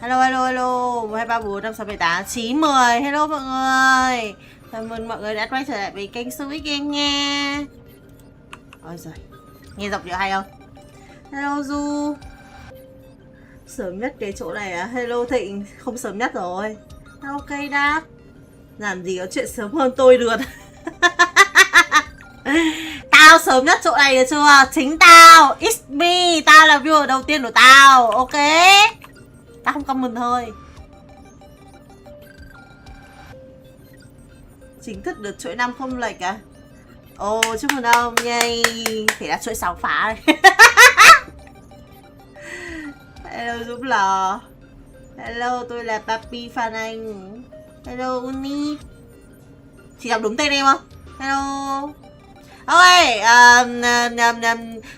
Hello. Hello. 1, 2, 3, 4, 5, 6, 7, 8, 9, 10. Hello mọi người. Chào mừng mọi người đã quay trở lại với kênh Switch Game nha. Ôi giời, nghe giọng điệu hay không? Hello Du. Sớm nhất cái chỗ này á. Hello Thịnh, không sớm nhất rồi. Hello Cây Đát. Làm gì có chuyện sớm hơn tôi được. Tao sớm nhất chỗ này được chưa? Chính tao, it's me. Tao là viewer đầu tiên của tao, ok? Tao không comment thôi. Chính thức được chuỗi 5 không lệch à? Ồ, chúc mừng ông, yay. Phải là chuỗi 6 phá đây. Hello Dũng Lò. Hello, tôi là Papi Phan Anh. Hello Uni. Chị đọc đúng tên em không? Hello. Ôi,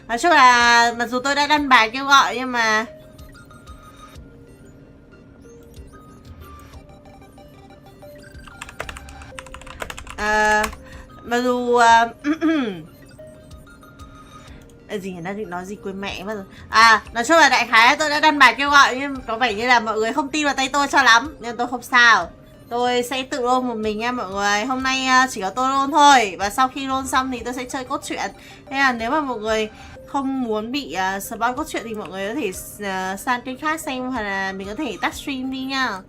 nói chung là mặc dù tôi đã đăng bài kêu gọi nhưng mà mặc dù gì nhỉ, đang định nói gì quên mẹ mất rồi. Nói chung là đại khái tôi đã đăng bài kêu gọi nhưng có vẻ như là mọi người không tin vào tay tôi cho lắm nên tôi không sao. Tôi sẽ tự roll một mình nha mọi người. Hôm nay chỉ có tôi roll thôi. Và sau khi roll xong thì tôi sẽ chơi cốt truyện. Nên là nếu mà mọi người không muốn bị spoil cốt truyện thì mọi người có thể sang kênh khác xem. Hoặc là mình có thể tắt stream đi nha.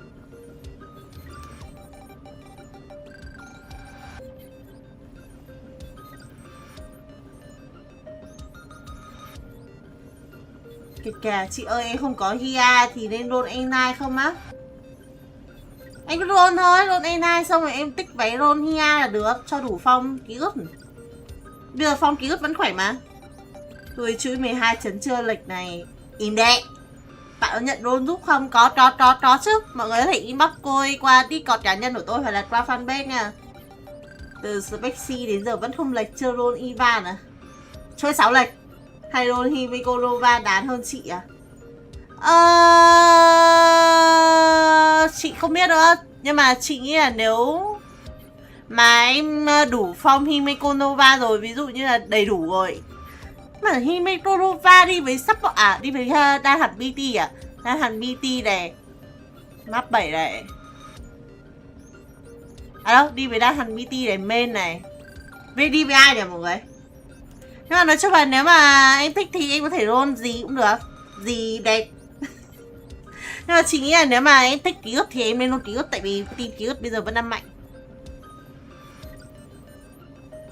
Kìa chị ơi, em không có Hia thì nên roll A9 không á? Anh cứ roll thôi, roll A9 xong rồi em tích váy roll Hia là được, cho đủ phong ký ức. Bây giờ phong ký ức vẫn khỏe mà. Tôi chuỗi 12 chấn chưa lệch này. Im đệ. Bạn có nhận roll giúp không? Có chứ. Mọi người có thể inbox tôi qua Discord cá nhân của tôi hoặc là qua fanpage nha. Từ Spexy đến giờ vẫn không lệch, chưa roll Ivan à? Chuỗi 6 lệch. Hay roll Himeko Nova đán hơn chị à? Chị không biết nữa. Nhưng mà chị nghĩ là nếu mà em đủ form Himeko Nova rồi, ví dụ như là đầy đủ rồi, mà Himeko Nova đi với support đi với đa hẳn BT à? Đa hẳn BT này, map 7 này. Đâu, đi với đa hẳn BT này, main này. Đi với ai nhỉ mọi người? Nhưng mà nói chung là nếu mà em thích thì em có thể roll gì cũng được. Gì đẹp. Nhưng mà chị nghĩ là nếu mà em thích ký ức thì em nên roll ký ức. Tại vì team ký ức bây giờ vẫn đang mạnh.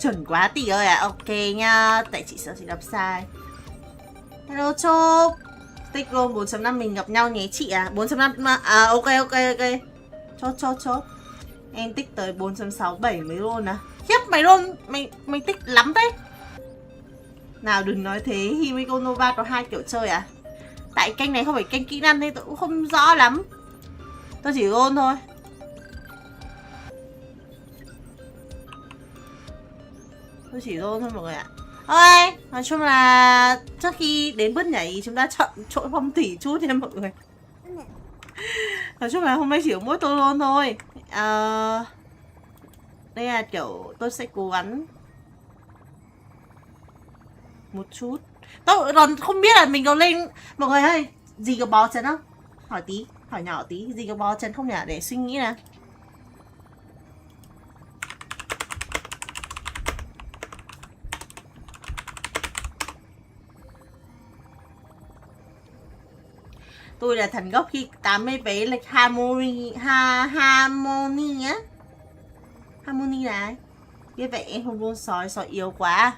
Chuẩn quá tỷ ơi à. Ok nha. Tại chị sợ chị đọc sai. Hello Chop. Tích roll 4.5 mình gặp nhau nhé chị à. 4.5 ok. Chốt. Em tích tới 4.67 mới roll à. Khiếp mày roll. Mày tích lắm đấy. Nào đừng nói thế, Himeko Nova có 2 kiểu chơi à? Tại kênh này không phải kênh kỹ năng nên tôi cũng không rõ lắm. Tôi chỉ roll thôi. Tôi chỉ roll thôi mọi người ạ. Ok, nói chung là trước khi đến bước nhảy chúng ta chọn chỗ phong thủy chút nha mọi người. Nói chung là hôm nay chỉ có mỗi tôi roll thôi. Đây là kiểu tôi sẽ cố gắng một chút. Tôi còn không biết là mình có lên. Mọi người ơi, gì có bó chân không? Hỏi nhỏ tí. Gì có bó chân không nhỉ? Để suy nghĩ nè. Tôi là thần gốc khi 80 vé lệch Harmony á. Harmony này. Biết vậy em không roll sói yếu quá.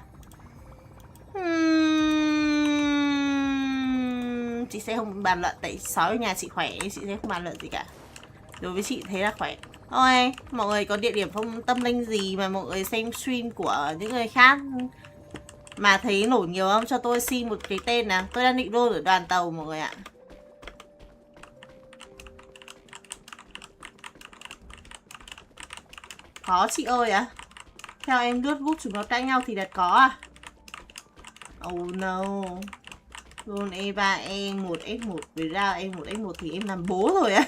Chị sẽ không bàn luận. Tại sói ở nhà chị khỏe, chị sẽ không bàn luận gì cả. Đối với chị thế là khỏe. Ôi, mọi người có địa điểm phong tâm linh gì mà mọi người xem stream của những người khác mà thấy nổi nhiều không? Cho tôi xin một cái tên nào. Tôi đang định roll ở đoàn tàu mọi người ạ. Có chị ơi á. Theo em lướt group chúng nó cãi nhau thì đặt có à? Oh no. Roll E3, E1, F1 với ra E1, F1 thì em làm bố rồi á.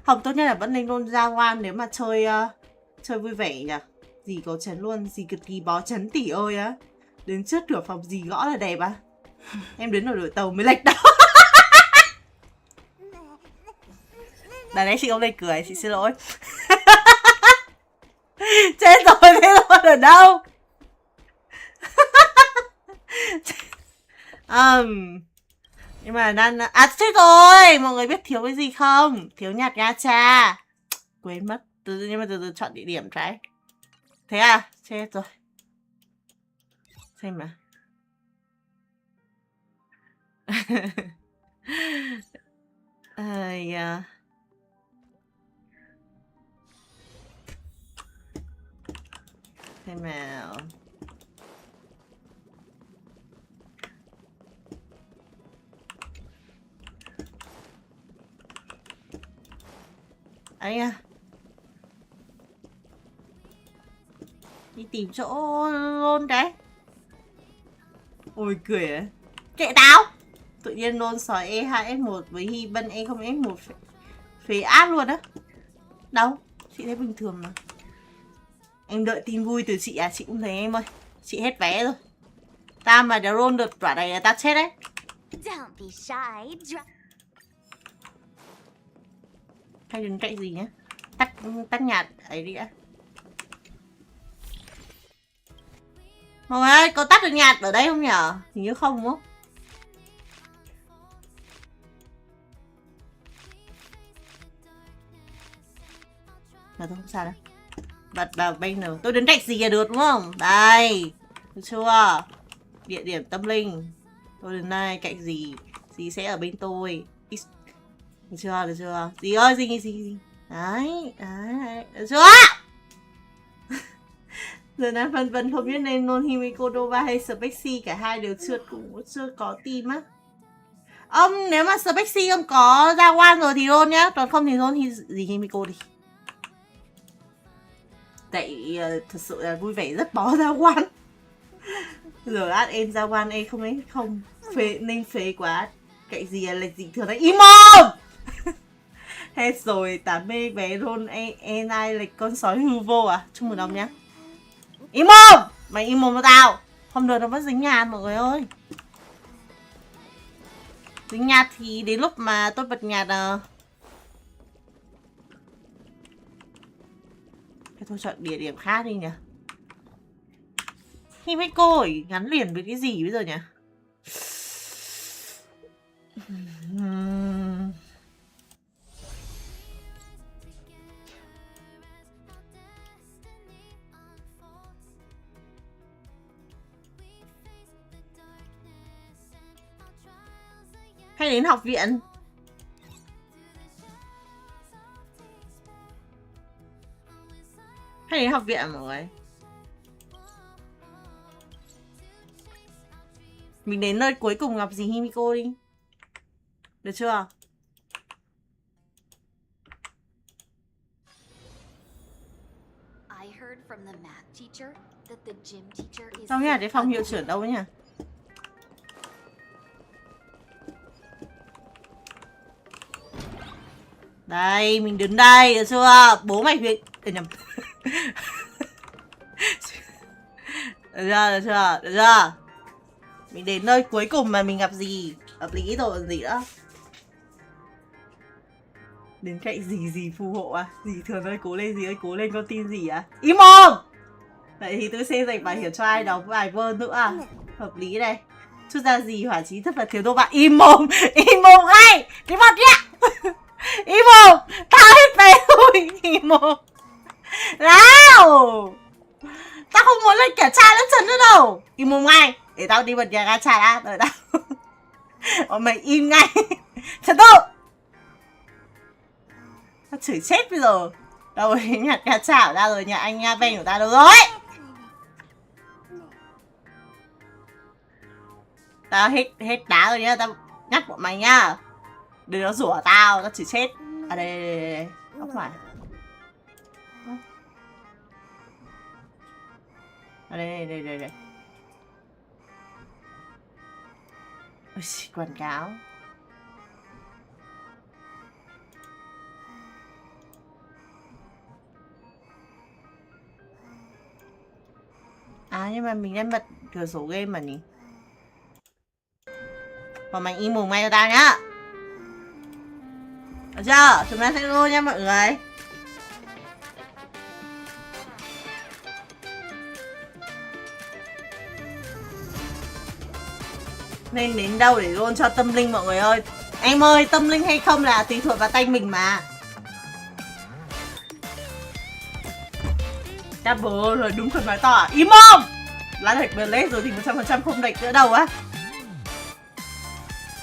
Không, tốt nhất là vẫn nên roll ra one nếu mà chơi vui vẻ nhỉ. Gì có chấn luôn, gì cực kỳ bó chấn tỷ ơi á. Đến trước cửa phòng gì gõ là đẹp á. Em đến ở đội tàu mới lệch đó. đấy chị không lên cười, chị xin lỗi. Chết rồi, thế rồi ở đâu? Nhưng mà đang... À chết rồi, mọi người biết thiếu cái gì không? Thiếu nhạt gacha. Quên mất, nhưng mà từ từ chọn địa điểm trái. Thế à? Chết rồi. Xem mà. À... Xem nào. Ấy à. Đi tìm chỗ luôn đấy. Ôi cười à. Kệ tao. Tự nhiên nôn sói E2S1 với Hy Bân E0S1 phế át luôn á. Đâu? Chị thấy bình thường mà. Em đợi tin vui từ chị à? Chị cũng thấy em ơi. Chị hết vé rồi. Tao mà đã roll được quả này là tao chết đấy. Hay đừng chạy gì nhá. Tắt nhạc ấy đi đã. Mọi người ơi, có tắt được nhạc ở đây không nhở? Hình như không đúng không? Mà tôi không sao đâu. Bật vào banner. Tôi đến gạch gì là được đúng không? Đây. Được chưa? Địa điểm tâm linh. Tôi đến đây, cạnh gì? Gì sẽ ở bên tôi. Được chưa? Được chưa? Gì ơi, gì? Đấy, đấy. Được chưa? Giờ đang phân vân không biết nên nôn Himeko Dova hay Spexy, cả hai đều cũng chưa có team á. Ông nếu mà Spexy ông có ra quan rồi thì nôn nhá, còn không thì nôn gì Himeko đi. Tại thật sự là vui vẻ rất bó ra quan. Giờ ad em ra quan em không ấy không phế nên phế quá. Cái gì là lệch gì thường đấy im mồm. Hết rồi 80 vé roll E9 lệch con sói hư vô à. Chúc mừng ông nhá. Im mồm! Mày im mồm cho tao. Không được nó vẫn dính nhạt mọi người ơi. Dính nhạt thì đến lúc mà tôi bật nhạt thế thôi chọn địa điểm khác đi nhỉ. Himeko gắn liền với cái gì bây giờ nhỉ? Hay đến học viện? Hay đến học viện mọi người? Mình đến nơi cuối cùng gặp gì Himeko đi. Được chưa? Sao nhỉ? Cái phòng hiệu trưởng đâu nhỉ? Đây, mình đứng đây, được chưa? Bố mày huyện... nhầm. Được chưa? Mình đến nơi cuối cùng mà mình gặp gì? Hợp lý rồi còn gì nữa. Đến cạnh gì phù hộ à? Gì thường ơi cố lên, gì ơi cố lên, con tin gì à? Im mồm! Vậy thì tôi sẽ dành bảo hiểm cho ai đóng vài vơn nữa à? Hợp lý này. Chút ra gì hỏa chí thật là thiếu đô bạn. Im mồm ngay! Cái mặt kia! Im mồm! Tao hết vé rồi! Im mồm! Nào! Tao không muốn lên kiểm tra lẫn trần nữa đâu! Im mồm ngay! Để tao đi bật nhà gacha đã, đợi tao. Bọn mày im ngay! Trật tự! Tao chửi chết bây giờ. Đâu rồi, nhà gacha ở ra rồi, nhà anh nha ven của ta đâu rồi? Tao hết đá rồi nhá, tao nhắc bọn mày nhá. Đừng nó rủa tao chửi chết. À đây. Không phải. À đây. Ôi, quảng cáo. À nhưng mà mình đang bật cửa sổ game mà nhỉ. Còn mày im mồm ngay cho tao nhá. Được chưa? Chúng ta sẽ roll nha mọi người. Nên đến đâu để roll cho tâm linh mọi người ơi. Em ơi, tâm linh hay không là tùy thuộc vào tay mình mà. Double rồi, đúng thật nói to à? Im mồm! Lá lệch blade rồi thì 100% không lệch nữa đâu á.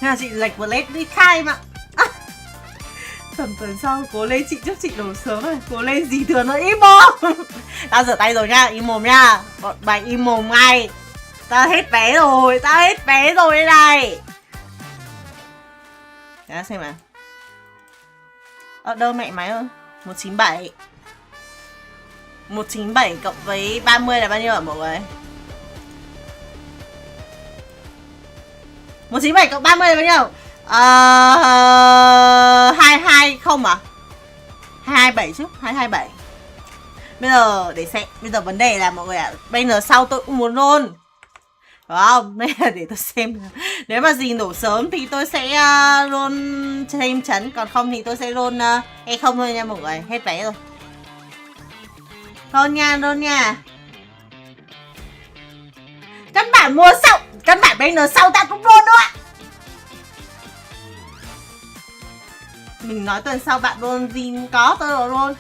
Nhưng mà chị lệch blade đi khai mà. Tầm tuần sau cố lên chị, chúc chị đổ sớm rồi. Cố lên gì thừa nữa, im mồm. Tao rửa tay rồi nha, im mồm nha. Bọn mày im mồm ngay. Tao hết vé rồi, đây này. Để xem nào. Đâu mẹ máy ơi. 197. 197 cộng với 30 là bao nhiêu hả mọi người? 197 cộng 30 là bao nhiêu? 220 à? 227 chứ, 227. Bây giờ để xem, bây giờ vấn đề là mọi người ạ, bây giờ sau tôi cũng muốn roll. Đúng không? Đây là để tôi xem. Nếu mà gì nổ sớm thì tôi sẽ roll thêm chấn, còn không thì tôi sẽ roll hay không thôi nha mọi người, hết vé rồi. Roll nha. Căn bản mua sau, căn bản bây giờ sau ta cũng roll nữa. Mình nói tuần sau bạn roll gì có tôi rồi roll.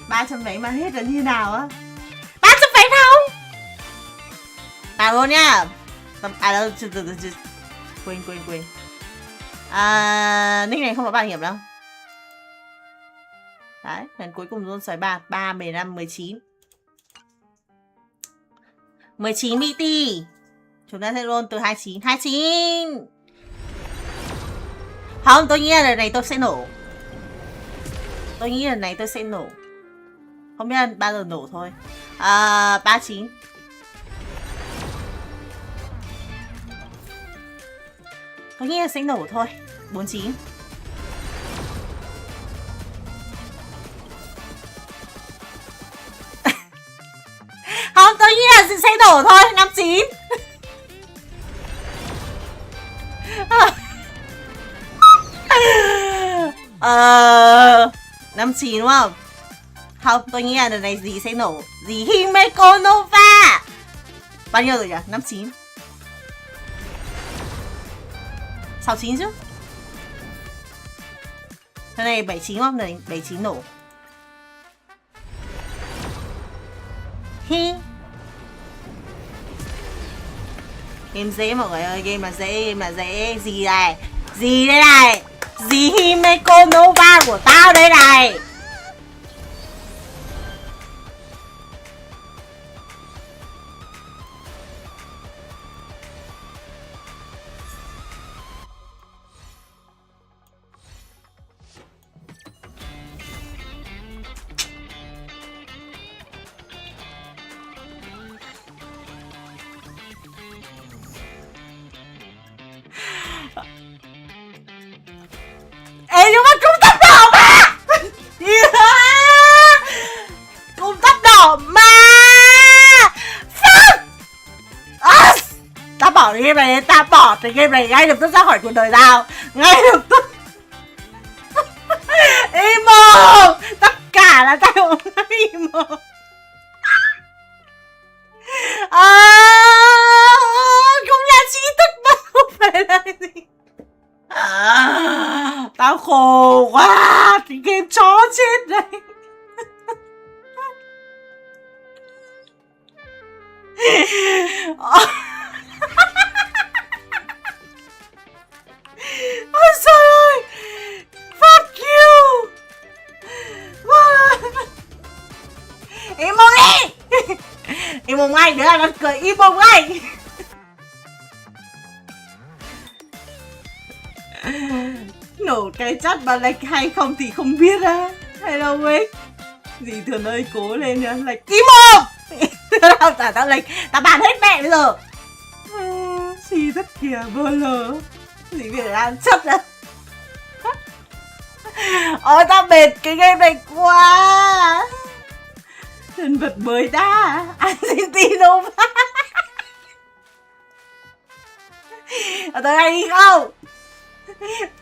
300 vé mà hết là như nào á? 300 vé đâu? À roll nha. Đâu, quên. Nick này không có bảo hiểm đâu. Đấy, lần cuối cùng roll xoáy 3, 15, 19. 19 BT. Chúng ta sẽ roll từ 29. Không, tôi nghĩ là lần này tôi sẽ nổ. Không biết bao giờ nổ thôi. 39. Tôi nghĩ là sẽ nổ thôi. 49. Không, tôi nghĩ là sẽ nổ thôi. 59. 59 đúng không? Không, tôi nghĩ là lần này gì sẽ nổ. Gì Himeko Nova. Bao nhiêu rồi nhỉ? 59. 69 chứ. Lần này 79 không? Lần này 79 nổ. Hi. Game dễ mọi người ơi, game là dễ. Gì đây này? Gì Himeko Nova của tao đây này. Ê nhưng mà cung tóc đỏ mà. Cung tóc đỏ mà. Fuck. Ta bỏ cái game này, ta bỏ cái game này ngay lập tức ra khỏi cuộc đời tao. Ngay lập tức. Imo. Tất cả là tao Imo. Cũng là trí thức mà không phải là gì. Tao khổ quá. Cái game chó chết đây. Ôi trời ơi. Fuck you. Im mồm đi. Im mồm ngay, đứa này nó cười im mồm ngay. Nổ cái chất mà lệch hay không thì không biết á. Hello Wick. Dì Thường ơi cố lên nha. Lệch im mồm. Tao lệch. Tao bàn hết mẹ bây giờ. Xì rất kìa bơ lờ. Dì Việt Nam chất á. Ôi tao mệt cái game này quá. Nhân vật mới đa Argentina. Ở tới đây đi không?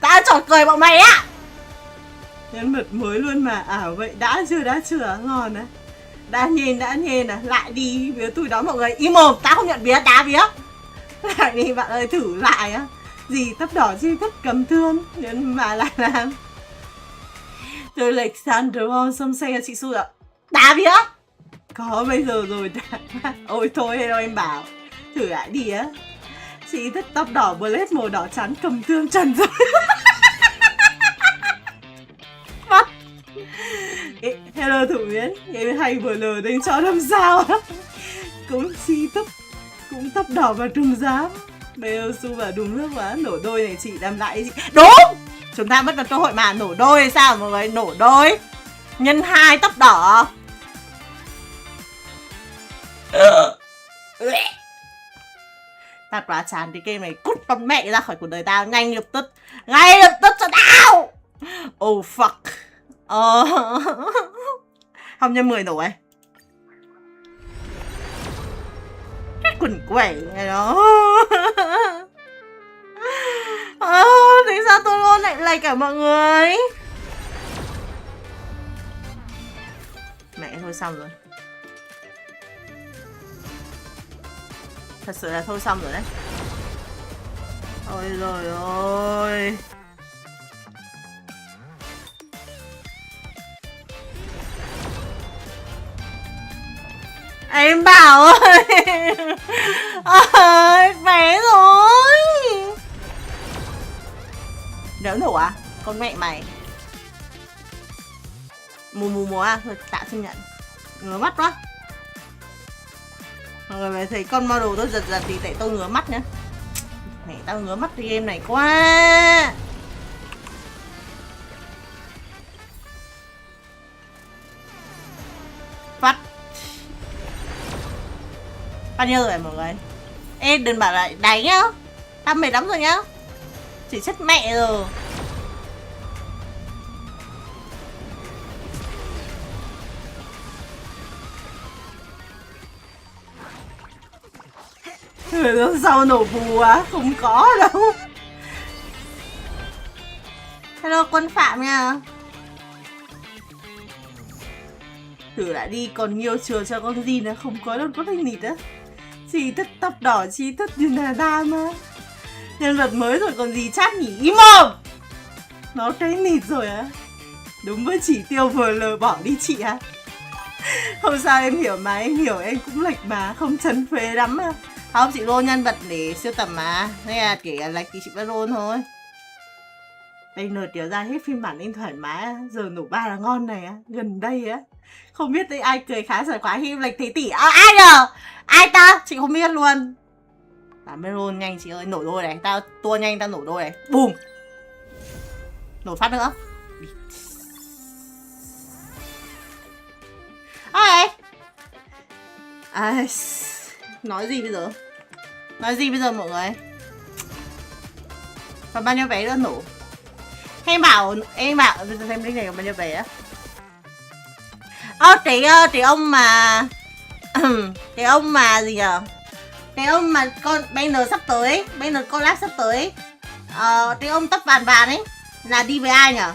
Tao chọn cười bọn mày á. Nhân vật mới luôn mà. Vậy đã chưa, ngon á. Đã nhên à, lại đi với tụi đó mọi người. Im mồm, tao không nhận vía, đá vía. Lại đi bạn ơi, thử lại á. Gì tấp đỏ chi thức cầm thương, nhưng mà lại làm. Tôi lệch Stardew xong xe chị Su ạ. Đá vía. Có bây giờ rồi. Ôi thôi, hello em bảo. Thử lại đi á. Chị thích tóc đỏ blade màu đỏ trắng cầm thương trần rồi. Hello Thủ Miến, em hay vừa lờ đánh cho làm sao á. Cũng chi tấp, cũng tóc đỏ và trùng giám. Bây giờ Su và đúng nước quá, nổ đôi này chị làm lại chị. Đúng! Chúng ta mất một cơ hội mà nổ đôi sao mọi người, nổ đôi. Nhân 2 tóc đỏ. Tao quá chán cái game này, cút con mẹ ra khỏi cuộc đời tao, ngay lập tức cho tao. Oh fuck. Không, nhân 10 nổ ấy. Cái quần quẩy này đó. Thế sao tôi luôn lại cả mọi người. Mẹ thôi xong rồi. Thật sự là thôi xong rồi đấy. Ôi trời ơi. Em bảo ơi. Bé rồi. Đỡ nổ à? Con mẹ mày. Mùa à? Thôi tạ chấp nhận. Ngứa mắt quá. Mọi người phải thấy con model tôi giật thì tại tôi ngứa mắt nhá. Mẹ tao ngứa mắt cái game này quá. Phát. Bao nhiêu rồi mọi người? Ê đừng bảo lại đánh nhá. Tao mệt lắm rồi nhá. Chỉ chết mẹ rồi. Người sau nổ bù á, không có đâu. Hello quân Phạm nha. Thử lại đi, còn nhiều trường cho con gì nữa, không có đâu có thanh nịt á. Chỉ thích tóc đỏ, chỉ thích như là đa mà. Nhân vật mới rồi còn gì chát nhỉ, im mồm. Nó cái nịt rồi á. Đúng với chỉ tiêu vừa lờ bỏ đi chị á. Không sao em hiểu mà, em hiểu em cũng lệch mà, không chấn phế lắm à. Không, chị roll nhân vật để siêu tầm mà. Nên là kể lệch thì chị vẫn roll thôi. Đây nửa tiểu ra hết phiên bản nên thoải mái. Giờ nổ 3 là ngon này á. Gần đây á. Không biết đấy ai cười khá giỏi quá khi lệch thế tỷ. Ai nhờ? Ai ta? Chị không biết luôn. Mới roll nhanh chị ơi, nổ đôi này. Tao tua nhanh, tao nổ đôi này. Bùm. Nổ phát nữa. Nói gì bây giờ? Nói gì bây giờ mọi người? Còn bao nhiêu vé nữa nổ? Em bảo xem cái này còn bao nhiêu vé á? Cái ông mà cái ông mà gì nhở? Cái ông mà con banner sắp tới, banner collab sắp tới. Cái ông tóc vàng vàng ấy là đi với ai nhở?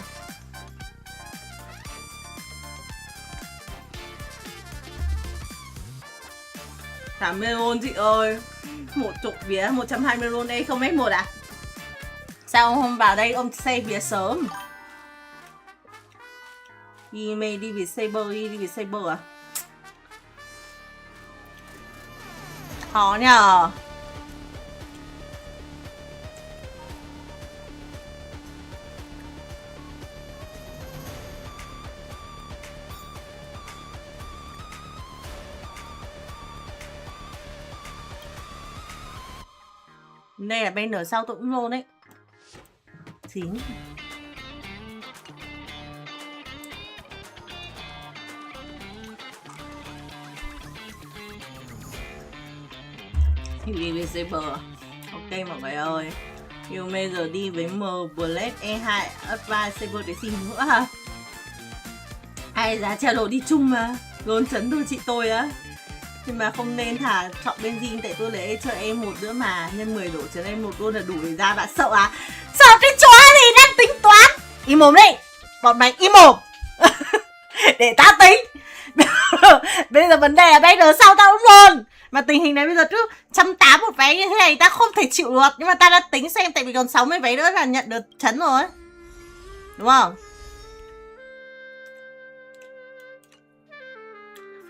Cảm ơn chị ơi. 10 vía, 120 RON đây không F1 à? Sao ông không vào đây ông xây vía sớm? Đi mày đi vì Saber, đi vì Saber à? Khó nhờ. Đây là bên ở sau tôi cũng luôn đấy. Xính. Đi với Saber. Ok mọi người ơi. Nhưng bây giờ đi với M Blade E2 Advice Saber để xin nữa hả? Ai giá treo đồ đi chung mà. Gôn chấn thôi chị tôi á. Nhưng mà không nên chọn benzin tại tôi lấy cho em một nữa mà. Nhân 10 đổ chấn em một luôn là đủ để ra, bạn sợ à? Sợ cái chó gì đang tính toán. Im mồm đi. Bọn mày im mồm. Để tao tính. Bây giờ vấn đề là banner sau tao cũng luôn. Mà tình hình này bây giờ cứ 180 một vé như thế này ta không thể chịu được. Nhưng mà ta đã tính xem, tại vì còn 60 vé nữa là nhận được chấn rồi. Đúng không?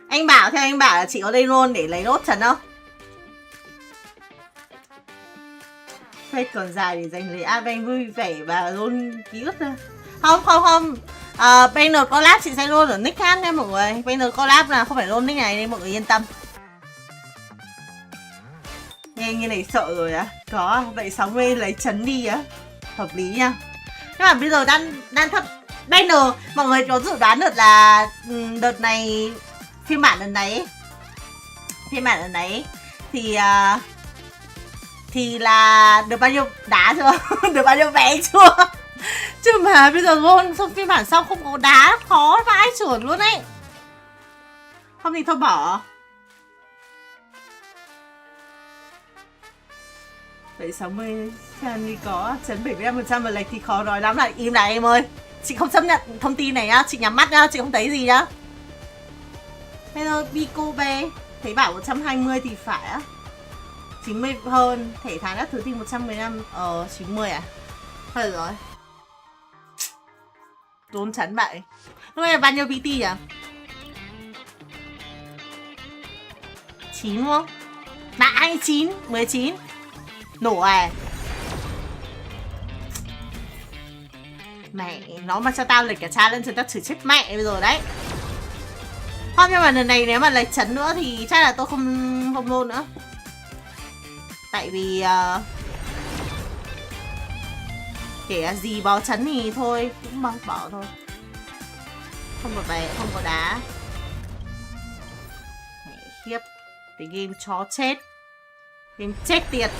Anh bảo, theo anh bảo là chị có đây luôn để lấy nốt chấn không? Phết còn dài để dành lấy advent vui vẻ và luôn ký ức ra. Không. Banner collab chị sẽ luôn ở nick khác nha mọi người. Banner collab là không phải luôn nick này nên mọi người yên tâm. Nghe như này sợ rồi á. Có, vậy 60 lấy chấn đi á. Hợp lý nha. Nhưng mà bây giờ đang thấp. Banner, mọi người có dự đoán được là đợt này, phiên bản lần đấy thì là được bao nhiêu đá chưa? Được bao nhiêu vé chưa? Chứ mà bây giờ Gold xong phiên bản sau không có đá, khó vãi chưởng luôn ấy. Không thì thôi bỏ. 760 chăn đi có chấn 75% và lệch thì khó nói lắm, là im lại em ơi. Chị không chấp nhận thông tin này nhá, chị nhắm mắt nhá, chị không thấy gì nhá. Hello Pico B, thấy bảo 120 thì phải á. 90 hơn, thể thán các thứ thì 115. 90 à? Thôi rồi. Trốn chắn vậy. Lúc này là bao nhiêu VT nhỉ? 9 đúng không? Đã 29, 19. Nổ à? Mẹ, nó mà cho tao lệch cả cha lên cho tao chửi chết mẹ bây giờ đấy. Không, nhưng mà lần này nếu mà lệch chấn nữa thì chắc là tôi không luôn nữa. Tại vì kể gì báo chấn thì thôi, cũng bỏ thôi. Không có vé, không có đá. Mẹ khiếp. Cái game chó chết. Game chết tiệt.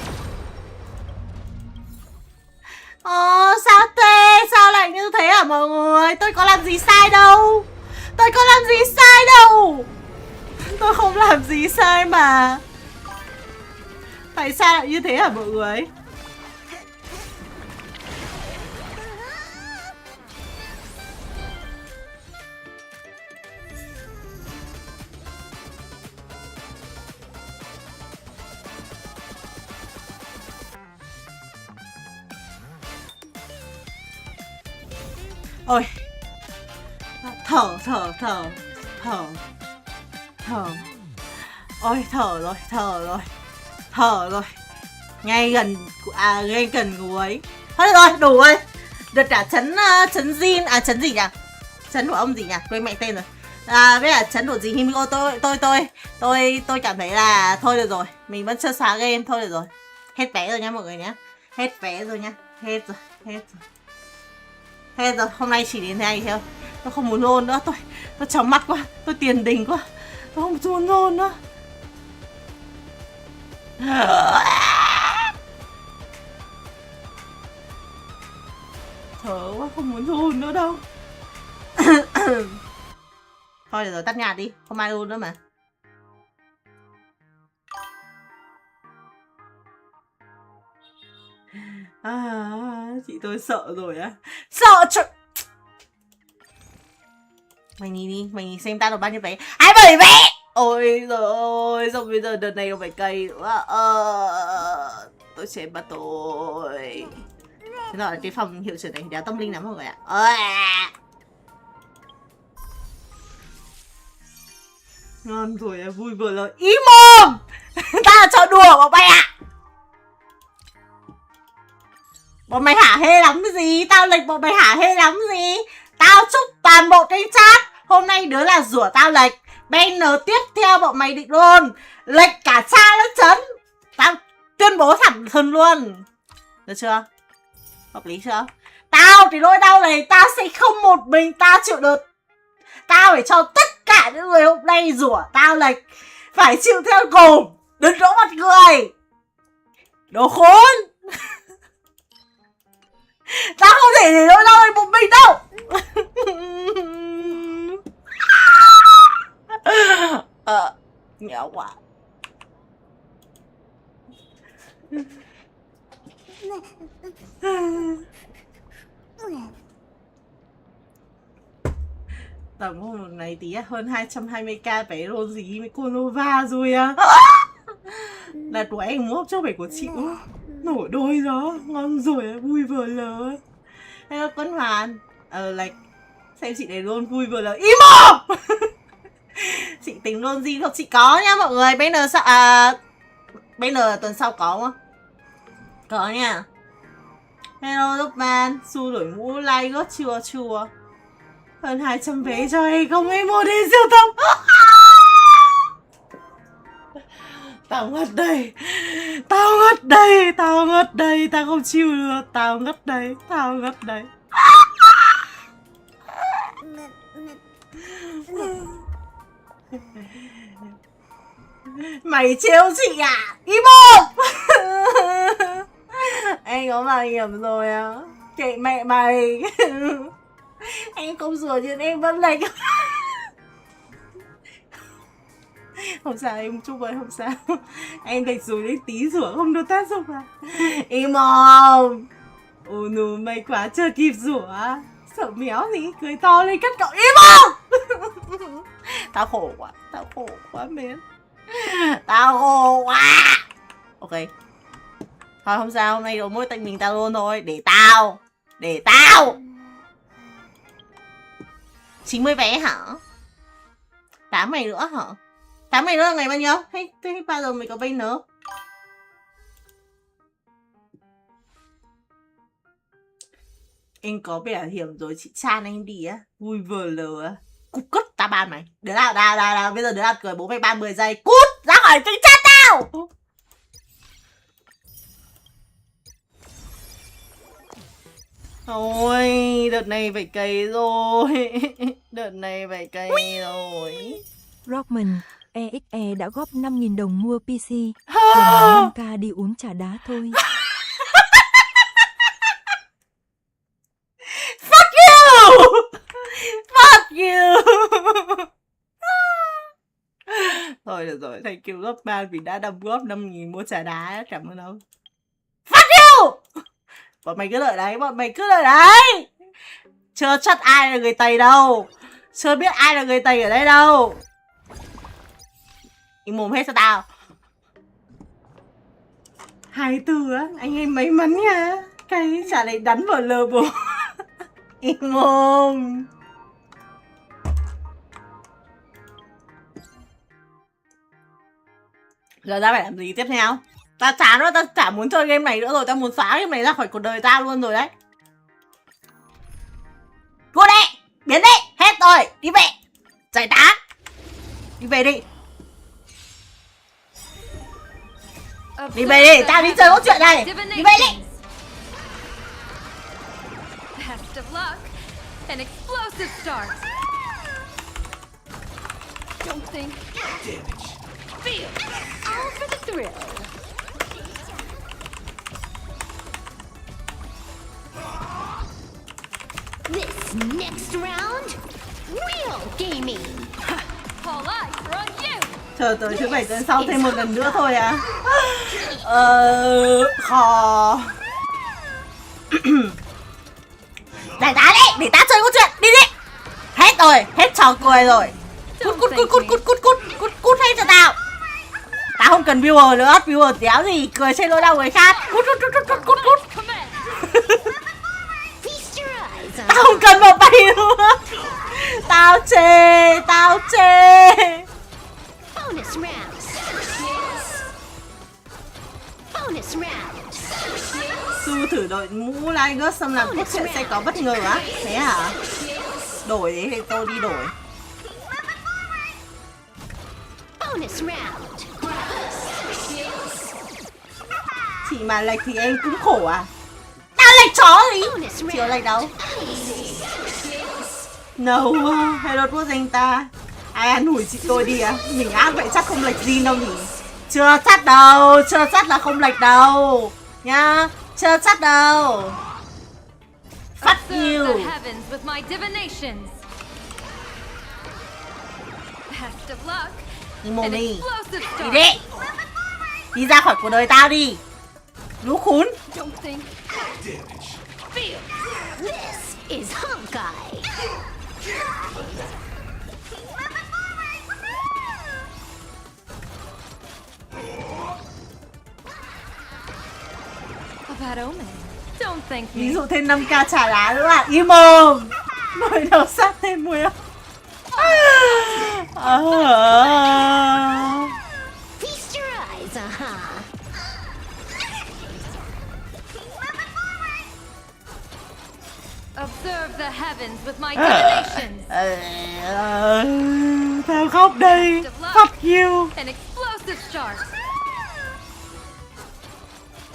Sao thế? Sao lại như thế hả mọi người? Tôi có làm gì sai đâu. Tôi không làm gì sai mà. Tại sao lại như thế hả mọi người? Ôi, thở. Ôi, thở rồi. Ngay gần ngủ ấy. Thôi được rồi, đủ rồi. Được cả chấn Jin, chấn gì nhỉ? Chấn của ông gì nhỉ? Quên mẹ tên rồi. Với cả chấn của gì Himeko, tôi cảm thấy là thôi được rồi. Mình vẫn chưa xóa game, thôi được rồi. Hết vé rồi nha mọi người nhé. Hết vé rồi nha. Hết rồi, hôm nay chỉ đến thế này thôi. Tôi không muốn roll nữa, tôi chóng mắt quá, tôi tiền đình quá. Tôi không muốn roll nữa. Thở quá, không muốn roll nữa đâu. Thôi được rồi, tắt nhạc đi, không ai roll nữa mà. Chị tôi sợ rồi á. Sợ trời. Mày nhìn xem tao được bao nhiêu vé. 27 vé. Ôi giời ơi, xong bây giờ đợt này không phải cày nữa. Tôi chết bà tôi. Thế là cái phòng hiệu trưởng này đéo tâm linh lắm mọi người ạ. Ngon rồi, vui vừa rồi. Im mồm. Ta là trò đùa của mày ạ. Bọn mày hả hê lắm cái gì? Tao lệch bọn mày hả hê lắm gì? Tao chúc toàn bộ cái chat hôm nay đứa là rủa tao lệch. Banner tiếp theo bọn mày định luôn lệch cả cha lẫn chấn. Tao tuyên bố thẳng thừng luôn. Được chưa? Hợp lý chưa? Tao thì nỗi đau này tao sẽ không một mình tao chịu được. Tao phải cho tất cả những người hôm nay rủa tao lệch phải chịu theo cùng. Đừng đổ mặt người. Đồ khốn. Tao không thể để nỗi đau này một mình đâu. Nghèo quá. Tổng một này tí hơn 220k vé roll gì với cô Nova rồi à. Là của em đúng không? Chứ không phải của chị đúng không? Nổi đôi đó, ngon rồi, vui vừa lờ. Hello Quân Hoàn. Like, xem chị để roll vui vừa lờ. Im mồm! Chị tính roll gì không? Chị có nhá mọi người. Bây giờ tuần sau có không? Có nha. Hello Lukman, Su đổi mũ like gót chưa? Hơn 200 vé cho em không em mua đi siêu tầm. Tao ngất đây, tao không chịu được, tao ngất đây. Mày trêu chị à? Im mồm! Anh có bảo hiểm rồi á. Kệ mẹ mày. Anh không rủa nhưng em vẫn lệch. Không sao em chúc ơi, không sao. Em lệch rồi đến tí rủa không được tác dụng à. Im mồm. Ồ nù mày quá chưa kịp rủa. Sợ méo gì cười to lên cắt cậu. Im mồm. Tao khổ quá mến. Tao khổ quá. Ok. Thôi không sao, hôm nay rồi mỗi tay mình tao luôn thôi. Để tao 90 vé hả? 8 ngày nữa hả? 8 ngày nữa là ngày bao nhiêu? Thế bao giờ mày có vay nữa? Em có bảo hiểm rồi, chị chan anh đi á. Vui vờ lờ á. Cút cút, tao ban mày. Đứa nào, bây giờ đứa nào cười bố mày 30 giây. Cút, ra khỏi cái chat tao! Thôi, đợt này phải cày rồi. Rockman, EXE đã góp 5.000 đồng mua PC. Còn 5k đi uống trà đá thôi. Fuck you! Thôi được rồi, thank you Rockman vì đã đóng góp 5.000 mua trà đá. Cảm ơn ông. Fuck you! Bọn mày cứ đợi đấy. Chưa chắc ai là người Tây đâu. Chưa biết ai là người Tây ở đây đâu. Im mồm hết cho tao. 24 á, anh em may mắn nha. Cái trả lại đắn vào lờ bồ. Im mồm. Giờ ra phải làm gì tiếp theo? Tao chán rồi, tao chả muốn chơi game này nữa rồi. Tao muốn xóa game này ra khỏi cuộc đời tao luôn rồi đấy. Cô đi, biến đi, hết rồi, đi về. Giải tán. Đi về đi. Đi về đi, tao đi chơi có chuyện này. Đi về đi. Best of luck. An explosive start. Don't think. Feel. All for the thrill. This next round, real gaming. All eyes are on you. Chờ tới thứ 7 tuần sau thêm một lần nữa thôi à? Khó. Giải tán đi, để tao chơi có chuyện, đi đi. Hết rồi, hết trò cười rồi. Cút hết cho tao. Tao không cần viewer nữa, viewer đéo gì, cười trên nỗi đau người khác. Cút. Tao không cần một bay nữa. Tao chê. Bonus round. Su thử đội mũ Liger xong làm cốt truyện sẽ có bất ngờ á? Thế hả? Đổi đấy thì tôi đi đổi. Bonus round. Chị mà lệch thì em cũng khổ à? Tao lệch chó gì? Chưa lệch đâu. No, hello quốc danh ta. Ai ăn ủi chị tôi đi à? Mình ăn vậy chắc không lệch gì đâu nhỉ? Chưa chắc là không lệch đâu. Nhá, chưa chắc đâu. Fuck Observe you. the heavens with my divinations. Best of luck. Đi mồm An đi. explosive Đi start. đi. Đi ra khỏi cuộc đời tao đi. Lũ khốn. Don't think. Feel. This is Honkai. bad omen. Don't thank me. Ví dụ thêm 5k trả lá nữa bạn. Im mồm. Nồi đầu sát thêm mùi không? Feast your eyes, Observe the heavens with my divinations. Tao khóc đây. Fuck you. An explosive shark.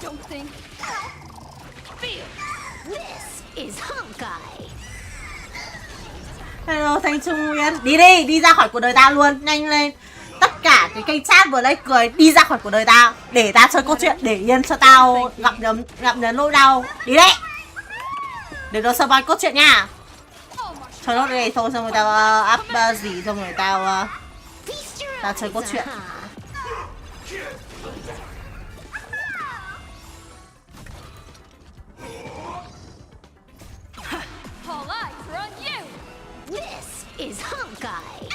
Don't think. Feel. This is Honkai. Hello Thanh Trung Nguyên. Đi đi, đi ra khỏi cuộc đời tao luôn. Nhanh lên. Tất cả cái kênh chat vừa lấy cười đi ra khỏi cuộc đời tao. Để tao chơi câu chuyện, để yên cho tao gặp nhấn nỗi đau. Đi đấy. Để nó survive cốt truyện nha. Cho nó đây thôi xong rồi tao up gì xong rồi tao chơi cốt truyện. All eyes are on you. This is Honkai.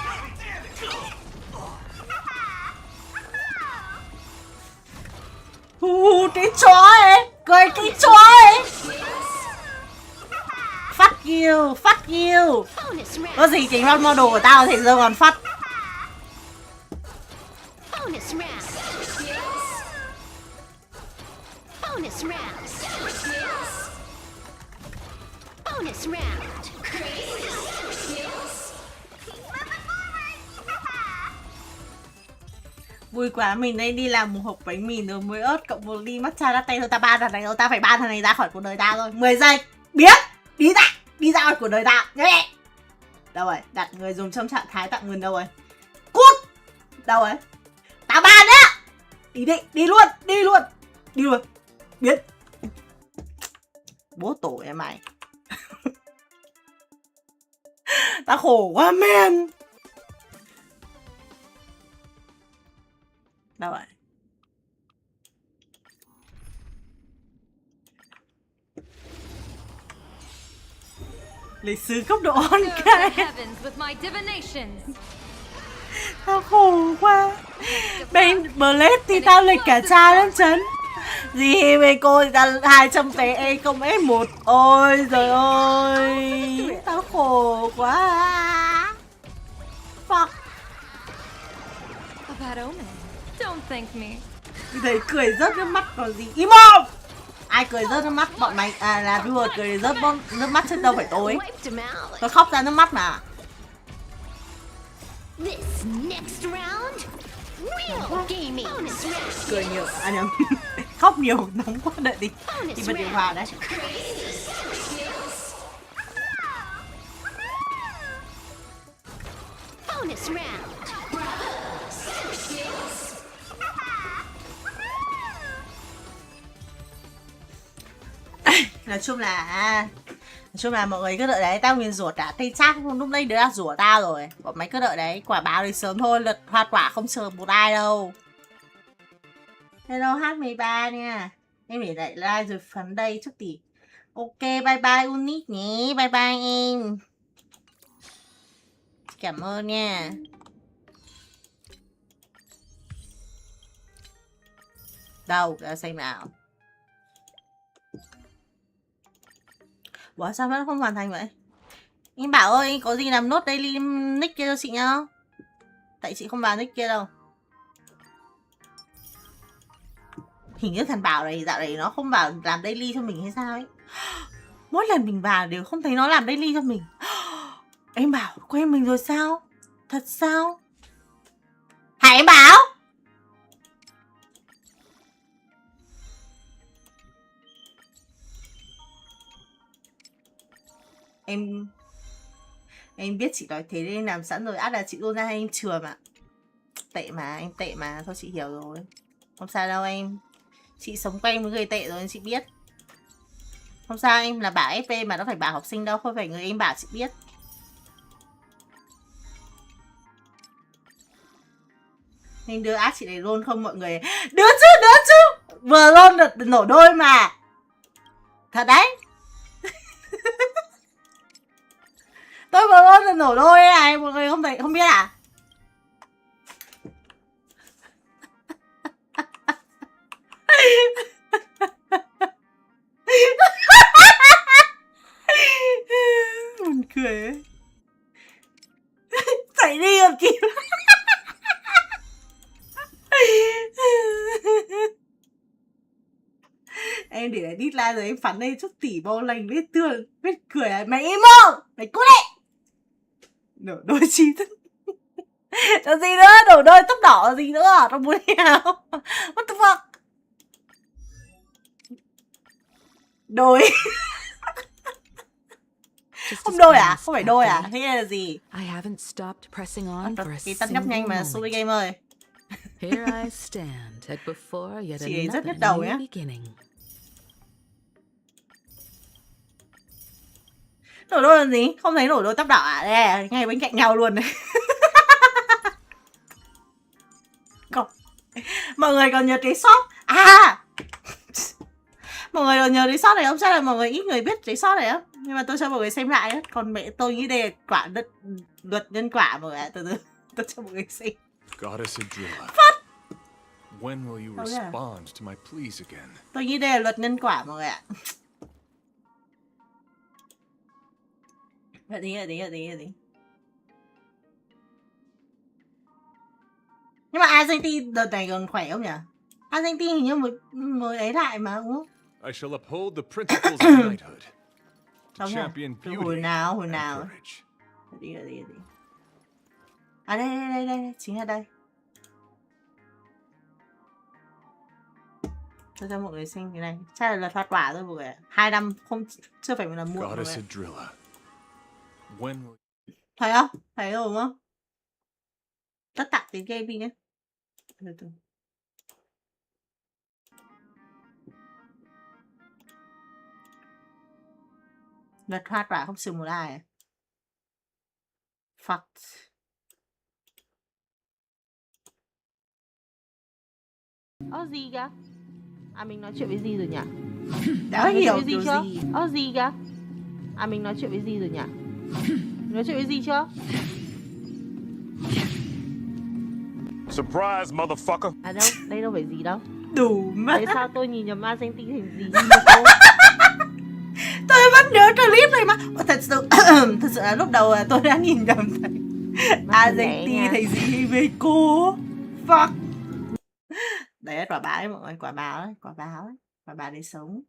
Cái chó ấy, cười cái chó ấy. Fuck you, fuck you. Bonus round. Có gì cái role model của tao thì giờ còn phát. Bonus round. Bonus round. Bonus round. Vui quá, mình đây đi làm một hộp bánh mì rồi muối ớt cộng một ly matcha latte thôi. Ta ban thằng này thôi, ta phải ban thằng này ra khỏi cuộc đời ta thôi. 10 giây, biết, đi ra khỏi cuộc đời ta. Nhé. Đâu rồi, đặt người dùng trong trạng thái tạm ngừng đâu rồi? Cút. Đâu rồi? Ta ban á. Đi luôn. Biết. Bố tổ em mày. Ta khổ quá men. Đâu rồi? Lịch sử cấp độ Observe the Honkai. heavens with my divinations. Tao khổ quá. Bên Blade thì tao lịch cả cha lên chấn. Gì Himeko thì tao 200 vé E công F1. Ôi trời ơi. Tao khổ quá. Fuck. A bad omen. Don't thank me. Thấy cười rớt nước mắt còn gì. Im mồm. Ai cười rớt nước mắt bọn mày là vừa cười rớt nước mắt chứ đâu phải tôi. Wiped him out. Tôi khóc ra nước mắt mà. This next round, real gaming. Bonus round. Cười nhiều, nhầm. Khóc nhiều nóng quá, đợi đi. Đi bật điều hòa đấy. Bonus round. Nói chung là mọi người cứ đợi đấy, tao nguyền rủa cả tay chắc lúc đây đứa đã rủa tao rồi. Bọn mày cứ đợi đấy, quả báo thì sớm thôi, lượt hoa quả không chờ một ai đâu. Hello H13 nha. Em để lại like rồi phần đây chút tí. Ok, bye bye Unique nhé, bye bye em. Cảm ơn nha. Đâu, ra xem nào. Ủa sao vẫn không hoàn thành vậy? Em bảo ơi, có gì làm nốt daily nick kia cho chị nhá. Tại chị không vào nick kia đâu. Hình như thằng Bảo này dạo này nó không vào làm daily cho mình hay sao ấy. Mỗi lần mình vào đều không thấy nó làm daily cho mình. Em Bảo quen mình rồi sao? Thật sao? Hả em Bảo? Em biết chị nói thế nên làm sẵn rồi, át là chị luôn ra em chừa mà. Em tệ mà, thôi chị hiểu rồi. Không sao đâu em. Chị sống quen với người tệ rồi nên chị biết. Không sao em, là bảo FP mà nó phải bảo học sinh đâu, không phải người em bảo chị biết. Em đưa ác chị này luôn không mọi người? Đưa chứ. Vừa luôn được nổ đôi mà. Thật đấy. Tôi vừa luôn được nổ đôi này, mọi người không biết à? em để lại deadline rồi em phắn lên chút tỉ bao lành vết tường vết cười à. Mày im không? Mày cút đi. Đổ đôi trí thức. Cho gì nữa? Đổ đôi tóc đỏ gì nữa? Nó muốn nào? What the fuck? Đôi. Không đôi à? Không phải đôi à? Thế là gì? I haven't stopped pressing on for a Cái tắt nhấp nhanh mà Sui single Game ơi. Here I stand at before yet Chị ấy rất another nhức đầu new nhá. beginning. Đổ đôi là gì? Không thấy đổ đôi tóc đỏ à? Đây, ngay bên cạnh nhau luôn này. Không. Mọi người còn nhớ cái shop. À! Mọi người còn nhớ cái shop này không? Chắc là mọi người ít người biết cái shop này không? Nhưng mà tôi cho mọi người xem lại ấy. Còn mẹ tôi nghĩ đây là quả luật nhân quả mọi người ạ. Từ từ tôi cho mọi người xem. Goddess Adrilla. When will you respond to my pleas again? Tôi nghĩ đây là luật nhân quả mọi người ạ. Đợi tí. Nhưng mà Argentina đợt này còn khỏe không nhỉ? Argentina hình như mới ấy lại mà đúng không? I shall uphold the principles of knighthood. To Không champion Hồi beauty nào and courage. Đợi tí. À đây, chính là đây. Tôi cho mọi người xem cái này. Chắc là luật thoát quả thôi mọi người ạ. 2 năm không, chưa phải là muộn mọi Goddess người. Adrilla. When will Thấy không? Thấy rồi đúng không? Tắt tặng cái game đi nhé. Từ. Luật thoát quả không xử một ai à? Fuck. Gì kìa? À mình nói chuyện với gì rồi nhỉ? Đã hiểu gì chưa? Gì kìa? À mình nói chuyện với gì rồi nhỉ? Nói chuyện với gì chưa? surprise, motherfucker. À đâu, đây đâu phải gì đâu. Đủ mất. Tại sao tôi nhìn nhầm Argentina thành gì? Tôi vẫn nhớ clip này mà. Thật sự là lúc đầu tôi đã nhìn nhầm thấy Argentina thành gì Himeko. Fuck. Đấy quả báo ấy mọi người, quả báo ấy, quả báo để sống.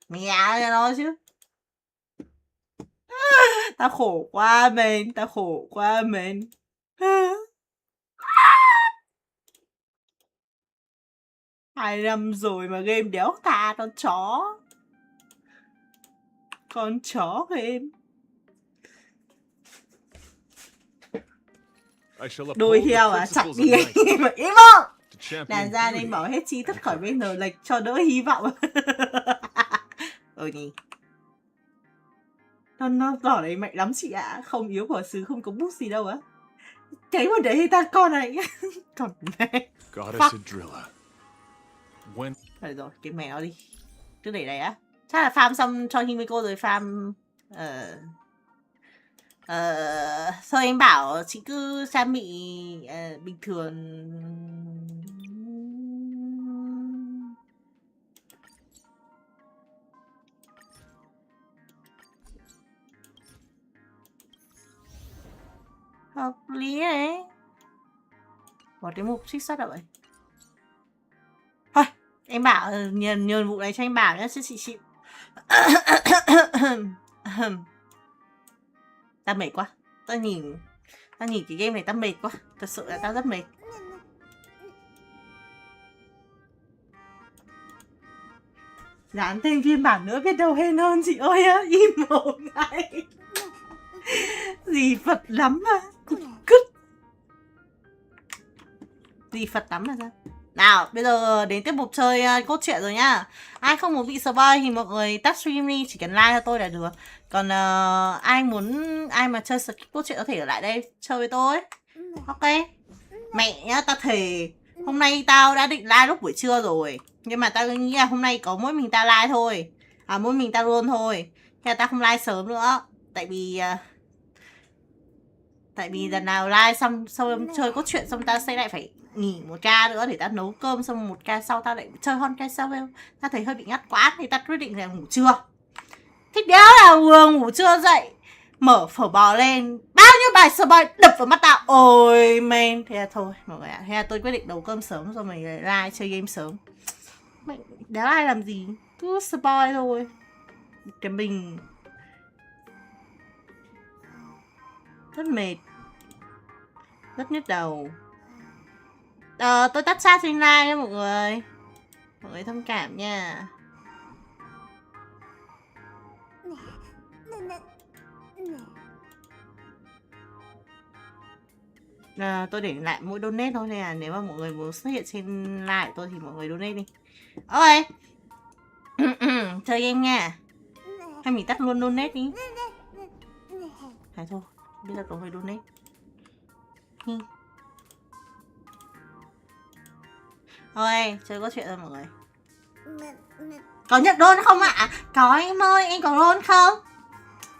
Mẹ cho nó chứ. Tao khổ quá mình. 2 năm rồi mà game đéo tha con chó. Con chó game. Đôi heo à, Chạy đi mà im không? Đàn ra nên bỏ hết trí thức khỏi bên nở lệch cho đỡ hy vọng. Nhỉ. Nó đỏ đấy mạnh lắm chị ạ. Không yếu của xứ không có bút gì đâu á. Cái mà để ta con này. Còn này. Rồi rồi, cái mèo đi. Cứ để này á. Chắc là farm xong cho Himeko rồi farm. Thôi em bảo chị cứ trang bị bình thường. Hợp lý đấy. Bỏ cái mục trích xuất rồi. Thôi, em bảo nhờ vụ này cho em bảo nhá, chứ chị. Tao mệt quá. Tao nhìn cái game này tao mệt quá. Thật sự là tao rất mệt. Dán thêm phiên bản nữa biết đâu hên hơn chị ơi á. Im mồm ngay. Gì Phật lắm à. Cứt. Gì Phật lắm là sao? Nào, bây giờ đến tiếp mục chơi cốt truyện rồi nhá. Ai không muốn bị spoil thì mọi người tắt stream đi, chỉ cần like cho tôi là được. Còn ai mà chơi skip cốt truyện có thể ở lại đây chơi với tôi. Ok. Mẹ nhá, tao thề hôm nay tao đã định like lúc buổi trưa rồi. Nhưng mà tao nghĩ là hôm nay có mỗi mình tao like thôi. À, mỗi mình tao luôn thôi. Thế là tao không like sớm nữa. Tại vì lần nào like xong chơi cốt truyện xong tao sẽ lại phải nghỉ 1 ca nữa để tao nấu cơm, xong 1 ca sau tao lại chơi Honkai Star Rail. Tao thấy hơi bị ngắt quãng thì tao quyết định là ngủ trưa. Thích đéo là vừa ngủ trưa dậy mở phở bò lên, bao nhiêu bài spoil đập vào mắt tao. Ôi men. Thế là thôi mọi người ạ. Thế là tôi quyết định nấu cơm sớm rồi mình lại like chơi game sớm. Mày đéo ai làm gì. Cứ spoil thôi. Cái mình rất mệt, rất nhức đầu. Tôi tắt chat trên live nha mọi người. Mọi người thông cảm nha. Tôi để lại mỗi donate thôi, nên là nếu mà mọi người muốn xuất hiện trên live của tôi thì mọi người donate đi. Ôi chơi game nha. Hay mình tắt luôn donate đi. Phải thôi, bây giờ có người donate. Thôi, chơi có chuyện rồi mọi người. Có nhận đôn không ạ? Có em ơi, em có đôn không?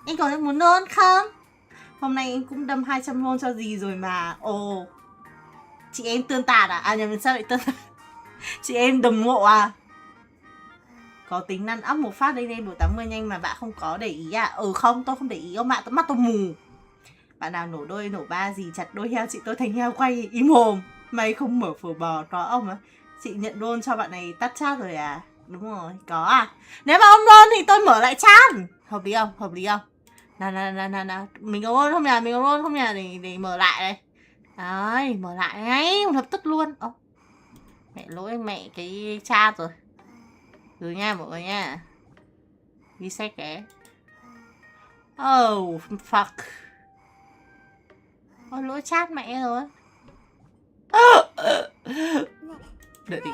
Em có muốn đôn không? Hôm nay em cũng đâm 200 đôn cho gì rồi mà. Ồ, chị em tương tạt à? À nhầm, sao lại tương tạt? Chị em đồng ngộ à? Có tính năn up một phát lên độ 80 nhanh mà bạn không có để ý à? Không, tôi không để ý ông ạ, mắt tôi mù. Bạn nào nổ đôi, nổ ba gì chặt đôi heo chị tôi thành heo quay im mồm. Mày không mở phở bò có ông á. Chị nhận đôn cho bạn này tắt chat rồi à? Đúng rồi, có à? Nếu mà ông đôn thì tôi mở lại chat. Hợp lý không? Hợp lý không? Nào. Mình có đôn không nhỉ? Mình có đôn không nhỉ? Để mở lại đây. Đấy, mở lại ngay, lập tức luôn. Mẹ lỗi mẹ cái chat rồi. Rồi nha mọi người nha. Reset cái. Oh, fuck. Lỗi chat mẹ rồi. Đợi đi.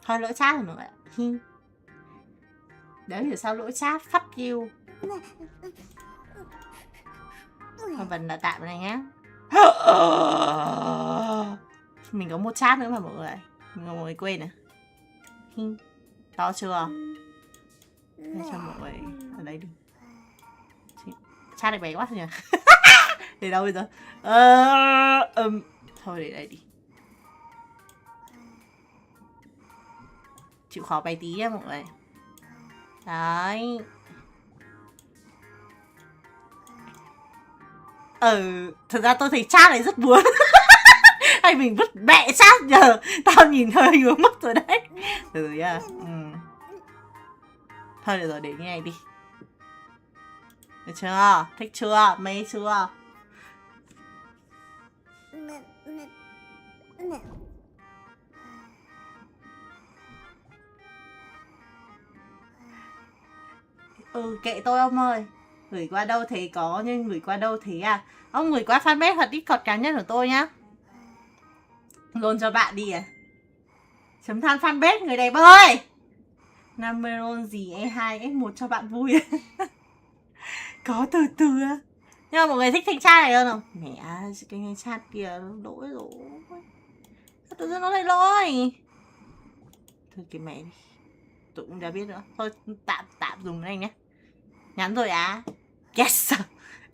Thôi lỗi chat rồi mọi người. Đấy hiểu sao lỗi chat. Fuck you. Còn vẫn là tạm này nhá. Mình có một chat nữa mà mọi người. Mình có mọi người quên à. To chưa? Để cho mọi người ở đây đi. Chat này bé quá thôi nhỉ. Để đâu bây giờ? Thôi để đây đi. Chịu khó bay tí nha mọi người. Đấy. Thật ra tôi thấy chat này rất buồn. Hay mình vứt mẹ chat giờ. Tao nhìn hơi hướng mất rồi đấy. Rồi à. Thôi được rồi, để như này đi. Được chưa? Thích chưa? Mê chưa? Kệ tôi ông ơi. Gửi qua đâu thế có, nhưng gửi qua đâu thế à? Ông gửi qua fanpage hoặc Discord cá nhân của tôi nhá. Luôn cho bạn đi à. Chấm than fanpage người đẹp ơi. Nameron gì E2 F1 cho bạn vui. Có từ từ á. Nhưng mà mọi người thích thanh chat này hơn không? Mẹ, cái thanh chat kia lỗi rồi. Tự nhiên nó lại lỗi. Thôi cái mẹ đi. Tôi cũng đã biết nữa. Thôi tạm dùng này nhé. Nhắn rồi á. Yes.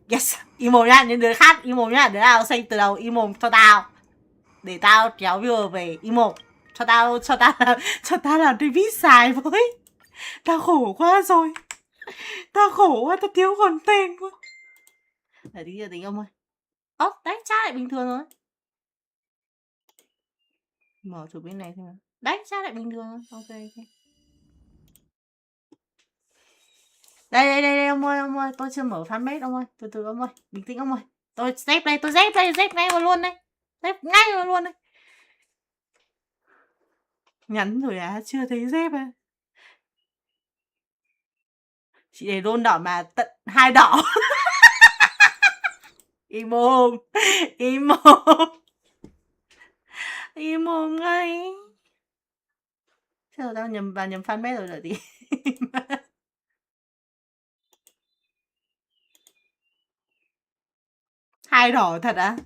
Yes. Im mồm nha, những đứa khác im mồm nha. Đứa nào xây từ đầu im mồm cho tao. Để tao kéo viewer về im mồm. Cho tao làm review xài với. Tao khổ quá rồi. Tao khổ quá, tao thiếu content quá. Để tí giờ tính ông ơi. Đấy, chat lại bình thường rồi. Mở thử bên này thôi. Đấy, chat lại bình thường rồi. Ok. Đây ông ơi, tôi chưa mở fanpage ông ơi. Từ từ ông ơi, bình tĩnh ông ơi. Tôi dép ngay vào luôn đây. Dép ngay vào luôn đây. Nhắn rồi à, chưa thấy dép à. Chị để đôn đỏ mà tận 2 đỏ. Im mồm. Im mồm ngay. Thế rồi tao nhầm fanpage rồi đợi tí. 2 đỏ thật á?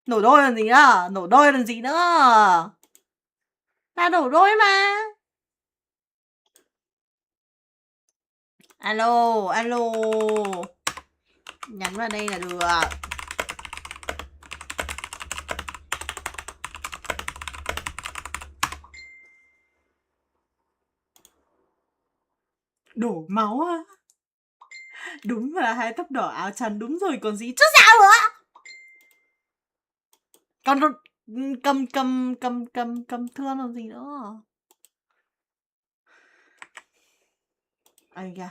Nổ đôi làm gì nữa? Ta nổ đôi mà. Alo. Nhắn vào đây là được. Đổ máu á. Đúng là 2 tóc đỏ áo trắng đúng rồi còn gì. Chứ sao nữa? cầm thương làm gì nữa. Ây da.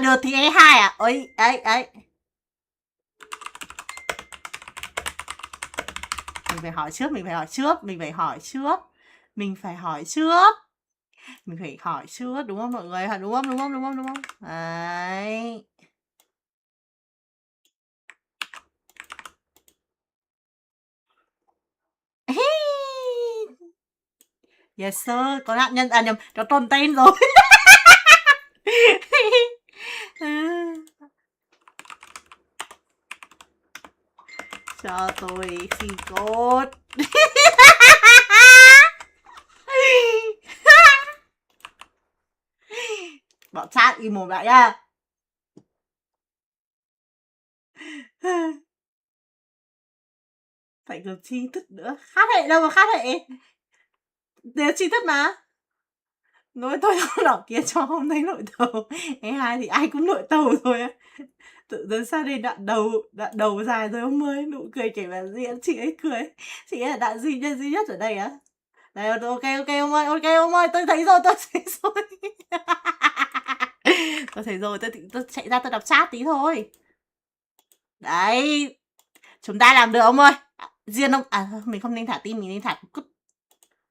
Được thì E2 à? Ôi, ấy. Mình phải hỏi trước. Mình phải hỏi trước, đúng không mọi người? Đúng không? Đấy. Yes sir, có nạn nhân, nhầm, nó tròn tên rồi. Cho tôi xì cốt. Bọn chat im mồm lại nha. Phải được chi thức nữa. Khác hệ đâu mà khác hệ. Nếu chi thức mà. Nói tôi không đọc kia cho không thấy nội tàu. E2 thì ai cũng nội tàu thôi á. Tự dưng sao đây đoạn đầu dài rồi ông ơi. Nụ cười kể vào diễn chị ấy cười. Chị ấy là đoạn duy nhất ở đây á. Đây, ok ông ơi, tôi thấy rồi. Tôi thấy rồi, tôi chạy ra tôi đọc chat tí thôi. Đấy. Chúng ta làm được ông ơi. Riêng ông, mình không nên thả tim, mình nên thả cút.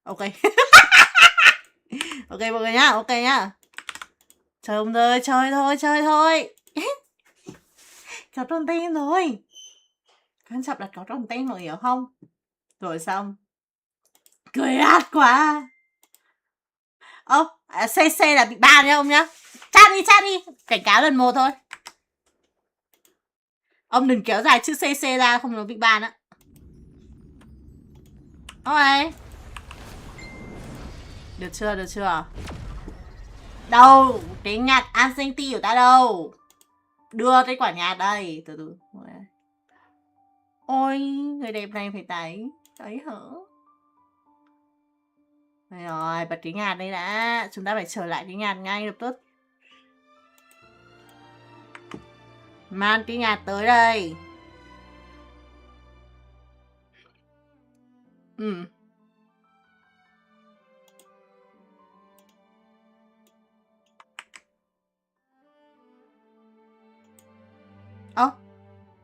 Ok. Ok mọi người nhá, Chơi ông ơi, chơi thôi. Có tròn tên rồi. Quan trọng là có tròn tên mọi người hiểu không? Rồi xong. Cười át quá. CC là bị ban nhá ông nhá. Chat đi. Cảnh cáo lần 1 thôi. Ông đừng kéo dài chữ CC ra, không nó bị ban á. Ôi. Được chưa? Đâu? Cái nhạc an sinh ti của ta đâu? Đưa cái quả nhạc đây. Từ. Ôi, người đẹp này phải tẩy. Đấy hả? Đây rồi, bật cái nhạc đây đã. Chúng ta phải trở lại cái nhạc ngay lập tức. Mang cái nhạc tới đây.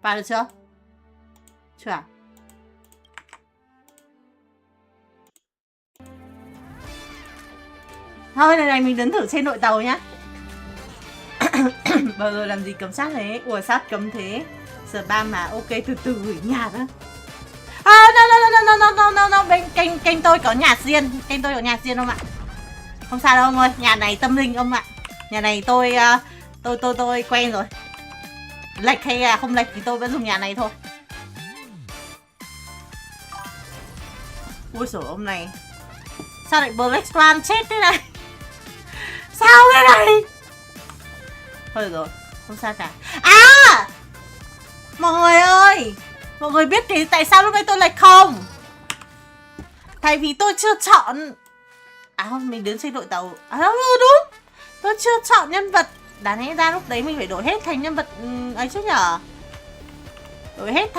Vào được chưa? Chưa à? Thôi này mình đứng thử trên đội tàu nhá. Bao giờ làm gì cấm sát thế? Ủa sát cấm thế? Spam mà, ok từ gửi nhạc á. No. Kênh tôi có nhạc riêng. Không ạ? Không sao đâu ông ơi, nhà này tâm linh ông ạ. Nhà này tôi quen rồi. Lệch hay là không lệch thì tôi vẫn dùng nhà này thôi. Ui dồi ông này. Sao lại Black Swan chết thế này? Sao thế này? Thôi được rồi, không sao cả. Mọi người ơi, mọi người biết thế tại sao lúc nãy tôi lệch không? Tại vì tôi chưa chọn. Không, mình đứng trên đội tàu. Đúng. Tôi chưa chọn nhân vật. Đáng lẽ ra lúc đấy mình phải đổi hết thành nhân vật ấy chứ nhở? Đổi hết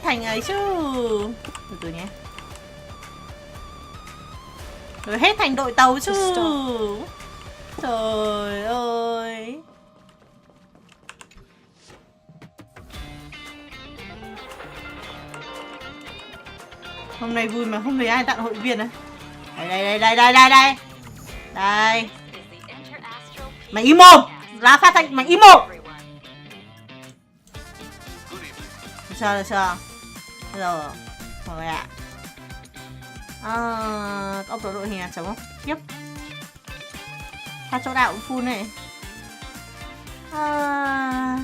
thành ấy chứ. Từ nhé. Đổi hết thành đội tàu chứ. Trời ơi. Hôm nay vui mà không thấy ai tặng hội viên à? Đây. Mày im mồm. Lá phát thanh mày im mồm. Được chưa? Rồi, mọi người ạ. Ông tổ đội hình là chống không? Tiếp. Sao chỗ nào cũng full này.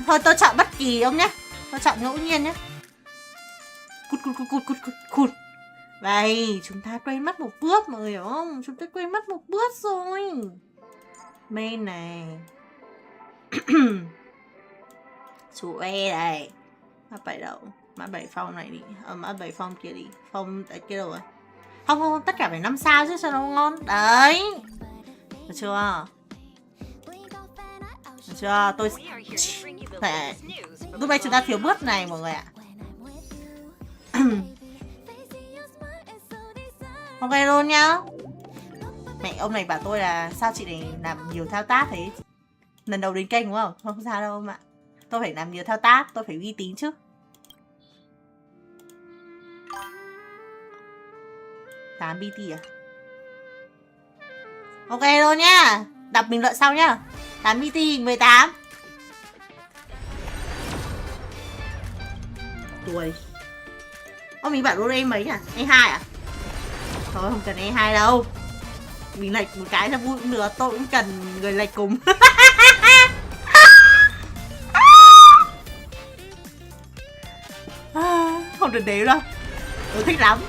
Thôi tôi chọn bất kỳ ông nhé. Tôi chọn ngẫu nhiên nhé. Cút. Vậy, chúng ta quên mất một bước mọi người hiểu không? Chúng ta quên mất một bước rồi. Main này. Chú E này. Phải đâu? Mã 7 phong này đi. Mã 7 phong kia đi. Phong tại kia đâu rồi? Không, tất cả phải 5 sao chứ cho nó ngon. Đấy. Được chưa? Được chưa? Tôi phải lúc này chúng ta thiếu bước này mọi người ạ. Ok luôn nhá. Mẹ ông này bảo tôi là sao chị này làm nhiều thao tác thế. Lần đầu đến kênh đúng không? Không sao đâu mà. Tôi phải làm nhiều thao tác, tôi phải uy tín chứ. 8 BT à? Ok luôn nhá. Đọc bình luận sau nhá. 8 BT 18. Tuổi. Ông mình bảo luôn em mấy à? E2 à? Thôi không cần E2 đâu. Mình lệch một cái là vui cũng được. Tôi cũng cần người lệch cùng. Không được đếm đâu. Tôi thích lắm.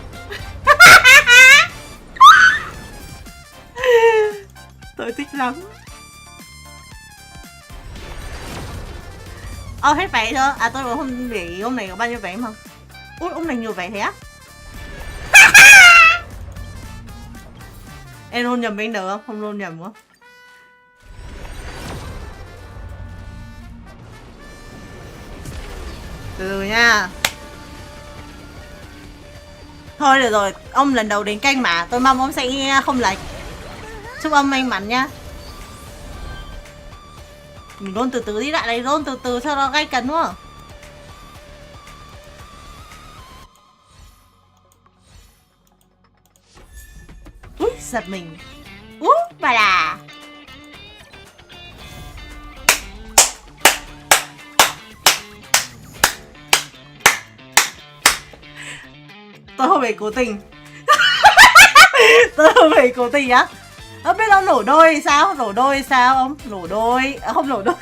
Tôi thích lắm. Hết vé chưa? À tôi cũng không để ý ông này có bao nhiêu vé không. Ui ông này nhiều vé thế á. Em luôn nhầm với N không? Không luôn nhầm không? Từ từ nha. Thôi được rồi, ông lần đầu đến kênh mà. Tôi mong ông sẽ không lệch. Chúc ông may mắn nhá. Mình roll từ từ đi lại này, roll từ từ cho nó gay cấn đúng không? Úi, giật mình. Bà là. Tôi không phải cố tình. Tôi không phải cố tình á. Biết ông nổ đôi sao? Nổ đôi sao ông? Nổ đôi. Không nổ đôi.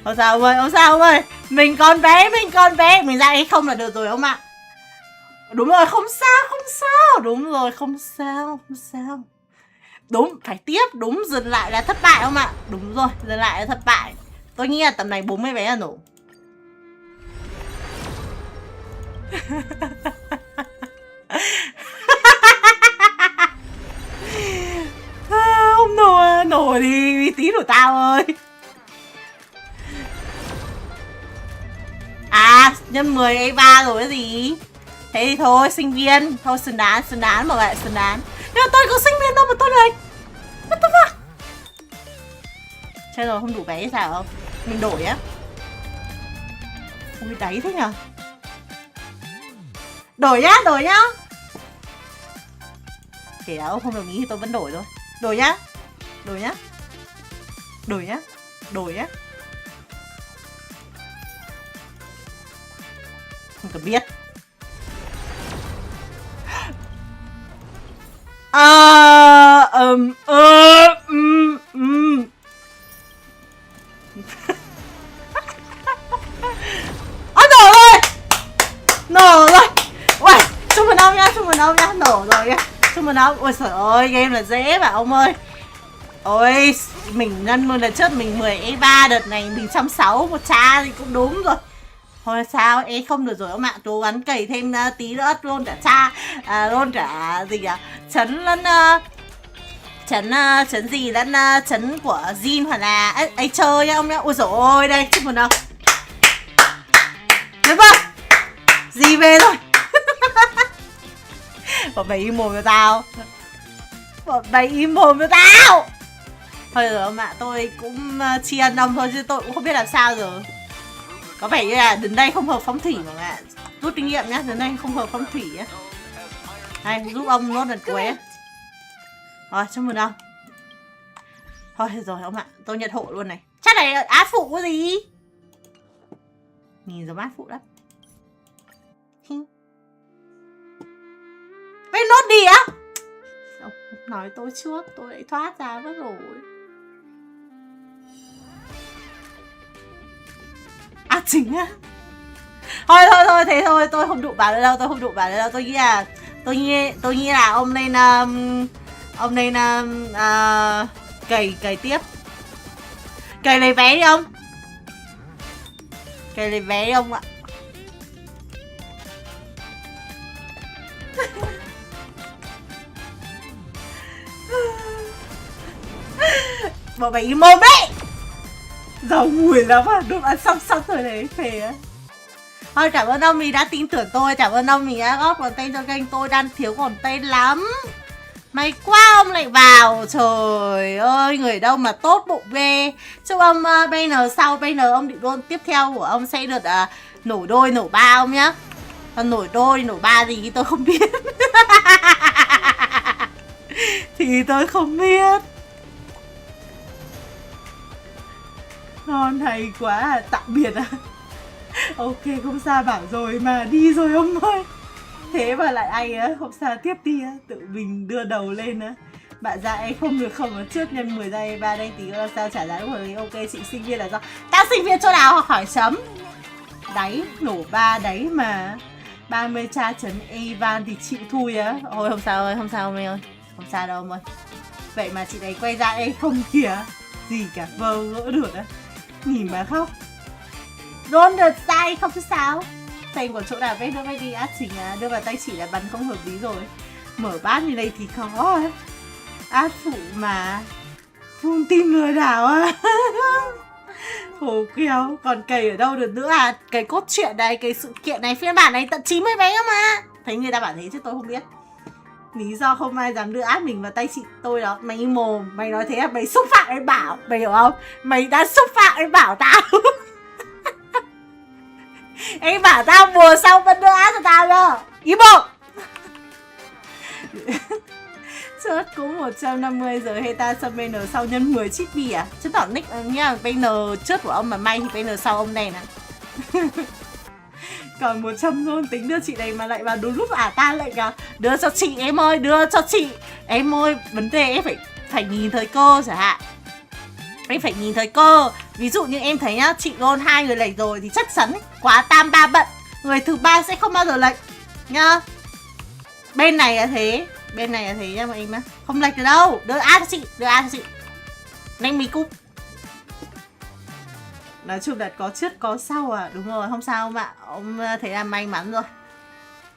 Không sao ông ơi, không sao ông ơi. Mình còn vé, mình ra hay không là được rồi ông ạ. Đúng rồi, không sao. Đúng rồi, không sao. Đúng, phải tiếp, đúng, dừng lại là thất bại ông ạ. Đúng rồi, dừng lại là thất bại. Tôi nghĩ là tầm này 40 vé là nổ. Không nổ à, nổ thì uy tín của tao ơi. À, nhân 10 A3 rồi cái gì. Thế thì thôi, sinh viên. Thôi, xứng đáng mọi người, xứng đáng. Nhưng mà tôi có sinh viên đâu mà tôi lệch. What the fuck. Chết rồi, không đủ vé sao không? Mình đổi á. Ui, đáy thế nhờ. Đổi nhá. Kể là ông không đồng ý thì tôi vẫn đổi thôi. Đổi nhá. Không cần biết. Nổ rồi. Uầy, chúc mừng ông nhá, nổ rồi nhá. Chúc mừng ông. Ôi trời ơi, game là dễ mà ông ơi. Ôi, mình nhân lần trước mình 10 E3, đợt này mình 160 một cha thì cũng đúng rồi. Thôi sao, không được rồi ông ạ, cố gắng cày thêm tí nữa, luôn cả cha, luôn cả gì nhỉ? Chấn lẫn chấn gì lẫn chấn của Jin hoặc là ấy chơi nhá ông nhá. Ôi dồi ôi, đây, chúc mừng ông. Đúng không? Gì về rồi. Bọn mày im mồm với tao. Thôi rồi ông ạ, tôi cũng tri ân ông thôi chứ tôi cũng không biết làm sao rồi. Có vẻ như là đến đây không hợp phong thủy mọi người ạ. Rút kinh nghiệm nhá, đến đây không hợp phong thủy nhá. Đây, giúp ông nốt lần cuối á. Rồi, chúc mừng ông. Thôi rồi ông ạ, tôi nhận hộ luôn này. Chắc là át phụ cái gì. Nhìn giống át phụ lắm. Vậy nốt đi á. Ông nói tôi trước, tôi lại thoát ra mất rồi. À chính á. Thôi thế thôi, tôi không đụng vào nữa đâu, tôi nghĩ là ông nên Cày tiếp. Cày lấy vé đi ông. Cày lấy vé đi ông ạ. Bỏ mày im mồm đấy. Giàu mùi lắm à. Đồ ăn xong rồi đấy. Phê á. Thôi cảm ơn ông vì đã tin tưởng tôi. Cảm ơn ông vì đã góp content cho kênh tôi. Đang thiếu content lắm. May quá ông lại vào. Trời ơi, người đâu mà tốt bụng ghê. Chúc ông BN ông định luôn tiếp theo của ông sẽ được nổ đôi nổ ba ông nhá. Còn nổi đôi nổ ba gì thì tôi không biết. Thì tôi không biết. Ngon hay quá à. Tạm biệt à. Ok không sao, bảo rồi mà đi rồi ông ơi. Thế mà lại anh á, không sao tiếp đi á, tự mình đưa đầu lên á. Bạn ra em không được không ở trước nhân 10 giây 3 đây tí làm sao trả giá của mình. Ok chị sinh viên là do tao sinh viên chỗ nào hỏi chấm. Đáy nổ 3 đấy mà 30 tra chấn Evan thì chịu thui á. Ôi không sao ơi, không sao ông ơi. Không sao đâu ông ơi. Vậy mà chị này quay ra em không kìa. Gì cả vơ ngỡ được á. Nhìn mà khóc. Đôn được sai không chứ sao. Xem còn chỗ nào vết nữa mới đi át chỉnh à. Đưa vào tay chỉ là bắn không hợp lý rồi. Mở bát như này thì khó ấy. Át phụ mà. Phun tin lừa đảo à. Hồ kèo. Còn cày ở đâu được nữa à. Cái cốt truyện này, cái sự kiện này, phiên bản này tận 90 vé cơ mà. Thấy người ta bảo thế chứ tôi không biết. Lý do không ai dám đưa át mình vào tay chị tôi đó. Mày im mồm. Mày nói thế là mày xúc phạm em Bảo. Mày hiểu không. Mày đã xúc phạm em Bảo tao. Em bảo tao mùa sau vẫn đưa át cho tao cơ. Im mồm. Chớt cũng 150 giờ heta sub BN sau nhân 10 chip bì à. Chứ tỏ nick nha. BN trước của ông mà may thì BN sau ông này nè. Còn 100 zone tính đưa chị này mà lại vào đúng lúc ta lại cả. Đưa cho chị em ơi, đưa cho chị. Em ơi, vấn đề em phải nhìn thời cơ chẳng hạn. Em phải nhìn thời cơ. Ví dụ như em thấy nhá, chị gôn 2 người lệch rồi thì chắc chắn quá tam 3 bận. Người thứ 3 sẽ không bao giờ lệch nhá. Bên này là thế. Bên này là thế nha mọi em á. Không lệch được đâu. Đưa A cho chị, đưa A cho chị. Nhanh mì cúp. Nói chung là có trước có sau à. Đúng rồi, không sao ông ạ. Ông thấy là may mắn rồi.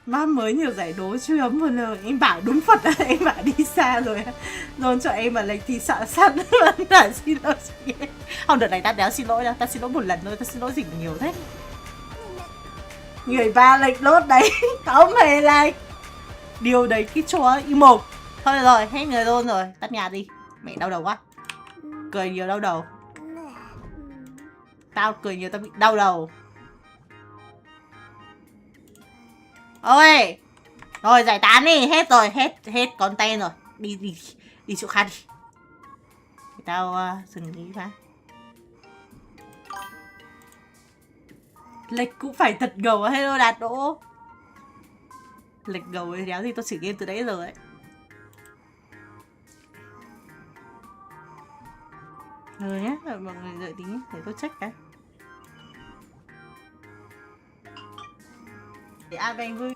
Má mới nhiều giải đố chưa ấm một lời. Em bảo đúng Phật là em bảo đi xa rồi. Rồi cho em mà lệch thì sợ sẵn luôn. Là xin lỗi chị. Không đợt này ta đéo xin lỗi đâu. Ta xin lỗi một lần thôi. Ta xin lỗi gì nhiều thế. Người ba lệch lốt đấy. Không hề lệch. Điều đấy cái chúa im mồm. Thôi rồi, hết người luôn rồi. Tắt nhạc đi. Mẹ đau đầu quá. Cười nhiều đau đầu. Tao cười nhiều tao bị đau đầu. Ôi. Rồi giải tán đi, hết rồi, hết content rồi. Đi chỗ khác đi. Để tao dừng ý phát. Lệch cũng phải thật gầu hello đạt đỗ. Lệch gầu ấy đéo gì tôi chỉ game từ đấy rồi ấy. Rồi nhé, mọi người đợi tí để tôi check cái. Để ai banh vui.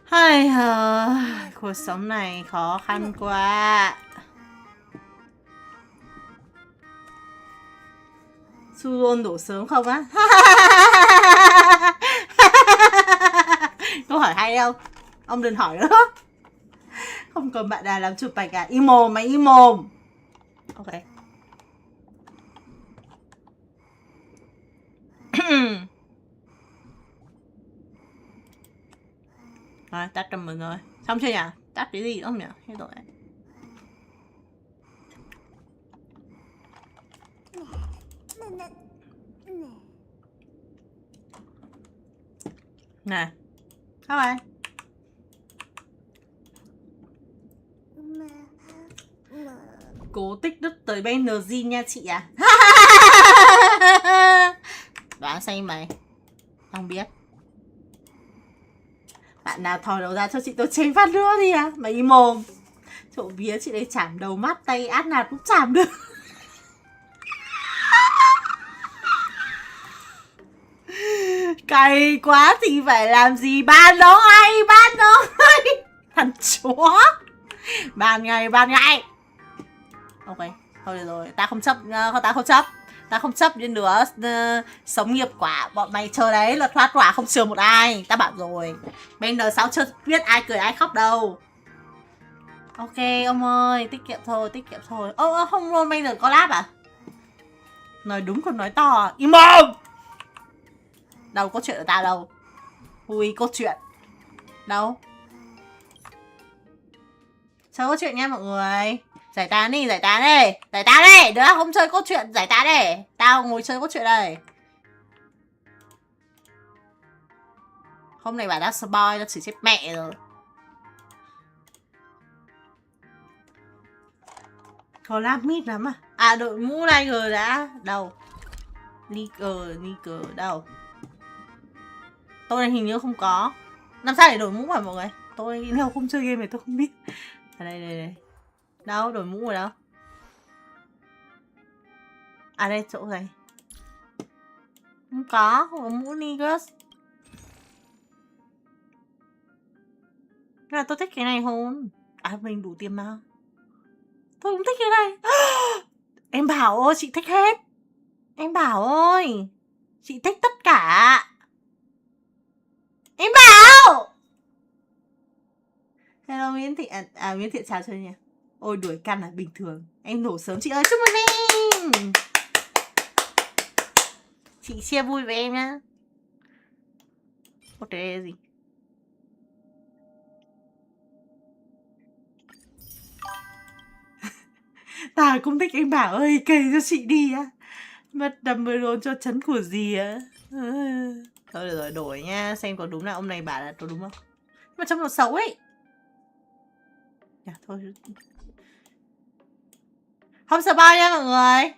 Hay cuộc sống này khó khăn quá. Su đổ sớm không á? Câu hỏi hay không? Ông đừng hỏi nữa. Không còn bạn nào làm chụp ảnh à? Im mồm mày, im mồm. Ok. Rồi, tắt trong mình rồi. Xong chưa nhỉ? Tắt cái gì nữa không nhỉ? Hết rồi. Nè. Các bạn. Cố tích đức tới bên NG nha chị à. Đoán xem mày. Không biết. Bạn nào thò đầu ra cho chị tôi chém phát nữa đi à. Mày im mồm. Chỗ vía chị đây chảm đầu mắt tay át nào cũng chảm được. Cay quá thì phải làm gì? Ban đó hay, ban đó hay. Thằng chó. Ban ngay. Ok, thôi được rồi, ta không chấp, ta không chấp đến nữa. Sống nghiệp quả, bọn mày chơi đấy, luật thoát quả không chừa một ai. Ta bảo rồi, bây giờ sao chưa biết ai cười ai khóc đâu. Ok ông ơi, tiết kiệm thôi. Không luôn, bây giờ có láp à? Nói đúng còn nói to. Im mồm. Đâu có chuyện ở ta đâu. Ui, câu chuyện đâu. Chơi câu chuyện nha mọi người. Giải tán đi. Đứa nào không chơi câu chuyện giải tán đi. Tao ngồi chơi câu chuyện đây. Hôm nay bảo tao spoil, tao chỉ chết mẹ rồi. Có lap mít lắm à? À, đội mũ Liger đã. Đâu? Liger đâu? Tôi này hình như không có. Làm sao để đổi mũ hả mọi người? Tôi nếu không chơi game này tôi không biết. À đây. Đâu? Đổi mũ ở đâu? À đây, chỗ này. Không có mũ Liger. Là tôi thích cái này hơn. À, mình đủ tiền mà. Tôi cũng thích cái này. Em bảo ơi, chị thích hết. Em bảo ơi, chị thích tất cả. Em bảo. Hello Nguyễn Thị. Nguyễn Thị chào chơi nha. Ôi đuổi căn là bình thường. Em nổ sớm chị ơi, chúc mừng em. Chị chia vui với em nhá. Ôi trời gì. Ta cũng thích em bảo ơi, kể cho chị đi á. Mất đầm mười đồn cho chấn của gì á. Thôi được rồi, đổi nha. Xem có đúng là ông này bảo là tôi đúng không. Nhưng mà trong nó xấu ấy. Thôi. Không sợ bao nha mọi người.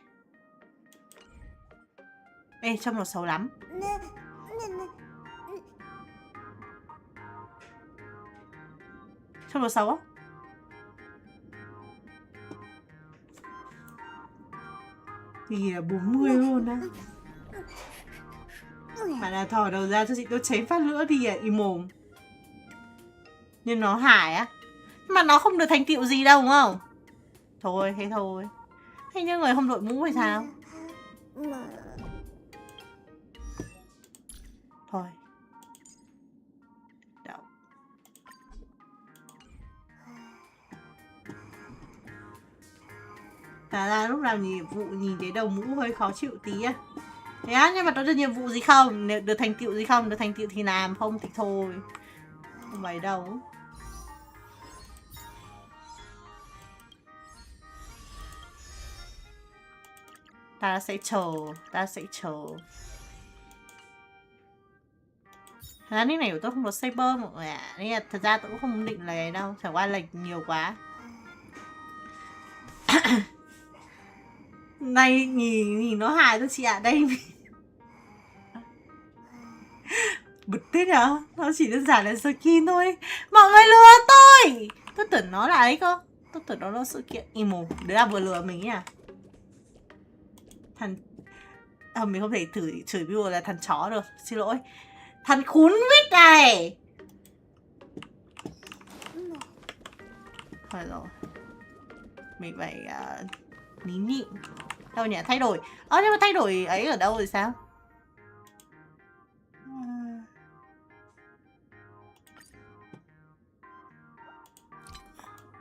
Ê, trong nó xấu lắm. Trong nó xấu á. Thì là 40 luôn á. Bạn là thò đầu ra cho chị tôi chém phát nữa đi à, im mồm. Nhưng nó hại á. Mà nó không được thành tựu gì đâu đúng không? Thôi, thế thôi. Thế nhưng người không đội mũ hay sao? Thôi. Đâu. Thật ra lúc làm nhiệm vụ nhìn cái đầu mũ hơi khó chịu tí á. Thế á, nhưng mà có được nhiệm vụ gì không? Được thành tựu gì không? Được thành tựu thì làm, không thì thôi. Không phải đâu. Ta sẽ chờ. Thật ra nick này của tôi không có saber mọi người ạ. Nên là thật ra tôi cũng không định là đâu. Chẳng qua lệch nhiều quá. Này nhìn nó hài thôi chị ạ. Đây. Bực tết hả? Nó chỉ đơn giản là skin thôi. Mọi người lừa tôi. Tôi tưởng nó là ấy cơ. Tôi tưởng nó là sự kiện. Im mồm. Đấy là vừa lừa mình nhá. Thằng... mình không thể chửi viewer là thằng chó được. Xin lỗi. Thằng khún vít này. Thôi rồi. Mình phải nín nhịn. Đâu nhỉ? Thay đổi. Nhưng mà thay đổi ấy ở đâu rồi sao?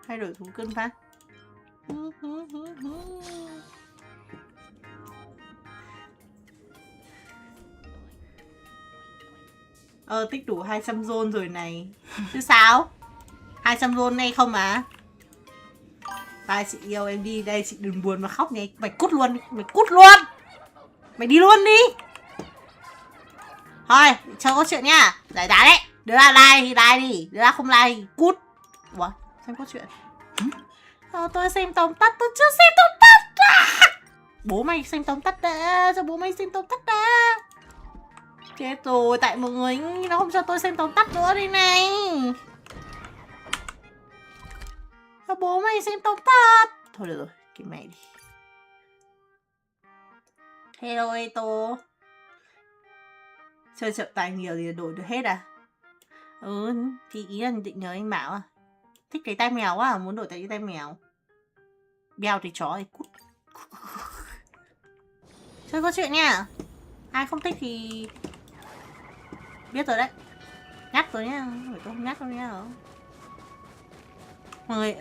Thay đổi thú cưng phát. Tích đủ 200 zone rồi này. Chứ sao? 200 zone này không mà. Vai chị yêu em đi. Đây chị đừng buồn mà khóc nhé. Mày cút luôn đi. Mày đi luôn đi. Thôi, chơi câu chuyện nha. Giải tán đấy. Đứa nào like thì like đi. Đứa nào không like thì cút. Ủa? Xem câu chuyện. Tôi xem tóm tắt. Tôi chưa xem tóm tắt. Bố mày xem tóm tắt đã. Cho bố mày xem tóm tắt đã. Chết rồi. Tại mọi người nó không cho tôi xem tóm tắt nữa đây này. Cho bố mày xem tóm tắt. Thôi được rồi. Kệ mẹ đi. Hello Eto. Chơi chậm tài nhiều thì đổi được hết à? Ừ, thì ý là định nhờ anh Bảo à. Thích cái tai mèo quá à, muốn đổi cái tai mèo. Bèo thì chó thì cút. Chơi có chuyện nha. Ai không thích thì biết rồi đấy. Nhắc rồi nhá, phải tôi không nhắc đâu nhá. Mọi người,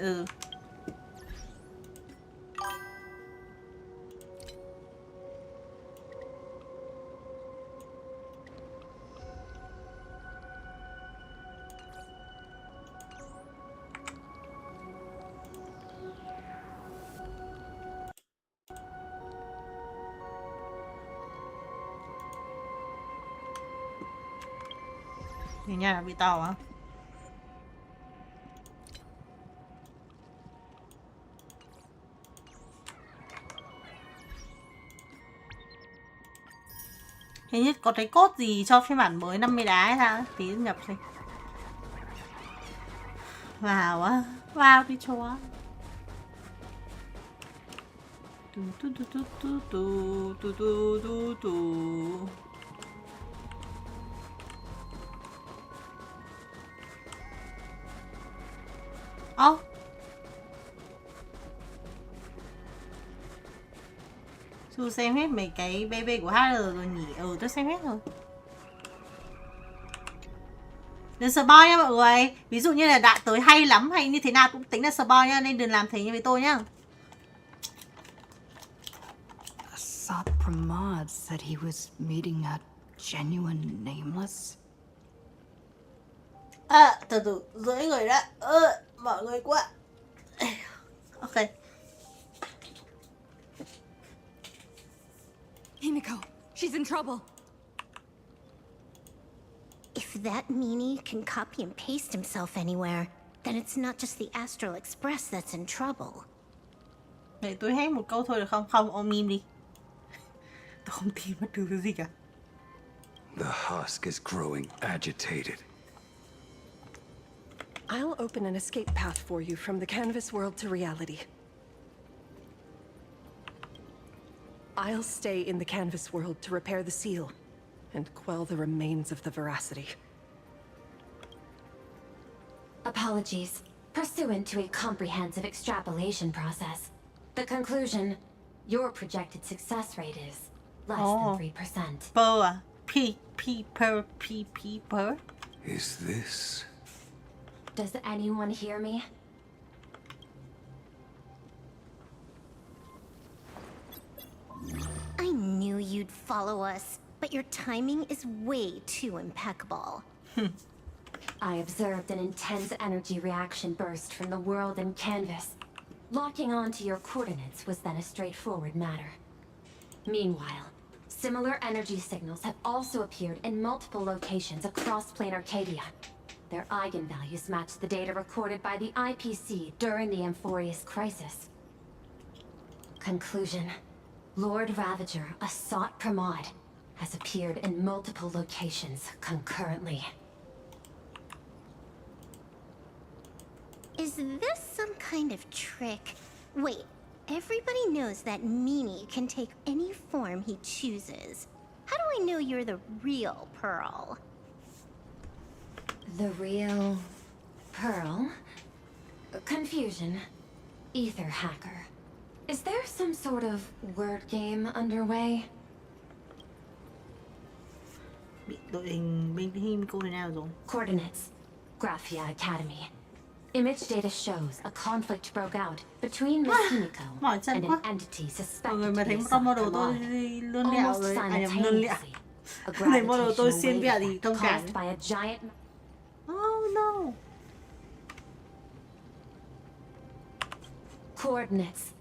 Thì nhà là bị to hả? Hình như có cái code gì cho phiên bản mới 50 đá hay sao? Tí nhập xem. Vào á, vào đi chó. Tu tu tu tu tu tu tu tu tu tu. Ơ. Chú xem hết mấy cái BB của HR rồi nhỉ? Tôi xem hết rồi. Đừng spoil nha mọi người. Ví dụ như là đã tới hay lắm hay như thế nào cũng tính là spoil nha. Nên đừng làm thế như với tôi nhá. Assault Pramod said he was meeting a genuine nameless. Từ từ, dưới người đã. Mọi người quá. Ok. Himeko, she's in trouble. If that meanie can copy and paste himself anywhere, then it's not just the Astral Express that's in trouble. Để tôi hết một câu thôi được không? Không, ôm im đi. Tôi không tin bất cứ cái gì cả. The husk is growing agitated. I'll open an escape path for you from the canvas world to reality. I'll stay in the canvas world to repair the seal and quell the remains of the veracity. Apologies. Pursuant to a comprehensive extrapolation process, the conclusion, your projected success rate is less than 3%. Per à? Per. Is this? Does anyone hear me? I knew you'd follow us, but your timing is way too impeccable. I observed an intense energy reaction burst from the world in canvas. Locking onto your coordinates was then a straightforward matter. Meanwhile, similar energy signals have also appeared in multiple locations across plane Arcadia. Their eigenvalues match the data recorded by the IPC during the Amphorius crisis. Conclusion. Lord Ravager, Assault Pramod, has appeared in multiple locations concurrently. Is this some kind of trick? Wait, everybody knows that meanie can take any form he chooses. How do I know you're the real Pearl? The real... Pearl? Confusion. Ether hacker. Is there some sort of word game underway? Bị đội hình bên Himeko thế nào rồi? Coordinates. Graphia Academy. Image data shows a conflict broke out between Miss Himeko and an entity suspected to be Assault Pramod. Almost simultaneously, a gravitational wave caused by a giant... Oh no! Coordinates.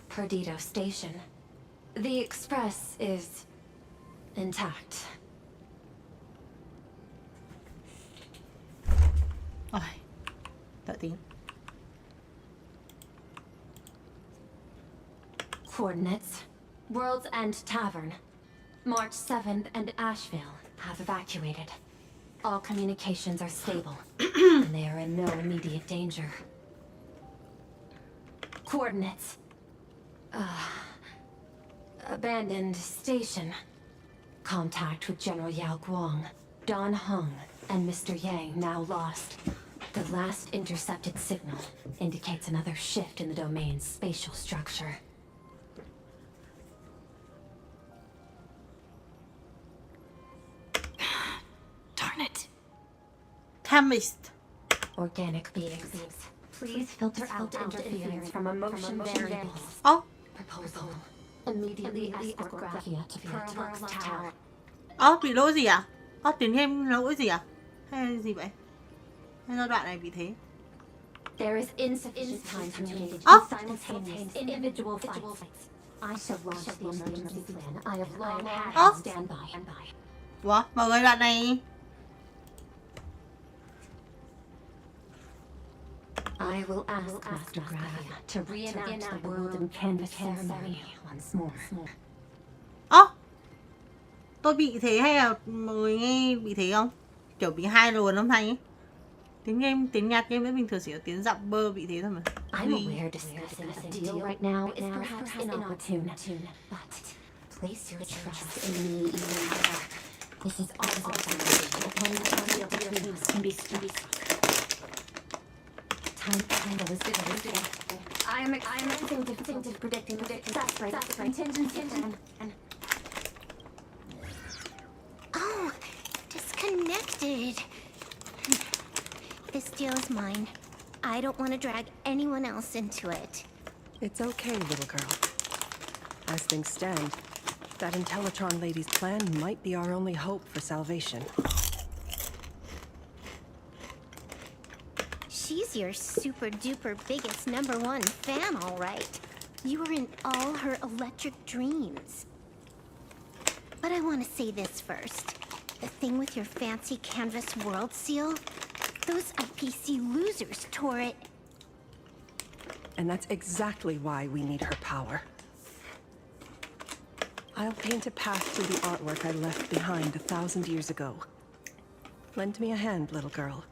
Perdido Station. The express is... intact. Ôi, đợi tí. Coordinates. World's End Tavern. March 7th and Asheville have evacuated. All communications are stable, and they are in no immediate danger. Coordinates. Abandoned station. Contact with General Yao Guang, Don Hung, and Mr. Yang now lost. The last intercepted signal indicates another shift in the domain's spatial structure. Darn it. Chemist. Organic beings, please filter out interference from emotion variables. Ơ, Proposal. Immediately escort Gracia to Pearl Tower. bị lỗi gì à? Tiếng game lỗi gì à? Hay là gì vậy? Hay do đoạn này bị thế? There is insufficient time to engage in simultaneous individual fights. I shall launch the emergency plan I have long had on standby. Ủa, mọi người đoạn này... I will ask Master Gracia to reenact the world and canvas ceremony once more. Ơ, tôi bị thế hay là mọi người nghe bị thế không? Kiểu bị hai luồng âm thanh ấy. Tiếng nhạc game vẫn bình thường, chỉ có tiếng giọng bơ bị thế thôi mà. I'm aware discussing a deal right now is perhaps inopportune, but place your trust in me even more. This is all upon the opportunities can be struck. Time goes good. I am expecting to predicting that's contingency and Oh, disconnected. This deal is mine. I don't want to drag anyone else into it. It's okay, little girl. As things stand, that Intellitron lady's plan might be our only hope for salvation. She's your super duper biggest #1 fan, all right. You were in all her electric dreams. But I want to say this first. The thing with your fancy canvas world seal? Those IPC losers tore it. And that's exactly why we need her power. I'll paint a path through the artwork I left behind 1,000 years ago. Lend me a hand, little girl.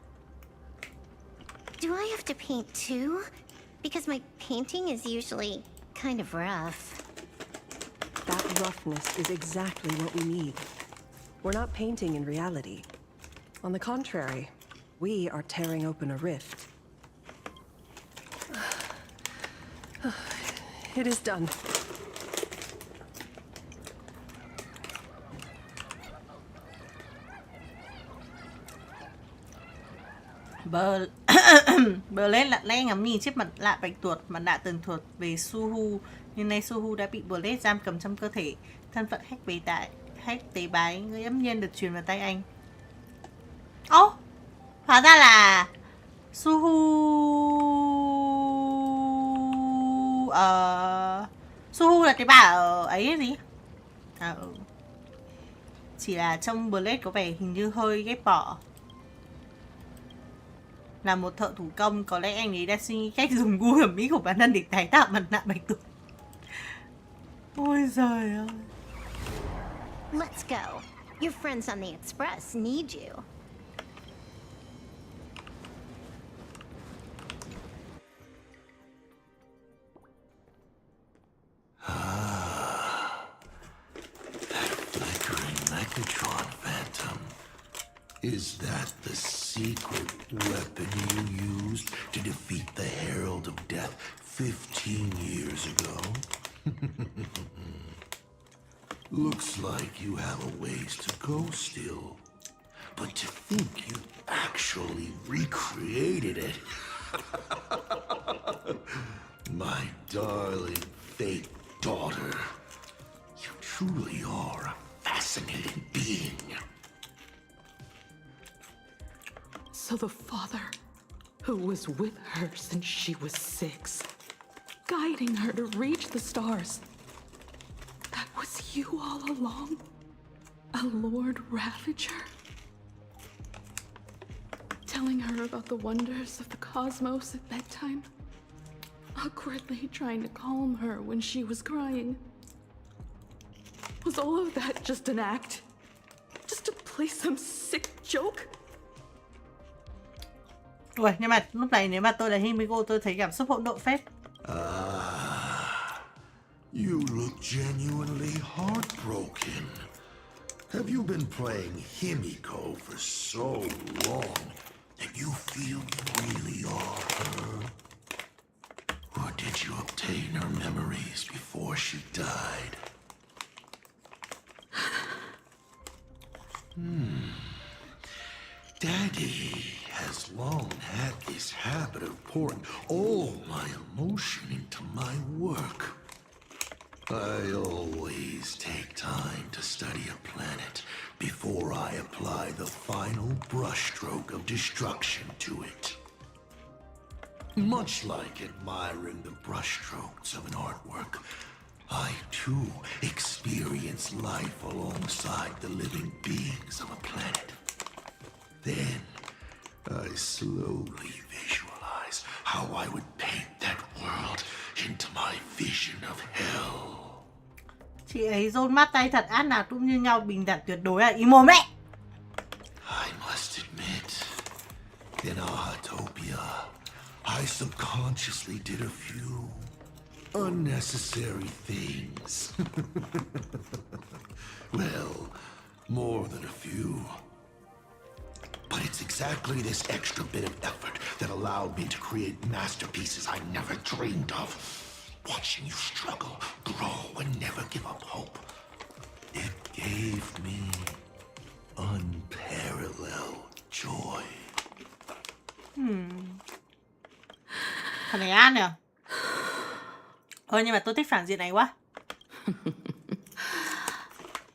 Do I have to paint too? Because my painting is usually kind of rough. That roughness is exactly what we need. We're not painting in reality. On the contrary, we are tearing open a rift. It is done. Blade lặng lẽ ngắm nhìn chiếc mặt nạ bạch tuộc, mặt nạ tường thuật về Suhu. Nhưng nay Suhu đã bị Blade giam cầm trong cơ thể. Thân phận khách tế bái người âm nhiên được truyền vào tay anh. Ố, hóa ra là Suhu Suhu là cái bà ở ấy gì? Chỉ là trong Blade có vẻ hình như hơi ghép bỏ. Là một thợ thủ công, có lẽ anh ấy đã suy nghĩ cách dùng gu thẩm mỹ của bản thân để tái tạo mặt nạ bạch tuộc. Ôi giời ơi. Let's go. Your friends on the express need you. Megatron Phantom. Is that the secret weapon you used to defeat the Herald of Death 15 years ago? Looks like you have a ways to go still. But to think you actually recreated it. My darling fake daughter. You truly are a fascinating being. So the father, who was with her since she was 6, guiding her to reach the stars, that was you all along? A Lord Ravager? Telling her about the wonders of the cosmos at bedtime? Awkwardly trying to calm her when she was crying? Was all of that just an act? Just to play some sick joke? Ui, nhưng mà lúc này nếu mà tôi là Himeko, tôi thấy cảm xúc hỗn độn phết. You look genuinely heartbroken. Have you been playing Himeko for so long that you feel you really are her? Or did you obtain her memories before she died? Daddy has long had this habit of pouring all my emotion into my work. I always take time to study a planet before I apply the final brushstroke of destruction to it. Much like admiring the brushstrokes of an artwork, I too experience life alongside the living beings of a planet. Then, I slowly visualize how I would paint that world into my vision of hell. Chị ấy rôn mắt tay thật, át nào cũng như nhau, bình đẳng tuyệt đối à? Im mồm đấy! I must admit, in Autopia, I subconsciously did a few unnecessary things. Well, more than a few. But it's exactly this extra bit of effort that allowed me to create masterpieces I never dreamed of. Watching you struggle, grow, and never give up hope. It gave me unparalleled joy. Thằng này ăn nhỉ? Nhưng mà tôi thích phản diện này quá.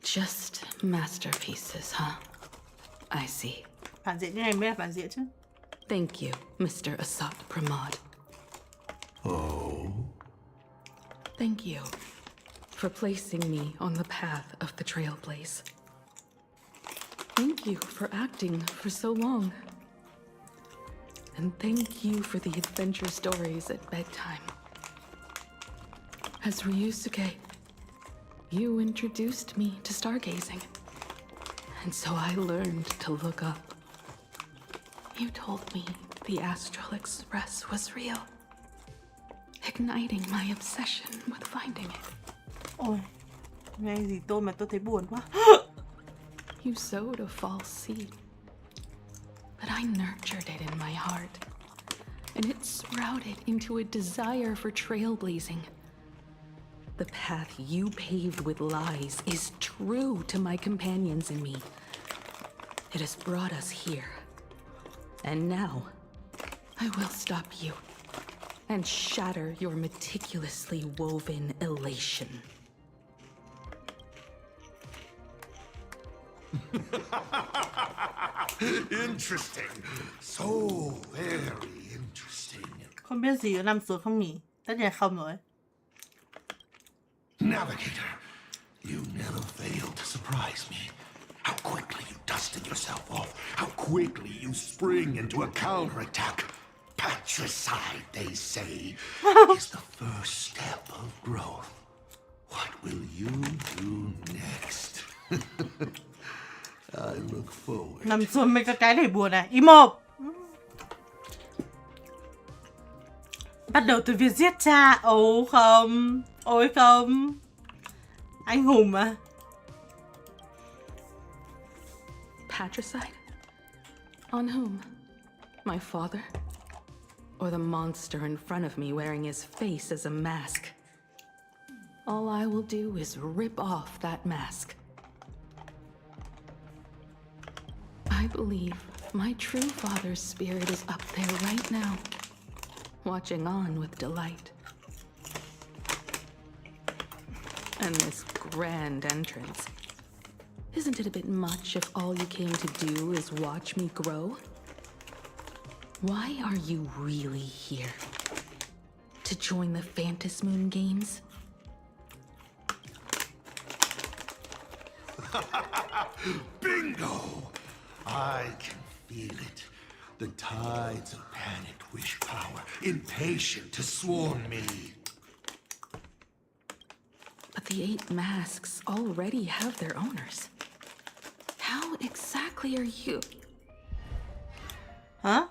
Just masterpieces, huh? I see. Phản diện như này mới là phản diện chứ. Thank you, Mr. Asat Pramod. Oh? Thank you for placing me on the path of the Trailblaze. Thank you for acting for so long. And thank you for the adventure stories at bedtime. As Ryusuke, you introduced me to stargazing. And so I learned to look up. You told me the Astral Express was real, igniting my obsession with finding it. Ôi, nghe gì tôi mà tôi thấy buồn quá. You sowed a false seed, but I nurtured it in my heart, and it sprouted into a desire for trailblazing. The path you paved with lies is true to my companions and me. It has brought us here. And now, I will stop you and shatter your meticulously woven elation. Interesting. So very interesting. Không biết gì có nằm xuống không nhỉ? Tất nhiên là không rồi. Navigator, you never fail to surprise me. How quickly you dusted yourself off. How quickly you spring into a counterattack. Patricide, they say, is the first step of growth. What will you do next? I look forward. Nằm xuống mấy cái để buồn này. Im mồm. Bắt đầu từ việc giết cha. Ôi không. Ôi không. Anh hùng mà. Patricide? On whom? My father? Or the monster in front of me wearing his face as a mask? All I will do is rip off that mask. I believe my true father's spirit is up there right now, watching on with delight. And this grand entrance. Isn't it a bit much if all you came to do is watch me grow? Why are you really here? To join the Phantasmoon games? Bingo! I can feel it. The tides of panicked wish power, impatient to swarm me. But the 8 masks already have their owners. How exactly are you? Huh?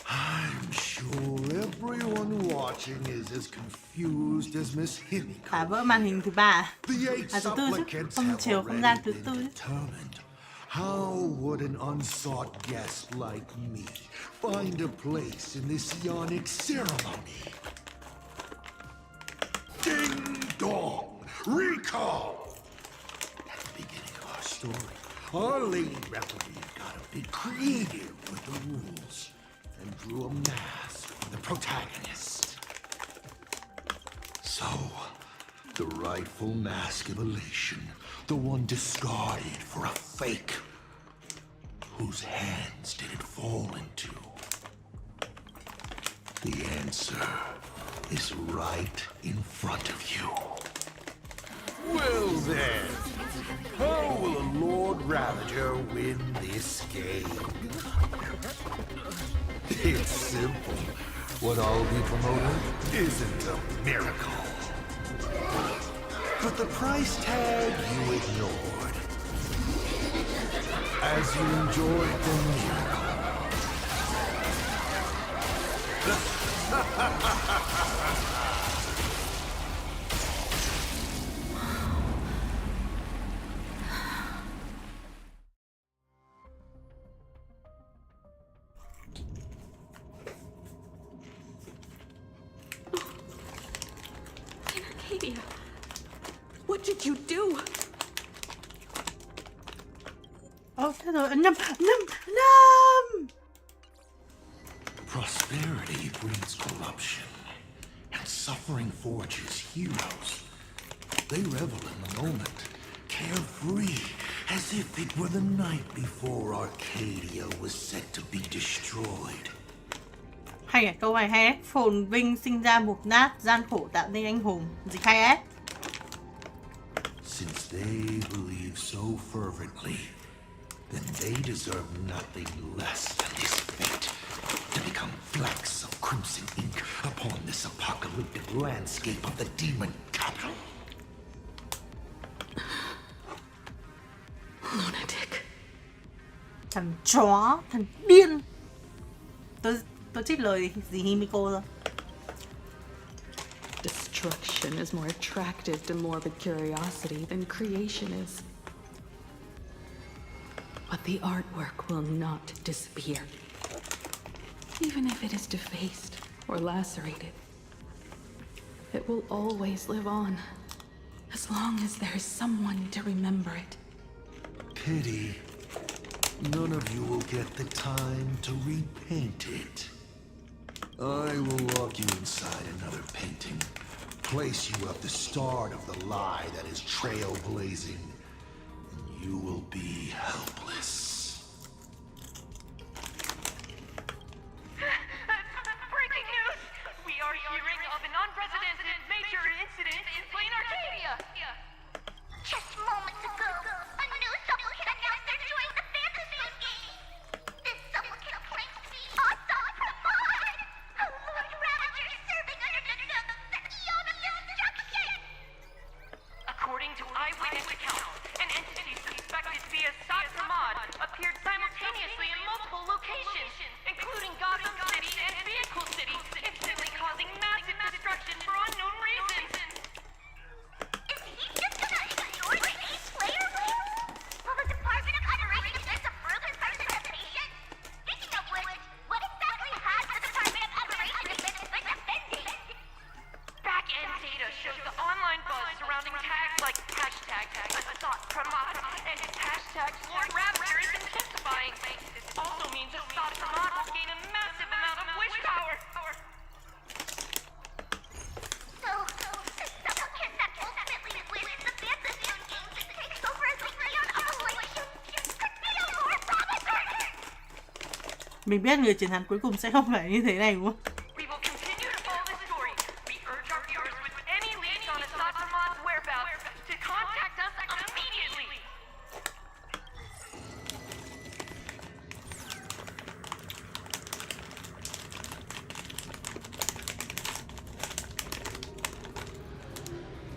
I'm sure everyone watching is as confused as Miss Himeko. Phá vỡ màn hình thứ ba. The eight À, thứ tư chứ. supplicants Không have chiều không gian already thứ been tư. determined. How would an unsought guest like me find a place in this yonic ceremony? Ding dong! Recall! At the beginning of our story, our lady referee got a bit creative with the rules and drew a mask for the protagonist. So, the rightful mask of elation, the one discarded for a fake. Whose hands did it fall into? The answer is right in front of you. Well then, how will a Lord Ravager win this game? It's simple. What I'll be promoting isn't a miracle. But the price tag you ignored. As you enjoyed the miracle. Arcadia, what did you do? Thế rồi, nhầm. Prosperity breeds corruption, and suffering forges heroes. They revel in the moment, carefree, as if it were the night before Arcadia was set to be destroyed. Hay à, câu này hay đấy. Phồn vinh sinh ra mục nát, gian khổ tạo nên anh hùng. Dịch hay ấy. Since they believe so fervently, then they deserve nothing less than this fate, to become flecks of crimson ink upon this apocalyptic landscape of the demon capital. Lunatic. Thằng chó, thằng điên. Tôi trích lời gì Himeko rồi. Destruction is more attractive to morbid curiosity than creation is. But the artwork will not disappear. Even if it is defaced or lacerated, it will always live on, as long as there is someone to remember it. Pity. None of you will get the time to repaint it. I will lock you inside another painting, place you at the start of the lie that is trailblazing, and you will be helpless. Breaking news! We are hearing of an unprecedented major incident in Plain Arcadia! Just moments ago, a new supplicant announced they're joining the fantasy game. This supplicant claims to be awesome from mine. A Lord Ravager serving under the Ionic instruction. According to eyewitness accounts, an entity suspected to be a Satramad appeared simultaneously in multiple locations, including Gotham City and Vehicle City, instantly causing massive destruction for unknown reasons. Is he just gonna ignore the eight-player rule? Will the Department of Adoration get some further representation? Speaking of which, what exactly has the Department of Adoration been defending? Back-end data shows the online buzz surrounding tags like hashtag Satramad and hashtag Lord Ravager is intensifying. This also means a Satramad will gain a massive amount of wish power. So, the supplicant that ultimately wins the fantasy game that takes over as the Ion Operation could be a Lord Ravager! Mình biết người chiến thắng cuối cùng sẽ không phải như thế này đúng không? We will continue to follow this story. We urge our viewers with any leads on a Satramad's whereabouts to contact us immediately.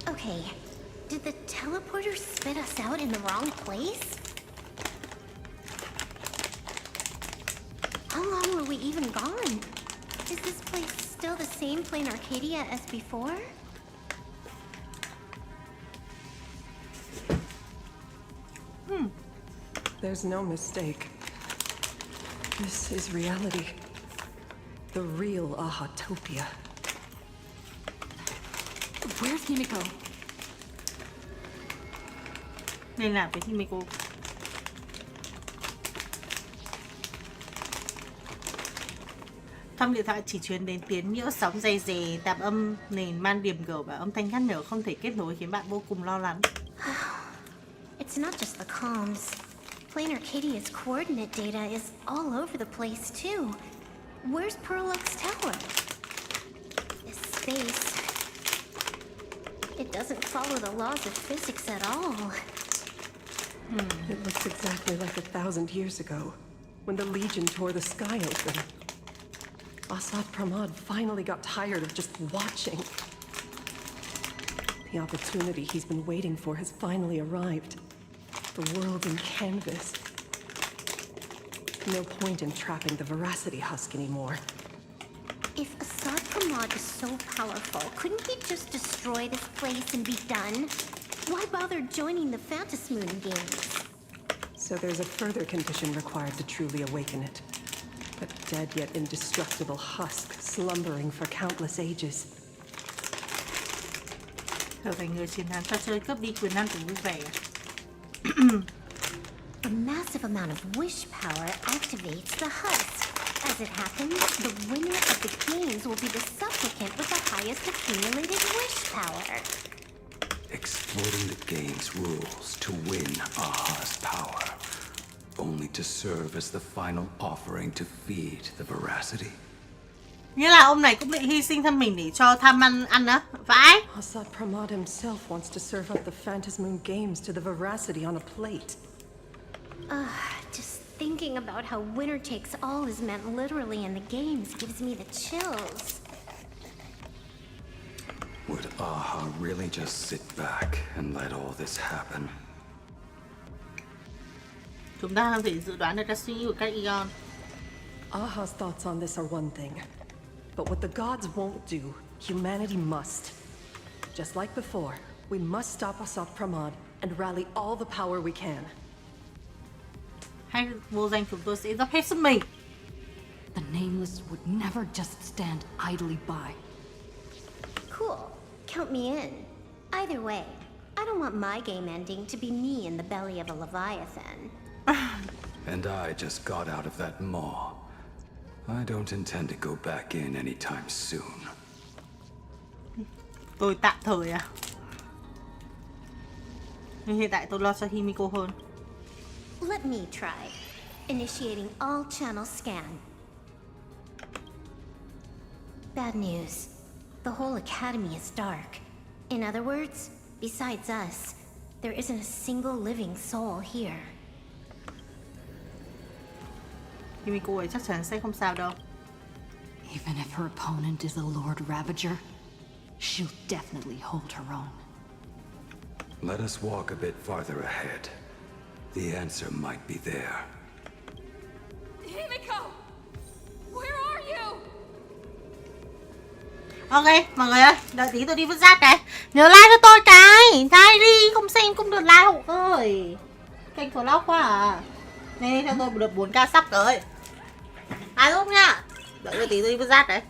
Okay, did the teleporter spit us out in the wrong place? How long were we even gone? Is this place still the same plain Arcadia as before? There's no mistake. This is reality. The real Ahatopia. Where's Himeko? Liên lạc với Himeko. Thông điện thoại chỉ truyền đến tiếng nhiễu sóng dày dề, tạp âm nền man điểm gở và âm thanh nhắc nhở không thể kết nối khiến bạn vô cùng lo lắng. It's not just the comms. Plain Arcadia's coordinate data is all over the place too. Where's Perlux Tower? This space... It doesn't follow the laws of physics at all. It looks exactly like 1,000 years ago, when the Legion tore the sky open. Assad Pramad finally got tired of just watching. The opportunity he's been waiting for has finally arrived. The world in canvas. No point in trapping the Veracity Husk anymore. If Assad Pramad is so powerful, couldn't he just destroy this place and be done? Why bother joining the Phantasmoon games? So there's a further condition required to truly awaken it. A dead yet indestructible husk slumbering for countless ages. Trở thành người chiến thắng trò chơi cướp đi quyền năng của vui vẻ. A massive amount of wish power activates the husk. As it happens, the winner of the games will be the supplicant with the highest accumulated wish power. Exploiting the game's rules to win Aha's power, only to serve as the final offering to feed the Veracity. Nghĩa là ông này cũng định hy sinh thân mình để cho tham ăn á, phải? Assad Pramad himself wants to serve up the Phantasmoon games to the Veracity on a plate. Just thinking about how winner takes all is meant literally in the games gives me the chills. Would Aha really just sit back and let all this happen? Chúng ta không thể dự đoán được các suy nghĩ của các Eon. Aha's thoughts on this are one thing. But what the gods won't do, humanity must. Just like before, we must stop Assad Pramad and rally all the power we can. Hay vô danh chúng tôi sẽ dốc hết sức mình. The Nameless would never just stand idly by. Cool. Count me in. Either way, I don't want my game ending to be me in the belly of a Leviathan. And I just got out of that maw. I don't intend to go back in anytime soon. Tôi tạm thời à? Nhưng hiện tại tôi lo cho Himeko hơn. Let me try. Initiating all channel scan. Bad news. The whole academy is dark. In other words, besides us, there isn't a single living soul here. Himeko ấy chắc chắn sẽ không sao đâu. Even if her opponent is a Lord Ravager, she'll definitely hold her own. Let us walk a bit farther ahead. The answer might be there. Himeko! Where are you? Ok, mọi người ơi, đợi tí tôi đi vứt rác cái. Nhớ like cho tôi cái. Like đi, không xem cũng được like hộ ơi. Kênh vlog quá à. Nên theo tôi được 4k sub rồi. Ai giúp nhá. Đợi tí tôi đi vứt rác đấy.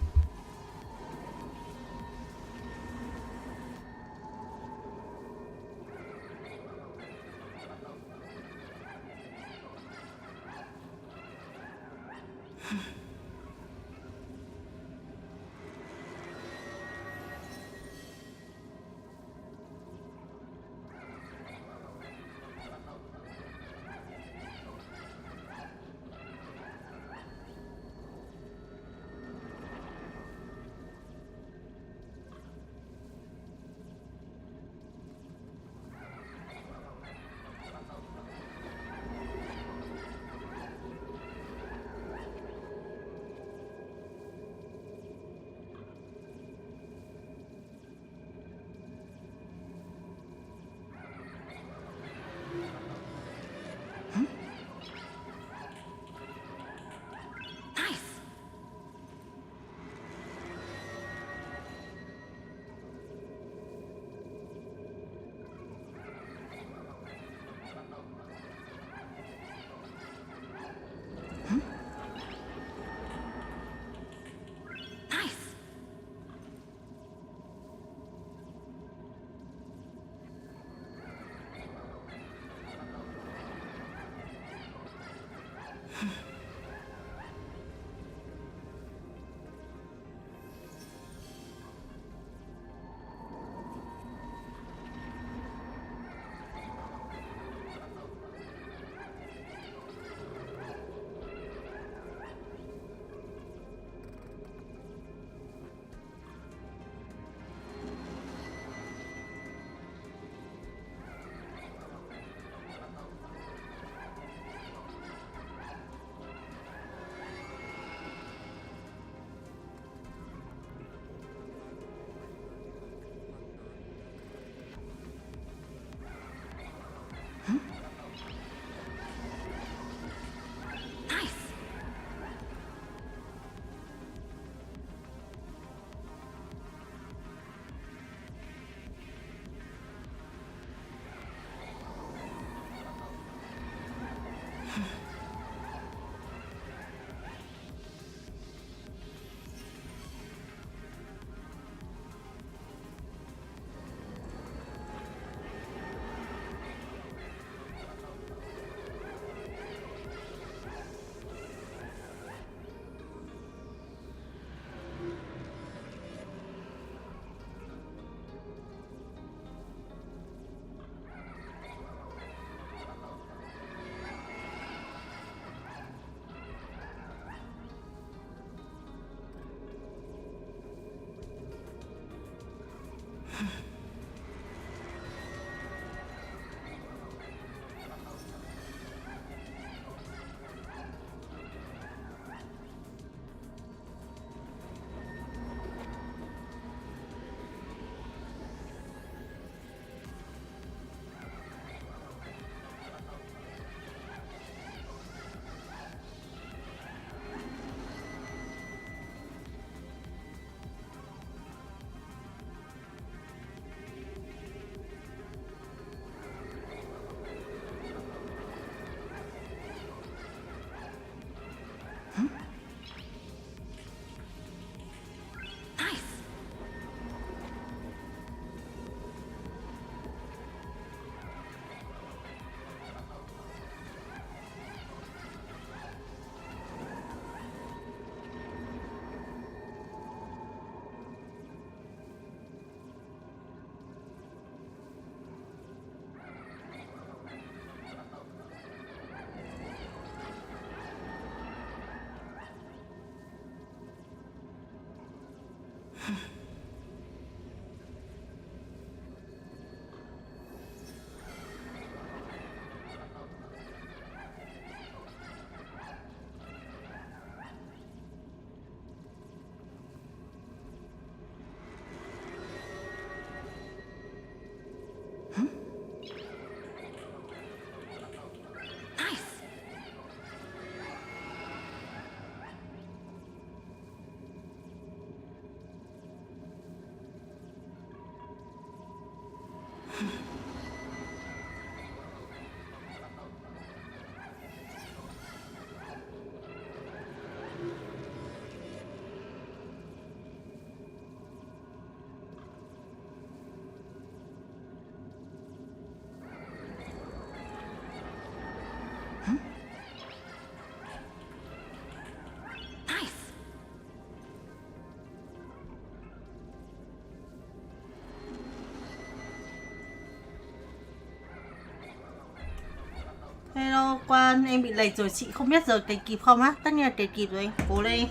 Hello Quan, em bị lệch rồi, chị không biết giờ cày kịp không á? Tất nhiên là cày kịp rồi anh, cố lên.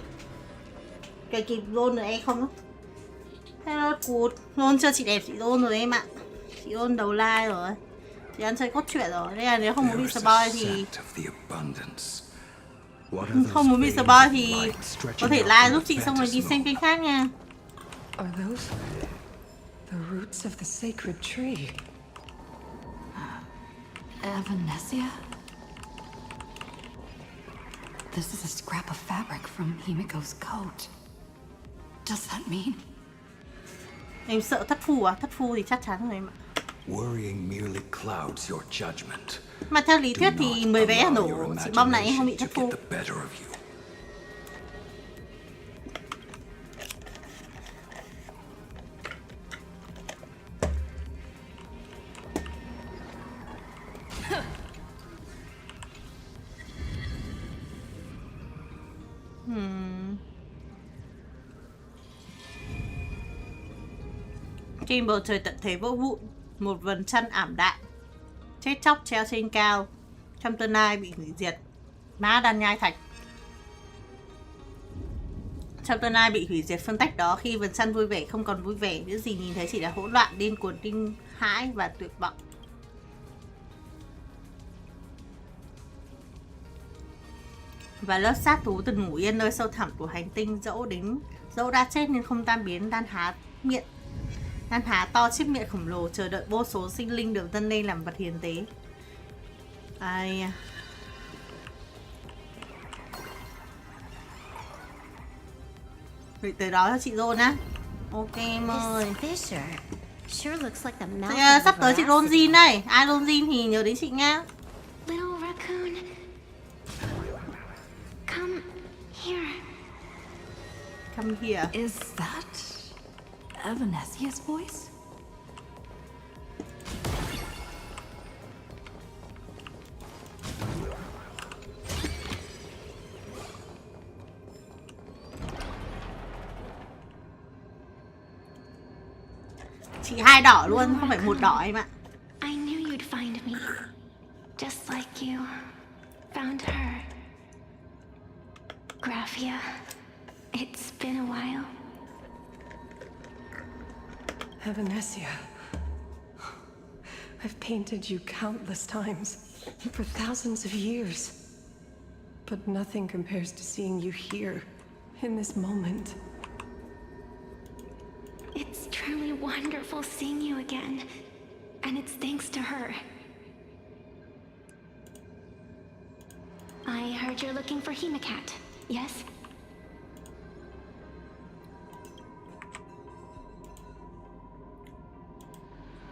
Cày kịp roll rồi em không á? Hello Cụt, roll chưa chị đẹp, chị roll rồi em ạ. Chị roll đầu like rồi. Chị ăn chơi cốt truyện rồi, nên là nếu không muốn bị spoil thì... Không muốn bị spoil thì có thể like giúp chị xong rồi đi xem kênh khác nha. Are those the roots of the sacred tree? Evanesia? This is a scrap of fabric from Himeko's coat. Does that mean? Em sợ thất phù à? Thất phù thì chắc chắn rồi em ạ. Worrying merely clouds your judgment. Mà theo lý thuyết thì 10 vé nổ chị bom này em không bị thất phù. Trên bầu trời tận thế vỡ vụn, một vầng trăng ảm đạm, chết chóc treo trên cao, trong tương lai bị hủy diệt. Má đan nhai thạch. Trong tương lai bị hủy diệt phân tách đó, khi vầng trăng vui vẻ không còn vui vẻ, những gì nhìn thấy chỉ là hỗn loạn, điên cuồng, kinh hãi và tuyệt vọng. Và lớp sát thú từng ngủ yên nơi sâu thẳm của hành tinh, dẫu đã chết nên không tan biến, đan há to chiếc miệng khổng lồ, chờ đợi vô số sinh linh được dâng lên làm vật hiến tế. Ai... Vậy tới đó cho chị Ron á. Ok em ơi. Sắp tới chị Ron Jin đây. Ai Ron Jin thì nhớ đến chị nha. Little raccoon, come here. Come here. Is that Evanesia's voice? Chị hai đỏ luôn, không phải một đỏ em ạ. I knew you'd find me, just like you found her. Graphia, it's been a while. Evanesia, I've painted you countless times, for thousands of years. But nothing compares to seeing you here, in this moment. It's truly wonderful seeing you again, and it's thanks to her. I heard you're looking for Himeko, yes?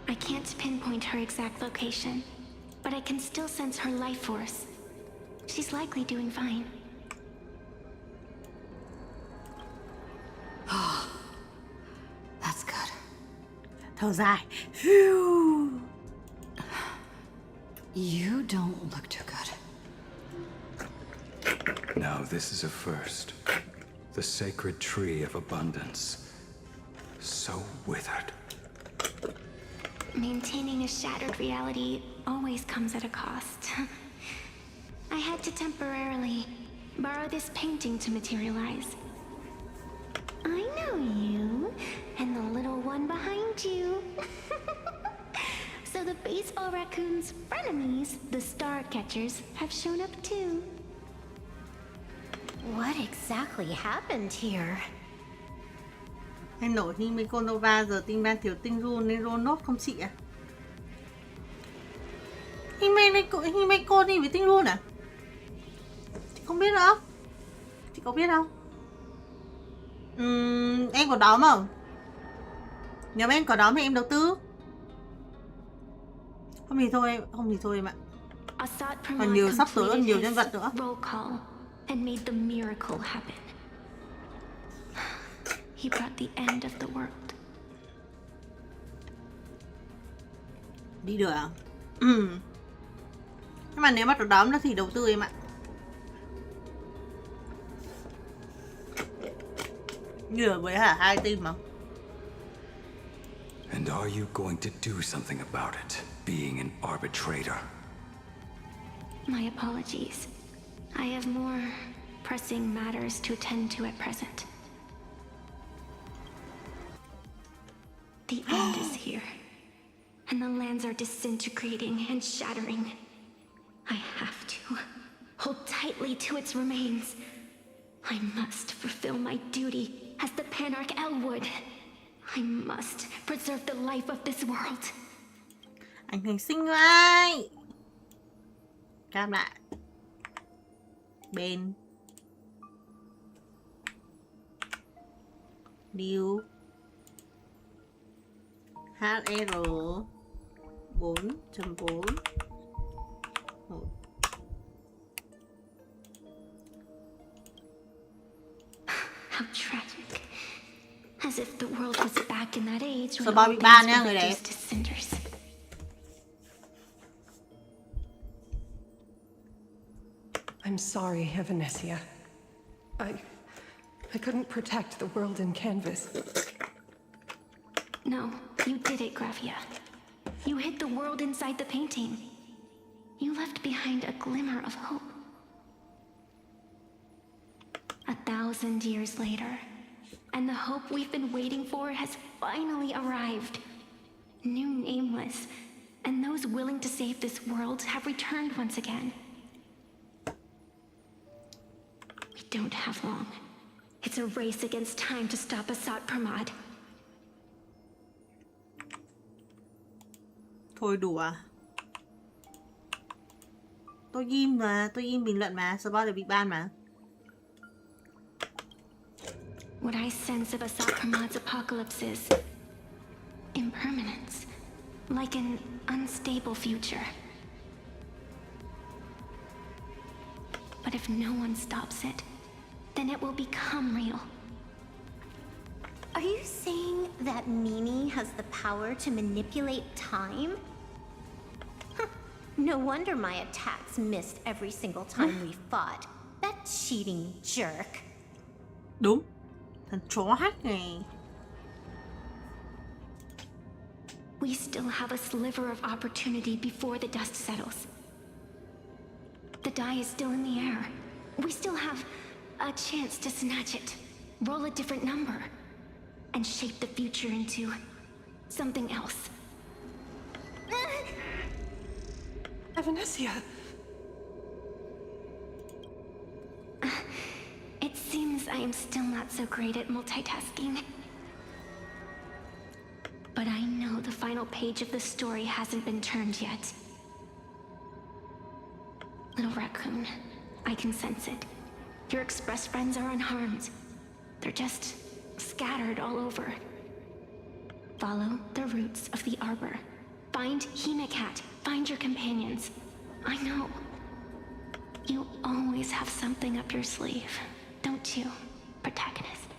I can't pinpoint her exact location, but I can still sense her life force. She's likely doing fine. That's good. Thở dài. Phew. You don't look too good. Now this is a first. The sacred tree of abundance. So withered. Maintaining a shattered reality always comes at a cost. I had to temporarily borrow this painting to materialize. I know you, and the little one behind you. So the baseball raccoon's frenemies, the star catchers, have shown up too. What exactly happened here? Hay nổi Himeko Nova giờ tinh ban thiếu tinh run nên roll nốt không chị à? Himeko đi với tinh run à? Chị không biết đâu. Chị có biết không? Em có đóm không? Nếu em có đóm thì em đầu tư. Không thì thôi em ạ. Còn nhiều sắp tới còn nhiều nhân vật nữa. And made the miracle happen. He brought the end of the world. Đi được à? Nhưng mà nếu mà được đóm nó thì đầu tư em ạ. Đi được với hả 2 team mà. And are you going to do something about it, being an arbitrator? My apologies. I have more pressing matters to attend to at present. The end is here, and the lands are disintegrating and shattering. I have to hold tightly to its remains. I must fulfill my duty as the Panarch Elwood. I must preserve the life of this world. Anh hình xinh vậy. Cam lại. Bên. Điều. HSR 4.4. How tragic. As if the world was back in that age when Sao bao bị ban nha người đẹp. reduced to cinders. I'm sorry, Evanesia. I couldn't protect the world in canvas. No, you did it, Gravia. You hid the world inside the painting. You left behind a glimmer of hope. 1,000 years later, and the hope we've been waiting for has finally arrived. New Nameless, and those willing to save this world have returned once again. We don't have long. It's a race against time to stop Asat Pramod. Thôi đùa. Tôi im mà, tôi im bình luận mà, sao bao giờ bị ban mà. What I sense of Asat Pramod's apocalypse is impermanence, like an unstable future. But if no one stops it, then it will become real. Are you saying that Mimi has the power to manipulate time? Huh. No wonder my attacks missed every single time we fought. That cheating jerk. Đúng. Thằng chó hack này. We still have a sliver of opportunity before the dust settles. The die is still in the air. We still have a chance to snatch it, roll a different number, and shape the future into something else. Evanessia! It seems I am still not so great at multitasking. But I know the final page of the story hasn't been turned yet. Little raccoon, I can sense it. Your express friends are unharmed. They're just scattered all over. Follow the roots of the arbor. Find Himeko. Find your companions. I know. You always have something up your sleeve, don't you, protagonist?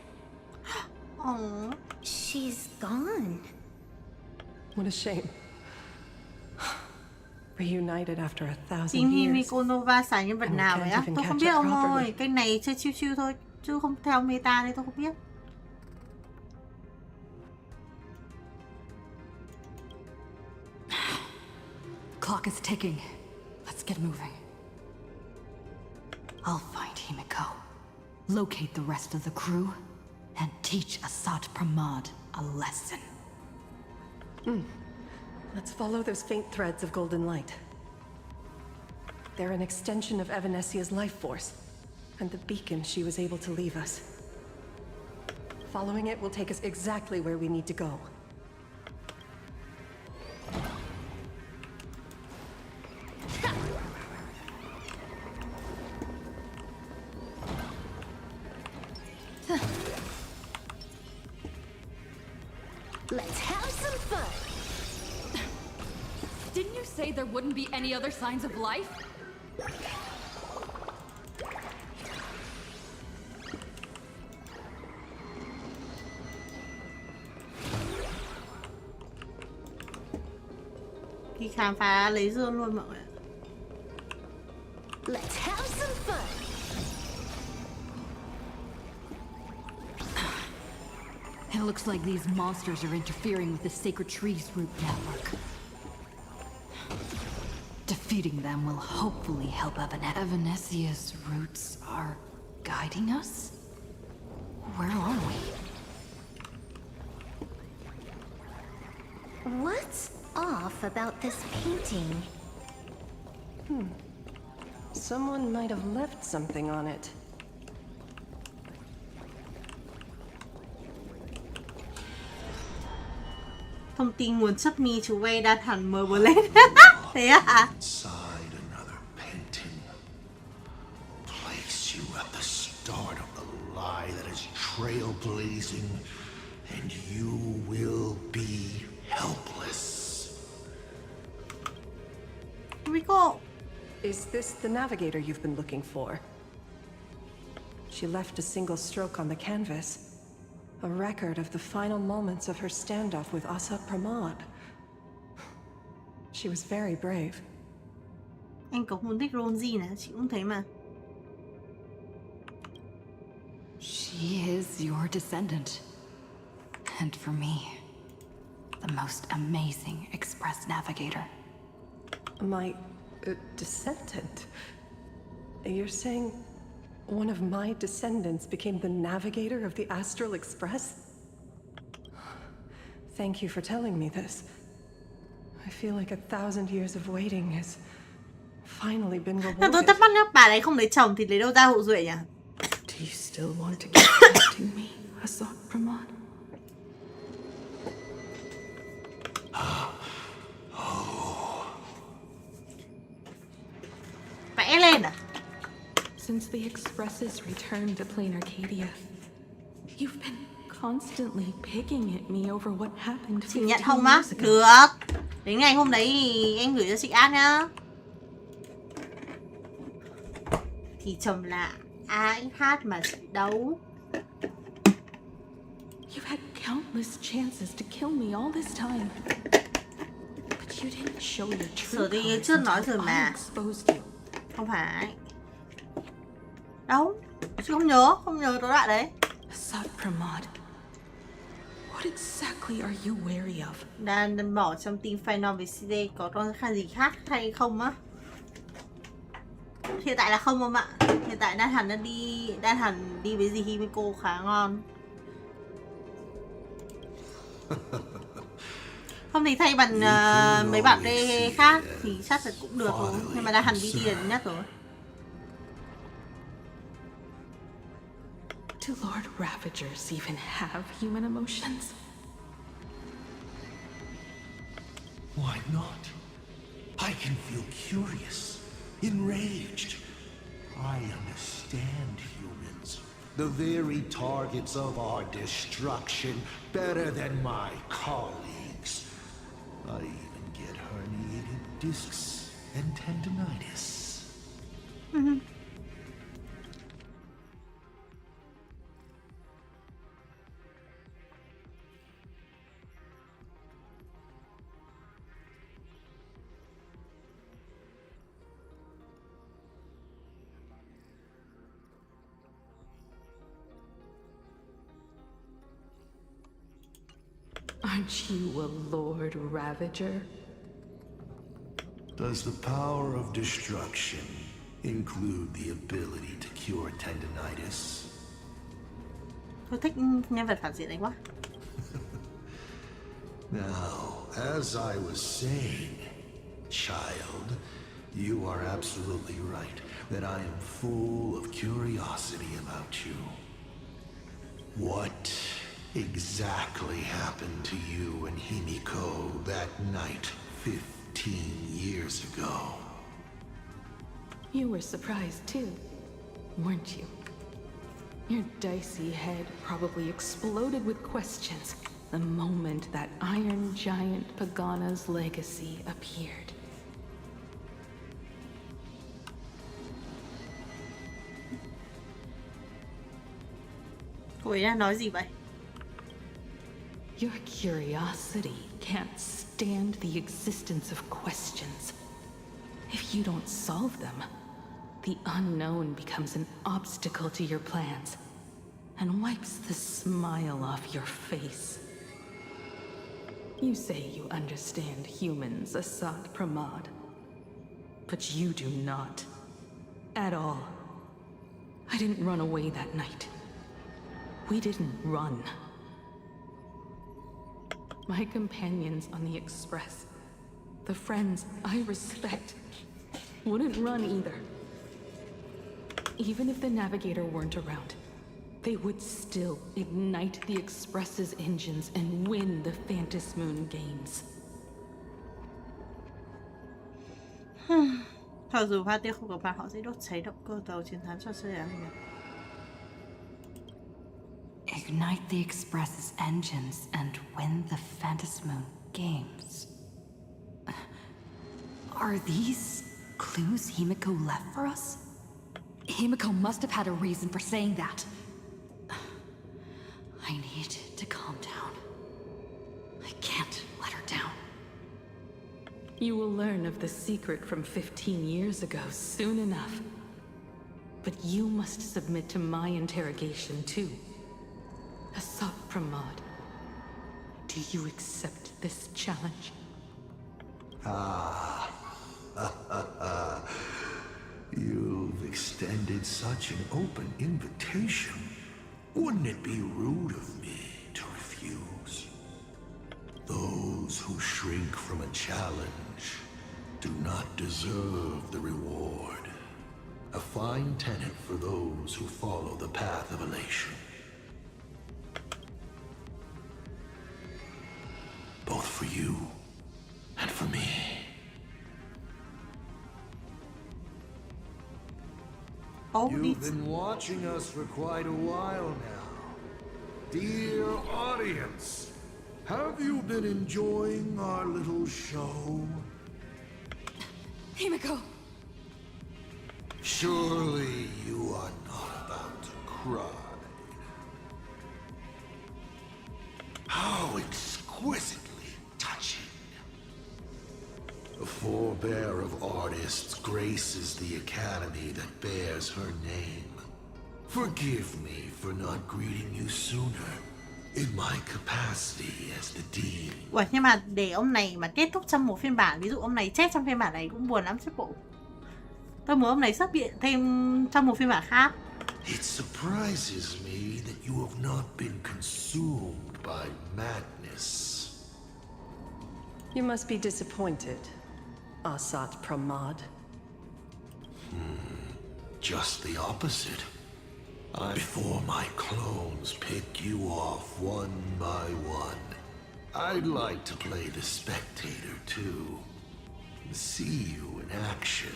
Oh, she's gone. What a shame. Reunited after 1,000 Team years. Himeko Nova xài nhân vật nào vậy á? Tôi không biết ông ơi. Cái này chơi chill chill thôi, chứ không theo meta nên tôi không biết. Clock is ticking. Let's get moving. I'll find Himeko, locate the rest of the crew, and teach Asat Pramod a lesson. Let's follow those faint threads of golden light. They're an extension of Evanessia's life force, and the beacon she was able to leave us. Following it will take us exactly where we need to go. Let's have some fun. Didn't you say there wouldn't be any other signs of life? Đi khám phá lấy dương luôn mọi người. Let's have some fun. It looks like these monsters are interfering with the Sacred Tree's root network. Defeating them will hopefully help Evanessia's roots are guiding us? Where are we? What's off about this painting? Someone might have left something on it. Thông tin nguồn chấp mi chú Way đã thẳng mờ bờ lên. Thế à? Inside another painting. Place you at the start of the lie that is trailblazing, and you will be helpless. Here we go. Is this the navigator you've been looking for? She left a single stroke on the canvas. A record of the final moments of her standoff with Asat Pramod. She was very brave. Anh có muốn thích role gì nè, chị cũng thấy mà. She is your descendant. And for me, the most amazing express navigator. My descendant? You're saying one of my descendants became the navigator of the Astral Express? Thank you for telling me this. I feel like 1,000 years of waiting has finally been Tôi rewarded. thắc mắc nhá, bà đấy không lấy chồng thì lấy đâu ra hậu duệ nhỉ? Do you still want to keep testing me, Asad Pramod? Vẽ lên à? Since the Expresses returned to plain Arcadia, you've been constantly picking at me over what happened Chị 15 nhận không á? years ago. Được. Đến ngày hôm đấy thì em gửi cho chị ad nhá. Thì chồng là AXH mà chị đấu. You've had countless chances to kill me all this time, but you didn't show your true Sửa thì colors chưa nói until rồi I mà. exposed you. Không phải. Đâu? Chị không nhớ tối đoạn đấy. Asad Pramod, what exactly are you wary of? Đang bỏ trong team final với CD có con gì khác hay không á? Hiện tại là không không ạ. Hiện tại đang hẳn đi với dì Himeko khá ngon. Không thì thay bằng mấy bạn D khác thì chắc là cũng được thôi. Nhưng mà đang hẳn đi là nhất rồi. Do Lord Ravagers even have human emotions? Why not? I can feel curious, enraged. I understand humans, the very targets of our destruction, better than my colleagues. I even get herniated discs and tendinitis. Aren't you a Lord Ravager? Does the power of destruction include the ability to cure tendinitis? Tôi thích nhân vật phản diện này quá. Now, as I was saying, child, you are absolutely right that I am full of curiosity about you. What exactly happened to you and Himeko that night 15 years ago? You were surprised too, weren't you? Your dicey head probably exploded with questions the moment that Iron Giant Pagana's legacy appeared. Cô ấy đang nói gì vậy? Your curiosity can't stand the existence of questions. If you don't solve them, the unknown becomes an obstacle to your plans and wipes the smile off your face. You say you understand humans, Asad Pramod, but you do not. At all. I didn't run away that night. We didn't run. My companions on the Express, the friends I respect, wouldn't run either. Even if the Navigator weren't around, they would still ignite the Express's engines and win the Phantom Moon games. Cho dù pha tiêu không có bạn, họ sẽ đốt cháy động cơ tàu chiến thắng cho xe ám nhập. Ignite the Express's engines and win the Phantom Moon games. Are these clues Himeko left for us? Himeko must have had a reason for saying that. I need to calm down. I can't let her down. You will learn of the secret from 15 years ago soon enough. But you must submit to my interrogation too. Asap Pramod, do you accept this challenge? You've extended such an open invitation. Wouldn't it be rude of me to refuse? Those who shrink from a challenge do not deserve the reward. A fine tenet for those who follow the path of elation. Both for you and for me. You've been watching us for quite a while now. Dear audience, have you been enjoying our little show? Himeko! Surely you are not about to cry. How exquisitely touching. A forebear of artists graces the academy that bears her name. Forgive me for not greeting you sooner in my capacity as the dean. Ủa, nhưng mà để ông này mà kết thúc trong một phiên bản, ví dụ ông này chết trong phiên bản này cũng buồn lắm chứ bộ. Tôi muốn ông này xuất hiện thêm trong một phiên bản khác. It surprises me that you have not been consumed by madness. You must be disappointed, Asat Pramod. Just the opposite. Before my clones pick you off one by one, I'd like to play the spectator too. See you in action.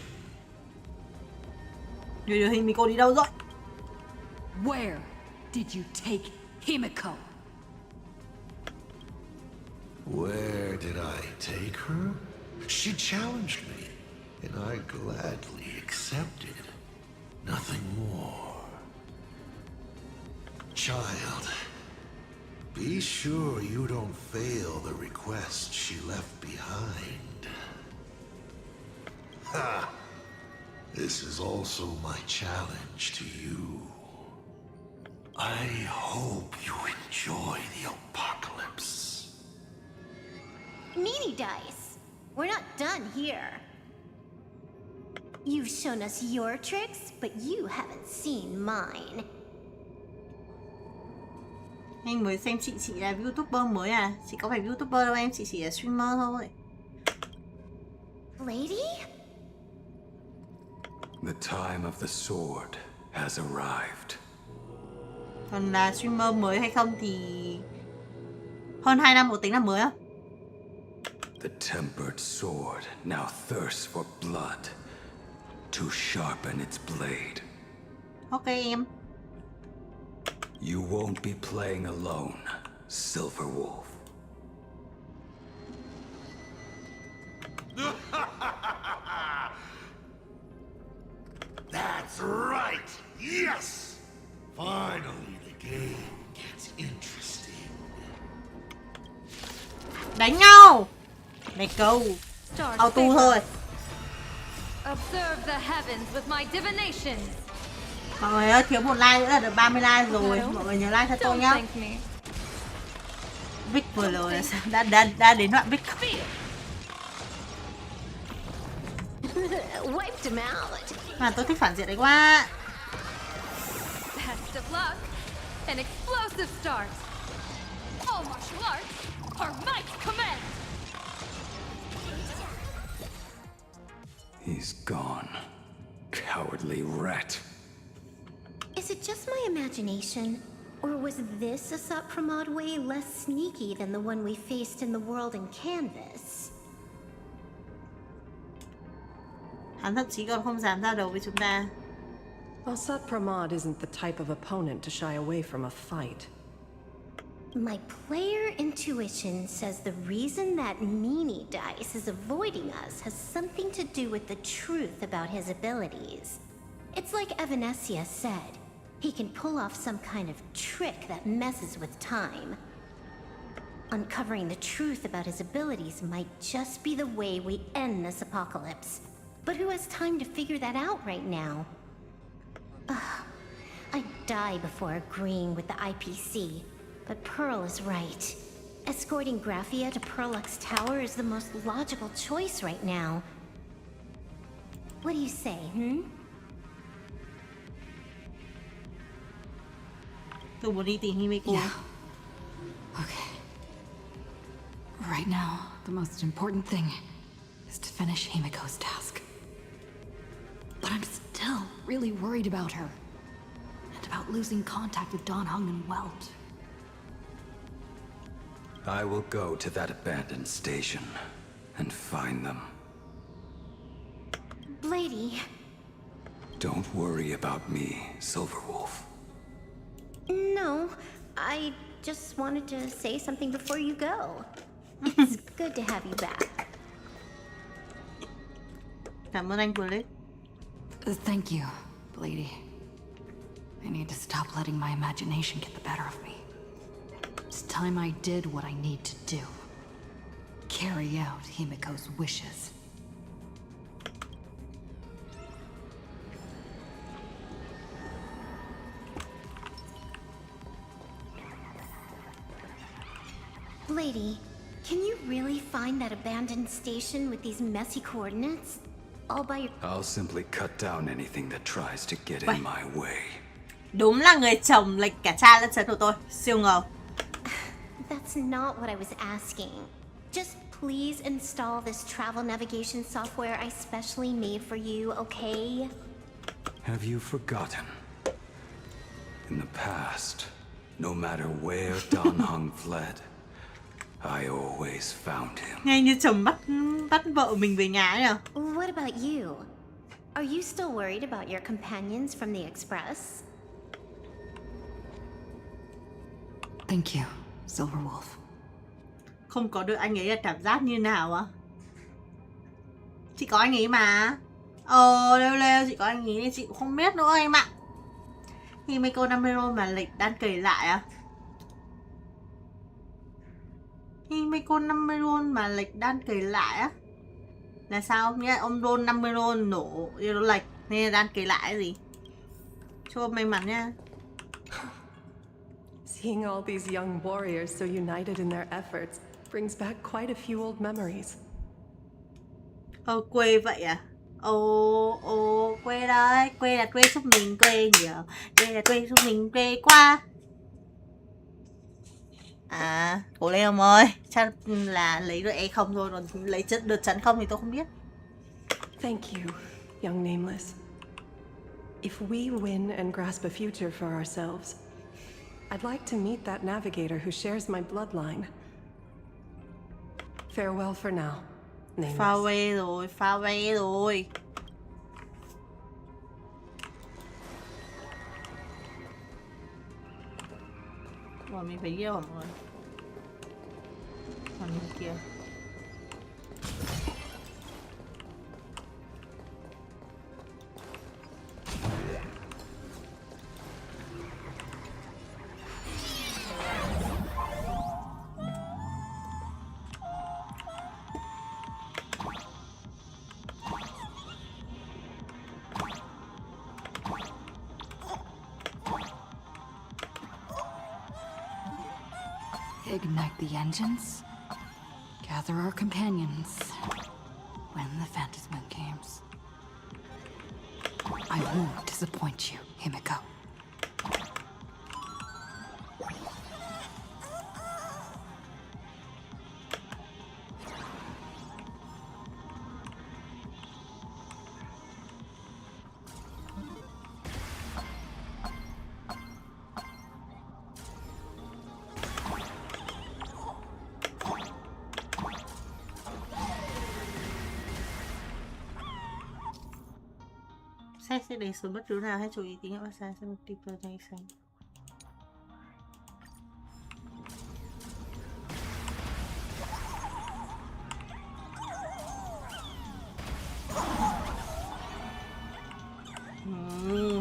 Himeko đi đâu rồi? Where did you take Himeko? Where did I take her? She challenged me, and I gladly accepted. Nothing more. Child, be sure you don't fail the request she left behind. Ha! This is also my challenge to you. I hope you enjoy the apocalypse. Meanie dice! We're not done here. You've shown us your tricks, but you haven't seen mine. Anh mới xem chị là YouTuber mới à? Chị có phải YouTuber đâu em, chị chỉ là streamer thôi. Lady? The time of the sword has arrived. Còn là streamer mới hay không thì hơn 2 năm có tính là mới không? The tempered sword now thirsts for blood to sharpen its blade. Ok em. You won't be playing alone, Silver Wolf. That's right! Yes! Finally, the game gets interesting. Đánh nhau! Let's go! Auto thôi. Observe the heavens with my divinations. Mọi người ơi, thiếu một like nữa là được 30 like rồi. Mọi người nhớ like cho tôi nhá. Vic vừa rồi là sao? Đã đến đoạn Vic. Mà tôi thích phản diện đấy quá. Best of luck. An explosive start. All martial arts are might command. He's gone. Cowardly rat. Is it just my imagination? Or was this Asap Pramod way less sneaky than the one we faced in the world in Canvas? Hắn thậm chí còn không dám ra đầu với chúng ta. Asat Pramod isn't the type of opponent to shy away from a fight. My player intuition says the reason that meanie dice is avoiding us has something to do with the truth about his abilities. It's like Evanesia said. He can pull off some kind of trick that messes with time. Uncovering the truth about his abilities might just be the way we end this apocalypse. But who has time to figure that out right now? die before agreeing with the IPC, but Pearl is right. Escorting Graphia to Pearlux Tower is the most logical choice right now. What do you say, Tôi muốn đi tìm Himeko. Yeah. Okay. Right now, the most important thing is to finish Himeko's task. But I'm still really worried about her. And about losing contact with Don Hung and Welt. I will go to that abandoned station and find them. Lady. Don't worry about me, Silverwolf. No, I just wanted to say something before you go. It's good to have you back. Cảm ơn anh Blake. Thank you, lady. I need to stop letting my imagination get the better of me. It's time I did what I need to do. Carry out Himeko's wishes. Lady, can you really find that abandoned station with these messy coordinates? All by your... I'll simply cut down anything that tries to get in my way. Đúng là người chồng lệch cả cha lẫn chấn của tôi. Siêu ngầu. That's not what I was asking. Just please install this travel navigation software I specially made for you, okay? Have you forgotten? In the past, no matter where Don Hung fled, I always found him. Nghe như chồng bắt vợ mình về nhà ấy à? What about you? Are you still worried about your companions from the Express? Thank you, Silverwolf. Không có được anh ấy là cảm giác như nào à? Chị có anh ấy mà. Lêu chị có anh ấy nên chị cũng không biết nữa em ạ. Himeko 50 roll mà lệch đan cầy lại à? Himeko 50 roll mà lệch đan cầy lại á? Là sao? Nghĩa là ông roll 50 roll nổ nó lệch nên là đan cầy lại cái gì? Chúc ông may mắn nha. Seeing all these young warriors so united in their efforts brings back quite a few old memories. Quê vậy à? Quê đấy, quê là quê giúp mình, quê nhiều. Quê là quê giúp mình, quê qua. À, cố lên ông ơi. Chắc là lấy được E không thôi, còn lấy được chắn không thì tôi không biết. Thank you, young Nameless. If we win and grasp a future for ourselves, I'd like to meet that navigator who shares my bloodline. Farewell for now, Nameless. Farewell rồi. Rồi mình phải đi đâu hả mọi người? Còn bên kia. Ignite the engines. Gather our companions. When the Phantasm comes. I won't disappoint you, Himeko. Sách sẽ để xuống bất cứ nào hay chú ý tính nhận sai sẽ một deeper nation.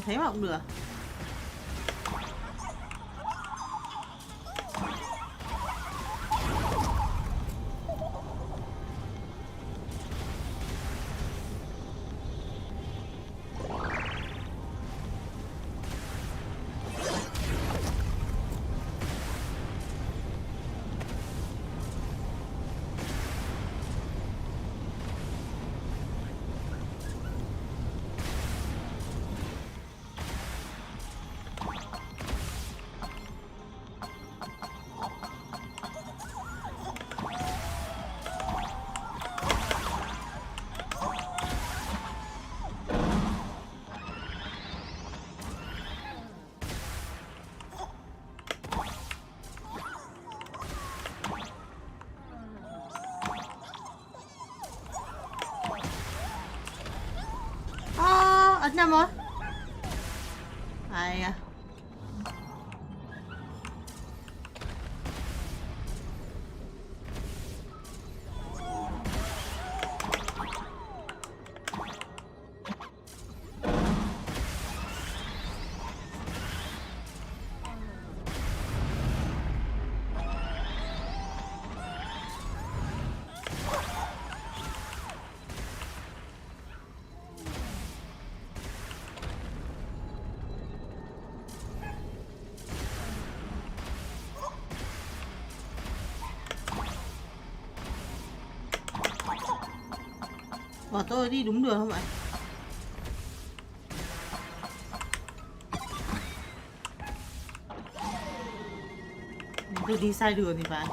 Thế mà cũng được. nằm rồi. Ai à. Bảo tôi đi đúng đường không ạ? Tôi đi sai đường thì phải.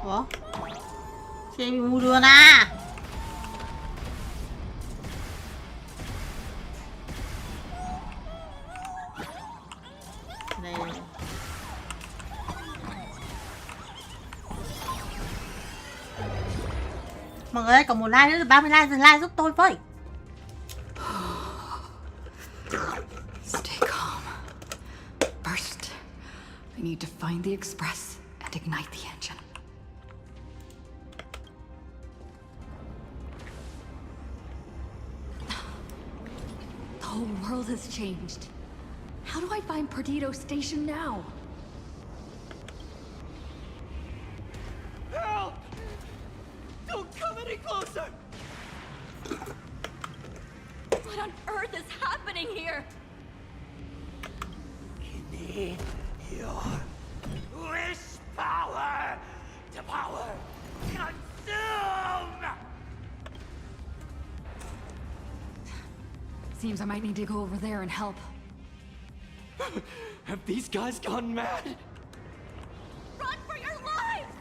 Ủa? Chị em bị mù đường à? Mọi người ơi, còn một like nữa, 30 like, dừng like giúp tôi với. Stay calm. First, I need to find the express and ignite the engine. The whole world has changed. How do I find Perdido Station now? Help! Don't come any closer! What on earth is happening here? Need your wish power to power consume! Seems I might need to go over there and help. Have these guys gone mad? Run for your lives!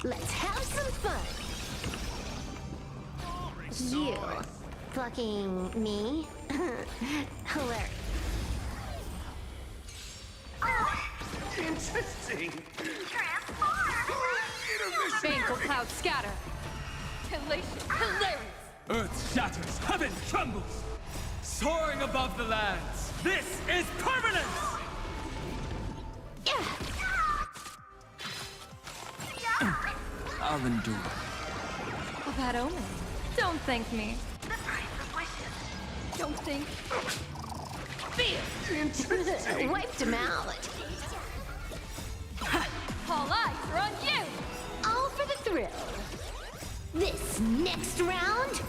Let's have some fun. You fucking me? Hilarious. Interesting. Baneful clouds scatter. Elation, hilarious. Earth shatters, heaven trembles. Soaring above the lands. This is permanence! I'll endure. A bad omen. Don't thank me. Don't think. Fear! Wiped him out. All eyes are on you! All for the thrill. This next round,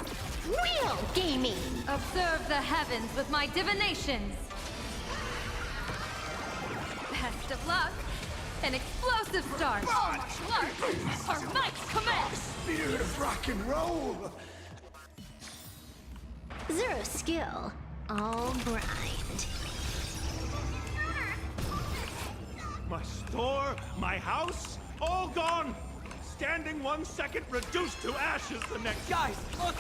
real gaming. Observe the heavens with my divinations. Best of luck. An explosive start. All martial arts. Our might command. Spirit of rock and roll. Zero skill, all grind. My store, my house, all gone! Standing 1 second, reduced to ashes the next. Guys, look!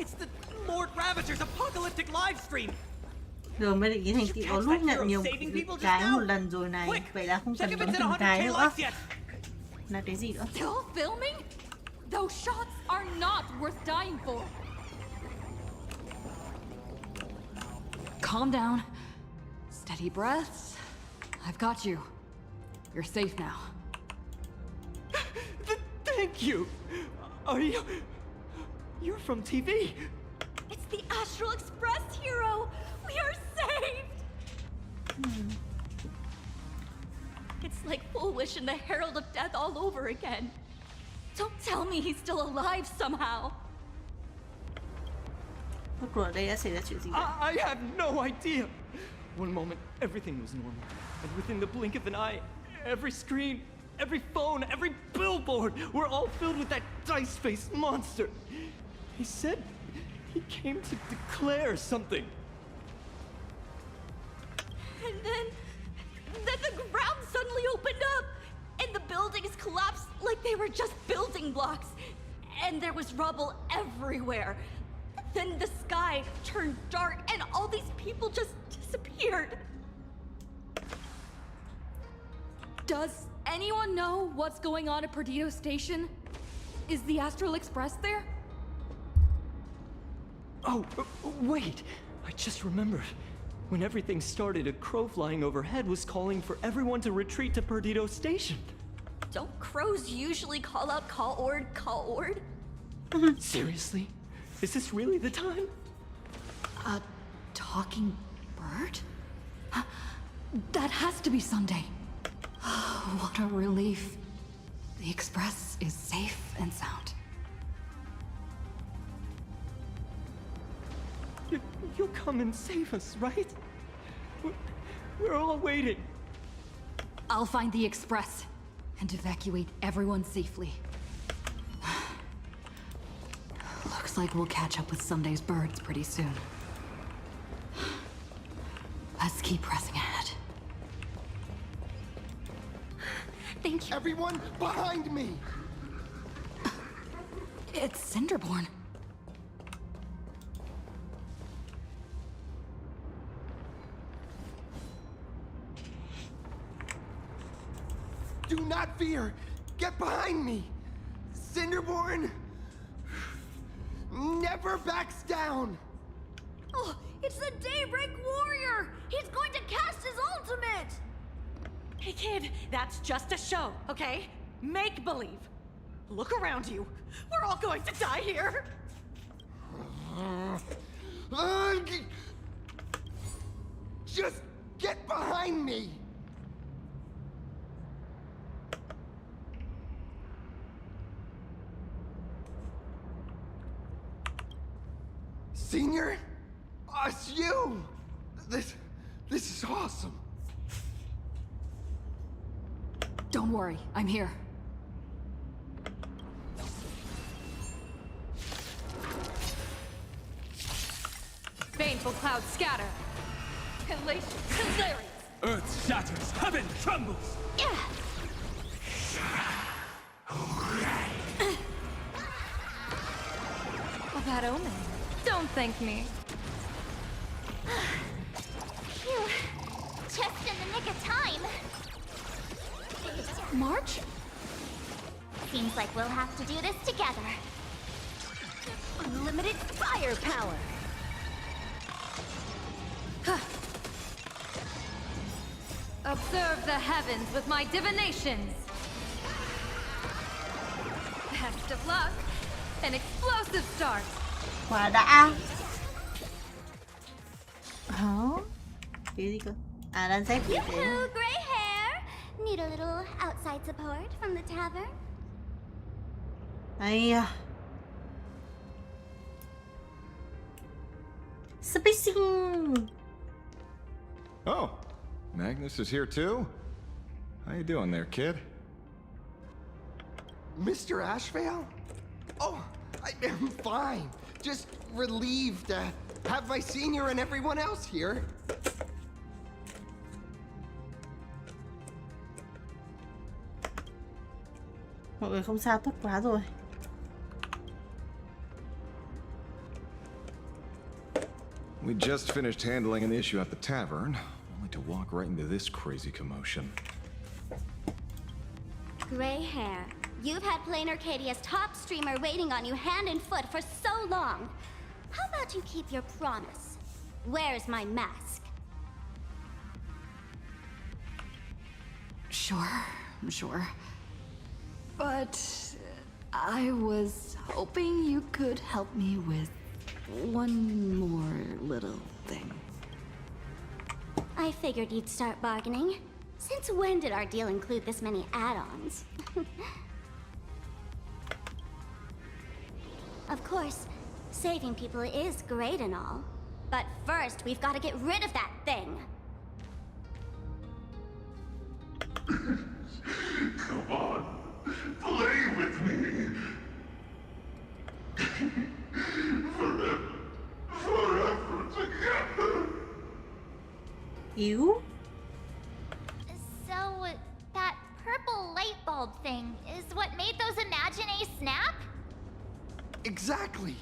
It's the Lord Ravager's apocalyptic live stream! Giờ mới định thành tựu có lúc nhận nhiều cái một lần rồi này. Vậy là không cần bấm từng cái nữa. Là cái gì nữa? Still filming? Those shots are not worth dying for. Calm down. Steady breaths. I've got you. You're safe now. Thank you! Are you... You're from TV? It's the Astral Express hero! We are saved! It's like Full Wish and the Herald of Death all over again. Don't tell me he's still alive somehow. Ở đây đã xảy ra chuyện gì vậy? I have no idea! One moment, everything was normal. And within the blink of an eye, every screen, every phone, every billboard were all filled with that dice-faced monster. He said he came to declare something. were just building blocks, and there was rubble everywhere. Then the sky turned dark, and all these people just disappeared. Does anyone know what's going on at Perdido Station? Is the Astral Express there? Oh, wait! I just remembered. When everything started, a crow flying overhead was calling for everyone to retreat to Perdido Station. Don't crows usually call out call ord, call ord? Seriously? Is this really the time? A talking bird? That has to be Sunday. What a relief. The Express is safe and sound. You'll come and save us, right? We're all waiting. I'll find the Express and evacuate everyone safely. Looks like we'll catch up with Sunday's birds pretty soon. Let's keep pressing ahead. Thank you. Everyone behind me! It's Cinderborn. Do not fear! Get behind me! Cinderborn never backs down! Oh, it's the Daybreak Warrior! He's going to cast his ultimate! Hey kid, that's just a show, okay? Make believe. Look around you. We're all going to die here. Just get behind me! Senior? It's you! This is awesome. Don't worry, I'm here. Baneful clouds scatter. Elation hilarious. Earth shatters, heaven trembles! Yeah. A bad omen. Don't thank me. Phew. Just in the nick of time. March? Seems like we'll have to do this together. Unlimited firepower. Observe the heavens with my divinations. Best of luck. An explosive start. Quả đã. Hả? Cái gì cơ? À, đang xếp gì thế? Yoo-hoo, gray hair! Need a little outside support from the tavern? Ai à. Spacing. Oh, Magnus is here too? How you doing there, kid? Mr. Ashvale? Oh, I am fine. Just relieved to have my senior and everyone else here. Mọi người không sao, tốt quá rồi. We just finished handling an issue at the tavern, only to walk right into this crazy commotion. Gray hair. You've had Plain Arcadia's top streamer waiting on you hand and foot for so long. How about you keep your promise? Where's my mask? Sure. But I was hoping you could help me with one more little thing. I figured you'd start bargaining. Since when did our deal include this many add-ons? Of course, saving people is great and all. But first, we've got to get rid of that thing. Come on, play with me. Forever together. You? So, that purple light bulb thing is what made those Imaginae snap? Exactly.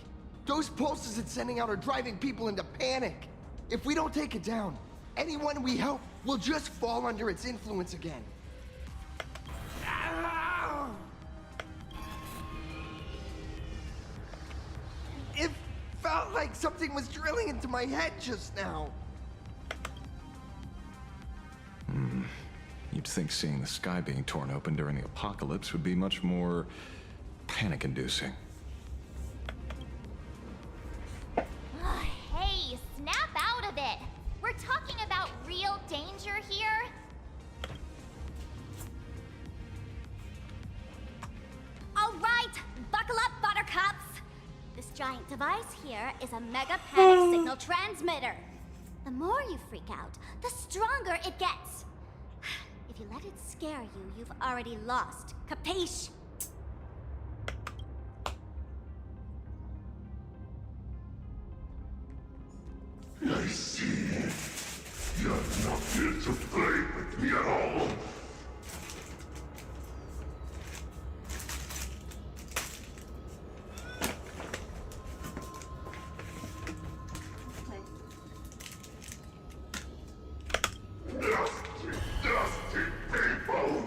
Those pulses it's sending out are driving people into panic. If we don't take it down, anyone we help will just fall under its influence again. It felt like something was drilling into my head just now. You'd think seeing the sky being torn open during the apocalypse would be much more panic-inducing. Hey, snap out of it. We're talking about real danger here. All right, buckle up, buttercups. This giant device here is a mega panic signal transmitter. The more you freak out, the stronger it gets. If you let it scare you, you've already lost. Capiche? I see. You're not here to play with me at all. Dusty people!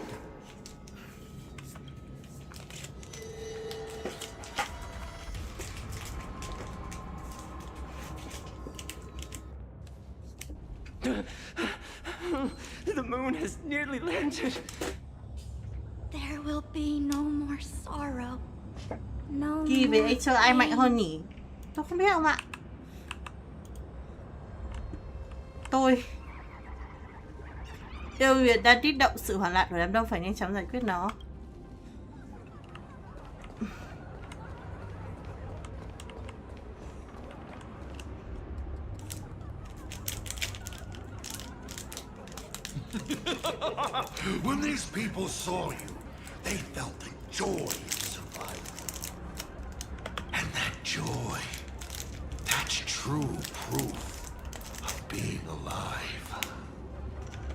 The moon has nearly landed. There will be no more sorrow. No Kỳ về more anh chơi ai mạnh pain. hơn nhỉ? Tôi không biết không ạ. Tôi Yêu Huyền đang kích động sự hoảng loạn của đám đông, phải nhanh chóng giải quyết nó. When these people saw you, they felt the joy of survival. And that joy, that's true proof of being alive.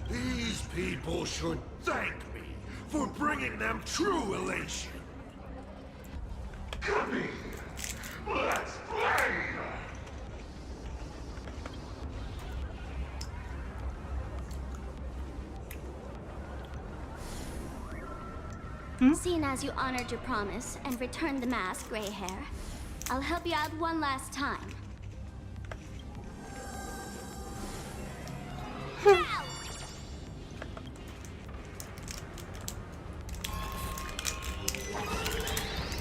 These people should thank me for bringing them true elation. Come here, let's play! Seeing as you honored your promise and returned the mask, Gray Hair, I'll help you out one last time.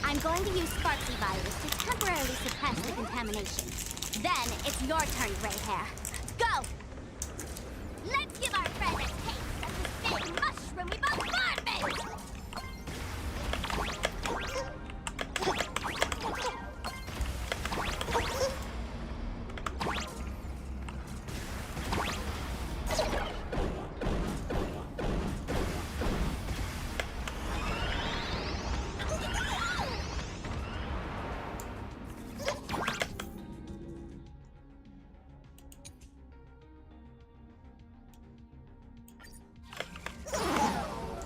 I'm going to use Sparkly Virus to temporarily suppress the contamination. Then it's your turn, Gray Hair. Go! Let's give our friend a taste of the big mushroomy bombardment!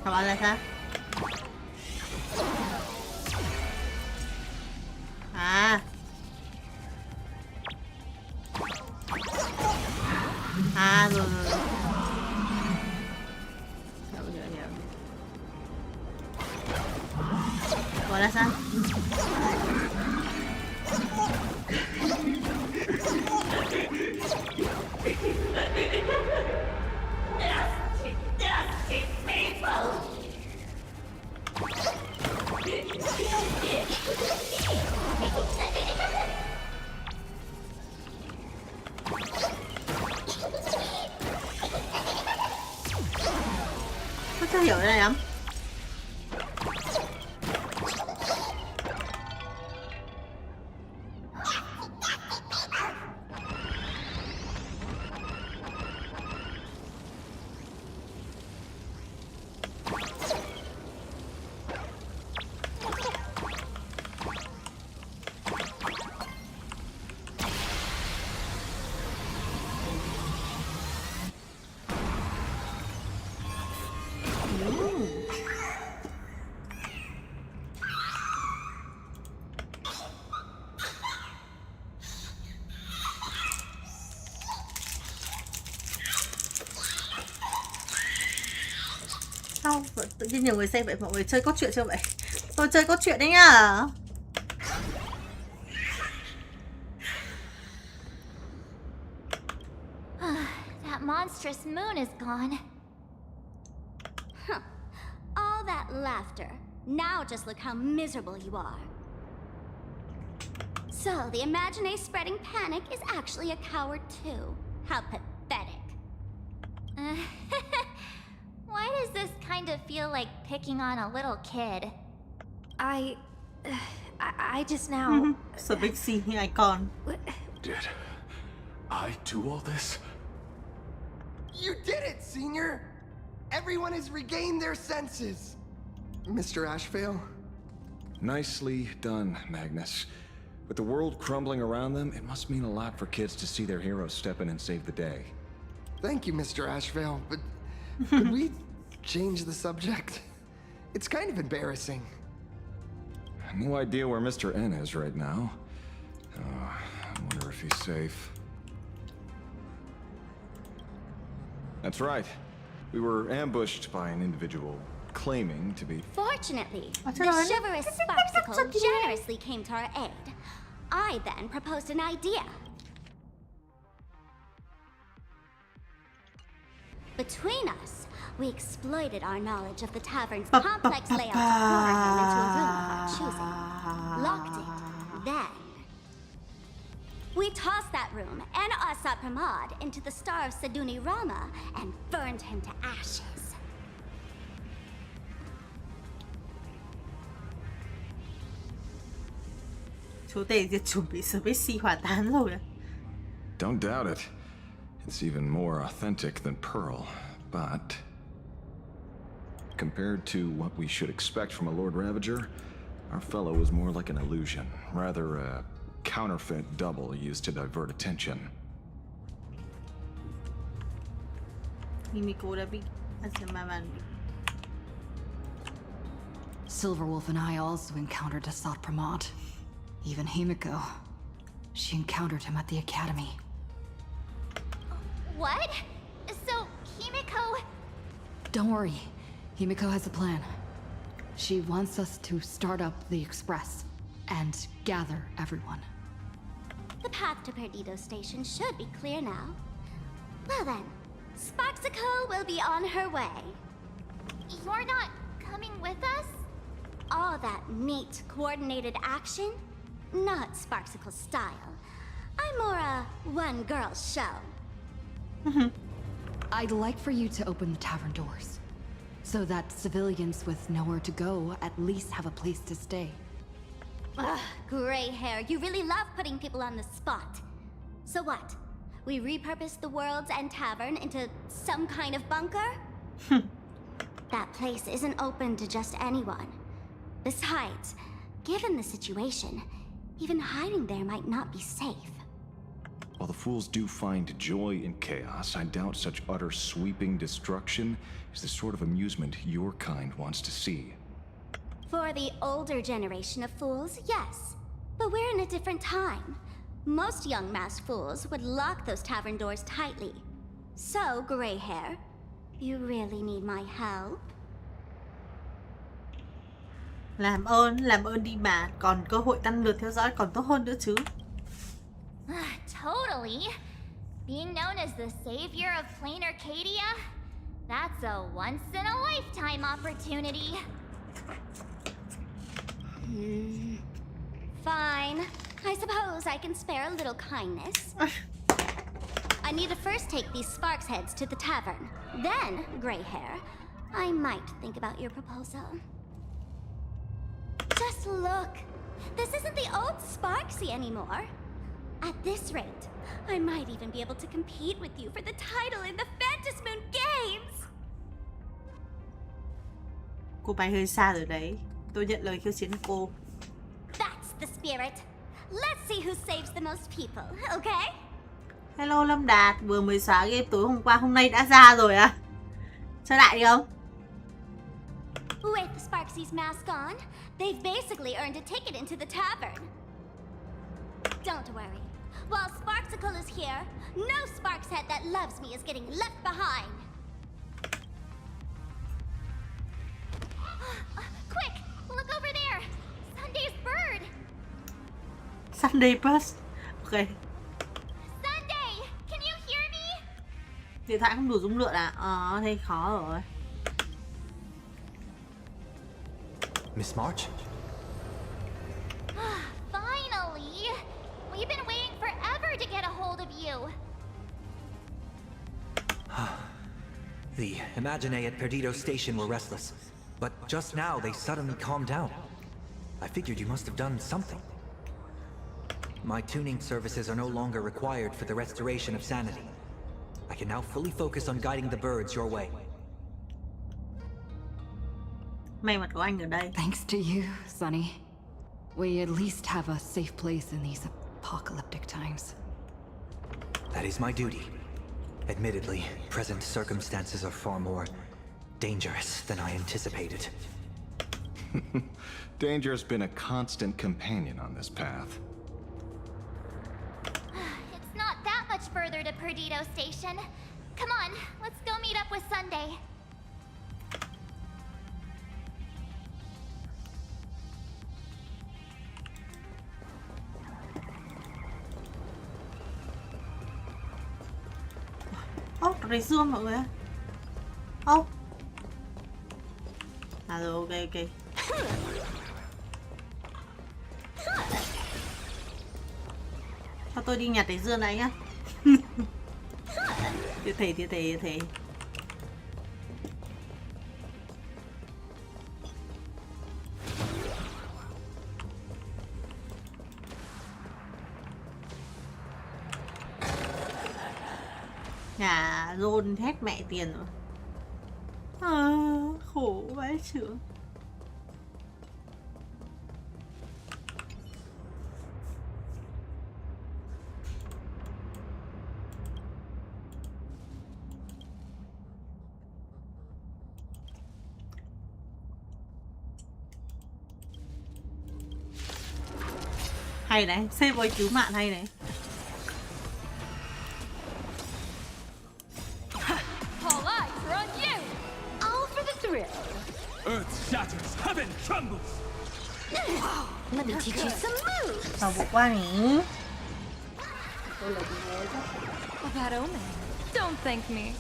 Các bạn là sao? À. À rồi rồi. Hiểu. Gọi là sao? Dusty people! Có chưa hiểu cái này lắm. Sao tự nhiên nhiều người xem vậy? Mọi người chơi cốt truyện chưa vậy? Tôi chơi cốt truyện đấy nhá. That monstrous moon is gone. Huh. All that laughter. Now just look how miserable you are. So, the Imaginé spreading panic is actually a coward too. How pathetic. Why does this kind of feel like picking on a little kid? I just now... So big C icon. Did I do all this? You did it, Senior! Everyone has regained their senses. Mr. Ashvale? Nicely done, Magnus. With the world crumbling around them, it must mean a lot for kids to see their heroes step in and save the day. Thank you, Mr. Ashvale, but could we change the subject? It's kind of embarrassing. No idea where Mr. N is right now. I wonder if he's safe. That's right. We were ambushed by an individual claiming to be... Fortunately, the chivalrous Sparksicle generously came to our aid. I then proposed an idea. Between us, we exploited our knowledge of the tavern's complex layout to corner him into a room of our choosing. Locked it. Then... we tossed that room and Asat Pramod into the Star of Seduni Rama and burned him to ashes. Chú tể diệt chủng bị Spacey hỏa tán rồi. Don't doubt it. It's even more authentic than Pearl, but... compared to what we should expect from a Lord Ravager, our fellow was more like an illusion, rather a counterfeit double used to divert attention. Himeko đã bị Silverwolf and I also encountered Asat Pramod. Even Himeko. She encountered him at the academy. What? So, Himeko... Don't worry. Himeko has a plan. She wants us to start up the Express and gather everyone. The path to Perdido Station should be clear now. Well then, Sparksicle will be on her way. You're not coming with us? All that neat, coordinated action? Not Sparksicle style. I'm more a one-girl show. I'd like for you to open the tavern doors, so that civilians with nowhere to go at least have a place to stay. Ugh, gray hair, you really love putting people on the spot. So what? We repurposed the worlds and tavern into some kind of bunker? That place isn't open to just anyone. Besides, given the situation, even hiding there might not be safe. While the fools do find joy in chaos, I doubt such utter sweeping destruction is the sort of amusement your kind wants to see. For the older generation of fools, yes. But we're in a different time. Most young masked fools would lock those tavern doors tightly. So, gray hair, you really need my help? Làm ơn đi mà, còn cơ hội tăng lượt theo dõi còn tốt hơn nữa chứ. Totally. Being known as the savior of plain Arcadia, that's a once-in-a-lifetime opportunity. Fine. I suppose I can spare a little kindness. I need to first take these Sparks heads to the tavern. Then, gray hair, I might think about your proposal. Just look. This isn't the old Sparksy anymore. At this rate, I might even be able to compete with you for the title in the Phantasmoon Games. Cô bay hơi xa rồi đấy. Tôi nhận lời khiêu chiến của cô. That's the spirit. Let's see who saves the most people, okay? Hello Lâm Đạt, vừa mới xóa game tối hôm qua, hôm nay đã ra rồi à? Chơi lại đi không? With the Sparksy's mask on, they've basically earned a ticket into the tavern. Don't worry. While Sparksicle is here, no Sparkshead that loves me is getting left behind. Sunday bus. Ok. Sunday, can you hear me? Điện thoại không đủ dung lượng à? Thế khó rồi. Miss March? Finally! We've been waiting forever to get a hold of you. The Imaginae at Perdido Station were restless, but just now they suddenly calmed down. I figured you must have done something. My tuning services are no longer required for the restoration of sanity. I can now fully focus on guiding the birds your way. May mắn có anh ở đây. Thanks to you, Sonny. We at least have a safe place in these apocalyptic times. That is my duty. Admittedly, present circumstances are far more dangerous than I anticipated. Danger has been a constant companion on this path. It's not that much further to Perdido Station. Come on, let's go meet up with Sunday. Đây dương mọi người á. Rồi ok. Cho tôi đi nhặt cái dương này nhá. Tiệt thể. Nhà Ron hết mẹ tiền rồi. Khổ vãi chưởng. Hay đấy, save với cứu mạng hay đấy. All eyes are on you! All for the thrill. Earth shatters, heaven trembles. Let me teach you some moves. Vào vụ qua nhỉ? A bad omen. Don't thank me.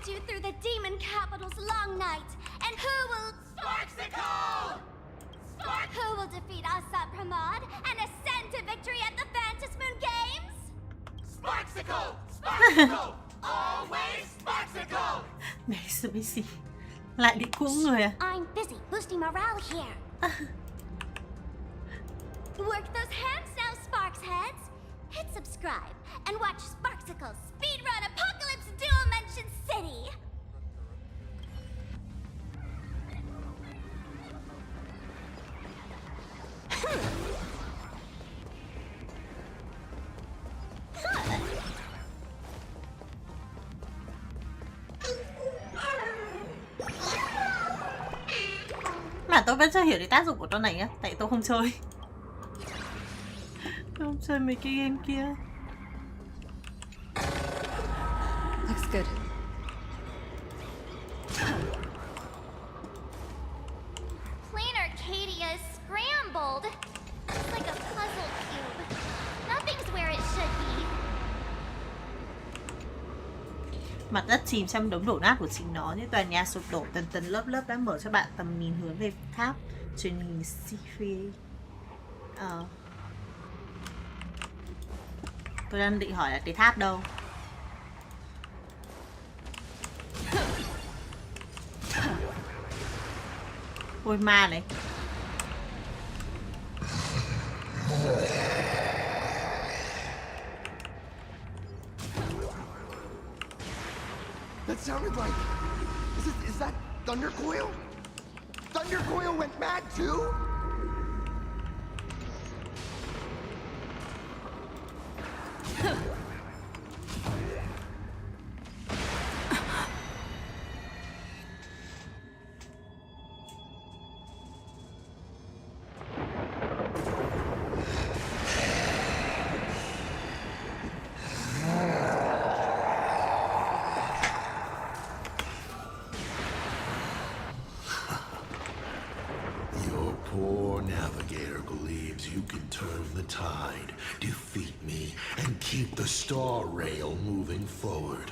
You through the demon capital's long night, and who will Sparksicle? Who will defeat Asap Pramod and ascend to victory at the Fantasy Moon Games? Sparksicle! Always Sparksicle! Busy. Lại đi cứu người à? I'm busy boosting morale here. Work those hands now, Sparks heads. Hit subscribe and watch Sparksicle speedrun Apocalypse Dual Dimension City. Mà tôi vẫn chưa hiểu cái tác dụng của con này á, tại tôi không chơi. Tôi không chơi mấy cái game kia. Looks good. Plain Arcadia is scrambled. It's like a puzzle cube. Nothing's where it should be. Mặt đất chìm trong đống đổ nát của chính nó, những tòa nhà sụp đổ tầng lớp đã mở cho bạn tầm nhìn hướng về tháp truyền hình sci-fi. Tôi đang định hỏi là cái tháp đâu. Ôi ma này. That sounded like... Is that Thunder Coil? Thunder Coil went mad too? navigator believes you can turn the tide, defeat me, and keep the Star Rail moving forward.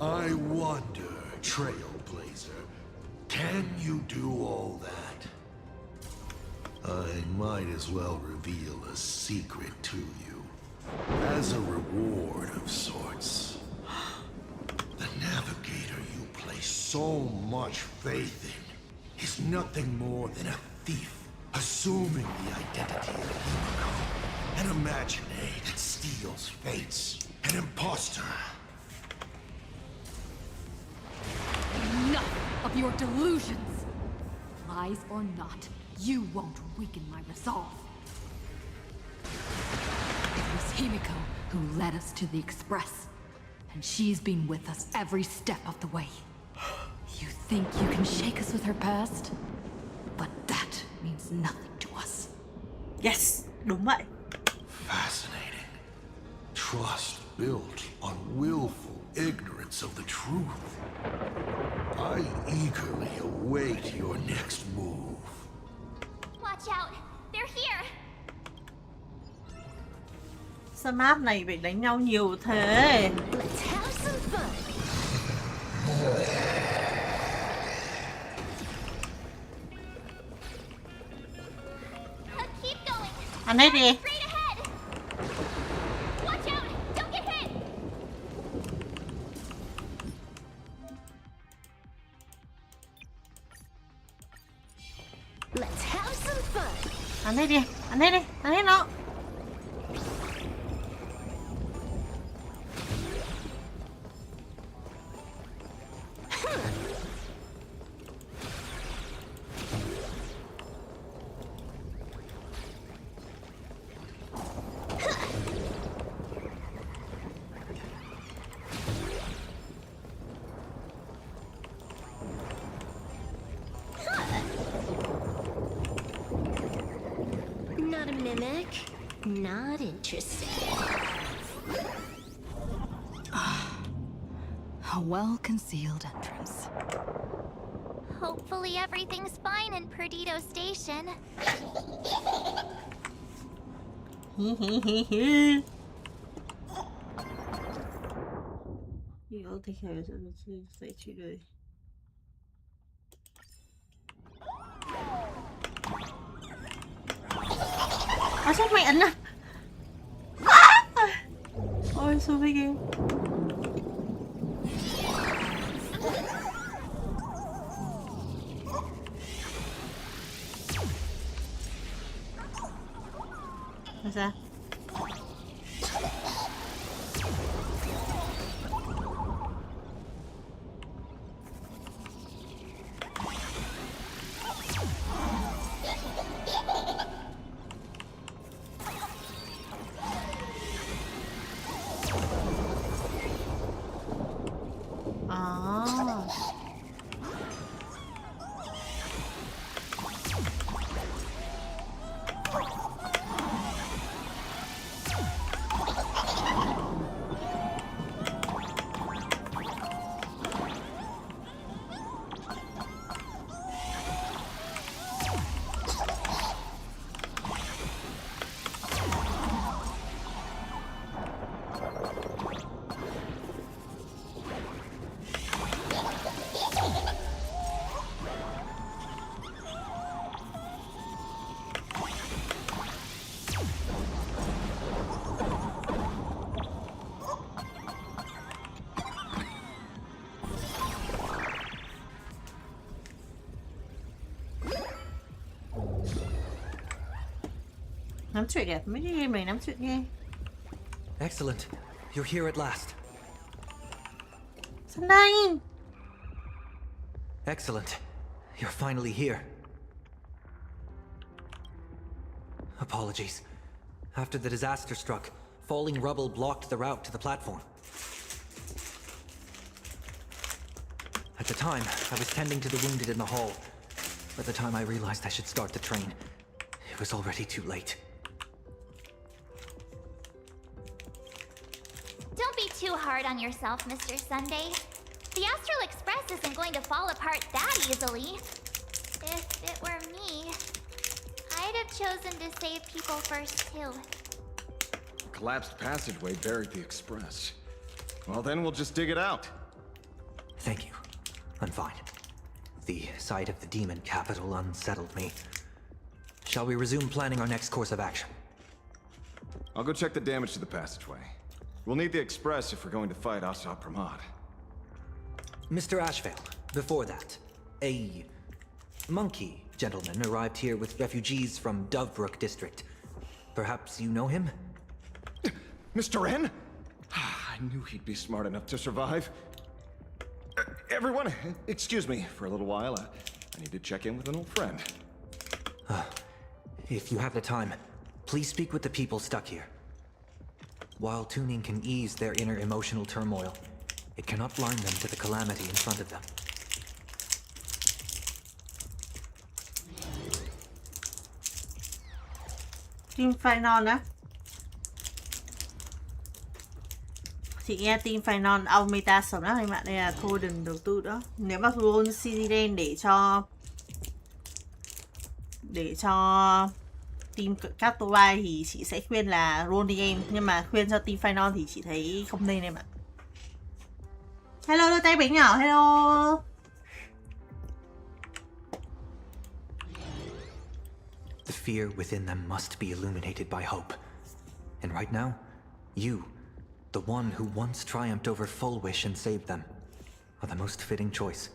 I wonder, Trailblazer, can you do all that? I might as well reveal a secret to you, as a reward of sorts. The navigator you place so much faith in is nothing more than a thief, assuming the identity of Himeko, an imaginary that steals fates, an imposter. Enough of your delusions! Lies or not, you won't weaken my resolve. It was Himeko who led us to the Express, and she's been with us every step of the way. You think you can shake us with her past? But that means nothing to us. Yes, đúng vậy. Fascinating. Trust built on willful ignorance of the truth. I eagerly await your next move. Watch out! They're here! Sao map này phải đánh nhau nhiều thế? Let's have some fun. Keep going! Ăn hết đi. Straight ahead! Watch out! Don't get hit! Let's have some fun. Ăn hết đi, ăn hết đi, ăn hết nó. Not a mimic. Not interested. A well-concealed entrance. Hopefully everything's fine in Perdido Station. Hiểu thì hiểu sẽ chịu đời. Sao mày ấn à? Ôi sao vậy game. Sao? Nắm chuyện đẹp, mấy cái game này nắm chuyện nghe. Excellent. You're here at last. Sunday. Excellent. You're finally here. Apologies. After the disaster struck, falling rubble blocked the route to the platform. At the time, I was tending to the wounded in the hall. By the time I realized I should start the train, it was already too late. Don't be too hard on yourself, Mr. Sunday. The Astral Express isn't going to fall apart that easily. If it were me, I'd have chosen to save people first too. The collapsed passageway buried the express. Well, then we'll just dig it out. Thank you. I'm fine. The sight of the demon capital unsettled me. Shall we resume planning our next course of action? I'll go check the damage to the passageway. We'll need the express if we're going to fight HSR Pramod. Mr. Ashvale, before that, a monkey gentleman arrived here with refugees from Dovebrook district. Perhaps you know him? Mr. N? I knew he'd be smart enough to survive. Everyone, excuse me for a little while. I need to check in with an old friend. If you have the time, please speak with the people stuck here. While tuning can ease their inner emotional turmoil, it cannot blind them to the calamity in front of them. Team Final á. Chị nghe Team Final Aumeta sớm lắm em ạ. Đây là thôi đừng đầu tư đó. Nếu mà roll CD đen để cho team Catorai thì chị sẽ khuyên là roll đi em. Nhưng mà khuyên cho Team Final thì chị thấy không nên em ạ. Hello, đưa tay bánh nhỏ, hello. The fear within them must be illuminated by hope. And right now, you, the one who once triumphed over Full Wish and saved them, are the most fitting choice.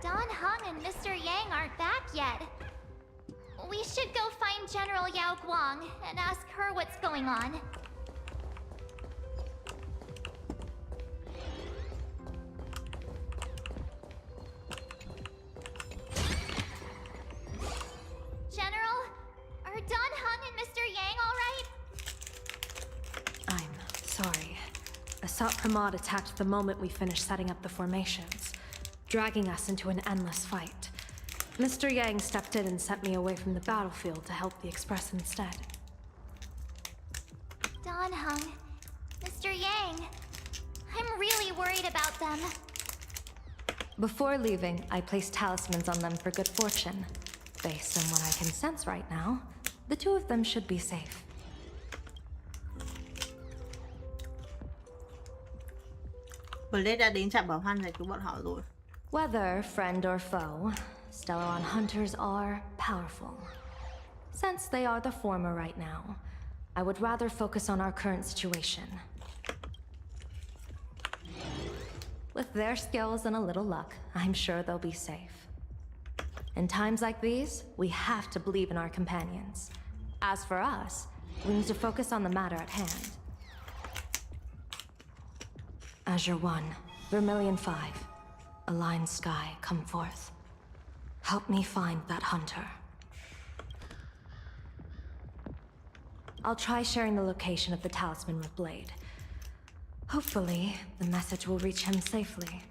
Don Hung and Mr. Yang aren't back yet. We should go find General Yao Guang and ask her what's going on. General, are Don Hung and Mr. Yang all right? I'm sorry. Asat Pramod attacked the moment we finished setting up the formations, dragging us into an endless fight. Mr. Yang stepped in and sent me away from the battlefield to help the Express instead. Don Hung, Mr. Yang, I'm really worried about them. Before leaving, I placed talismans on them for good fortune. Based on what I can sense right now, the two of them should be safe. Blade đã đến trạm bảo han giải cứu bọn họ rồi. Whether friend or foe, Stellaron hunters are powerful. Since they are the former right now, I would rather focus on our current situation. With their skills and a little luck, I'm sure they'll be safe. In times like these, we have to believe in our companions. As for us, we need to focus on the matter at hand. Azure 1, Vermilion 5, Aligned Sky, come forth. Help me find that hunter. I'll try sharing the location of the talisman with Blade. Hopefully, the message will reach him safely.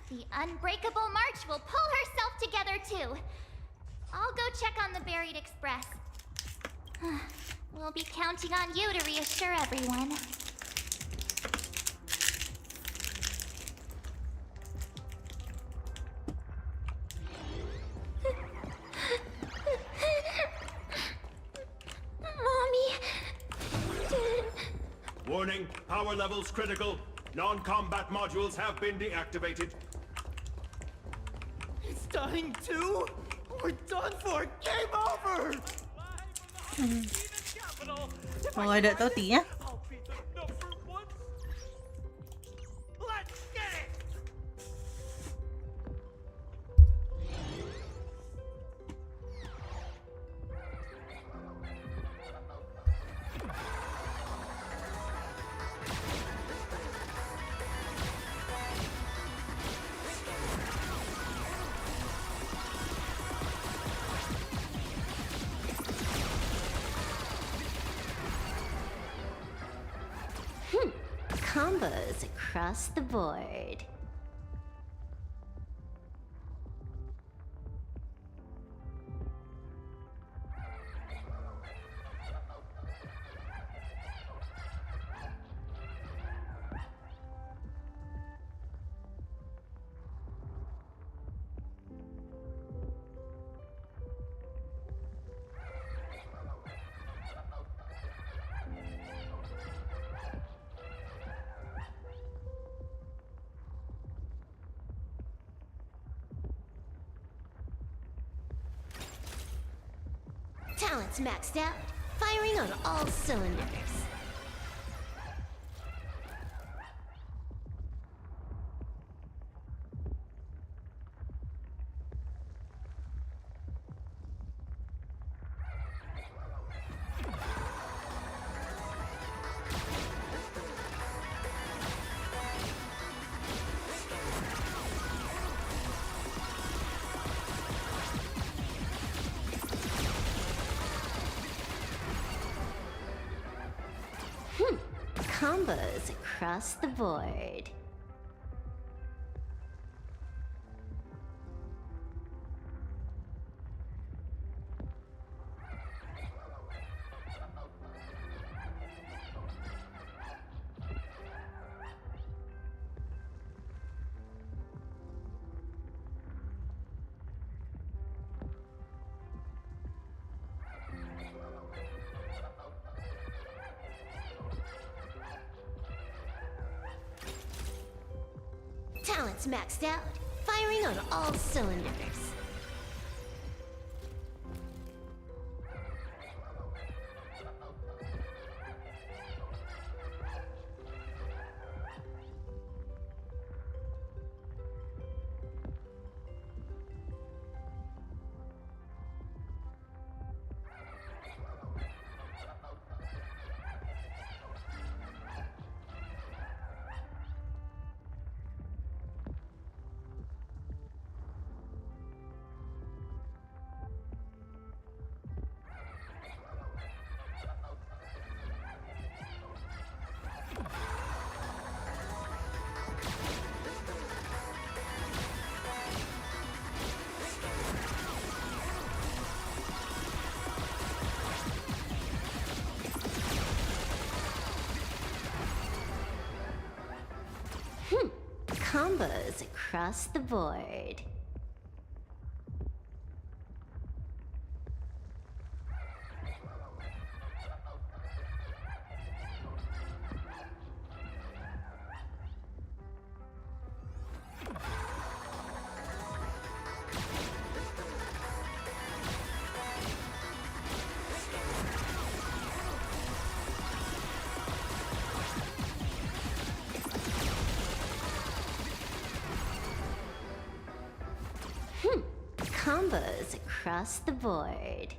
The Unbreakable March will pull herself together too. I'll go check on the buried express. We'll be counting on you to reassure everyone. Warning, power levels critical. Non-combat modules have been deactivated. It's dying too? We're done for! Game over! Mọi người đợi tôi tí nhé. Combos across the board. Talents maxed out. Firing on all cylinders. Combos across the board. Talents maxed out. Firing on all cylinders. Combos across the board. Combos across the board.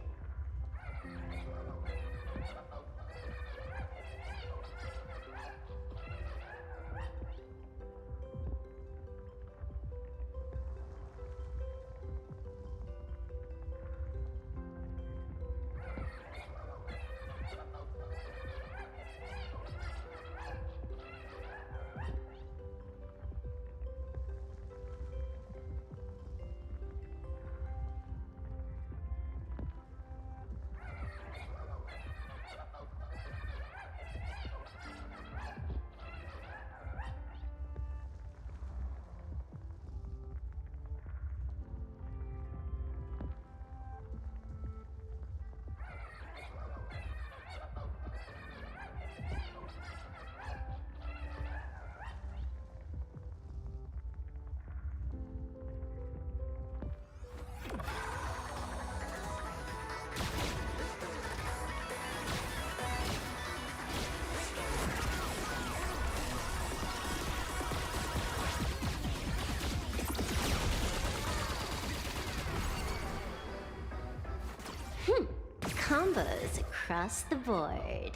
Combos across the board.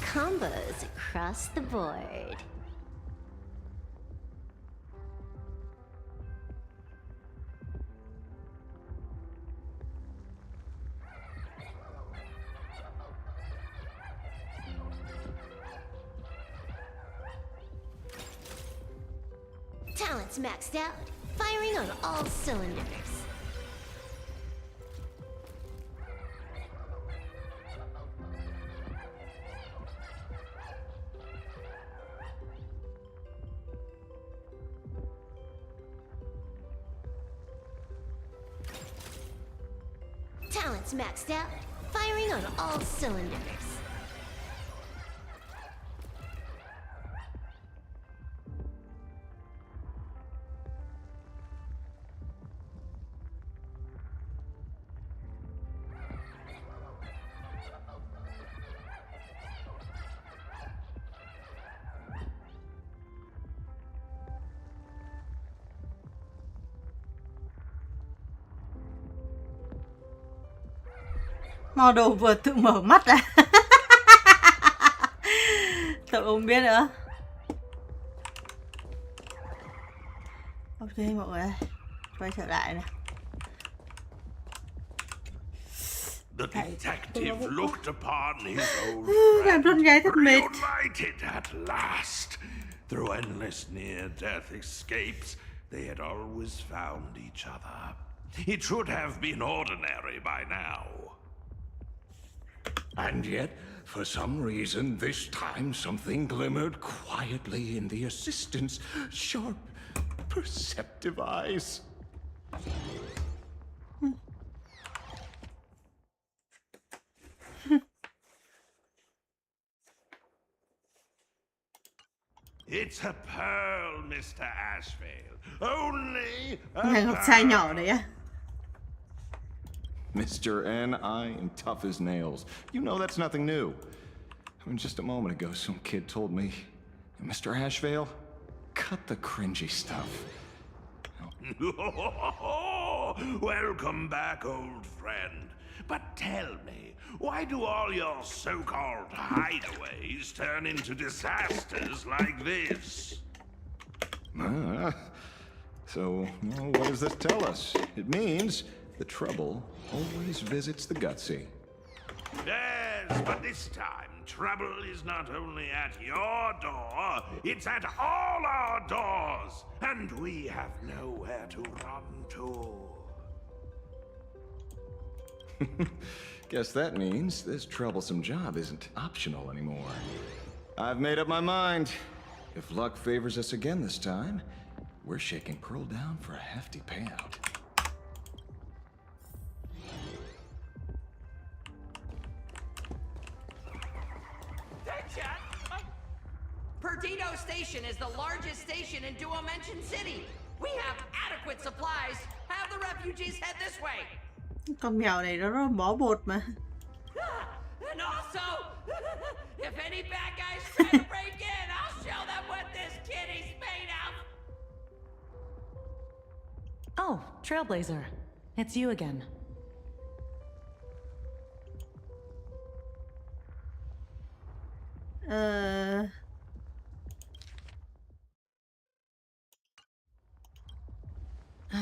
Combos across the board. Talents maxed out. Firing on all cylinders. balance maxed out, firing on all cylinders. Model vừa tự mở mắt ra. Tôi không biết nữa. Ok mọi người ơi, quay trở lại này. The detective looked upon his old Làm con gái thật mệt. reunited at last. Through endless near-death escapes, they had always found each other. It should have been ordinary by now. And yet, for some reason, this time something glimmered quietly in the assistant's sharp, perceptive eyes. It's a pearl, Mr. Ashvale. Only a Nhà ngọc trai nhỏ pearl. đấy á. Mr. N, I am tough as nails. You know that's nothing new. I mean, just a moment ago, some kid told me, Mr. Ashvale, cut the cringy stuff. Welcome back, old friend. But tell me, why do all your so-called hideaways turn into disasters like this? So, well, what does this tell us? It means the trouble always visits the gutsy. Yes, but this time, trouble is not only at your door, it's at all our doors, and we have nowhere to run to. Guess that means this troublesome job isn't optional anymore. I've made up my mind. If luck favors us again this time, we're shaking Pearl down for a hefty payout. Perdido Station is the largest station in Duo Mention City. We have adequate supplies. Have the refugees head this way. Con mèo này nó rất bó bột mà. And also, if any bad guys try to break in, I'll show them what this kitty's made of. Oh, Trailblazer. It's you again.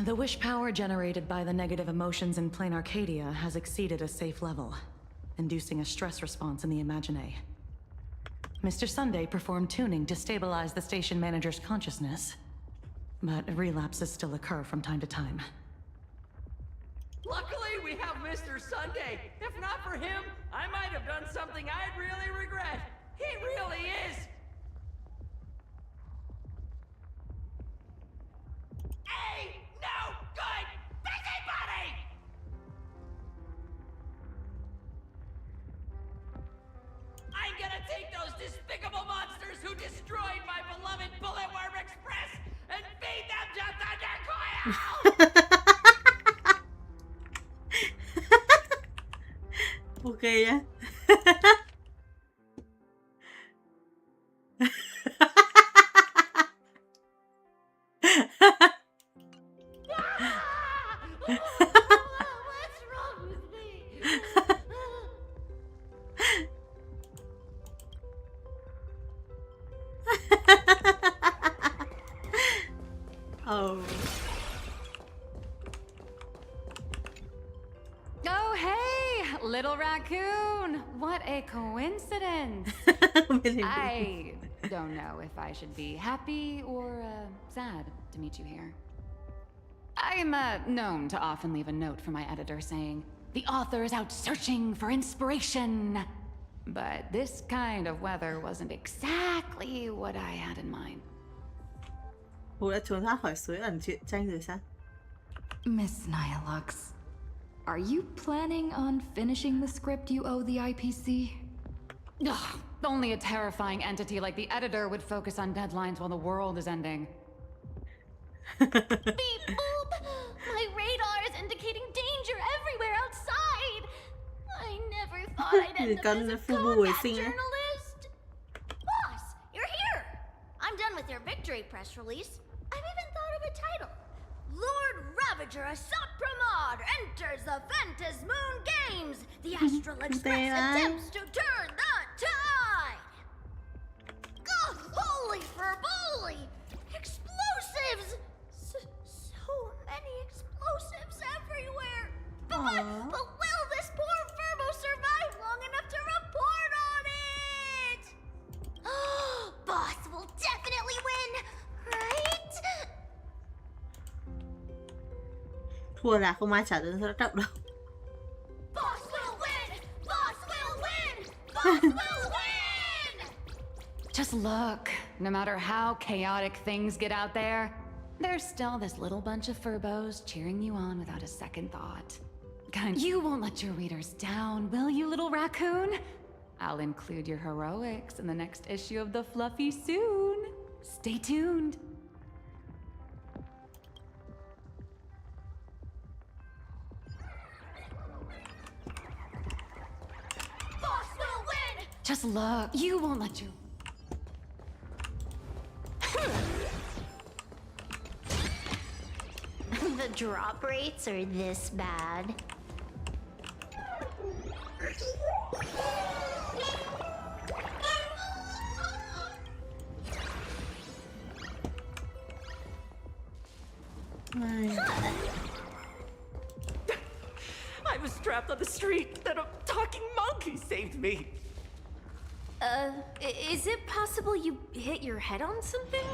The wish power generated by the negative emotions in Plain Arcadia has exceeded a safe level, inducing a stress response in the Imagine. Mr. Sunday performed tuning to stabilize the station manager's consciousness, but relapses still occur from time to time. Luckily, we have Mr. Sunday. If not for him, I might have done something I'd really regret. He really is a no good busybody! I'm gonna take those despicable monsters who destroyed my beloved Bulletworm Express and feed them to Thunder Coil! Ok nhá. What's wrong with me? Oh. Oh, hey, little raccoon. What a coincidence. I don't know if I should be happy or sad to meet you here. I'm known to often leave a note for my editor saying, the author is out searching for inspiration. But this kind of weather wasn't exactly what I had in mind. Cô đã trốn thoát khỏi suối ẩn truyện tranh rồi sao? Miss Nyalux, Are you planning on finishing the script you owe the IPC? Ugh, only a terrifying entity like the editor would focus on deadlines while the world is ending. Beep boop! My radar is indicating danger everywhere outside! I never thought I'd end up as a combat journalist! Boss, you're here! I'm done with your victory press release. I've even thought of a title. Lord Ravager Asat Pramod enters the Phantasmoon Games! The Astral Express attempts to turn the tide! Oh, holy fervoli! Explosives! So many explosives everywhere! But will this poor Furbo survive long enough to report on it? Boss will definitely win, right? Thua là không ai trả lời rất động đâu. Boss will win! Boss will win! Boss will win! Just look. No matter how chaotic things get out there, there's still this little bunch of furbos cheering you on without a second thought. You won't let your readers down, will you, little raccoon? I'll include your heroics in the next issue of The Fluffy soon. Stay tuned. Boss will win! Just look. You won't let you. The drop rates are this bad. I was trapped on the street, then a talking monkey saved me. Is it possible you hit your head on something?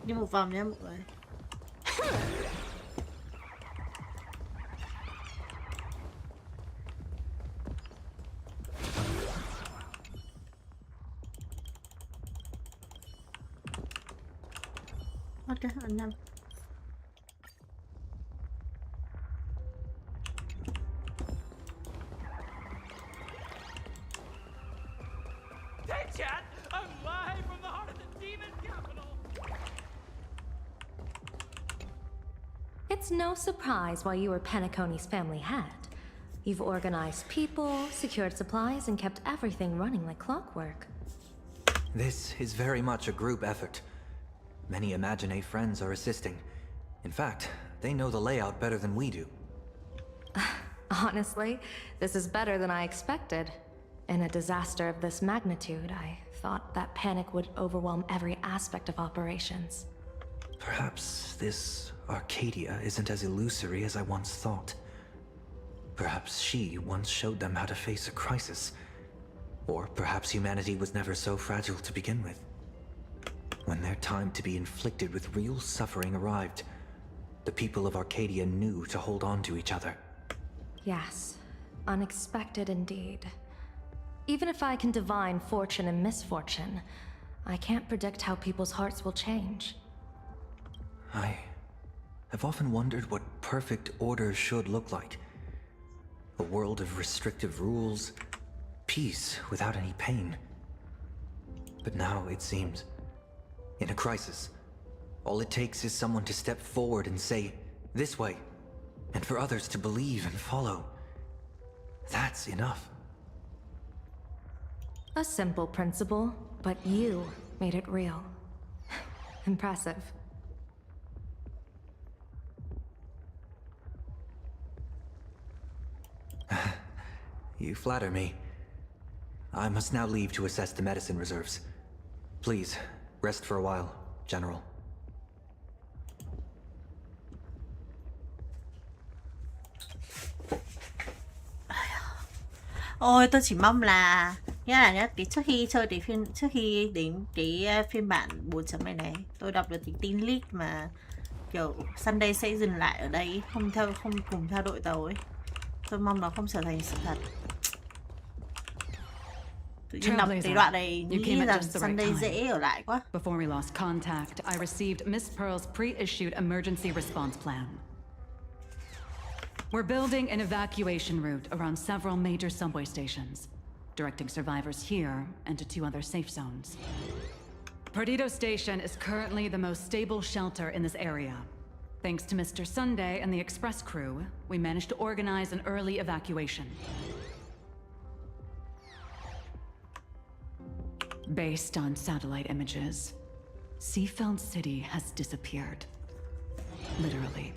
Đi một vòng nha mọi người. Ok, ăn năm. Hey, chat! I'm live from the heart of the demon capital! It's no surprise why you were Penacony's family head. You've organized people, secured supplies, and kept everything running like clockwork. This is very much a group effort. Many Imagine friends are assisting. In fact, they know the layout better than we do. Honestly, this is better than I expected. In a disaster of this magnitude, I thought that panic would overwhelm every aspect of operations. Perhaps this Arcadia isn't as illusory as I once thought. Perhaps she once showed them how to face a crisis. Or perhaps humanity was never so fragile to begin with. When their time to be inflicted with real suffering arrived, the people of Arcadia knew to hold on to each other. Yes, unexpected indeed. Even if I can divine fortune and misfortune, I can't predict how people's hearts will change. I have often wondered what perfect order should look like. A world of restrictive rules, peace without any pain. But now it seems, in a crisis, all it takes is someone to step forward and say, "This way," and for others to believe and follow. That's enough. A simple principle, but you made it real. Impressive. You flatter me. I must now leave to assess the medicine reserves. Please, rest for a while, General. Ôi, tôi chỉ mong là nhá, trước khi chơi trước khi đến cái phiên bản 4.0 này, tôi đọc được cái tin leak mà kiểu Sunday sẽ dừng lại ở đây, không cùng theo đội tàu ấy. Tôi mong nó không trở thành sự thật. Tự nhiên đọc cái đoạn này you nghĩ came at rằng just the right Sunday time. dễ ở lại quá. Before we lost contact, I received Miss Pearl's pre-issued emergency response plan. We're building an evacuation route around several major subway stations, directing survivors here and to 2 other safe zones. Perdido Station is currently the most stable shelter in this area. Thanks to Mr. Sunday and the express crew, we managed to organize an early evacuation. Based on satellite images, Seafeld City has disappeared. Literally.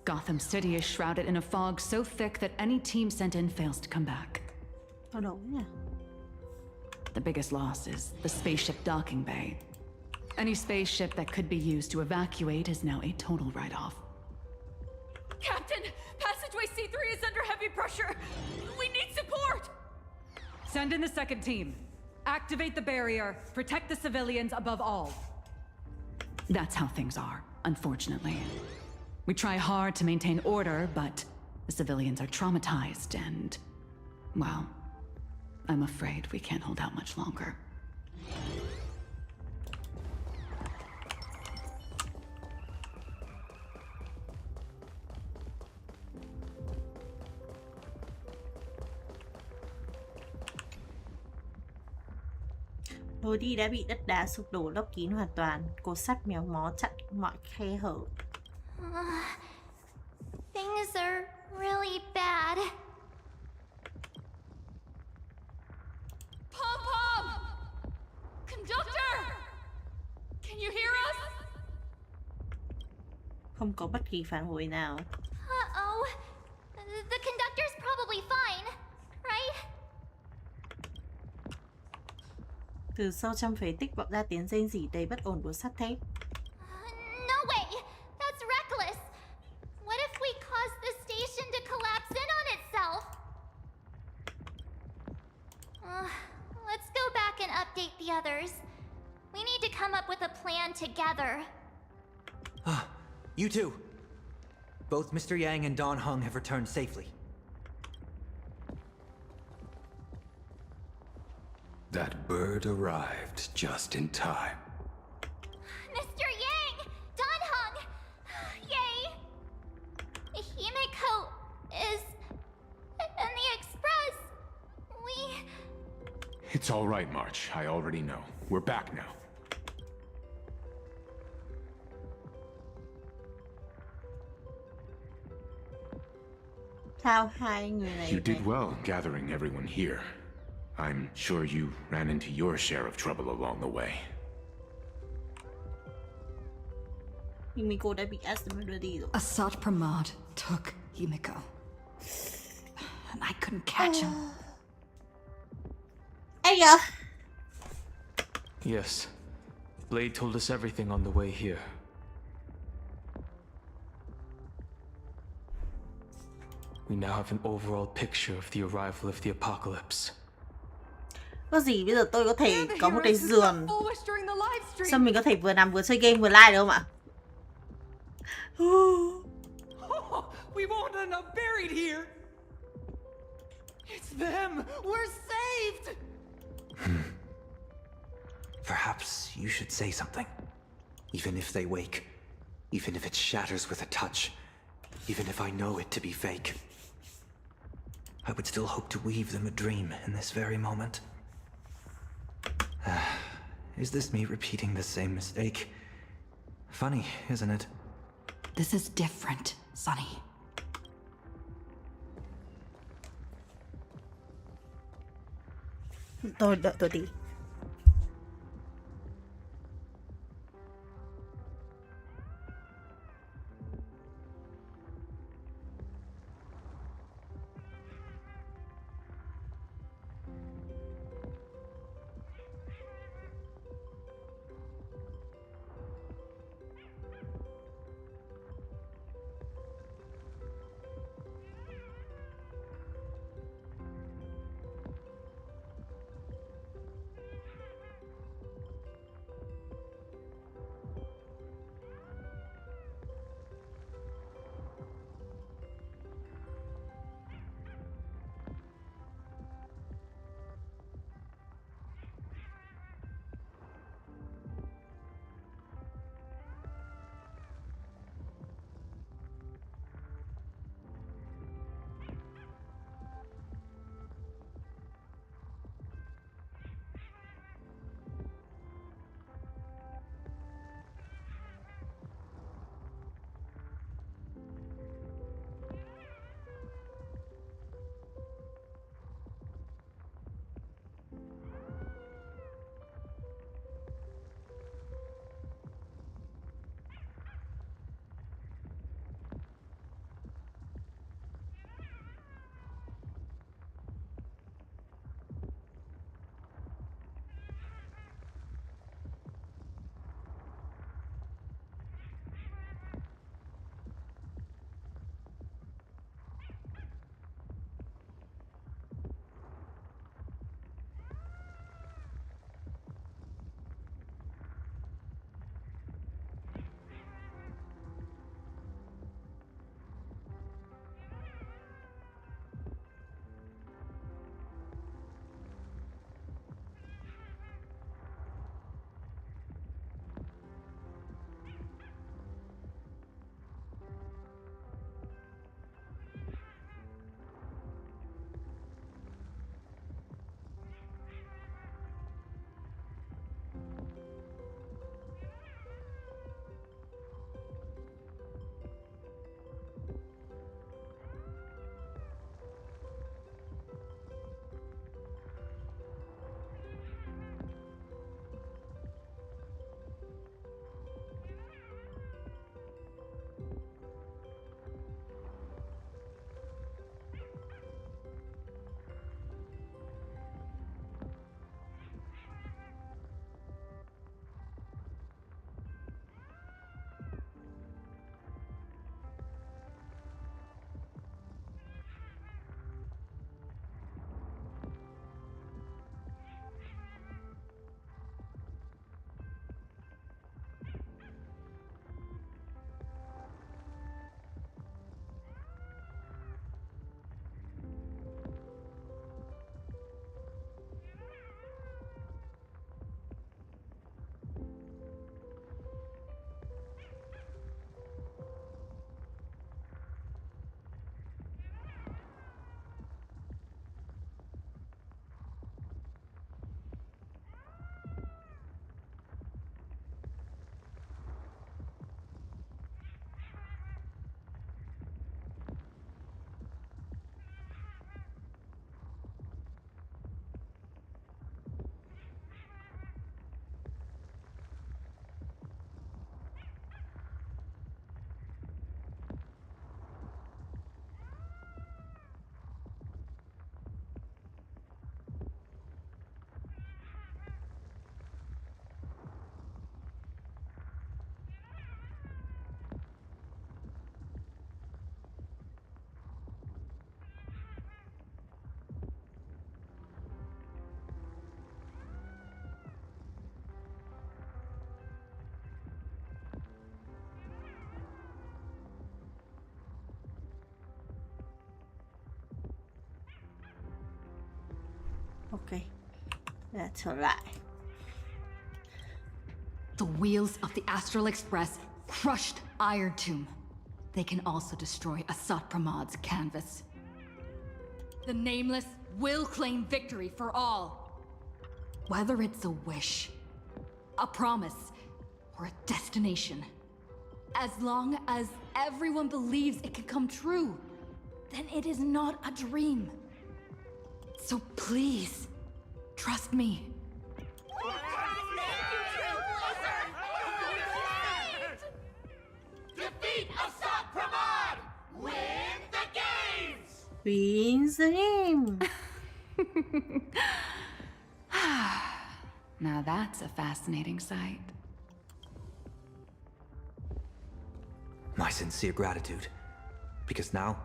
Gotham City is shrouded in a fog so thick that any team sent in fails to come back. Ở đâu nhỉ? The biggest loss is the spaceship docking bay. Any spaceship that could be used to evacuate is now a total write-off. Captain, passageway C3 is under heavy pressure. We need support. Send in the second team. Activate the barrier. Protect the civilians above all. That's how things are, unfortunately. We try hard to maintain order, but the civilians are traumatized and, well, I'm afraid we can't hold out much longer. Lối đi đã bị đất đá sụp đổ lấp kín hoàn toàn, cột sắt méo mó chặn mọi khe hở. Things are really bad. Pom-pom! Conductor! Can you hear us? Không có bất kỳ phản hồi nào. Uh-oh. The conductor's probably fine, right? Từ sâu trong phế tích vọng ra tiếng rên rỉ đầy bất ổn của sắt thép. No way! That's reckless! What if we cause the station to collapse in on itself? Let's go back and update the others. We need to come up with a plan together. You two! Both Mr. Yang and Don Hung have returned safely. That bird arrived just in time. Mr. Yang! Don Hung! Yay! Himeko is... in the express. We... It's all right, March. I already know. We're back now. Sao hai người này You did well gathering everyone here. I'm sure you ran into your share of trouble along the way. Himeko đã bị Aston đưa đi rồi. Asat Pramod took Himeko. And I couldn't catch him. Ây da! Yes. Blade told us everything on the way here. We now have an overall picture of the arrival of the apocalypse. Có gì bây giờ tôi có thể có một cái giường. Sao mình có thể vừa nằm vừa chơi game vừa live được không ạ? We won't end up buried here. It's them. We're saved. Perhaps you should say something. Even if they wake. Even if it shatters with a touch. Even if I know it to be fake. I would still hope to weave them a dream in this very moment. Is this me repeating the same mistake? Funny, isn't it? This is different, Sonny. Tôi đợi tôi tí. Ok. Đã trở lại. The wheels of the Astral Express crushed Iron Tomb. They can also destroy Asat Pramad's canvas. The Nameless will claim victory for all. Whether it's a wish, a promise, or a destination. As long as everyone believes it can come true, then it is not a dream. So please, trust me. Defeat Asat Pramod! Win the games! Wins the game! Now that's a fascinating sight. My sincere gratitude. Because now,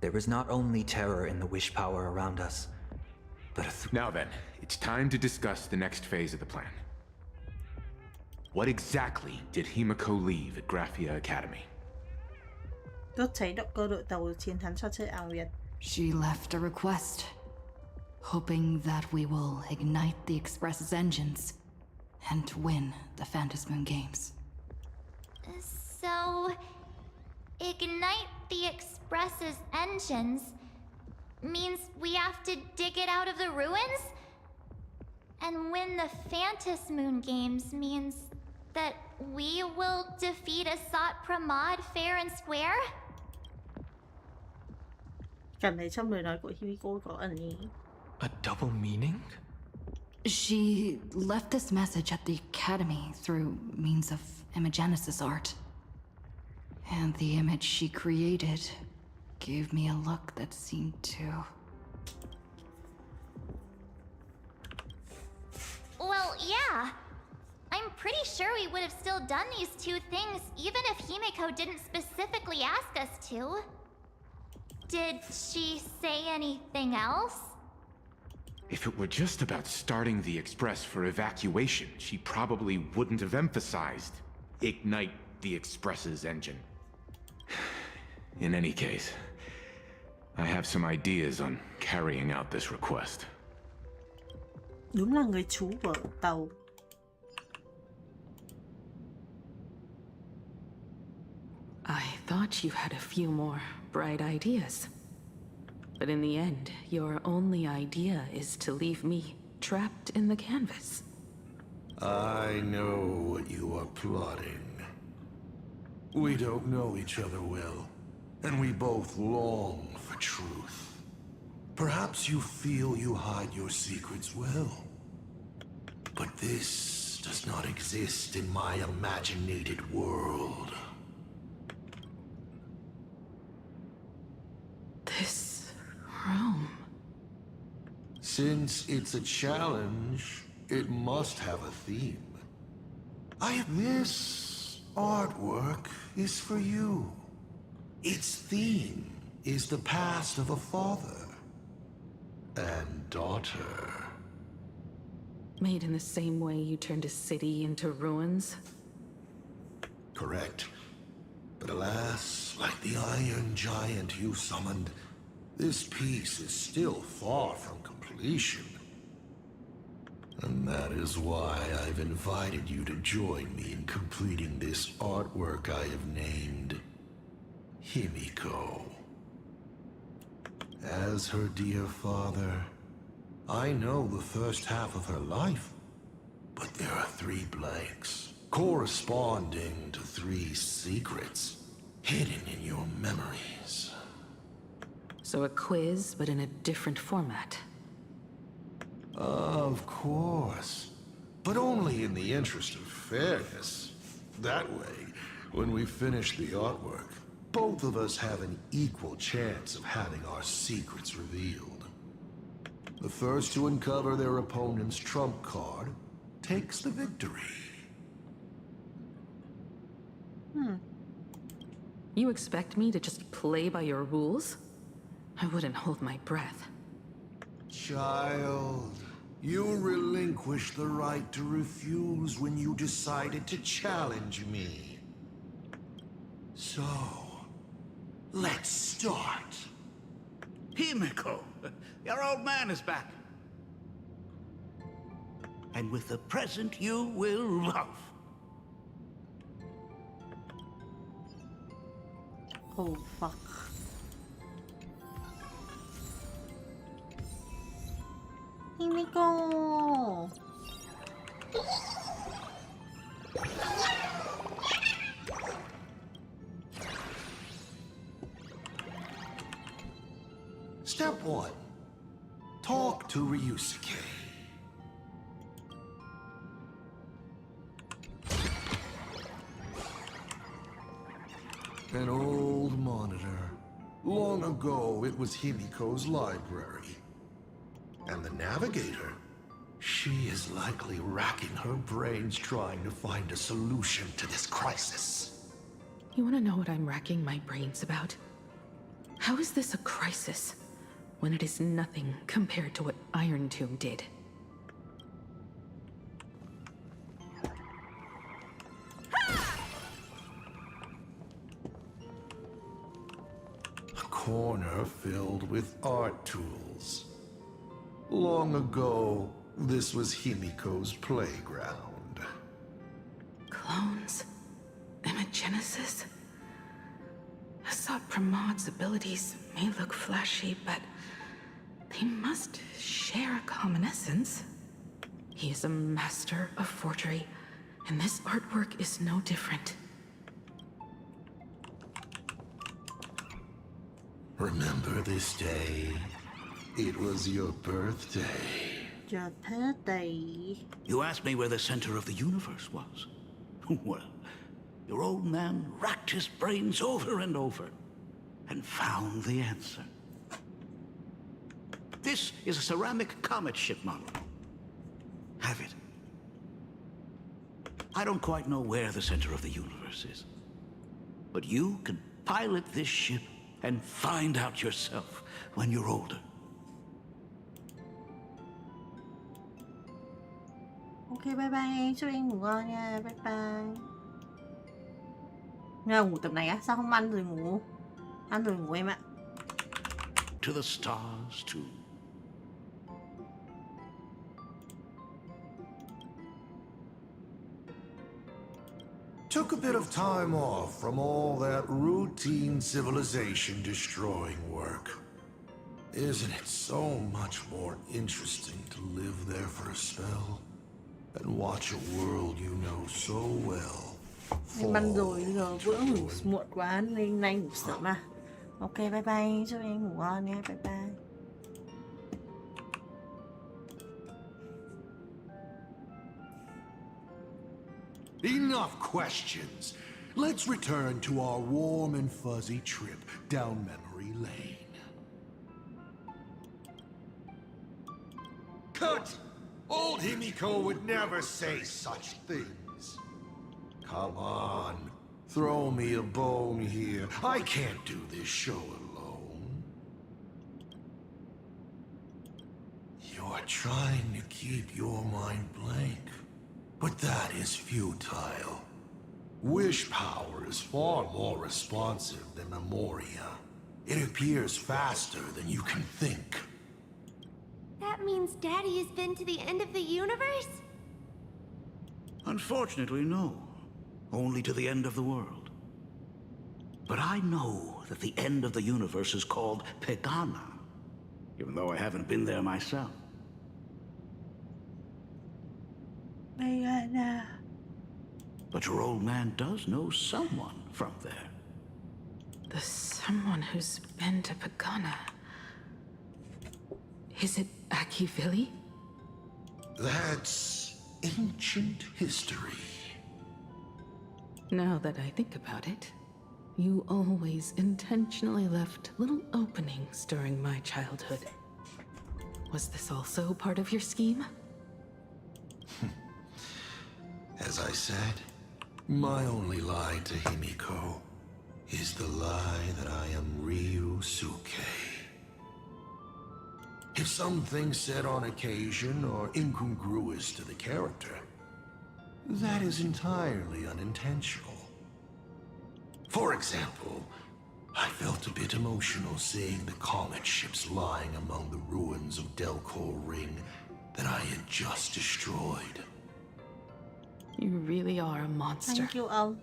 there is not only terror in the wish power around us, but Now then, it's time to discuss the next phase of the plan. What exactly did Himeko leave at Graphia Academy? Đốt cháy động cơ đội tàu chiến thắng trò chơi ảo Việt. She left a request, hoping that we will ignite the Express's engines and win the Phantasmoon Games. So, ignite the Express's engines means we have to dig it out of the ruins? And win the Phantasmoon Games means that we will defeat Asat Pramod fair and square? Cảm thấy trong lời nói của Himeko có ẩn ý. A double meaning? She left this message at the Academy through means of Imogenesis art. And the image she created gave me a look that seemed to... Well, yeah. I'm pretty sure we would have still done these two things even if Himeko didn't specifically ask us to. Did she say anything else? If it were just about starting the Express for evacuation, she probably wouldn't have emphasized ignite the Express's engine. In any case, I have some ideas on carrying out this request. Đúng là người chú của tàu. I thought you had a few more bright ideas. But in the end, your only idea is to leave me trapped in the canvas. I know what you are plotting. We don't know each other well, and we both long for truth. Perhaps you feel you hide your secrets well. But this does not exist in my imaginated world. This room... Since it's a challenge, it must have a theme. This artwork is for you. Its theme is the past of a father and daughter. Made in the same way you turned a city into ruins? Correct. But alas, like the iron giant you summoned, this piece is still far from completion. And that is why I've invited you to join me in completing this artwork I have named Himeko. As her dear father, I know the first half of her life, but there are 3 blanks, corresponding to 3 secrets, hidden in your memories. So a quiz, but in a different format. Of course, but only in the interest of fairness. That way, when we finish the artwork, both of us have an equal chance of having our secrets revealed. The first to uncover their opponent's trump card takes the victory. You expect me to just play by your rules? I wouldn't hold my breath. Child, you relinquished the right to refuse when you decided to challenge me. So, let's start. Himeko, your old man is back. and with the present you will love. Oh fuck. Himeko. Step 1. Talk to Ryusuke. An old monitor. Long ago, it was Himeko's library. And the navigator? She is likely racking her brains trying to find a solution to this crisis. You want to know what I'm racking my brains about? How is this a crisis when it is nothing compared to what Iron Tomb did? A corner filled with art tools. Long ago, this was Himeko's playground. Clones? Imagenesis? Asat Pramod's abilities may look flashy, but they must share a common essence. He is a master of forgery, and this artwork is no different. Remember this day? It was your birthday. Your birthday. You asked me where the center of the universe was. Well, your old man racked his brains over and over and found the answer. This is a ceramic comet ship model. Have it. I don't quite know where the center of the universe is, but you can pilot this ship and find out yourself when you're older. Ok, bye bye, chúc em ngủ ngon nha, bye bye. Nghe ngủ tầm này á, sao không ăn rồi ngủ? Ăn rồi ngủ em ạ. To the stars too. Took a bit of time off from all that routine civilization destroying work. Isn't it so much more interesting to live there for a spell and watch a world you know so well? Em ăn rồi, giờ bữa ngủ muộn quá nên nay ngủ sớm mà. Ok, bye bye, chúc em ngủ ngon nha, bye bye. Enough questions. Let's return to our warm and fuzzy trip down memory lane. Cut! Old Himeko would never say such things. Come on, throw me a bone here. I can't do this show alone. You're trying to keep your mind blank, but that is futile. Wish power is far more responsive than Memoria. It appears faster than you can think. That means Daddy has been to the end of the universe? Unfortunately, no. Only to the end of the world. But I know that the end of the universe is called Pegana, even though I haven't been there myself. Pegana. But your old man does know someone from there. The someone who's been to Pegana. Is it Akivili? That's ancient history. Now that I think about it, you always intentionally left little openings during my childhood. Was this also part of your scheme? As I said, my only lie to Himeko is the lie that I am Ryusuke. If some things said on occasion are incongruous to the character, that is entirely unintentional. For example, I felt a bit emotional seeing the comet ships lying among the ruins of Delcor Ring that I had just destroyed. You really are a monster. Thank you, ông.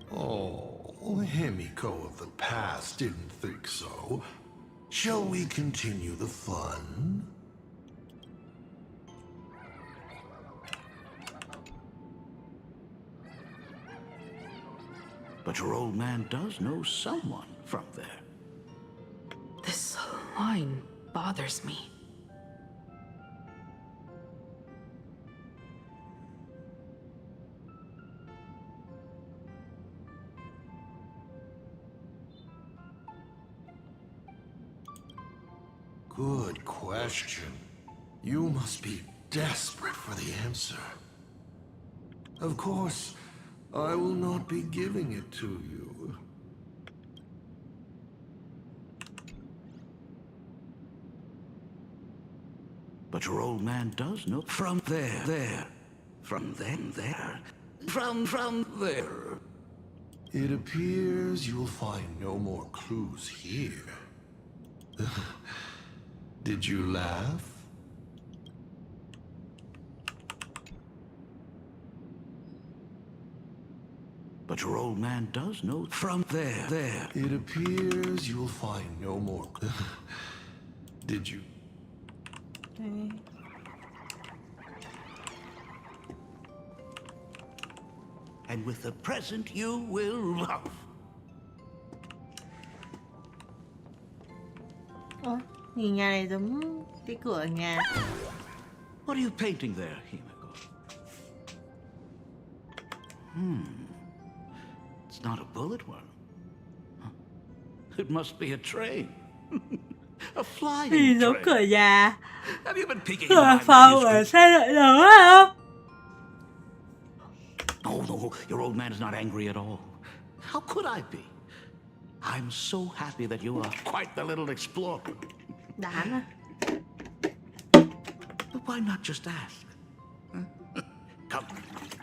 Oh, Himeko of the past didn't think so. Shall we continue the fun? But your old man does know someone from there. This line bothers me. Good question. You must be desperate for the answer. Of course, I will not be giving it to you. But your old man does know from there. From then there. From there. It appears you'll find no more clues here. Did you laugh? But your old man does know from there. It appears you'll find no more. Did you? Okay. And with the present you will love. Ủa, nhìn nhà này giống cái cửa nhà. What are you painting there, Himeko? It's not a bullet worm. Huh. It must be a train. A flying Nhìn giống train. cửa nhà. Have you been peeking Cửa behind phòng the ở manuscript? xe đợi đó không? No, your old man is not angry at all. How could I be? I'm so happy that you are quite the little explorer. Đáng à? But why not just ask? Come,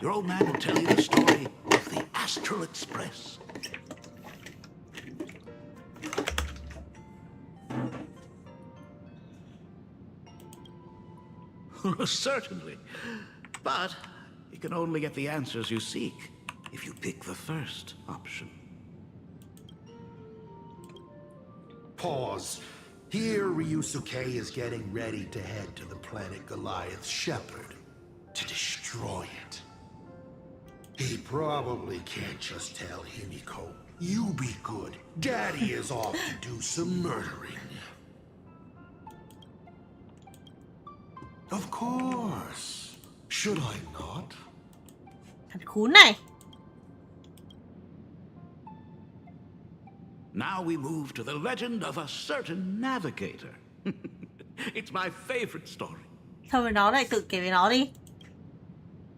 your old man will tell you the story of the Astral Express. Certainly. But you can only get the answers you seek if you pick the first option. Pause. Here, Ryusuke is getting ready to head to the planet Goliath's Shepherd to destroy it. He probably can't just tell Himeko, "You be good. Daddy is off to do some murdering." Of course. Should I not? Thật khốn này. Now we move to the legend of a certain navigator. It's my favorite story. Thôi với nó lại tự kể về nó đi.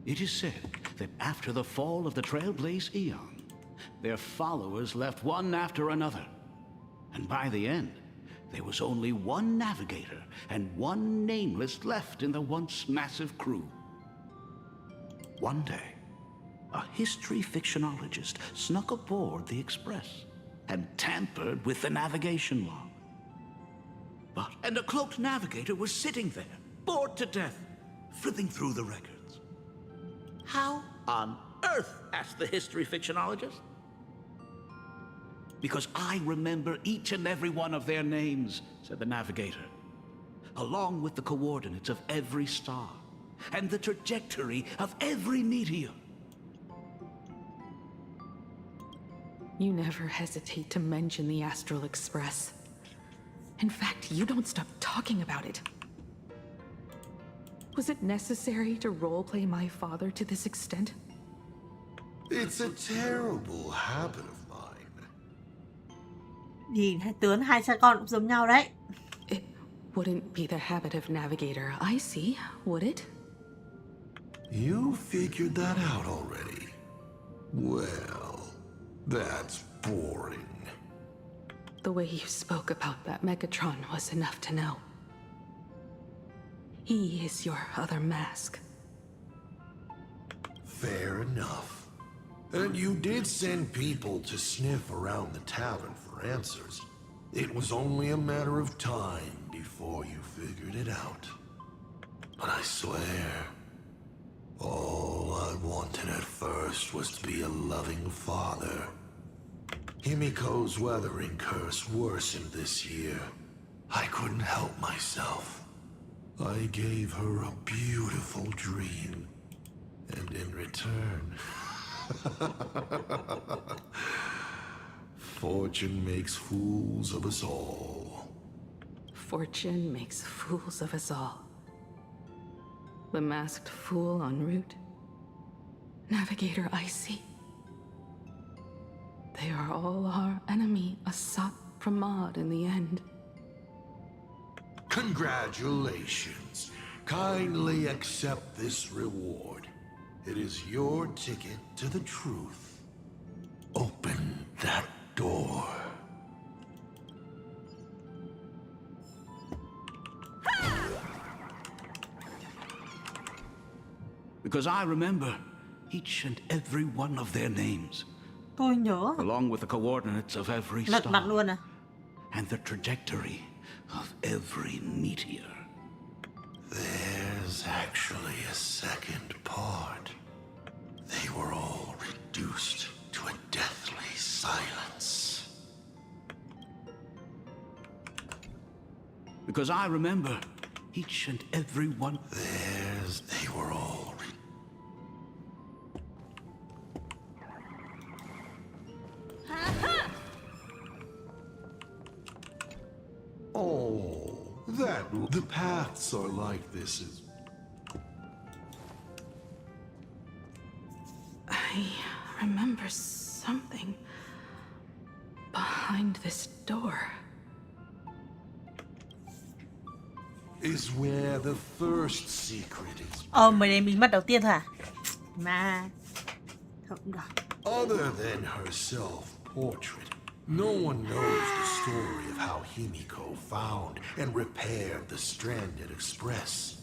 It is said that after the fall of the Trailblaze Eon, their followers left one after another. And by the end, there was only one navigator and one nameless left in the once massive crew. One day, a history fictionologist snuck aboard the Express and tampered with the navigation log. And a cloaked navigator was sitting there, bored to death, flipping through the records. How on earth? Asked the history fictionologist. Because I remember each and every one of their names, said the navigator, along with the coordinates of every star and the trajectory of every meteor. You never hesitate to mention the Astral Express. In fact, you don't stop talking about it. Was it necessary to roleplay my father to this extent? It's a terrible habit of mine. Nhìn hai tướng hai cha con cũng giống nhau đấy. It wouldn't be the habit of navigator, I see, would it? You figured that out already. Well, that's boring. The way you spoke about that Megatron was enough to know. He is your other mask. Fair enough. And you did send people to sniff around the tavern for answers. It was only a matter of time before you figured it out. but I swear, all I wanted at first was to be a loving father. Himiko's weathering curse worsened this year. I couldn't help myself. I gave her a beautiful dream, and in return, fortune makes fools of us all. Fortune makes fools of us all. The masked fool en route. Navigator Icy. They are all our enemy, Asat Pramod in the end. Congratulations. Kindly accept this reward. It is your ticket to the truth. Open that door. Because I remember each and every one of their names. Tôi nhớ. Along with the coordinates of every Lật mặt star. luôn à. And the trajectory of every meteor. There's actually a second part. They were all reduced to a deathly silence. Because I remember each and every one. They were all Oh, the paths are like this is. I remember something behind this door. Is where the first secret is. Mày này mình bắt đầu tiên thôi à? Mà không được. Other than her self-portrait, no one knows the story of how Himeko found and repaired the stranded express.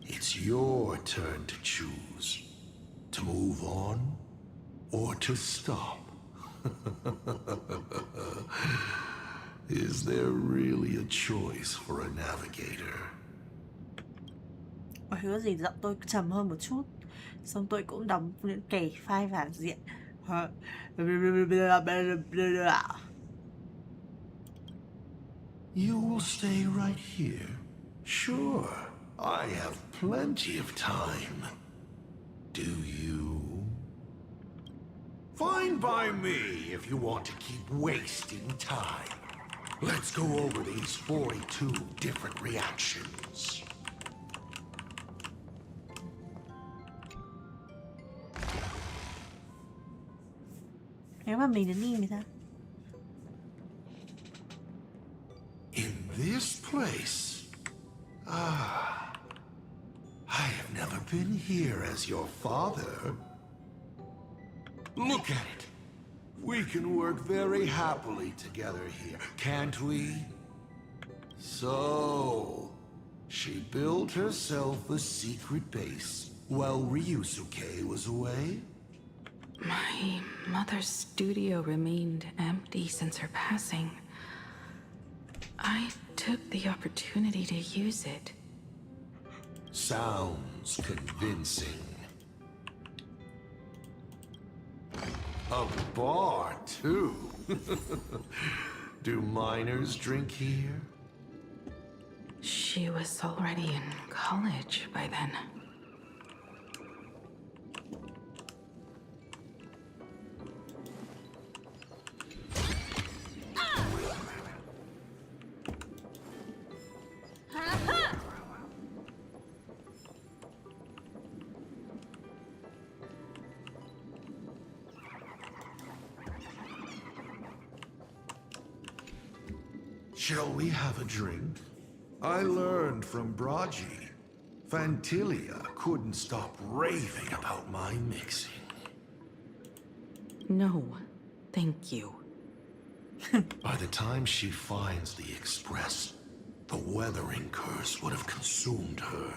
It's your turn to choose. To move on or to stop. Is there really a choice for a navigator? Có hứa gì giọng tôi trầm hơn một chút. Xong tôi cũng đóng những kẻ file phản diện. You will stay right here? Sure, I have plenty of time. Do you? Fine by me if you want to keep wasting time. Let's go over these 42 different reactions. Nếu mà mình đến đi thì sao? In this place? I have never been here as your father. Look at it. We can work very happily together here, can't we? So, she built herself a secret base while Ryusuke was away? My mother's studio remained empty since her passing. I took the opportunity to use it. Sounds convincing. A bar, too. Do minors drink here? She was already in college by then. Shall we have a drink? I learned from Braji. Fantilia couldn't stop raving about my mixing. No, thank you. By the time she finds the express, the weathering curse would have consumed her.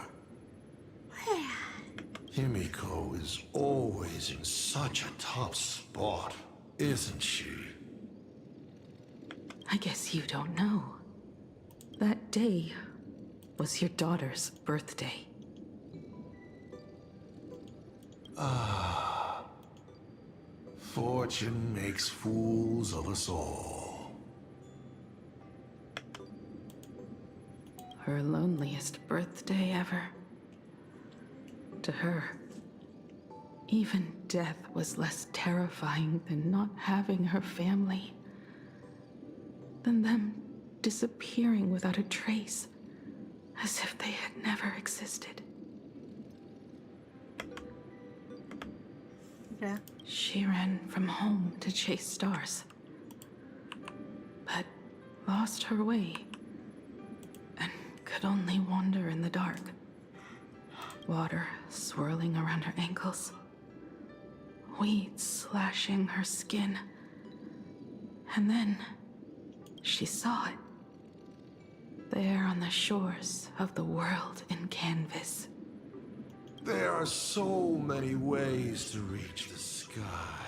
Himeko is always in such a top spot, isn't she? I guess you don't know. That day was your daughter's birthday. Ah. Fortune makes fools of us all. Her loneliest birthday ever. To her, even death was less terrifying than not having her family. Than them disappearing without a trace, as if they had never existed. Yeah. She ran from home to chase stars, but lost her way and could only wander in the dark. Water swirling around her ankles, weeds slashing her skin, and then she saw it, there on the shores of the world in canvas. There are so many ways to reach the sky.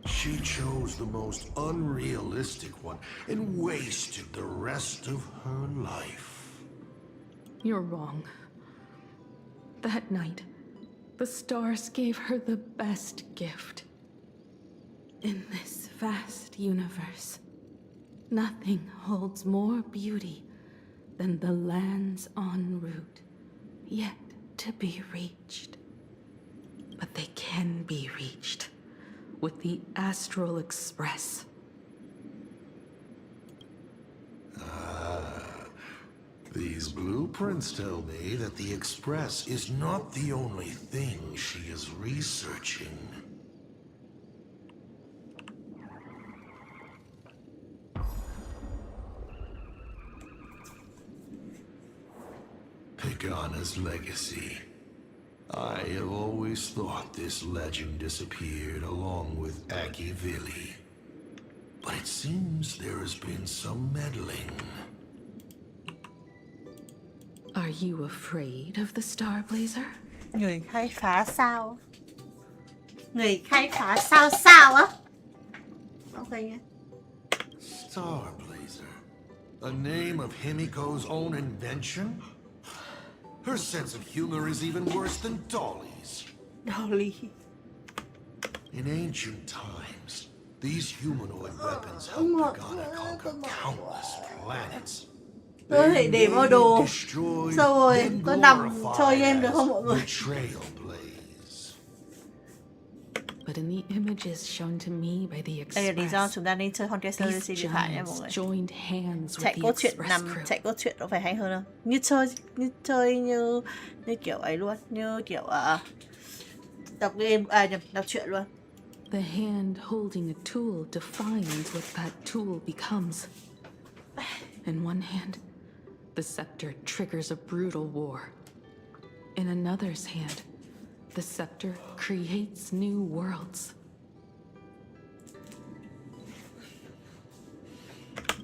She chose the most unrealistic one and wasted the rest of her life. You're wrong. That night, the stars gave her the best gift. In this vast universe, nothing holds more beauty than the lands en route, yet to be reached. But they can be reached with the Astral Express. These blueprints tell me that the Express is not the only thing she is researching. Pagana's legacy. I have always thought this legend disappeared along with Akivili. But it seems there has been some meddling. Are you afraid of the Star Blazer? Người khai phá sao? Người khai phá sao sao á? Ok nhé. Star Blazer? A name of Himeko's own invention? Her sense of humor is even worse than Dolly's. Dolly. In ancient times, these humanoid weapons helped Pagana conquer countless planets. Tôi phải để vào đồ. Sao rồi? Tôi nằm chơi game được không mọi người? But in the images shown to me by the Đây là lý do Express, chúng ta nên chơi Honkai Star Rail điện thoại nha mọi người. joined hands Chạy with câu the chuyện Express nằm crew. chạy câu chuyện nó phải hay hơn không? Như kiểu ấy luôn, như kiểu đọc game đọc truyện luôn. The hand holding a tool defines what that tool becomes. In one hand, the scepter triggers a brutal war. In another's hand, the scepter creates new worlds.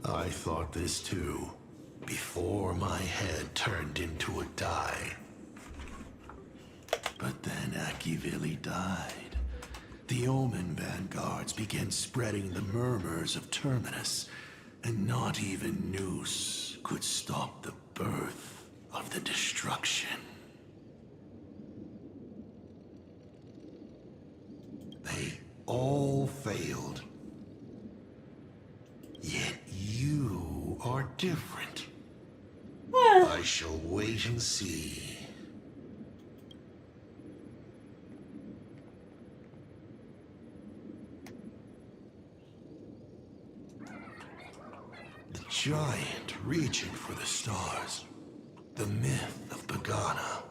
I thought this too, before my head turned into a die. But then Akivili died. The Omen vanguards began spreading the murmurs of Terminus, and not even Noose could stop the birth of the destruction. They all failed. Yet you are different. I shall wait and see. The giant reaching for the stars. The myth of Pagana.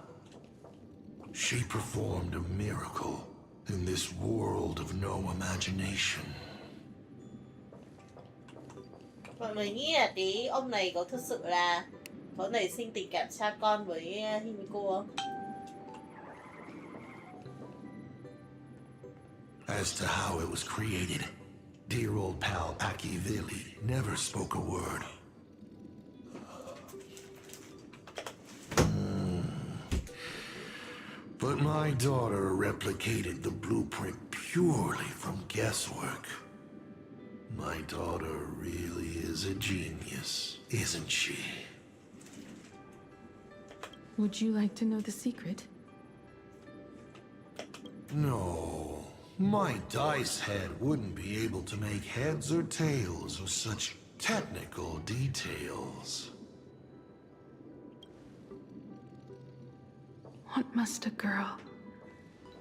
She performed a miracle in this world of no imagination. Mọi người nghĩ là tí ông này có thực sự là có nảy sinh tình cảm cha con với Himeko không? As to how it was created, dear old pal Akivili never spoke a word. But my daughter replicated the blueprint purely from guesswork. My daughter really is a genius, isn't she? Would you like to know the secret? No, my dice head wouldn't be able to make heads or tails of such technical details. What must a girl,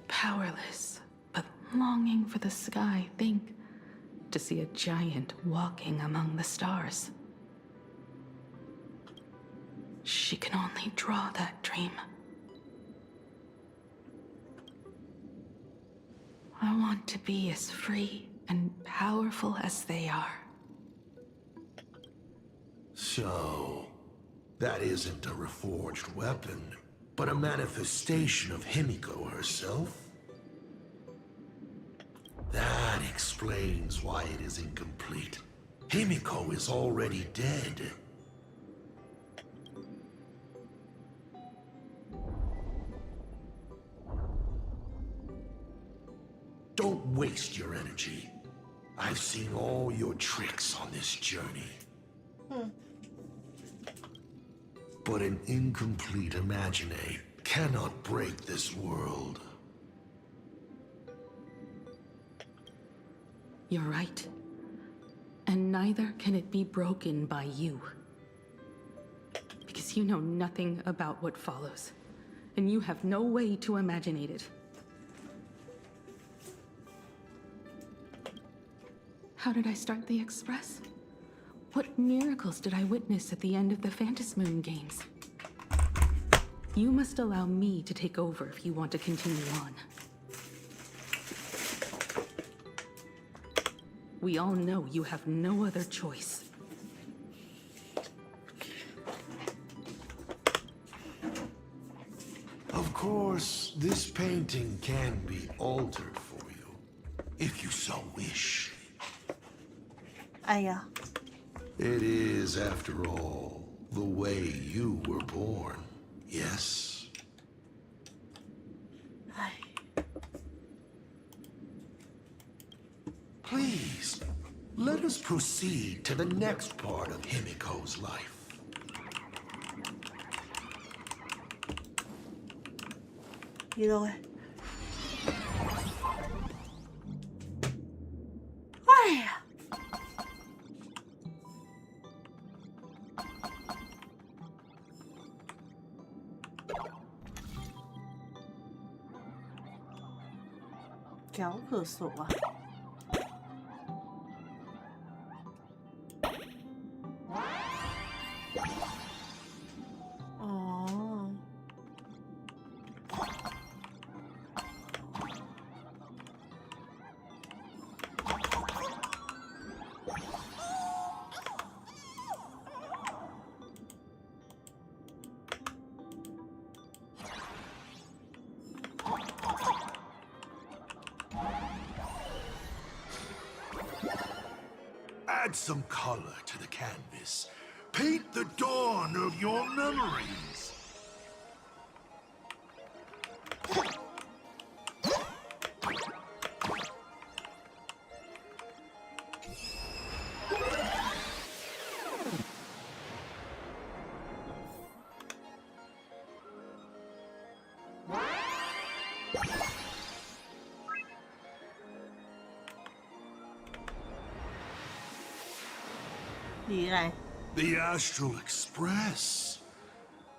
powerless but longing for the sky, think to see a giant walking among the stars? She can only draw that dream. I want to be as free and powerful as they are. So, that isn't a reforged weapon, but a manifestation of Himeko herself? That explains why it is incomplete. Himeko is already dead. Don't waste your energy. I've seen all your tricks on this journey. But an incomplete Imaginate cannot break this world. You're right. And neither can it be broken by you. Because you know nothing about what follows. And you have no way to imaginate it. How did I start the Express? What miracles did I witness at the end of the Phantasmoon games? You must allow me to take over if you want to continue on. We all know you have no other choice. Of course, this painting can be altered for you, if you so wish. Aya. It is, after all, the way you were born, yes? Please, let us proceed to the next part of Himeko's life. Đi rồi. Ai. Kéo cửa sổ à? Add some color to the canvas. Paint the dawn of your memories. Gì này? The Astral Express.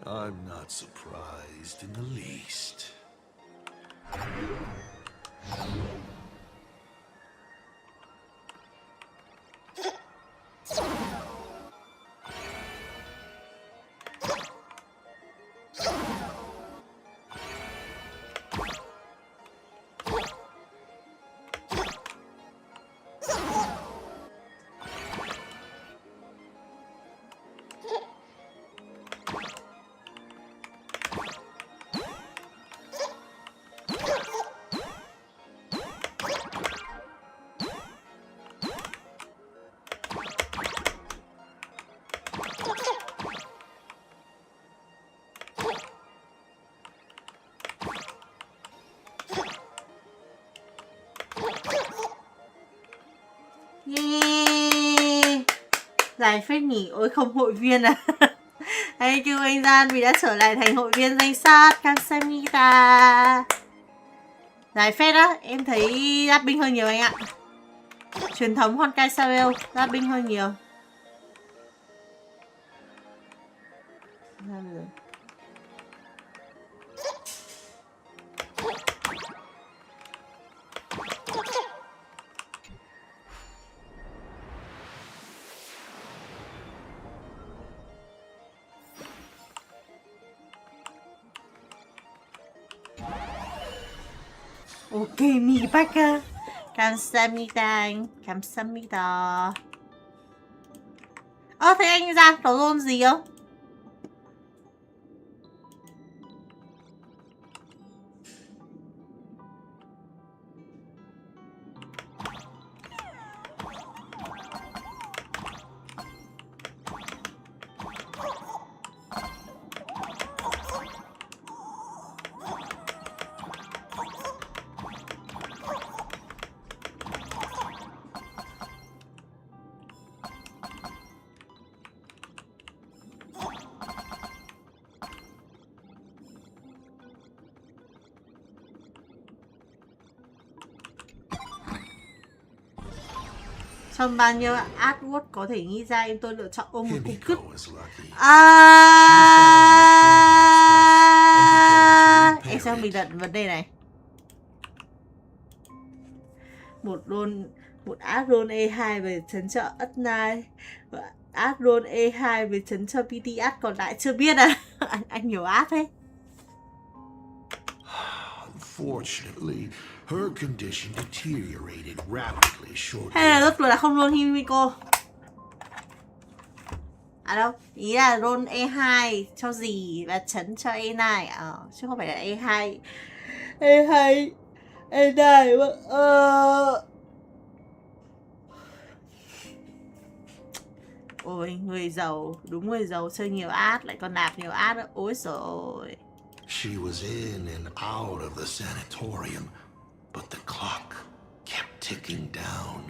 I'm not surprised in the least. Dài phết nhỉ, ôi không hội viên à. Thank you anh Gian vì đã trở lại thành hội viên danh sách. Kamsahamnida. Dài phết á, em thấy giáp binh hơi nhiều anh ạ. Truyền thống Honkai Star Rail, giáp binh hơi nhiều. Ok, mi Baka. Kamsahamnida anh, Kamsahamnida. Thấy anh Giang có rôn gì không? Trong bao nhiêu artwork có thể nghĩ ra em tôi lựa chọn ôm một cục cứt. Em xem bình luận vấn đề này. Một art roll E2 về chấn trợ Ất-Nai và art roll E2 về chấn trợ PTS, còn lại chưa biết à. Anh nhiều art thế. Unfortunately, her condition deteriorated rapidly shortly. Hay là rốt cuộc là không roll Himeko? À đâu, ý là roll E2 cho gì và chấn cho E9 chứ không phải là E2. E9 Ôi, người giàu, đúng người giàu chơi nhiều art lại còn nạp nhiều art nữa. Ôi rồi. She was in and out of the sanatorium, but the clock kept ticking down.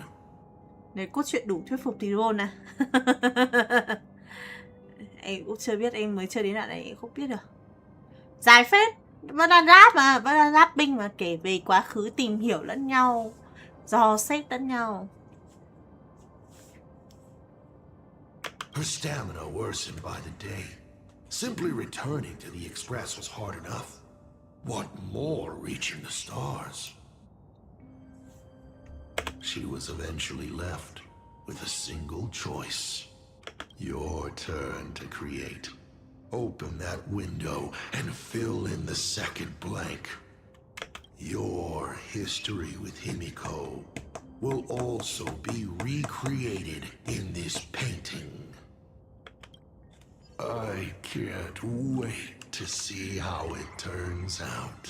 Nếu cốt truyện đủ thuyết phục thì roll à. Em cũng chưa biết, em mới chơi đến đoạn này em không biết được. Dài phết, vẫn là rap mà, vẫn là rap binh mà, kể về quá khứ, tìm hiểu lẫn nhau, dò xét lẫn nhau. Her stamina worsened by the day. Simply returning to the Express was hard enough. What more reaching the stars? She was eventually left with a single choice. Your turn to create. Open that window and fill in the second blank. Your history with Himeko will also be recreated in this painting. I can't wait to see how it turns out.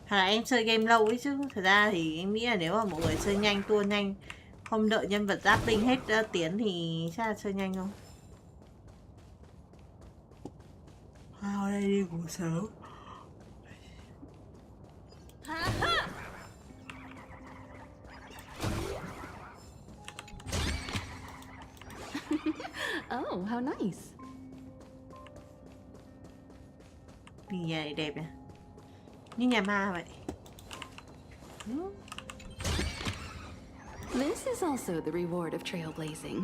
Hay là em chơi game lâu ấy chứ. Thật ra thì em nghĩ là nếu mà mọi người chơi nhanh, tua nhanh, không đợi nhân vật giáp binh hết tiến thì chắc là chơi nhanh thôi. Wow, đây đi ngủ sớm. Oh, how nice. Nhà này đẹp nè. Như nhà ma vậy. This is also the reward of trailblazing.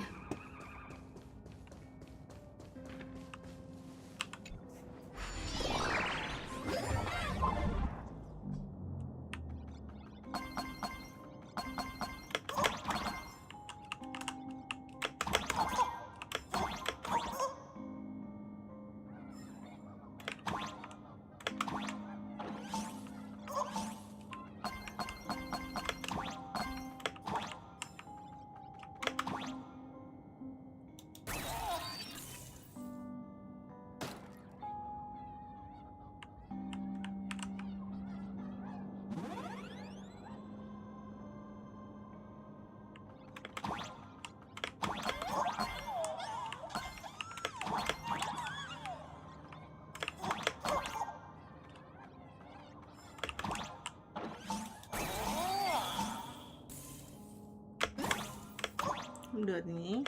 Không được nhỉ.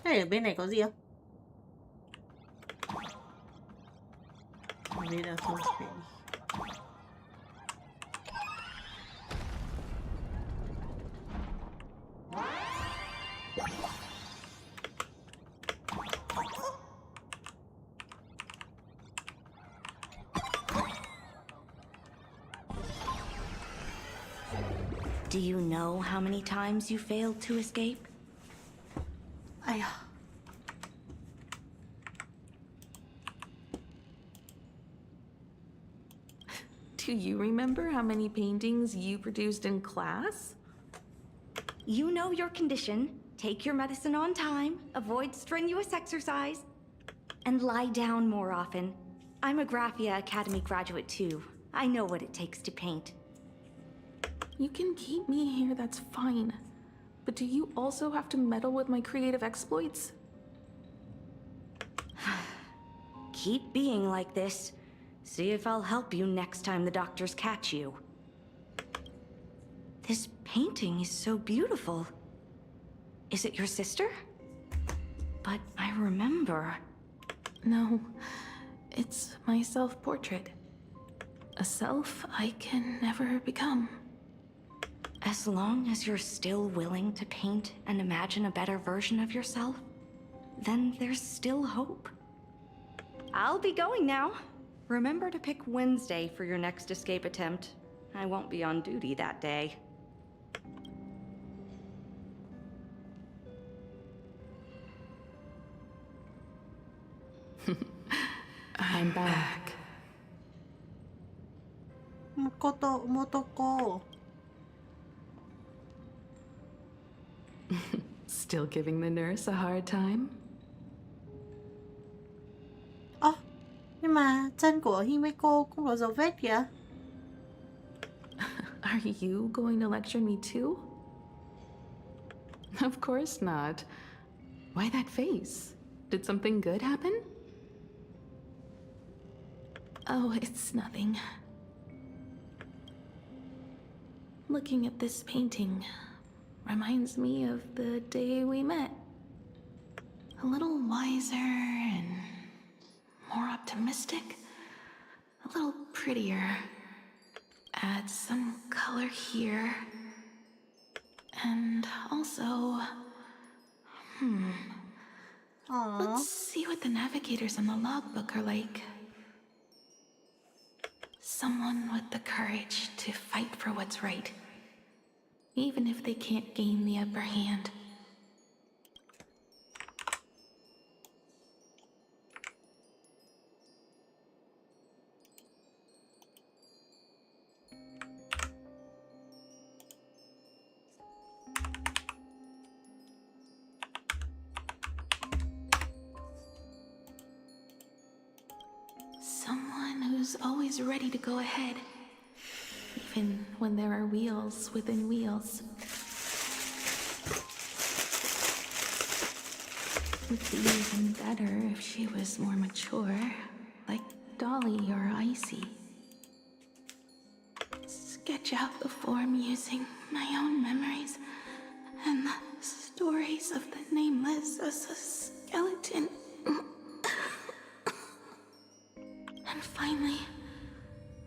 Thế ở bên này có gì không? Ở bên là không phải đi. Do you know how many times you failed to escape? Ai à. Do you remember how many paintings you produced in class? You know your condition. Take your medicine on time, avoid strenuous exercise, and lie down more often. I'm a Graphia Academy graduate too. I know what it takes to paint. You can keep me here, that's fine. But do you also have to meddle with my creative exploits? Keep being like this. See if I'll help you next time the doctors catch you. This painting is so beautiful. Is it your sister? But I remember... No, it's my self-portrait. A self I can never become. As long as you're still willing to paint and imagine a better version of yourself, then there's still hope. I'll be going now. Remember to pick Wednesday for your next escape attempt. I won't be on duty that day. I'm back. Motoko. Still giving the nurse a hard time? Nhưng mà chân của Himeko cũng có dấu vết kìa. Are you going to lecture me too? Of course not. Why that face? Did something good happen? Oh, it's nothing. Looking at this painting reminds me of the day we met. A little wiser and more optimistic, a little prettier. Add some color here. And also... Let's see what the navigators on the logbook are like. Someone with the courage to fight for what's right, even if they can't gain the upper hand. Someone who's always ready to go ahead, even when there are wheels within wheels. Would be even better if she was more mature, like Dolly or Icy. Sketch out the form using my own memories and the stories of the nameless as a skeleton. And finally,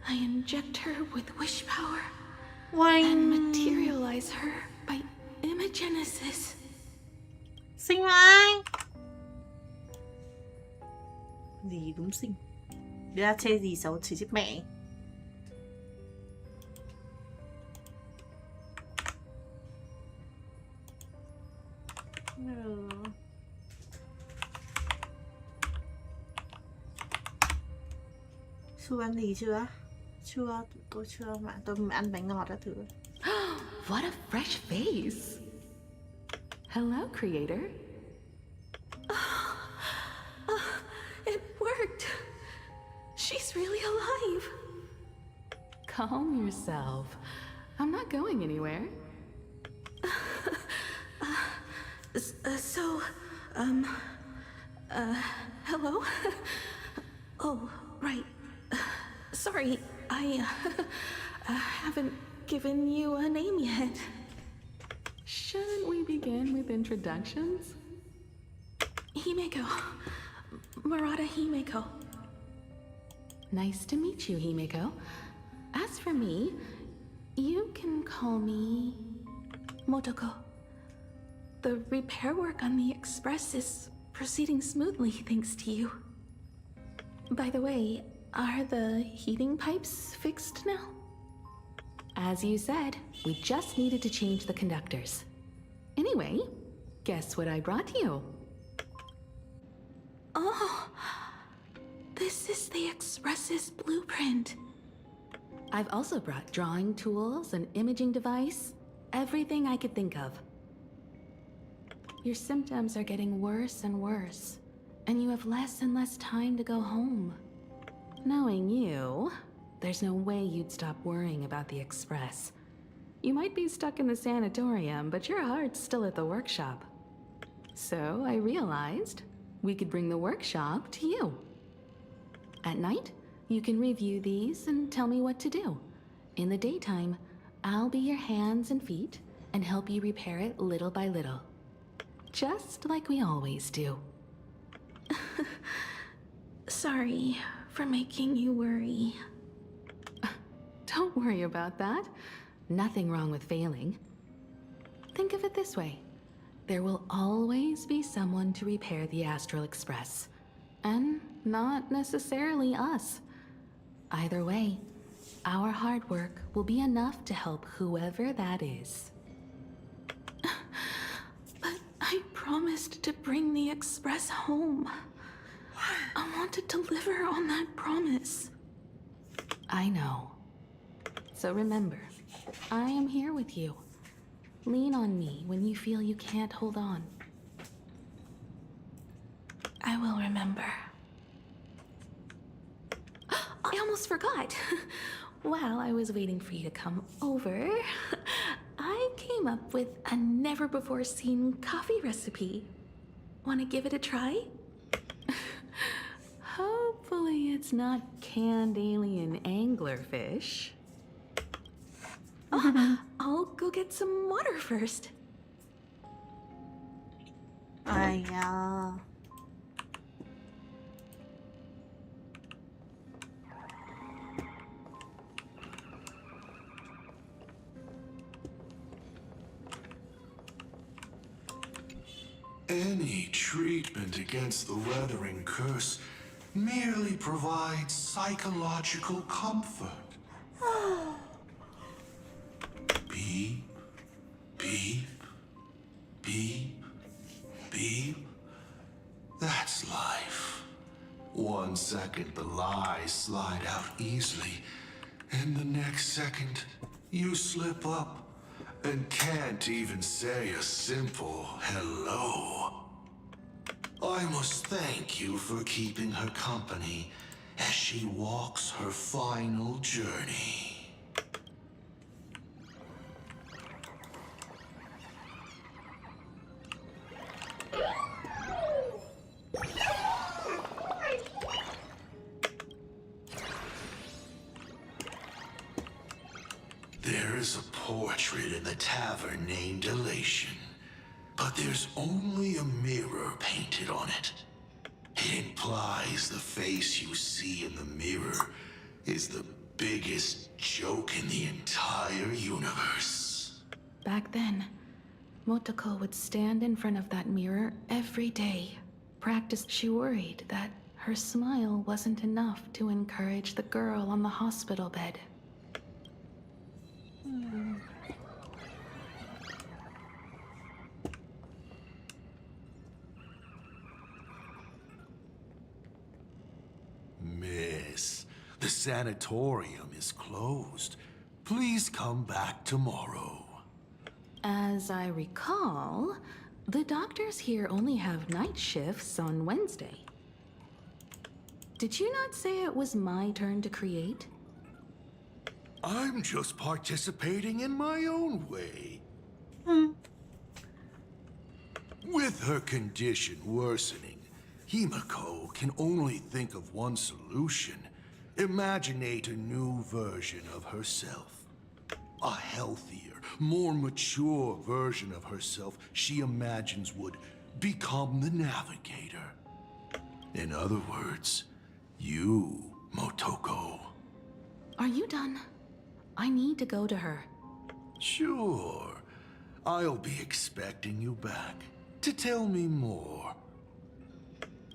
I inject her with wish power and materialize her by imagenesis. Xinh mà. Gì đúng xinh. Đứa ta chê gì xấu chỉ chết mẹ. Su ăn gì chưa? Chưa, tôi chưa mà tôi ăn bánh ngọt đã thử. What a fresh face. Hello, creator. Calm yourself. I'm not going anywhere. Hello? Oh, right. Sorry, I haven't given you a name yet. Shouldn't we begin with introductions? Himeko. Murata Himeko. Nice to meet you, Himeko. As for me, you can call me Motoko. The repair work on the Express is proceeding smoothly thanks to you. By the way, are the heating pipes fixed now? As you said, we just needed to change the conductors. Anyway, guess what I brought you? Oh, this is the Express's blueprint. I've also brought drawing tools, an imaging device, everything I could think of. Your symptoms are getting worse and worse, and you have less and less time to go home. Knowing you, there's no way you'd stop worrying about the Express. You might be stuck in the sanatorium, but your heart's still at the workshop. So I realized we could bring the workshop to you. At night, you can review these and tell me what to do. In the daytime, I'll be your hands and feet and help you repair it little by little. Just like we always do. Sorry for making you worry. Don't worry about that. Nothing wrong with failing. Think of it this way. There will always be someone to repair the Astral Express. And not necessarily us. Either way, our hard work will be enough to help whoever that is. But I promised to bring the Express home. I want to deliver on that promise. I know. So remember, I am here with you. Lean on me when you feel you can't hold on. I will remember. I almost forgot. While I was waiting for you to come over, I came up with a never-before-seen coffee recipe. Want to give it a try? Hopefully it's not canned alien anglerfish. I'll go get some water first. Yeah. Any treatment against the weathering curse merely provides psychological comfort. Beep, beep, beep, beep. That's life. 1 second the lies slide out easily, and the next second you slip up and can't even say a simple hello. I must thank you for keeping her company as she walks her final journey. There is a portrait in the tavern named Elation, but there's only a mirror painted on it. It implies the face you see in the mirror is the biggest joke in the entire universe. Back then, Motoko would stand in front of that mirror every day. Practice. She worried that her smile wasn't enough to encourage the girl on the hospital bed. Miss, the sanatorium is closed. Please come back tomorrow. As I recall, the doctors here only have night shifts on Wednesday. Did you not say it was my turn to create? I'm just participating in my own way. With her condition worsening, Himeko can only think of one solution. Imaginate a new version of herself. A healthier, more mature version of herself she imagines would become the navigator. In other words, you, Motoko. Are you done? I need to go to her. Sure. I'll be expecting you back to tell me more.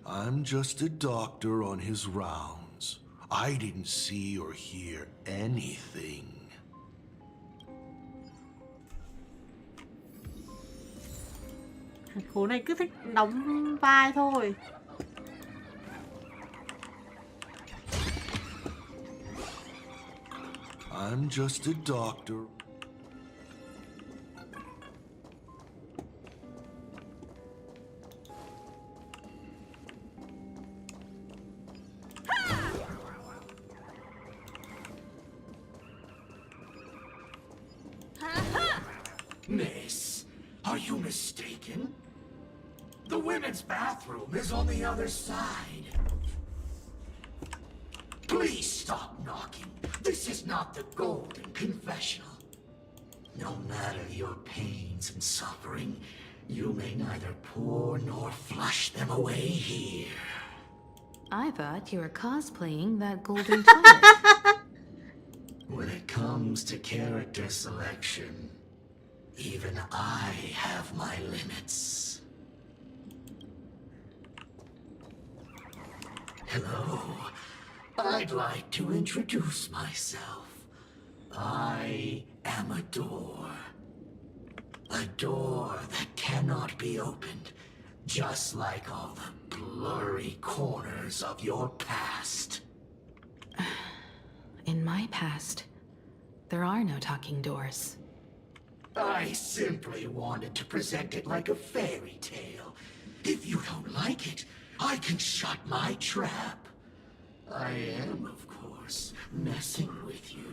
I'm just a doctor on his rounds. I didn't see or hear anything. Thành phố này cứ thích đóng vai thôi. I'm just a doctor. Miss, are you mistaken? The women's bathroom is on the other side. Please stop knocking. This is not the Golden Confessional. No matter your pains and suffering, you may neither pour nor flush them away here. I thought you were cosplaying that golden toilet. When it comes to character selection, even I have my limits. Hello. I'd like to introduce myself. I am a door. A door that cannot be opened, just like all the blurry corners of your past. In my past, there are no talking doors. I simply wanted to present it like a fairy tale. If you don't like it, I can shut my trap. I am, of course, messing with you.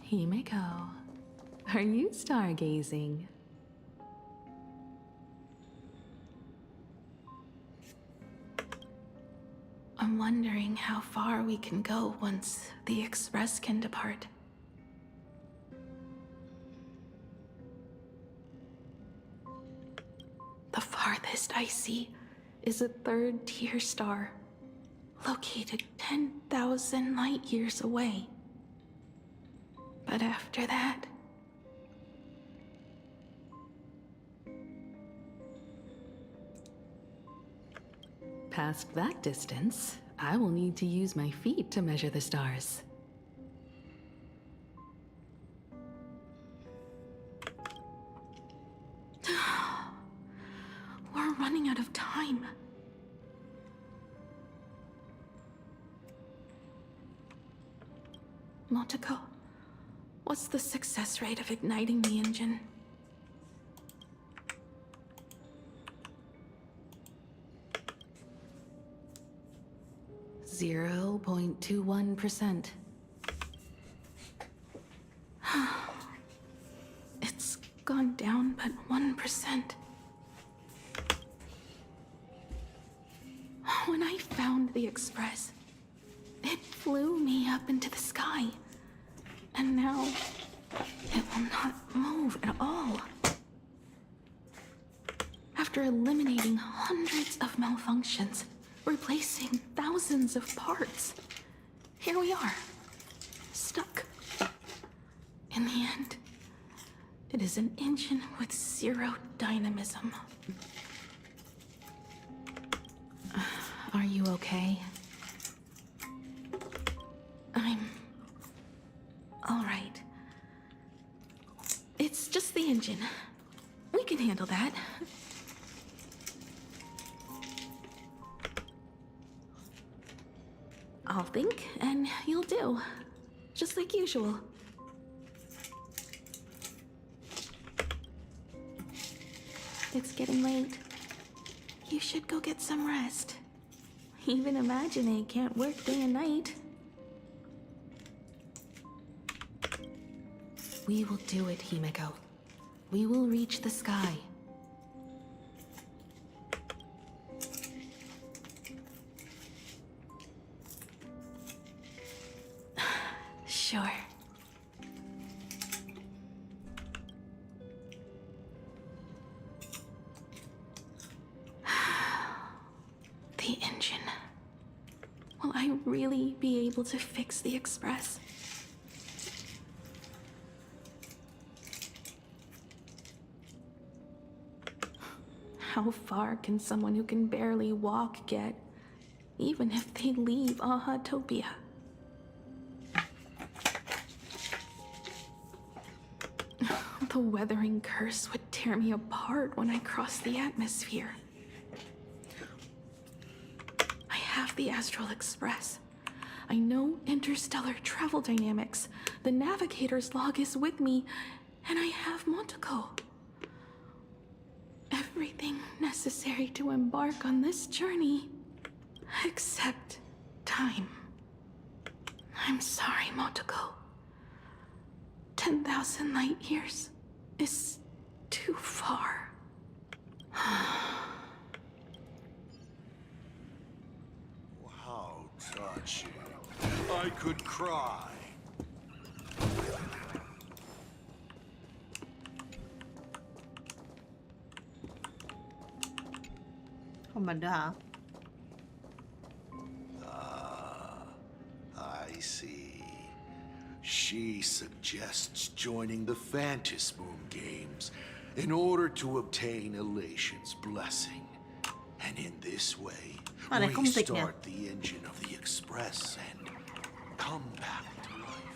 Himeko, are you stargazing? I'm wondering how far we can go once the Express can depart. The farthest I see is a third-tier star, located 10,000 light years away. But after that, Past that distance, I will need to use my feet to measure the stars. we're running out of time. Motoko, what's the success rate of igniting the engine? 0.21%. It's gone down but 1%. When I found the Express, it flew me up into the sky. And now, it will not move at all. After eliminating hundreds of malfunctions, replacing thousands of parts, here we are, stuck. In the end, it is an engine with zero dynamism. Are you okay? I'm all right. It's just the engine. We can handle that. I'll think, and you'll do. Just like usual. It's getting late. You should go get some rest. Even Imagine can't work day and night. We will do it, Himeko. We will reach the sky. Sure. The engine. Will I really be able to fix the Express? How far can someone who can barely walk get, even if they leave Ahatopia? The weathering curse would tear me apart when I cross the atmosphere. I have the Astral Express. I know interstellar travel dynamics. The navigator's log is with me, and I have Monteko. Everything necessary to embark on this journey, except time. I'm sorry, Monteko. 10,000 light years is too far. How touching. I could cry. Không bật được hả? I see. She suggests joining the Phantasmoon Games in order to obtain Elation's blessing. And in this way, này không we dịch nhỉ? start the engine of the Express and come back to life.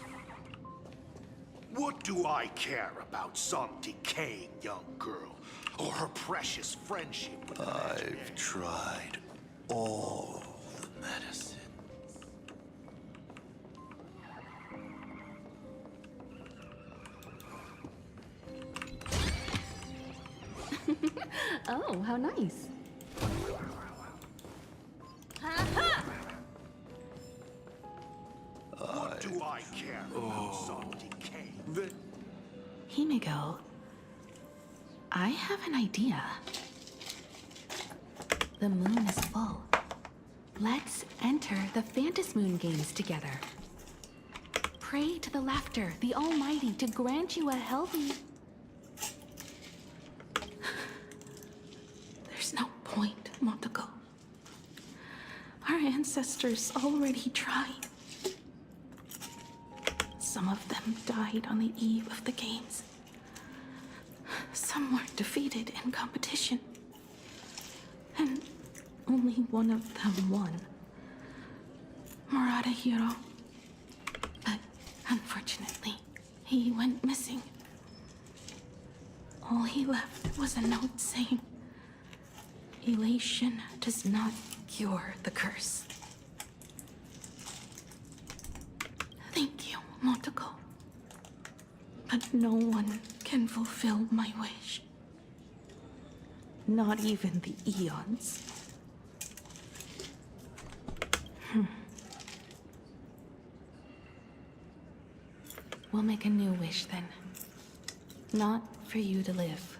What do I care about some decaying young girl or her precious friendship with I've tried all the medicine. Oh, how nice. What do I care about some decaying? Himeko, I have an idea. The moon is full. Let's enter the Phantasmoon Games together. Pray to the Laughter, the Almighty, to grant you a healthy... There's no point, Monteko. Our ancestors already tried. Some of them died on the eve of the games. Some were defeated in competition. And only one of them won. Murata-hiro. But unfortunately, he went missing. All he left was a note saying, "Elation does not cure the curse." Thank you, Monteko. But no one can fulfill my wish. Not even the eons. We'll make a new wish then. Not for you to live.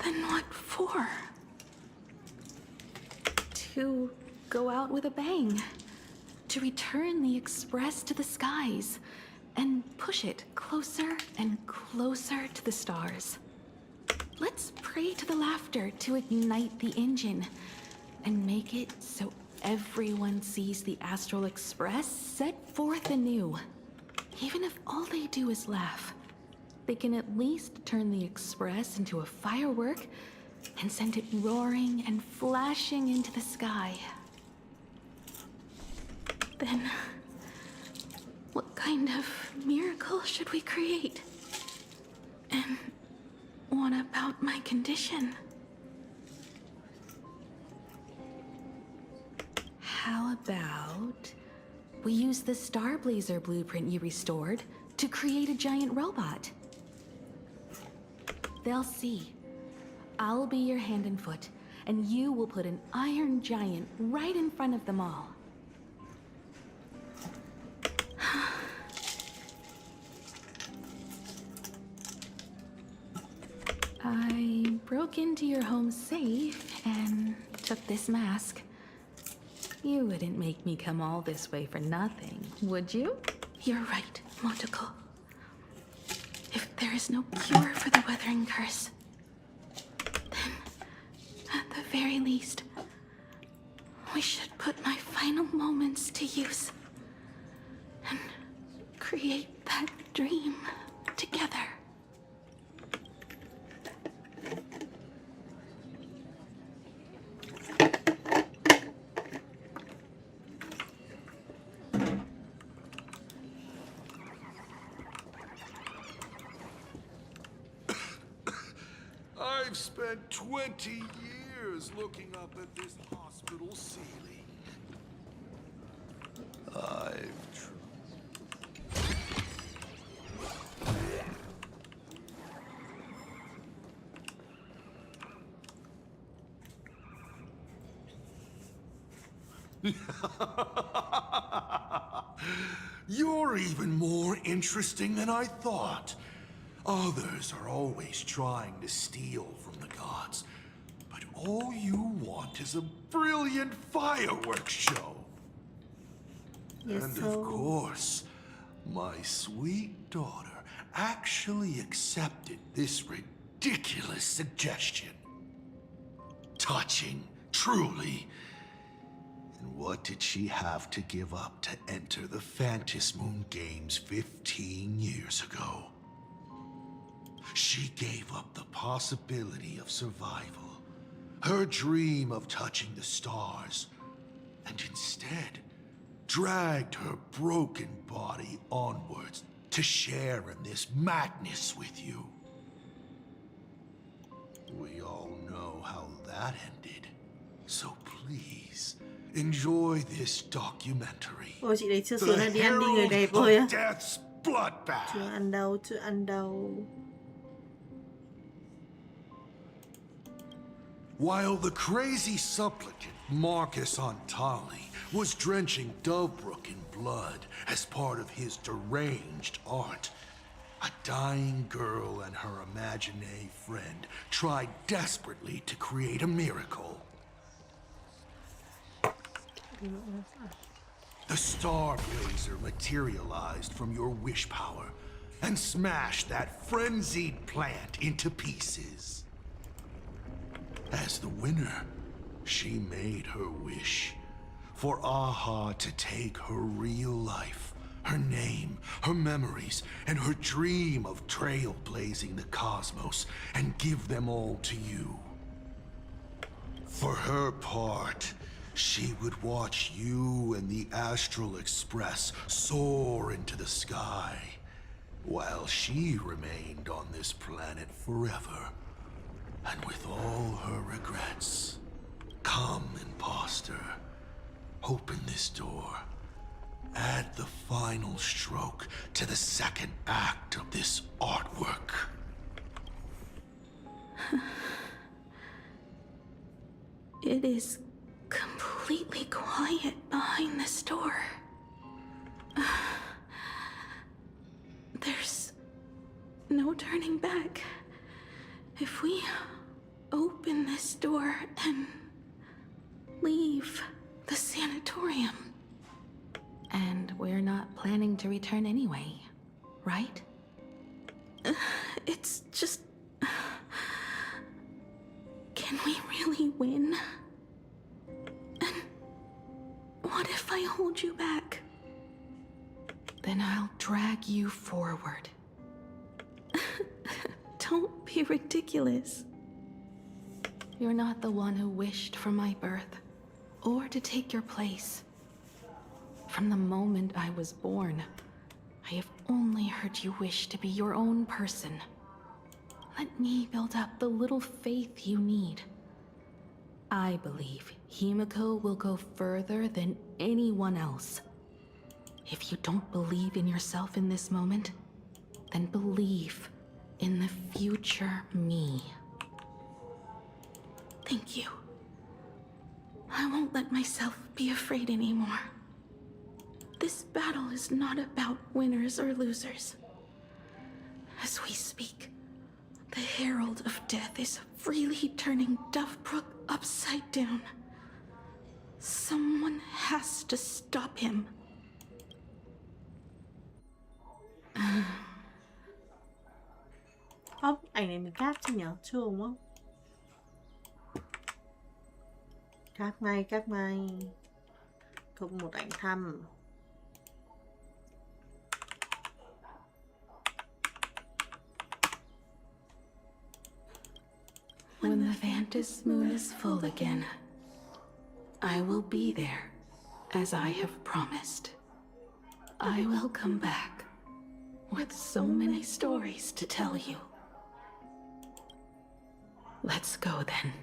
Then what for? To go out with a bang. To return the Express to the skies. And push it closer and closer to the stars. Let's pray to the Laughter to ignite the engine. And make it so everyone sees the Astral Express set forth anew. Even if all they do is laugh, they can at least turn the Express into a firework and send it roaring and flashing into the sky. Then, what kind of miracle should we create? And what about my condition? How about we use the Starblazer blueprint you restored to create a giant robot? they'll see. I'll be your hand and foot, and you will put an iron giant right in front of them all. I broke into your home safe and took this mask. You wouldn't make me come all this way for nothing, would you? You're right, Motoko. If there is no cure for the Weathering Curse, then, at the very least, we should put my final moments to use and create that dream together. I've spent 20 years looking up at this hospital ceiling. You're even more interesting than I thought. Others are always trying to steal from the gods, but all you want is a brilliant fireworks show. Yes, And so- of course, my sweet daughter actually accepted this ridiculous suggestion. Touching, truly. And what did she have to give up to enter the Phantasmoon Games 15 years ago? She gave up the possibility of survival, her dream of touching the stars, and instead dragged her broken body onwards to share in this madness with you. We all know how that ended, so please enjoy this documentary. Ôi chị đấy chưa sướng là The đi ăn đi người Herald đẹp of thôi á. Death's bloodbath. Chưa ăn đâu, chưa ăn đâu. While the crazy supplicant Marcus Antali was drenching Dovebrook in blood as part of his deranged art, a dying girl and her imaginary friend tried desperately to create a miracle. The Star Blazer materialized from your wish power and smashed that frenzied plant into pieces. As the winner, she made her wish for Aha to take her real life, her name, her memories, and her dream of trailblazing the cosmos and give them all to you. For her part, she would watch you and the Astral Express soar into the sky, while she remained on this planet forever. And with all her regrets, come, imposter, open this door. Add the final stroke to the second act of this artwork. It is completely quiet behind this door. There's no turning back. If we open this door and leave the sanatorium. And we're not planning to return anyway, right? It's just... Can we really win? And what if I hold you back? Then I'll drag you forward. Don't be ridiculous. You're not the one who wished for my birth, or to take your place. From the moment I was born, I have only heard you wish to be your own person. Let me build up the little faith you need. I believe Himeko will go further than anyone else. If you don't believe in yourself in this moment, then believe in the future me. Thank you. I won't let myself be afraid anymore. This battle is not about winners or losers. As we speak, the Herald of Death is freely turning Dovebrook upside down. Someone has to stop him. Ảnh này mình cáp chứ nhở? Chưa đúng không? Cáp ngay. Cộng một ảnh thăm. When the Vantis moon is full again, I will be there, as I have promised. I will come back with so many stories to tell you. Let's go then.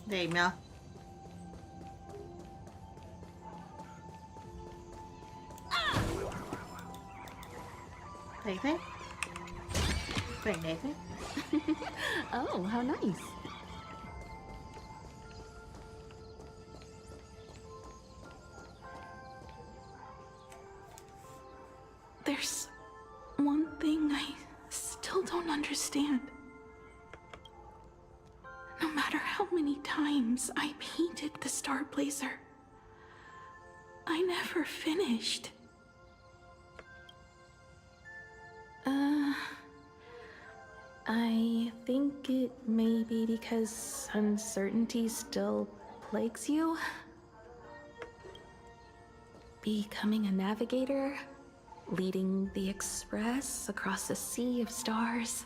Để nhờ. Thấy thế. Cảnh đẹp thế. Oh, how nice. There's one thing I still don't understand. No matter how many times I painted the Star Blazer, I never finished. I think it may be because uncertainty still plagues you. Becoming a navigator, leading the Express across a sea of stars.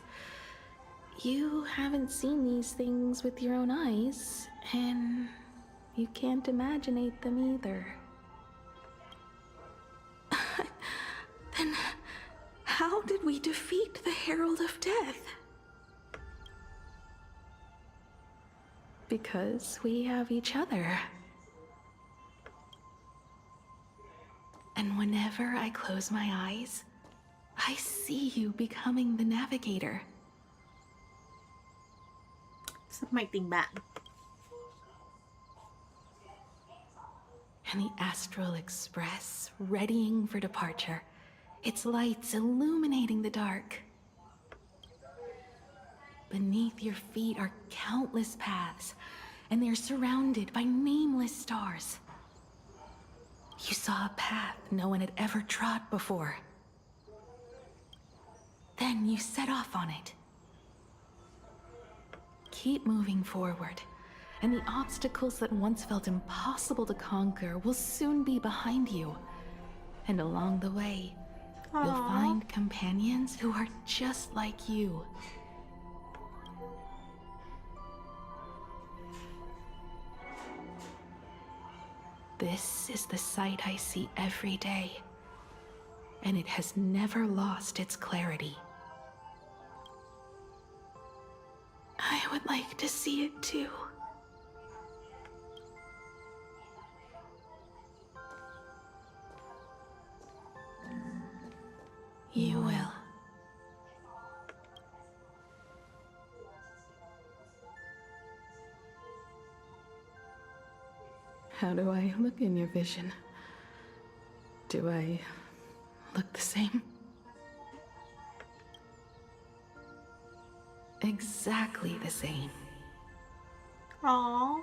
You haven't seen these things with your own eyes, and you can't imaginate them either. Then how did we defeat the Herald of Death? Because we have each other. And whenever I close my eyes, I see you becoming the navigator. Sức mạnh tình bạn. And the Astral Express readying for departure, its lights illuminating the dark. Beneath your feet are countless paths, and they're surrounded by nameless stars. You saw a path no one had ever trod before. Then you set off on it. Keep moving forward, and the obstacles that once felt impossible to conquer will soon be behind you. And along the way, you'll find companions who are just like you. This is the sight I see every day, and it has never lost its clarity. I would like to see it too. You will. How do I look in your vision? Do I look the same? Exactly the same. Aww.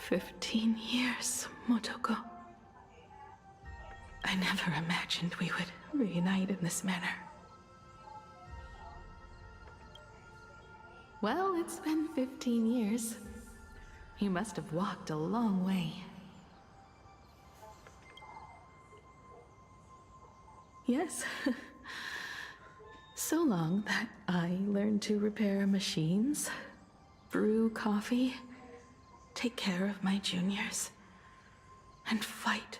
15 years, Motoko. I never imagined we would reunite in this manner. Well, it's been 15 years. You must have walked a long way. Yes. So long that I learned to repair machines, brew coffee, take care of my juniors, and fight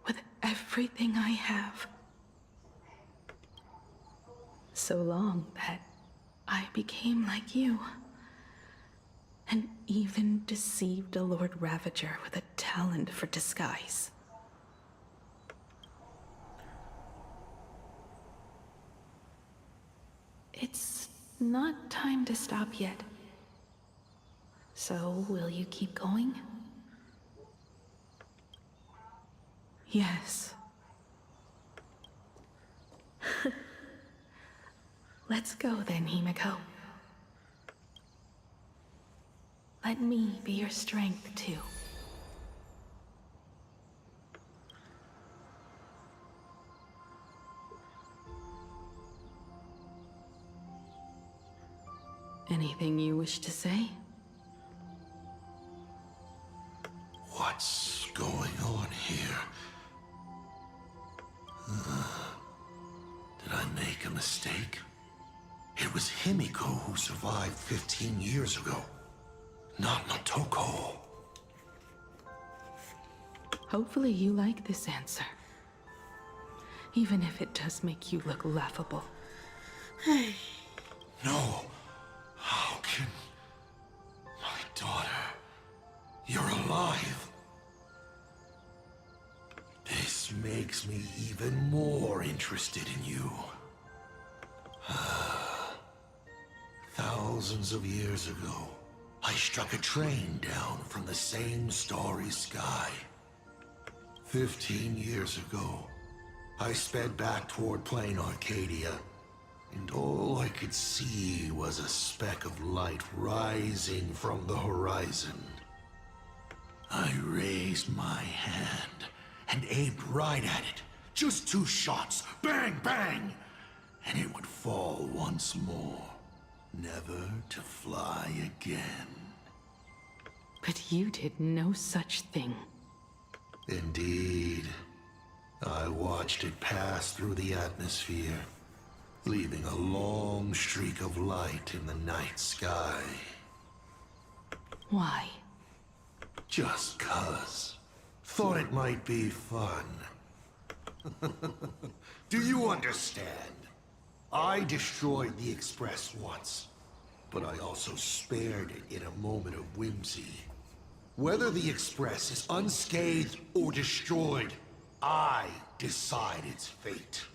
with everything I have. So long that I became like you, and even deceived a Lord Ravager with a talent for disguise. It's not time to stop yet. So, will you keep going? Yes. Let's go then, Himeko. Let me be your strength, too. Anything you wish to say? What's going on here? Did I make a mistake? It was Himeko who survived 15 years ago, not Motoko. Hopefully you like this answer. Even if it does make you look laughable. No. How can... My daughter... You're alive. This makes me even more interested in you. Thousands of years ago, I struck a train down from the same starry sky. 15 years ago, I sped back toward Plain Arcadia, and all I could see was a speck of light rising from the horizon. I raised my hand and aimed right at it. Just 2 shots, bang, bang, and it would fall once more, never to fly again. But you did no such thing. Indeed. I watched it pass through the atmosphere, leaving a long streak of light in the night sky. Why? Just 'cause. Thought it might be fun. Do you understand? I destroyed the Express once, but I also spared it in a moment of whimsy. Whether the Express is unscathed or destroyed, I decide its fate.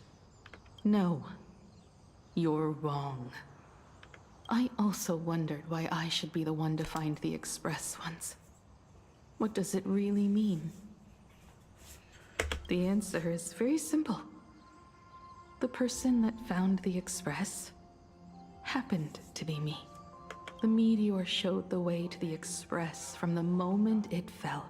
No. You're wrong. I also wondered why I should be the one to find the Express once. What does it really mean? The answer is very simple. The person that found the Express happened to be me. The meteor showed the way to the Express from the moment it fell.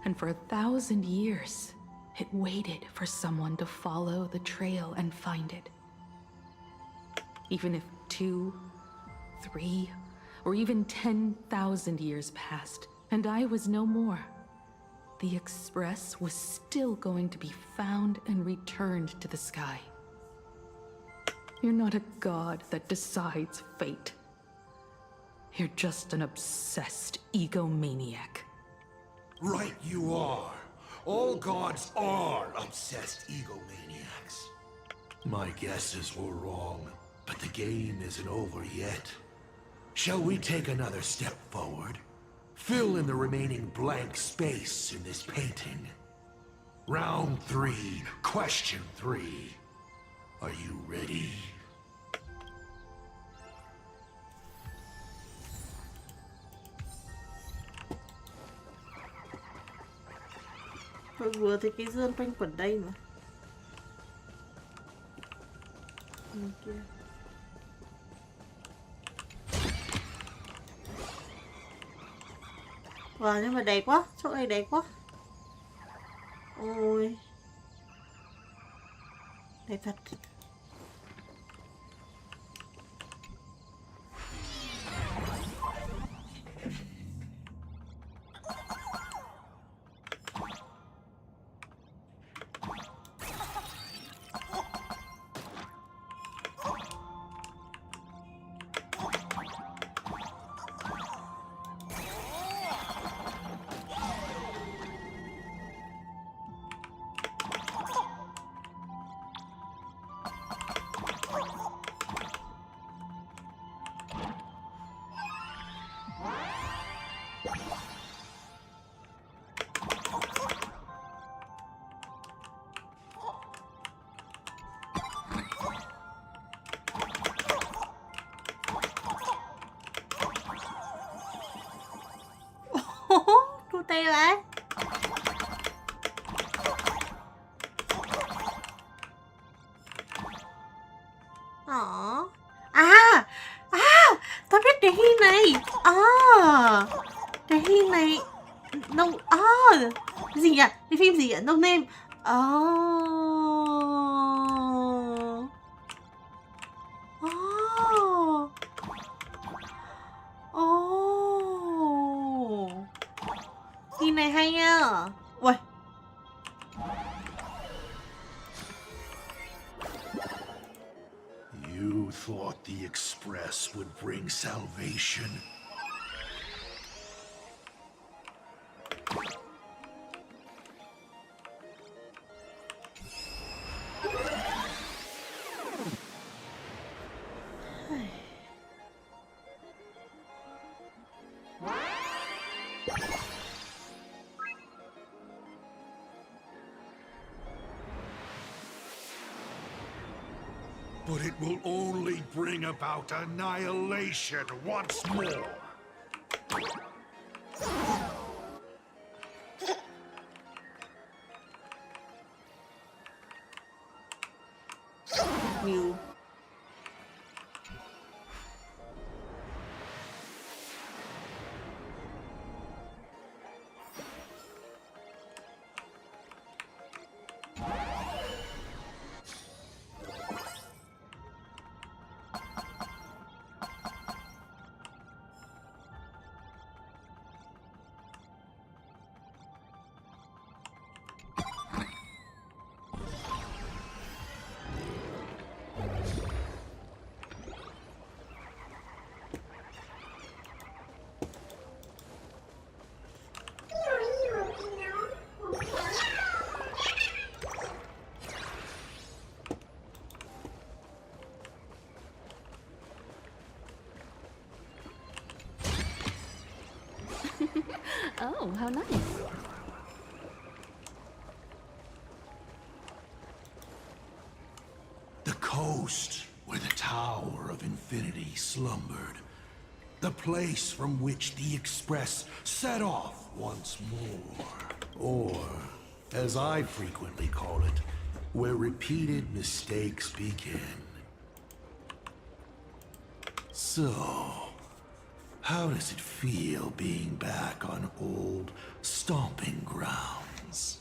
And for 1,000 years, it waited for someone to follow the trail and find it. Even if 2, 3, or even 10,000 years passed, and I was no more, the Express was still going to be found and returned to the sky. You're not a god that decides fate. You're just an obsessed egomaniac. Right you are. All gods are obsessed egomaniacs. My guesses were wrong, but the game isn't over yet. Shall we take another step forward? Fill in the remaining blank space in this painting. Round 3, question 3. Are you ready? Tôi vừa thấy cái dương quanh quẩn đây mà. Kia. Wow, nhưng mà đẹp quá, chỗ này đẹp quá. Ôi. Đẹp thật. này. Cái phim này cái gì nhỉ? Cái phim gì nhỉ? No Name. Phim này hay nha. Ui. You thought the Express would bring salvation? But it will only bring about annihilation once more. Nhiều. Oh, how nice. The coast where the Tower of Infinity slumbered. The place from which the Express set off once more. Or, as I frequently call it, where repeated mistakes begin. So, how does it feel being back on old stomping grounds?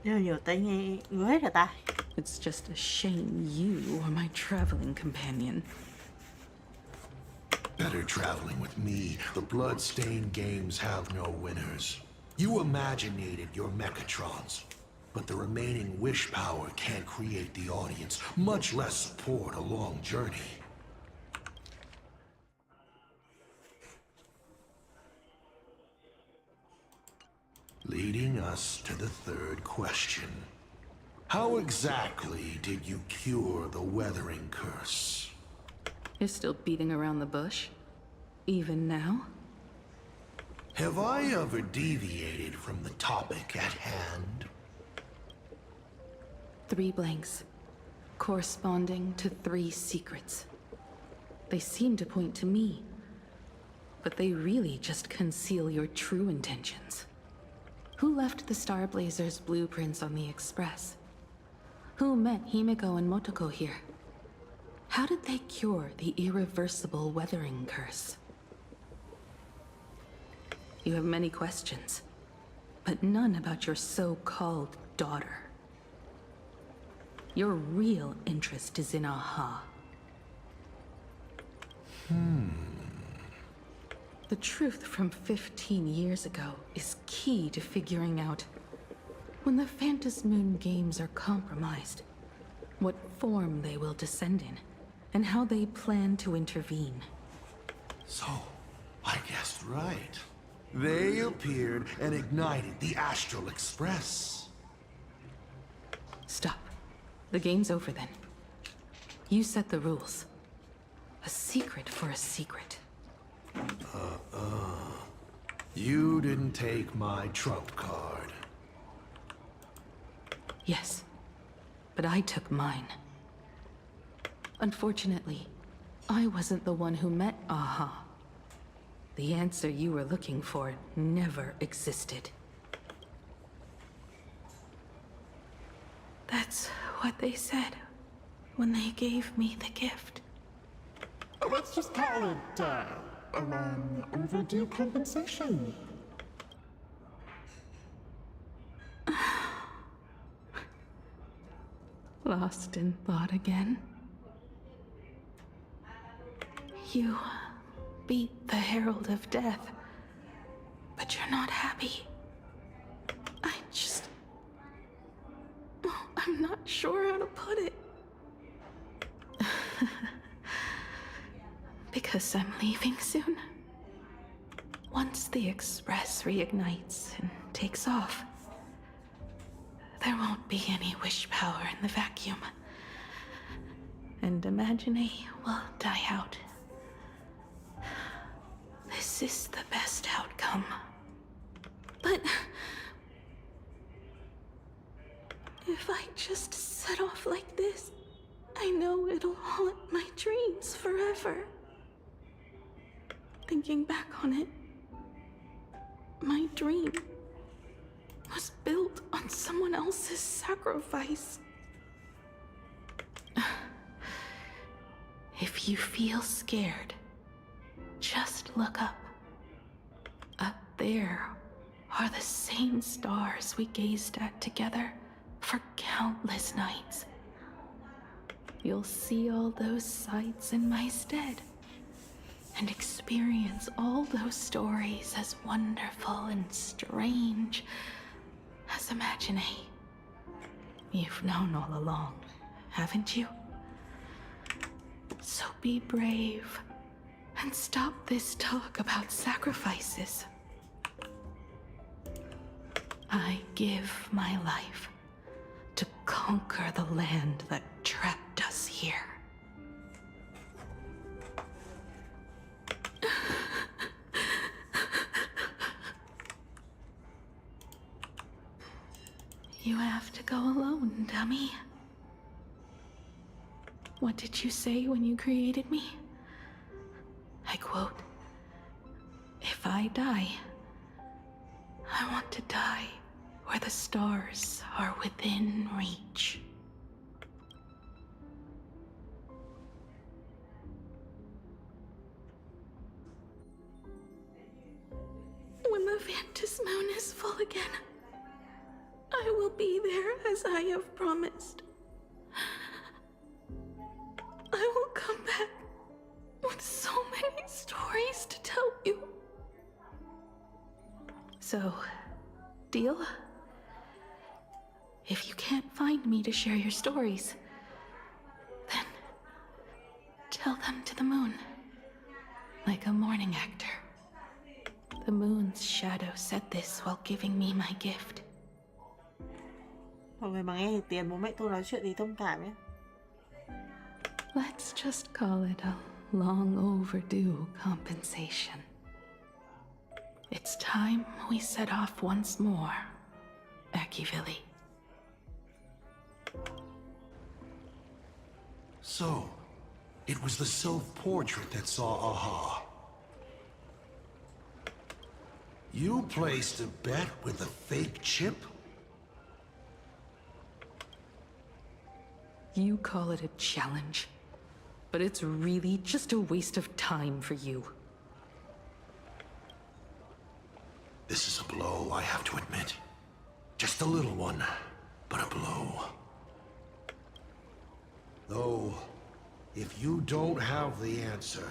Nhiều tay nghe ngứa hết cả tai. It's just a shame you are my traveling companion. Better traveling with me. The blood-stained games have no winners. You imaginated your Mechatrons, but the remaining wish power can't create the audience, much less support a long journey. Leading us to the third question. How exactly did you cure the weathering curse? You're still beating around the bush? Even now? Have I ever deviated from the topic at hand? 3 blanks, corresponding to 3 secrets. They seem to point to me, but they really just conceal your true intentions. Who left the Starblazers' blueprints on the Express? Who met Himeko and Motoko here? How did they cure the irreversible weathering curse? You have many questions, but none about your so-called daughter. Your real interest is in Aha. The truth from 15 years ago is key to figuring out when the Phantasmoon games are compromised, what form they will descend in, and how they plan to intervene. So, I guessed right. They appeared and ignited the Astral Express. Stop. The game's over then. You set the rules. A secret for a secret. You didn't take my trump card. Yes, but I took mine. Unfortunately, I wasn't the one who met Aha. The answer you were looking for never existed. That's what they said when they gave me the gift. Let's just call it, a long overdue compensation. Lost in thought again. You beat the Herald of Death, but you're not happy. I'm not sure how to put it. Because I'm leaving soon. Once the Express reignites and takes off, there won't be any wish power in the vacuum. And Imagine will die out. This is the best outcome. But if I just set off like this, I know it'll haunt my dreams forever. Thinking back on it, my dream was built on someone else's sacrifice. If you feel scared, just look up. Up there are the same stars we gazed at together for countless nights. You'll see all those sights in my stead, and experience all those stories as wonderful and strange as Imagine. You've known all along, haven't you? So be brave and stop this talk about sacrifices. I give my life to conquer the land that trapped us here. You have to go alone, dummy. What did you say when you created me? I quote, "If I die, I want to die where the stars are within reach." When the Vantis moon is full again, I will be there as I have promised. I will come back with so many stories to tell you. So, deal? If you can't find me to share your stories, then tell them to the moon, like a morning actor. The moon's shadow said this while giving me my gift. Mọi người mà nghe thì tiền bố mẹ tôi nói chuyện thì thông cảm nhé. Let's just call it a long overdue compensation. It's time we set off once more, Akivili. So, it was the self-portrait that saw Aha. You placed a bet with a fake chip? You call it a challenge, but it's really just a waste of time for you. This is a blow, I have to admit. Just a little one, but a blow. Though, if you don't have the answer,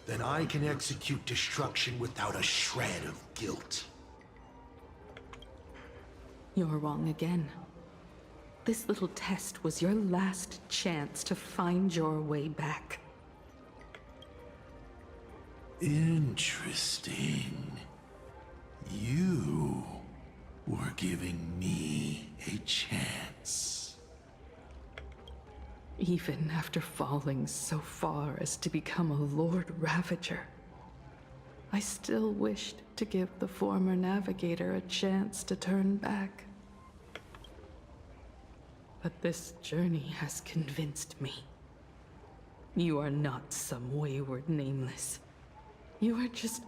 then I can execute destruction without a shred of guilt. You're wrong again. This little test was your last chance to find your way back. Interesting. You were giving me a chance. Even after falling so far as to become a Lord Ravager, I still wished to give the former navigator a chance to turn back. But this journey has convinced me. You are not some wayward nameless. You are just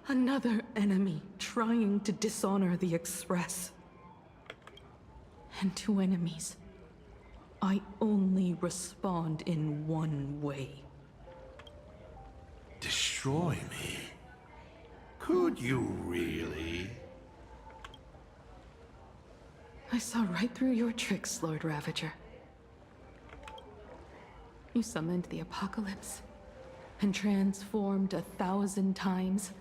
another enemy trying to dishonor the Express. And to enemies, I only respond in one way. destroy me. Could you really? I saw right through your tricks, Lord Ravager. You summoned the apocalypse, and transformed 1,000 times,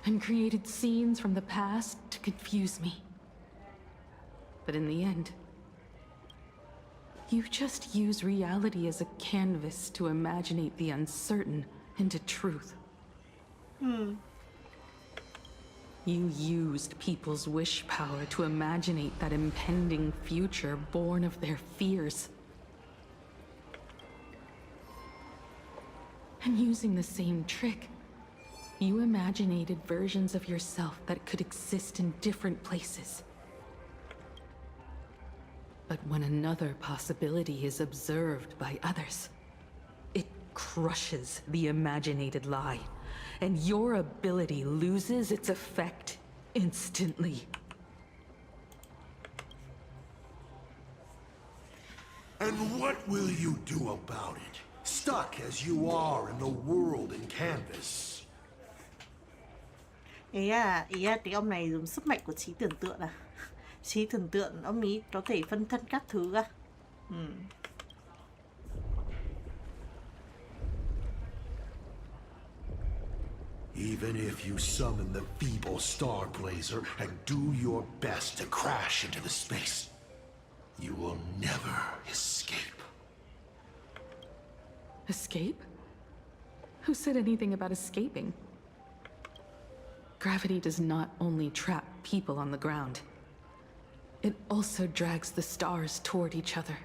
and created scenes from the past to confuse me. But in the end, you just use reality as a canvas to imaginate the uncertain into truth. You used people's wish power to imaginate that impending future born of their fears. And using the same trick, you imaginated versions of yourself that could exist in different places. But when another possibility is observed by others, it crushes the imaginated lie, and your ability loses its effect instantly. And what will you do about it? Stuck as you are in the world in canvas. Ý là cái ông này dùng sức mạnh của trí tưởng tượng à? Trí tưởng tượng ông ý có thể phân thân các thứ à? Even if you summon the feeble star blazer and do your best to crash into the space, you will never escape. Escape? Who said anything about escaping? Gravity does not only trap people on the ground, it also drags the stars toward each other.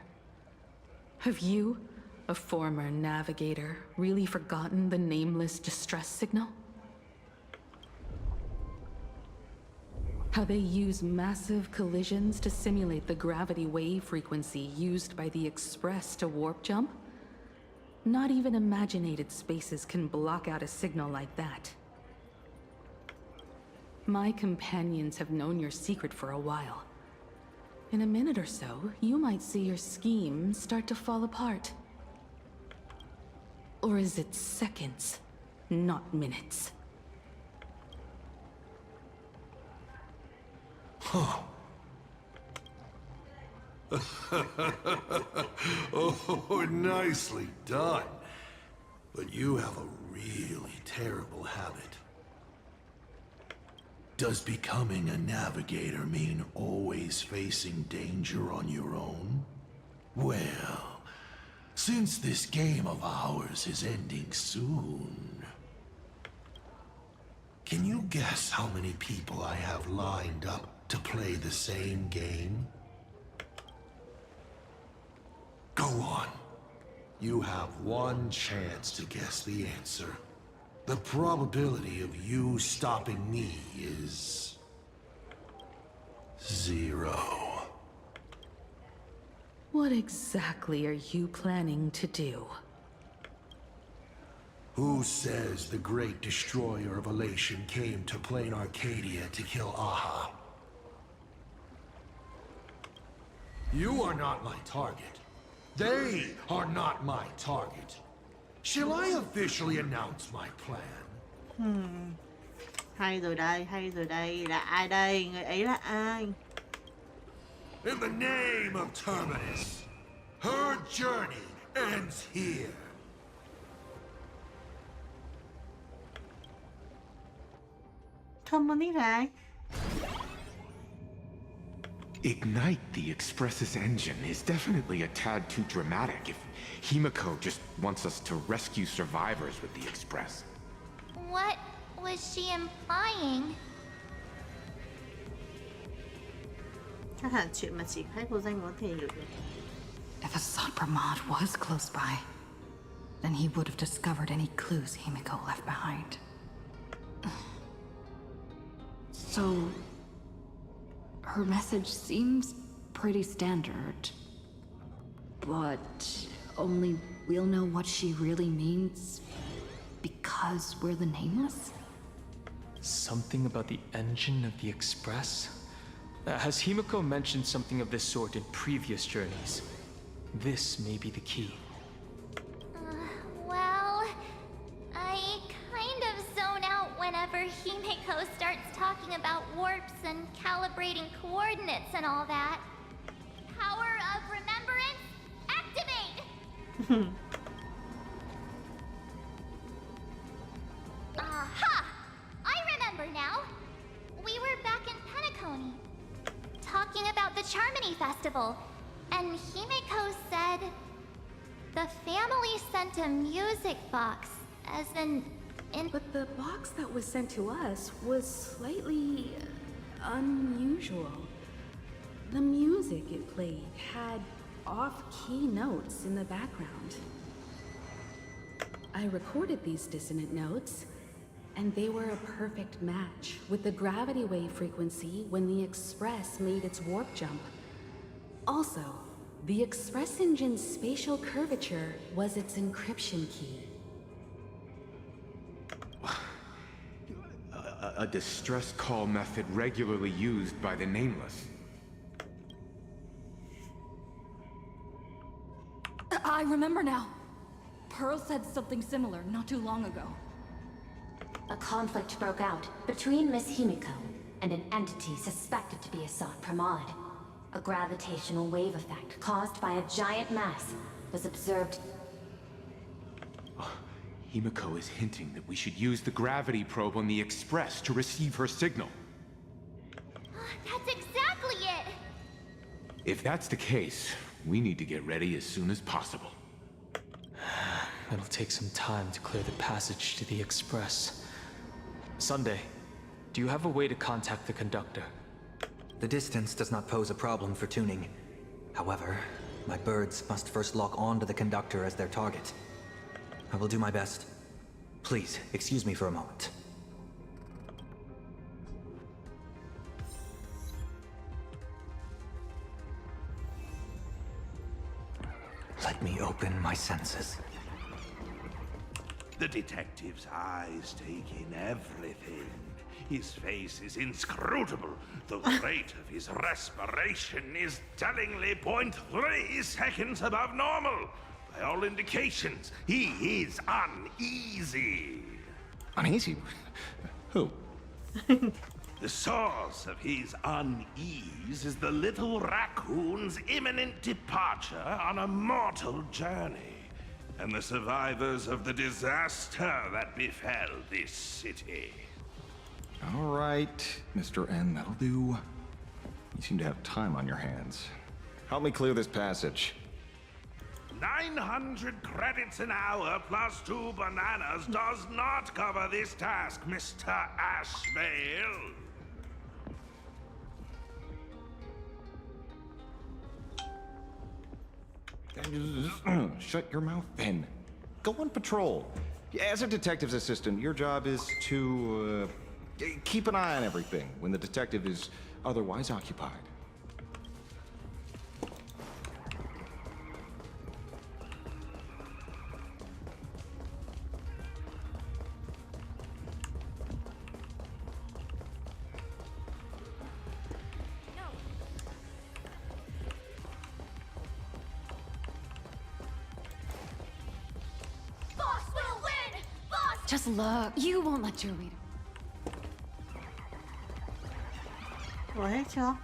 Have you, a former navigator, really forgotten the nameless distress signal? How they use massive collisions to simulate the gravity wave frequency used by the Express to warp jump? Not even imaginated spaces can block out a signal like that. My companions have known your secret for a while. In a minute or so, you might see your scheme start to fall apart. Or is it seconds, not minutes? Huh. Oh, nicely done. But you have a really terrible habit. Does becoming a navigator mean always facing danger on your own? Well, since this game of ours is ending soon, can you guess how many people I have lined up to play the same game? Go on. You have one chance to guess the answer. The probability of you stopping me is 0. What exactly are you planning to do? Who says the great destroyer of Elation came to plain Arcadia to kill Aha? You are not my target. They are not my target. Shall I officially announce my plan? Hay rồi đây, là ai đây? Người ấy là ai? In the name of Terminus, her journey ends here. Terminus là ai? Ignite the Express's engine is definitely a tad too dramatic if Himeko just wants us to rescue survivors with the Express. What was she implying? Chắc hẳn chuyện mà chỉ khách vô danh có thể hiểu được. If Asatra Mod was close by, then he would have discovered any clues Himeko left behind. So, her message seems pretty standard, but only we'll know what she really means because we're the Nameless? Something about the engine of the Express? Has Himeko mentioned something of this sort in previous journeys? This may be the key. Well, I kind talking about warps and calibrating coordinates and all that. Power of remembrance, activate! Aha! I remember now. We were back in Penacony, talking about the Charmony Festival, and Himeko said the family sent a music box as But the box that was sent to us was slightly unusual. The music it played had off-key notes in the background. I recorded these dissonant notes, and they were a perfect match with the gravity wave frequency when the Express made its warp jump. Also, the Express engine's spatial curvature was its encryption key. A distress call method regularly used by the Nameless. I remember now. Pearl said something similar not too long ago. A conflict broke out between Miss Himeko and an entity suspected to be a Sot Pramod. A gravitational wave effect caused by a giant mass was observed. Himeko is hinting that we should use the gravity probe on the Express to receive her signal. That's exactly it! If that's the case, we need to get ready as soon as possible. It'll take some time to clear the passage to the Express. Sunday, do you have a way to contact the conductor? The distance does not pose a problem for tuning. However, my birds must first lock on to the conductor as their target. I will do my best. Please, excuse me for a moment. Let me open my senses. The detective's eyes take in everything. His face is inscrutable. The rate of his respiration is tellingly 0.3 seconds above normal. By all indications, he is uneasy. Uneasy? Who? The source of his unease is the little raccoon's imminent departure on a mortal journey, and the survivors of the disaster that befell this city. All right, Mr. N, that'll do. You seem to have time on your hands. Help me clear this passage. 900 credits an hour plus 2 bananas does not cover this task, Mr. Ashvale. Shut your mouth then. Go on patrol. As a detective's assistant, your job is to keep an eye on everything when the detective is otherwise occupied. Just look. You won't let your reader. Rồi hết chưa?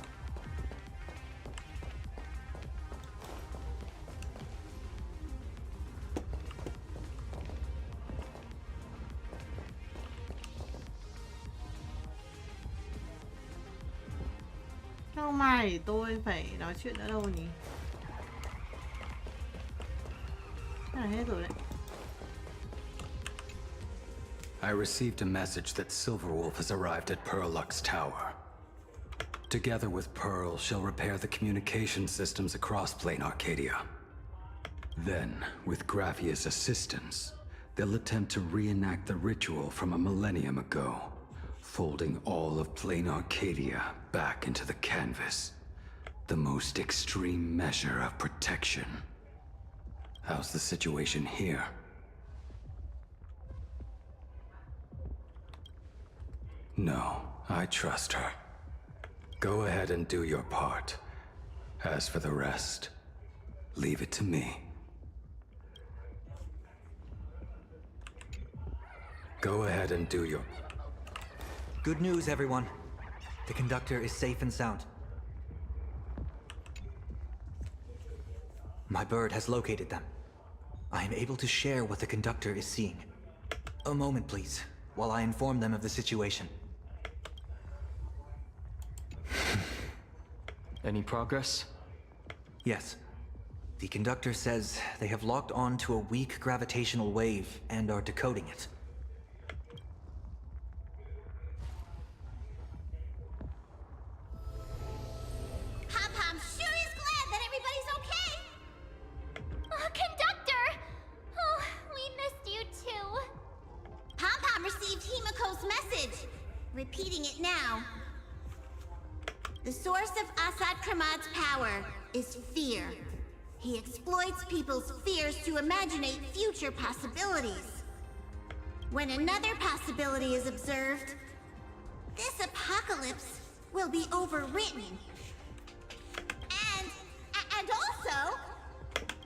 Sao mai thì tôi phải nói chuyện nữa đâu nhỉ? Thế là hết rồi đấy. I received a message that Silverwolf has arrived at Pearlux Tower. Together with Pearl, she'll repair the communication systems across Plain Arcadia. Then, with Graphia's assistance, they'll attempt to reenact the ritual from a millennium ago, folding all of Plain Arcadia back into the canvas. The most extreme measure of protection. How's the situation here? No, I trust her. Go ahead and do your part. As for the rest, leave it to me. Go ahead and do your... Good news, everyone. The conductor is safe and sound. My bird has located them. I am able to share what the conductor is seeing. A moment, please, while I inform them of the situation. Any progress? Yes. The conductor says they have locked on to a weak gravitational wave and are decoding it. Pom-Pom sure is glad that everybody's okay! Conductor! Oh, we missed you too. Pom-Pom received Himeko's message. Repeating it now. The source of Asad Kramad's power is fear. He exploits people's fears to imaginate future possibilities. When another possibility is observed, this apocalypse will be overwritten. And also,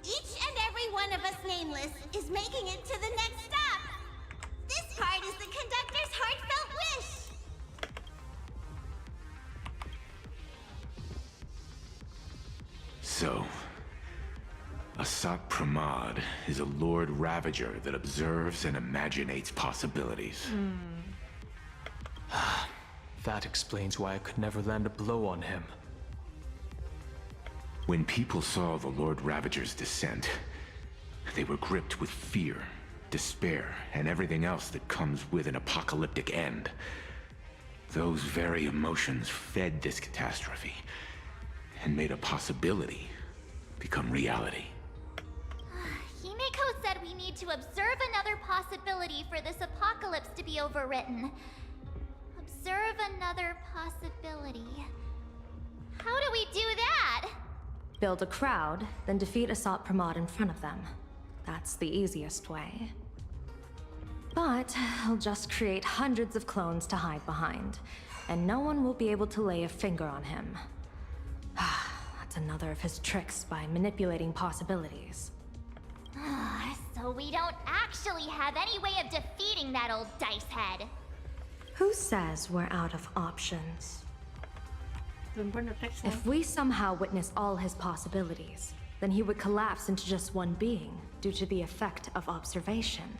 each and every one of us nameless is making it to the next stop. This part is the conductor's heartfelt wish. So, Asat Pramad is a Lord Ravager that observes and imaginates possibilities. That explains why I could never land a blow on him. When people saw the Lord Ravager's descent, they were gripped with fear, despair, and everything else that comes with an apocalyptic end. Those very emotions fed this catastrophe, and made a possibility become reality. Himeko said we need to observe another possibility for this apocalypse to be overwritten. Observe another possibility. How do we do that? Build a crowd, then defeat Asat Pramad in front of them. That's the easiest way. But I'll just create hundreds of clones to hide behind, and no one will be able to lay a finger on him. That's another of his tricks by manipulating possibilities. So we don't actually have any way of defeating that old dice head. Who says we're out of options? If we somehow witness all his possibilities, then he would collapse into just one being due to the effect of observation.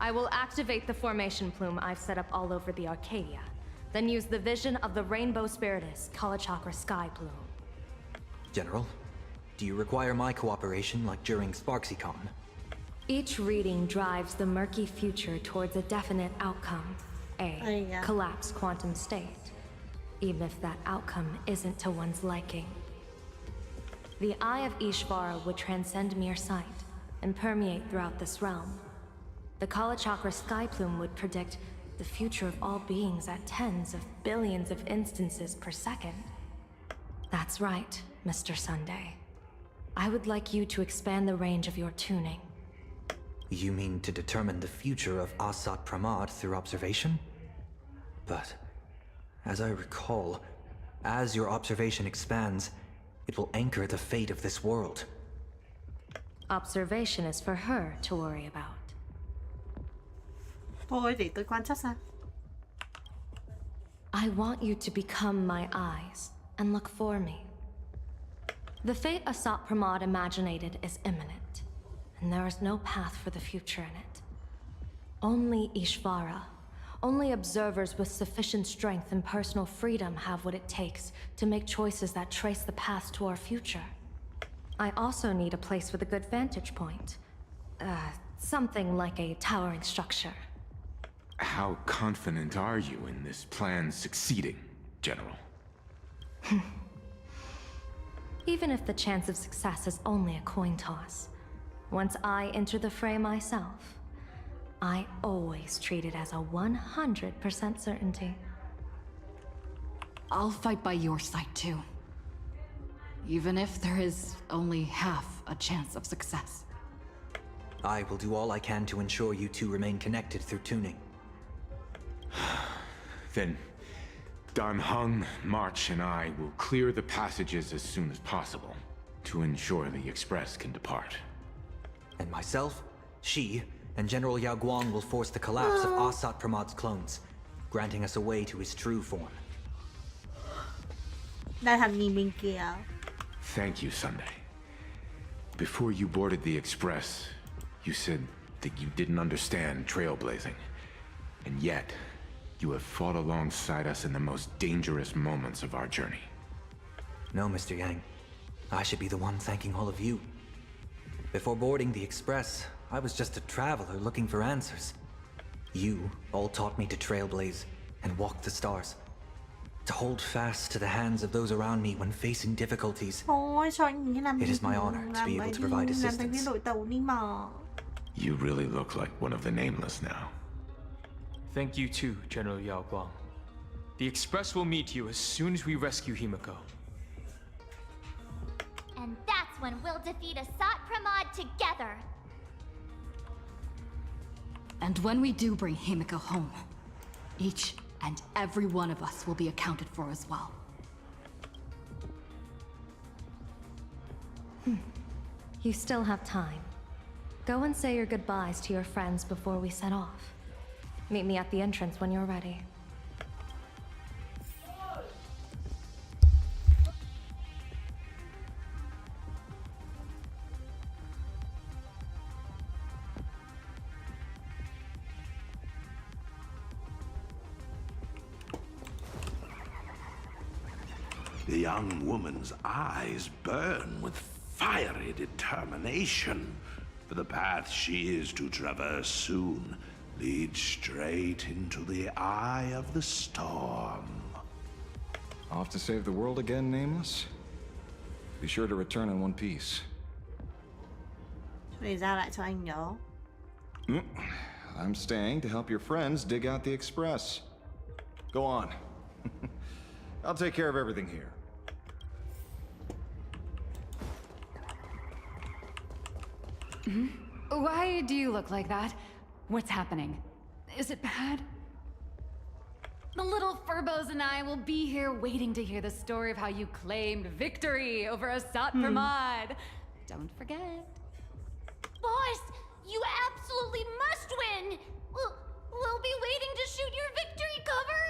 I will activate the formation plume I've set up all over the Arcadia, then use the vision of the Rainbow Spiritus Kalachakra Sky Plume. General, do you require my cooperation like during SparksyCon? Each reading drives the murky future towards a definite outcome, a collapsed quantum state, even if that outcome isn't to one's liking. The Eye of Ishvara would transcend mere sight and permeate throughout this realm. The Kalachakra Sky Plume would predict the future of all beings at tens of billions of instances per second. That's right, Mr. Sunday. I would like you to expand the range of your tuning. You mean to determine the future of Asat Pramad through observation? But, as I recall, as your observation expands, it will anchor the fate of this world. Observation is for her to worry about. Thôi để tôi quan sát xem. I want you to become my eyes and look for me. The fate Asat Pramad imaginated is imminent, and there is no path for the future in it. Only Ishvara, only observers with sufficient strength and personal freedom have what it takes to make choices that trace the path to our future. I also need a place with a good vantage point. Something like a towering structure. How confident are you in this plan succeeding, General? Even if the chance of success is only a coin toss, once I enter the fray myself, I always treat it as a 100% certainty. I'll fight by your side too. Even if there is only half a chance of success. I will do all I can to ensure you two remain connected through tuning. Then, Dan Heng, March, and I will clear the passages as soon as possible to ensure the Express can depart. And myself, Shi, and General Yao Guang will force the collapse of Asat Pramad's clones, granting us a way to his true form. ได้ทำนี้มิงเกียว Thank you, Sunday. Before you boarded the Express, you said that you didn't understand trailblazing. And yet, you have fought alongside us in the most dangerous moments of our journey. No, Mr. Yang. I should be the one thanking all of you. Before boarding the Express, I was just a traveler looking for answers. You all taught me to trailblaze and walk the stars. To hold fast to the hands of those around me when facing difficulties. โอ้ยชอบอย่างนี้นะ It is my honor to be able to provide assistance. You really look like one of the nameless now. Thank you too, General Yao Guang. The Express will meet you as soon as we rescue Himeko. And that's when we'll defeat Asat Pramod together. And when we do bring Himeko home, each and every one of us will be accounted for as well. You still have time. Go and say your goodbyes to your friends before we set off. Meet me at the entrance when you're ready. The young woman's eyes burn with fiery determination, for the path she is to traverse soon leads straight into the eye of the storm. Off to save the world again, Nameless? Be sure to return in one piece. Ra lại cho anh nhớ. I'm staying to help your friends dig out the Express. Go on. I'll take care of everything here. Why do you look like that? What's happening? Is it bad? The little Furbos and I will be here waiting to hear the story of how you claimed victory over Asat Pramod. Don't forget. Boss, you absolutely must win! We'll be waiting to shoot your victory cover!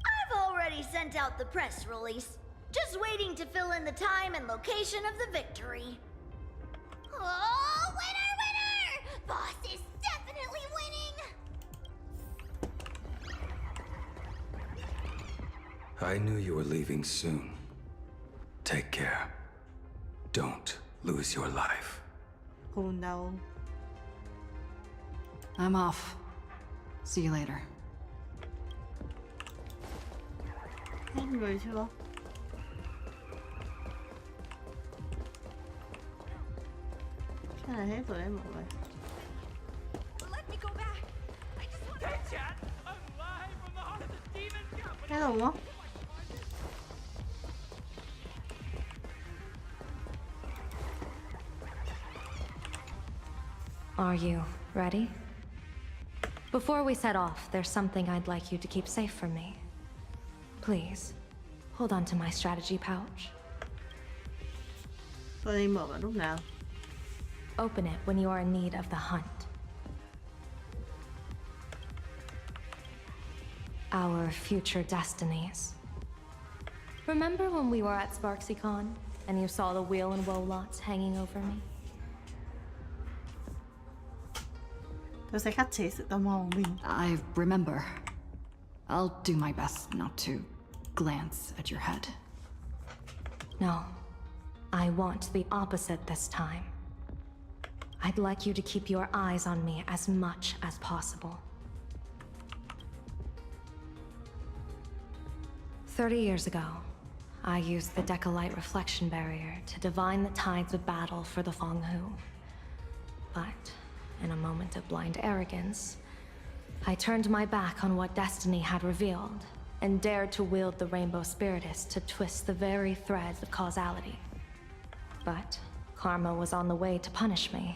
I've already sent out the press release. Just waiting to fill in the time and location of the victory. Oh, winner, winner! Boss is definitely winning! I knew you were leaving soon. Take care. Don't lose your life. Oh no. I'm off. See you later. Hết người chưa? Cái này hết rồi đấy mọi người. Hết rồi đúng không? Are you ready? Before we set off, there's something I'd like you to keep safe from me. Please, hold on to my strategy pouch. Tôi đi mở vào lúc nào? Open it when you are in need of the hunt. Our future destinies. Remember when we were at SparksyCon and you saw the wheel and woe lots hanging over me? Tôi sẽ khắc chế sự tò mò của mình. I remember. I'll do my best not to glance at your head. No, I want the opposite this time. I'd like you to keep your eyes on me as much as possible. 30 years ago, I used the Decalite reflection barrier to divine the tides of battle for the Fonghu. But in a moment of blind arrogance, I turned my back on what destiny had revealed and dared to wield the Rainbow Spiritus to twist the very threads of causality. But karma was on the way to punish me.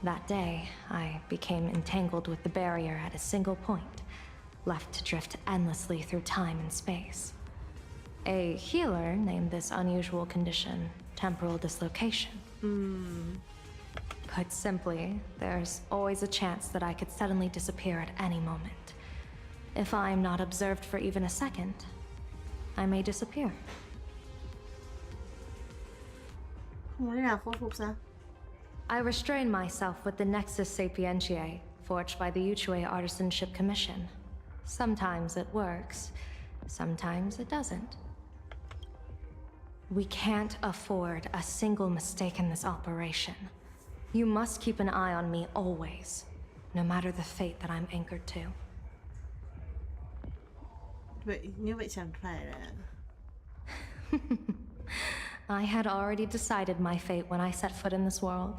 That day, I became entangled with the barrier at a single point, left to drift endlessly through time and space. A healer named this unusual condition temporal dislocation. Put simply, there's always a chance that I could suddenly disappear at any moment. If I'm not observed for even a second, I may disappear. Không có nào khôi phục sao? I restrain myself with the Nexus Sapientiae, forged by the Uchue Artisanship Commission. Sometimes it works, sometimes it doesn't. We can't afford a single mistake in this operation. You must keep an eye on me always, no matter the fate that I'm anchored to. Như vậy chẳng phải là... I had already decided my fate when I set foot in this world.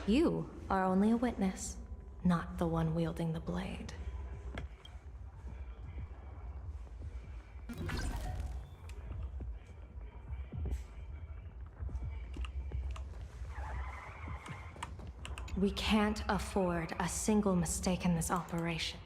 You are only a witness, not the one wielding the blade. We can't afford a single mistake in this operation.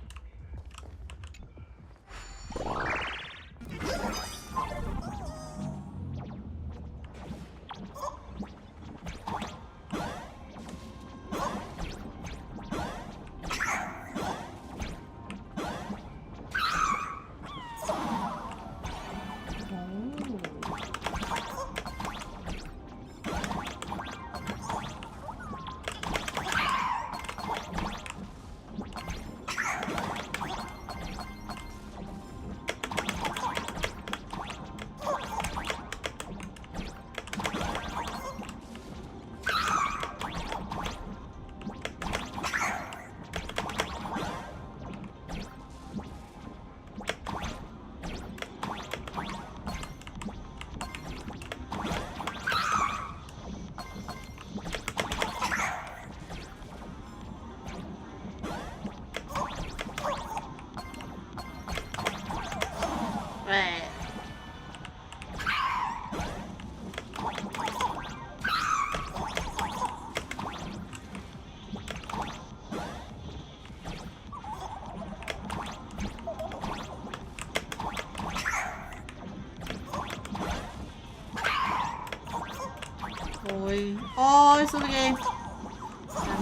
Ôi, ôi, xuống game.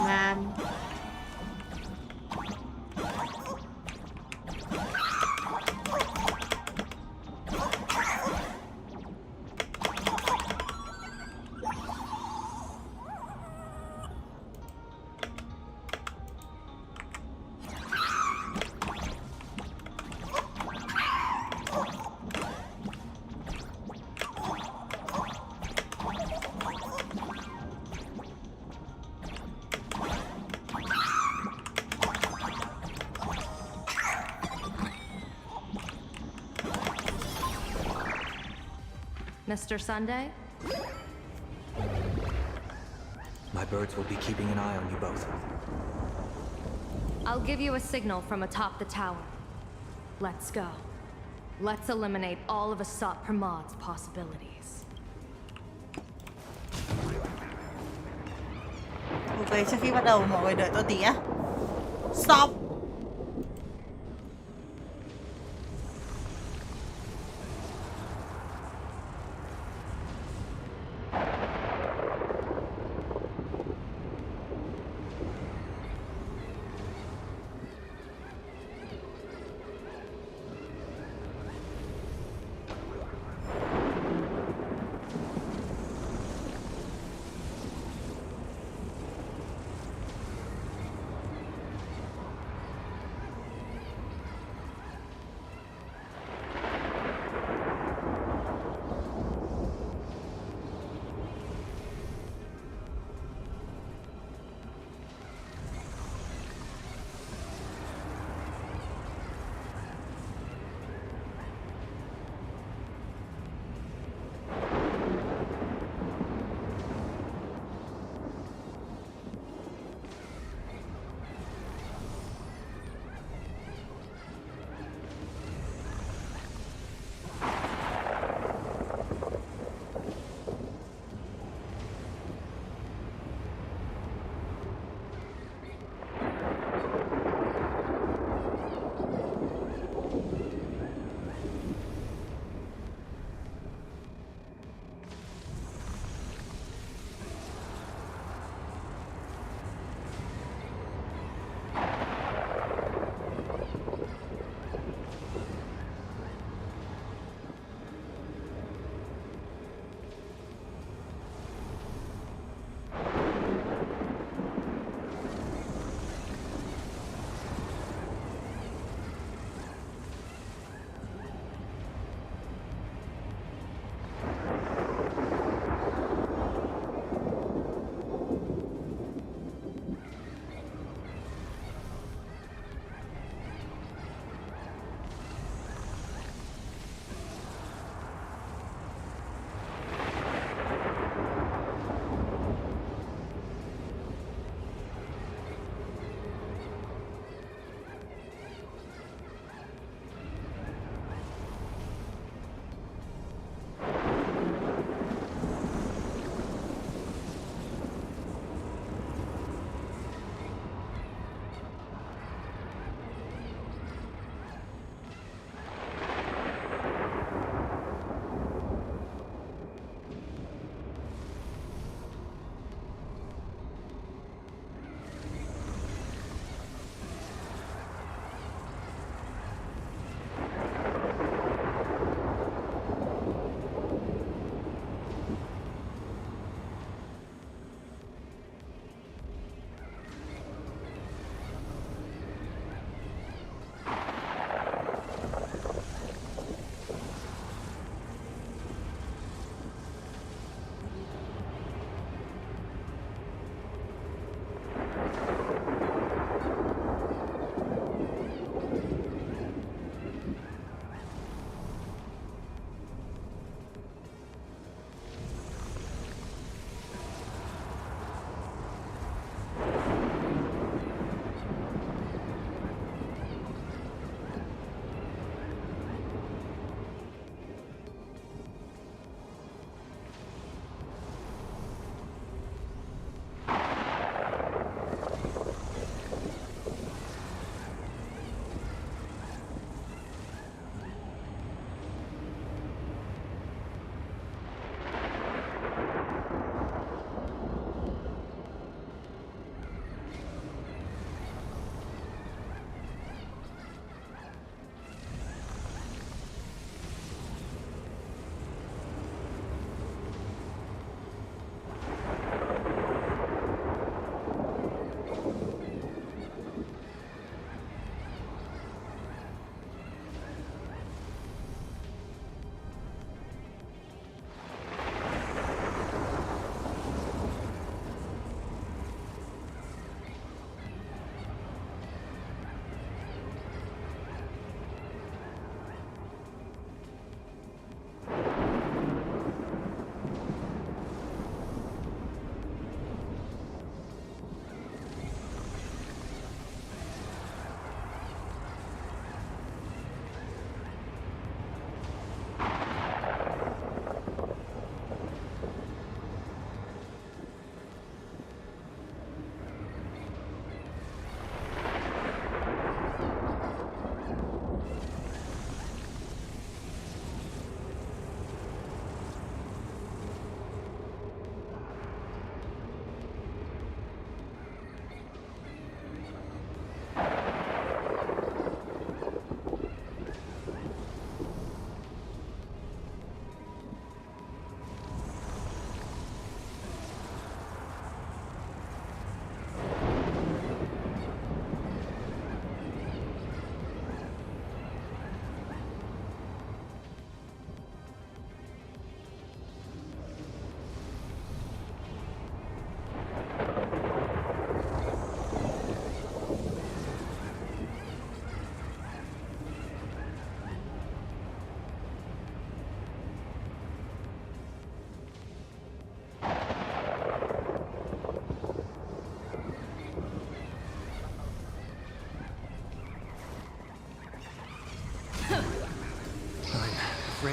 Làm. Mr. Sunday? My birds will be keeping an eye on you both. I'll give you a signal from atop the tower. Let's go. Let's eliminate all of Assault Pramod's possibilities. Ok, trước khi bắt đầu mọi người đợi tôi tí á. Stop.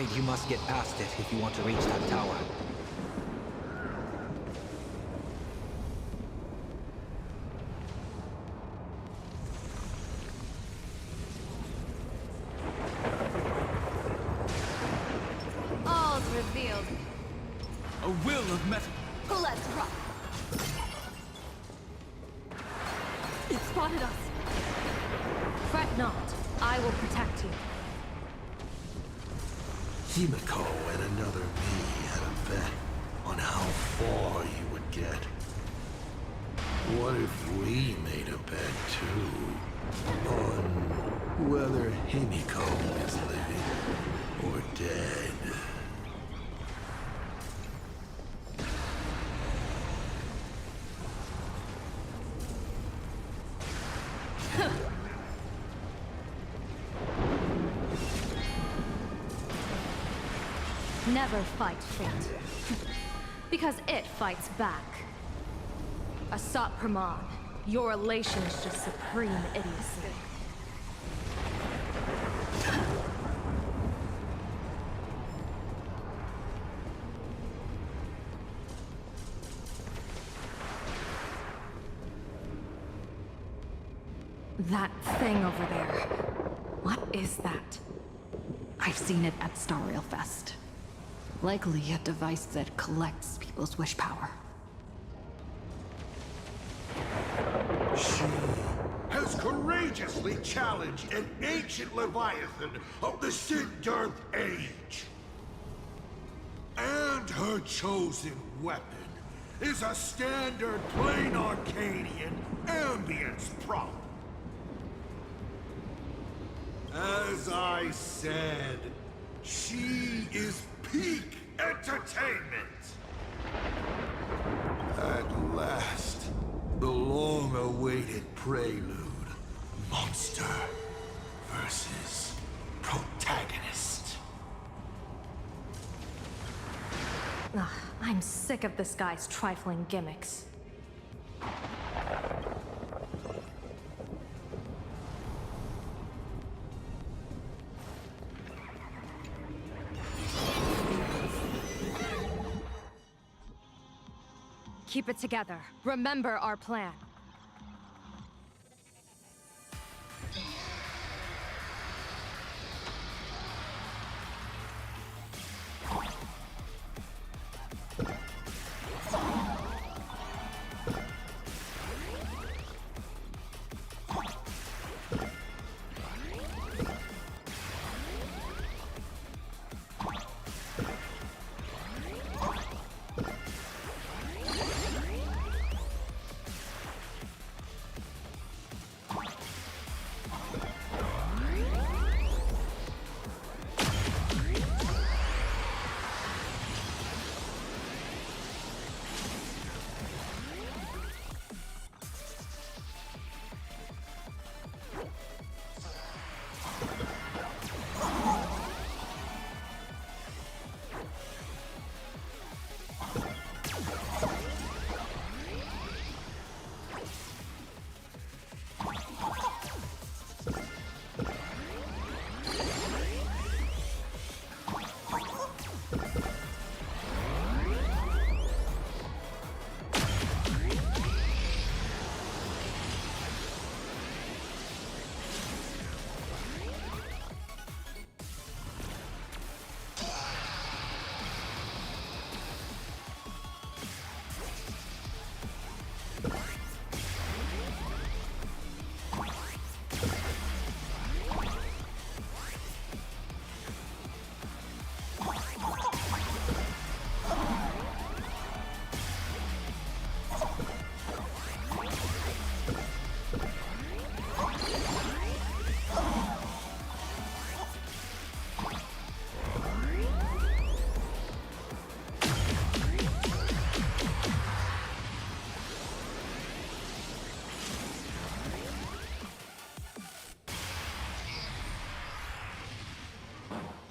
afraid you must get past it if you want to reach that tower. All's revealed. A will of metal. Let's rock. It spotted us. Fret not. I will protect you. Himeko and another me had a bet on how far you would get. What if we made a bet too? On whether Himeko is living or dead? Never fight fate. Because it fights back. Asat Praman, your elation is just supreme idiocy. That thing over there. What is that? I've seen it at Star Rail Fest. Likely a device that collects people's wish power. She has courageously challenged an ancient Leviathan of the Sindarth Age. And her chosen weapon is a standard plain Arcadian ambience prop. As I said, she is peak entertainment. At last, the long-awaited prelude. Monster versus protagonist. Ugh, I'm sick of this guy's trifling gimmicks. Keep it together. Remember our plan.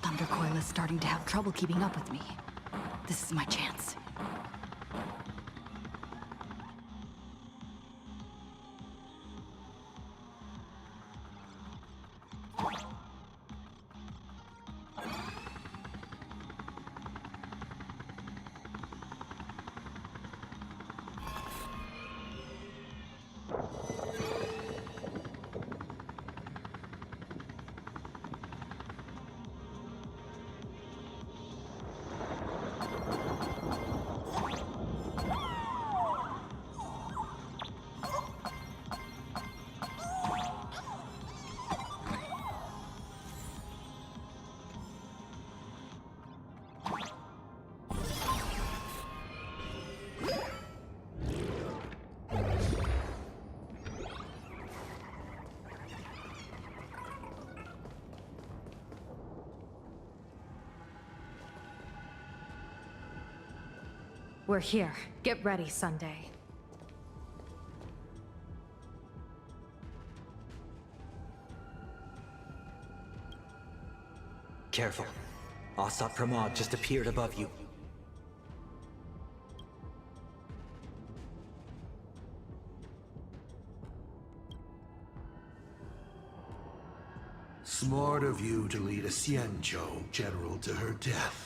Thundercoil is starting to have trouble keeping up with me. This is my chance. We're here. Get ready, Sunday. Careful. Asat Pramod just appeared above you. Smart of you to lead a Xianzhou general to her death.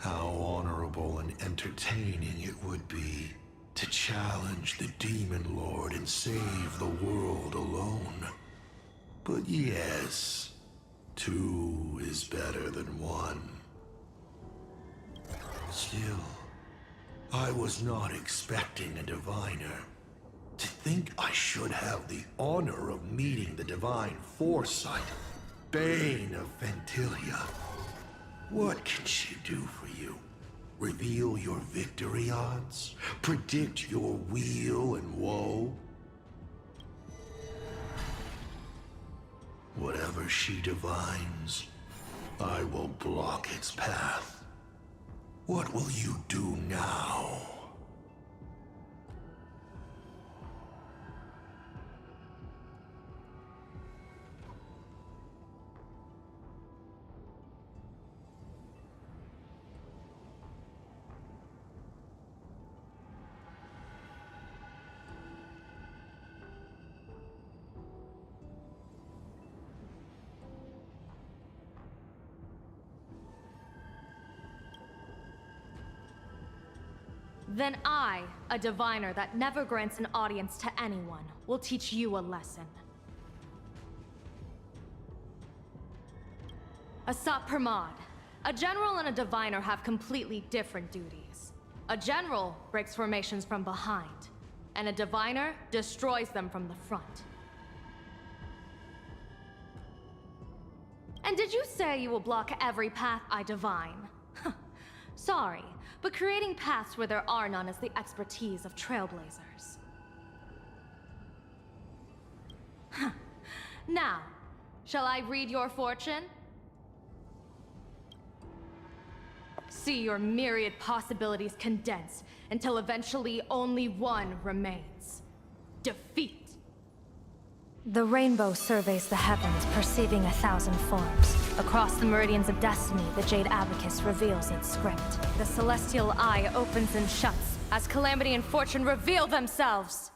How honorable and entertaining it would be to challenge the Demon Lord and save the world alone. But yes, 2 is better than 1. Still, I was not expecting a diviner. To think I should have the honor of meeting the divine foresight, Bane of Ventilia. What can she do for you? Reveal your victory odds? Predict your weal and woe? Whatever she divines, I will block its path. What will you do now? Then I, a diviner that never grants an audience to anyone, will teach you a lesson. Asat Pramod, a general and a diviner have completely different duties. A general breaks formations from behind, and a diviner destroys them from the front. And did you say you will block every path I divine? Sorry, but creating paths where there are none is the expertise of trailblazers. Now, shall I read your fortune? See your myriad possibilities condense until eventually only one remains. Defeat. The rainbow surveys the heavens, perceiving 1,000 forms. Across the meridians of destiny, the Jade Abacus reveals its script. The celestial eye opens and shuts as calamity and fortune reveal themselves.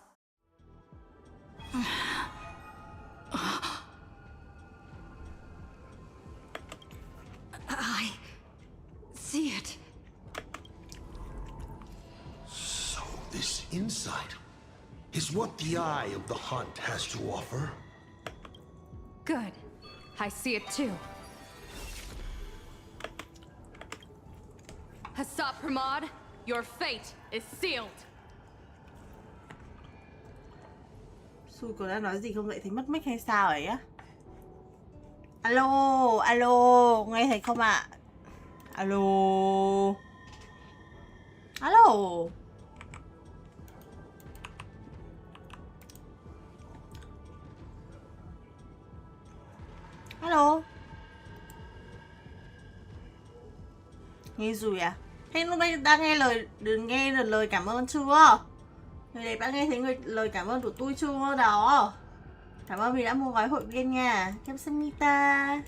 I see it. So this insight is what the Eye of the Hunt has to offer. Good. I see it too. Asat Pramod, your fate is sealed. Xui cô đã nói gì không vậy, thì mất mic hay sao ấy á? Alo, alo, nghe thấy không ạ? Alo. Alo. Alo. Nghe rồi à? Thế lúc nãy đã nghe lời, đừng nghe được lời cảm ơn chưa? Người đẹp đã nghe thấy lời cảm ơn của tôi chưa đó? Cảm ơn vì đã mua gói hội viên nha. Kamsahamnida.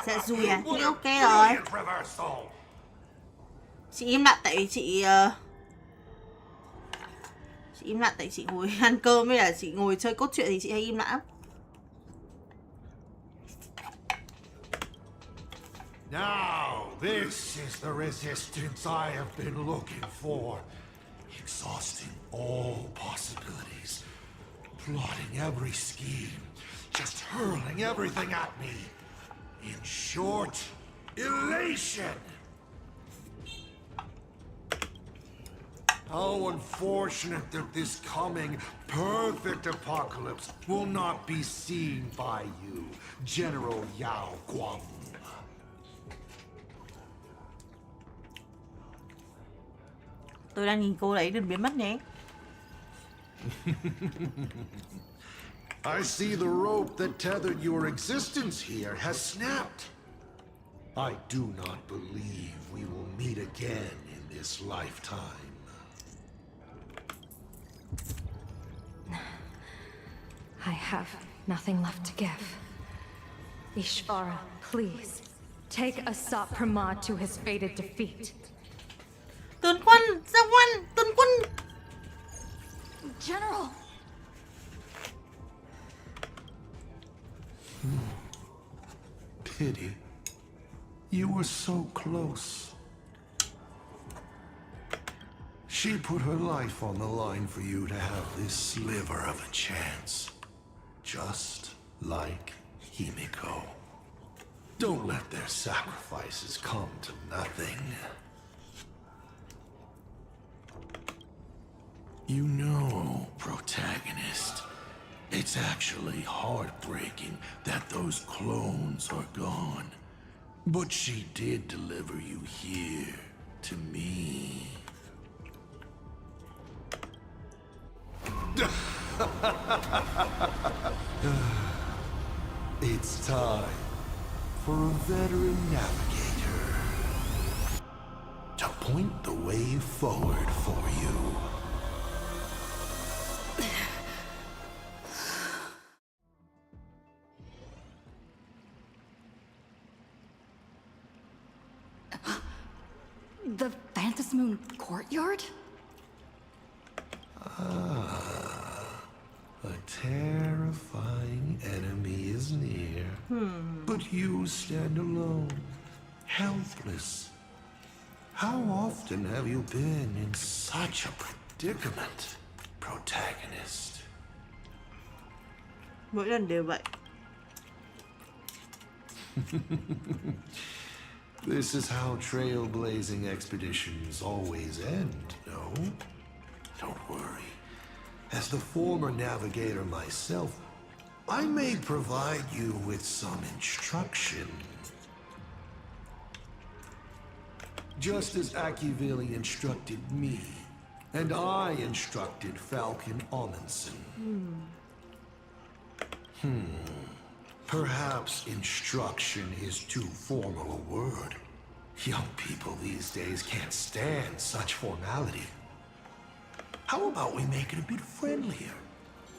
Dạ rồi à? Thì ok rồi. Chị im lặng tại vì chị im lặng tại chị ngồi ăn cơm hay là chị ngồi chơi cốt truyện thì chị hay im lặng. Now, this is the resistance I have been looking for. Exhausting all possibilities. Plotting every scheme. Just hurling everything at me. In short, elation! How unfortunate that this coming perfect apocalypse will not be seen by you, General Yao Guang. Tôi đang nhìn cô đấy, đừng biến mất nhé. I see the rope that tethered your existence here has snapped. I do not believe we will meet again in this lifetime. I have nothing left to give. Ishvara, please, take Asap Pramod to his fated defeat. Tướng quân, gia quân, tướng quân. General! Pity. You were so close. She put her life on the line for you to have this sliver of a chance. Just like Himeko. Don't let their sacrifices come to nothing. You know, protagonist, it's actually heartbreaking that those clones are gone. But she did deliver you here, to me. It's time for a veteran navigator to point the way forward for you. The Phantasmoon courtyard? A terrifying enemy is near. But you stand alone, helpless. How often have you been in such a predicament, protagonist? Mỗi lần đều vậy. This is how trailblazing expeditions always end, no? Don't worry. As the former navigator myself, I may provide you with some instruction. Just as Akivili instructed me, and I instructed Falcon Amundsen. Perhaps instruction is too formal a word. Young people these days can't stand such formality. How about we make it a bit friendlier?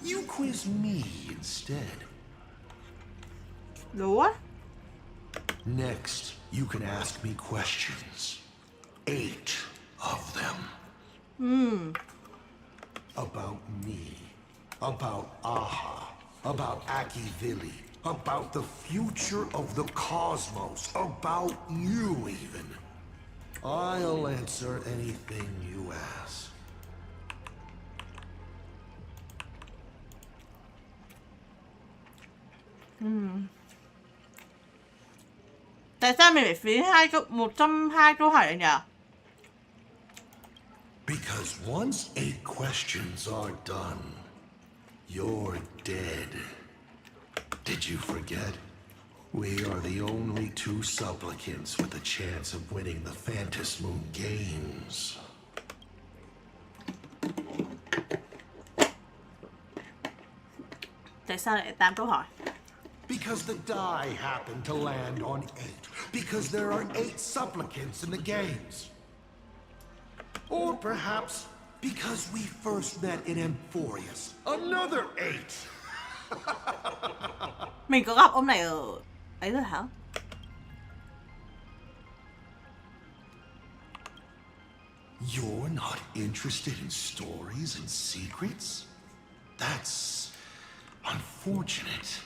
You quiz me instead. What? Next, you can ask me questions. 8 of them. About me. About Aha. About Akivili. About the future of the cosmos. About you, even. I'll answer anything you ask. Tại sao mình phải phí một trong hai câu hỏi này nhỉ? Because once 8 questions are done, you're dead. Did you forget? We are the only 2 supplicants with a chance of winning the Phantasmoon Games. Tại sao lại 8 câu hỏi? Because the die happened to land on 8. Because there are 8 supplicants in the games. Or perhaps because we first met in Emphorius. Another 8! Mình có gặp ông này ở ấy rồi hả? You're not interested in stories and secrets? That's unfortunate.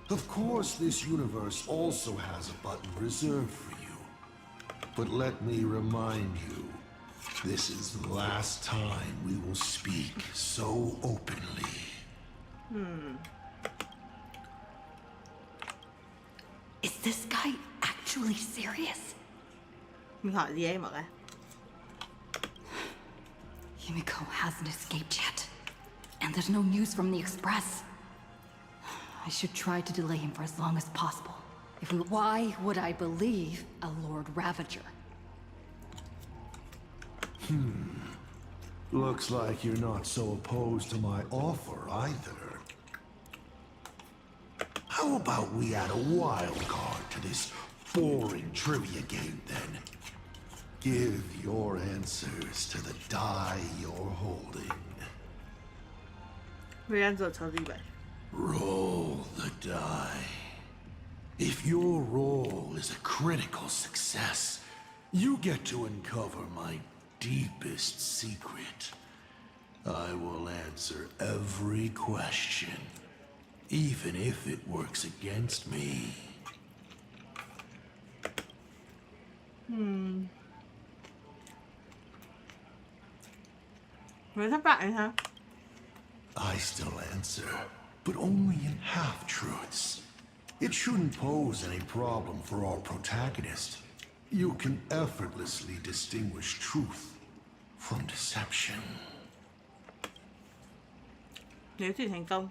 Of course, this universe also has a button reserved for you. But let me remind you, this is the last time we will speak so openly. Is this guy actually serious? Mình hỏi gì em mọi người? Himeko hasn't escaped yet. And there's no news from the Express. I should try to delay him for as long as possible. Why would I believe a Lord Ravager? Looks like you're not so opposed to my offer either. How about we add a wild card to this boring trivia game then? Give your answers to the die you're holding. Vì ăn giờ chờ gì vậy? Roll the die. If your roll is a critical success, you get to uncover my deepest secret. I will answer every question, even if it works against me. Với thất bại hả? I still answer, but only in half-truths. It shouldn't pose any problem for our protagonist. You can effortlessly distinguish truth from deception. Nếu thì thành công.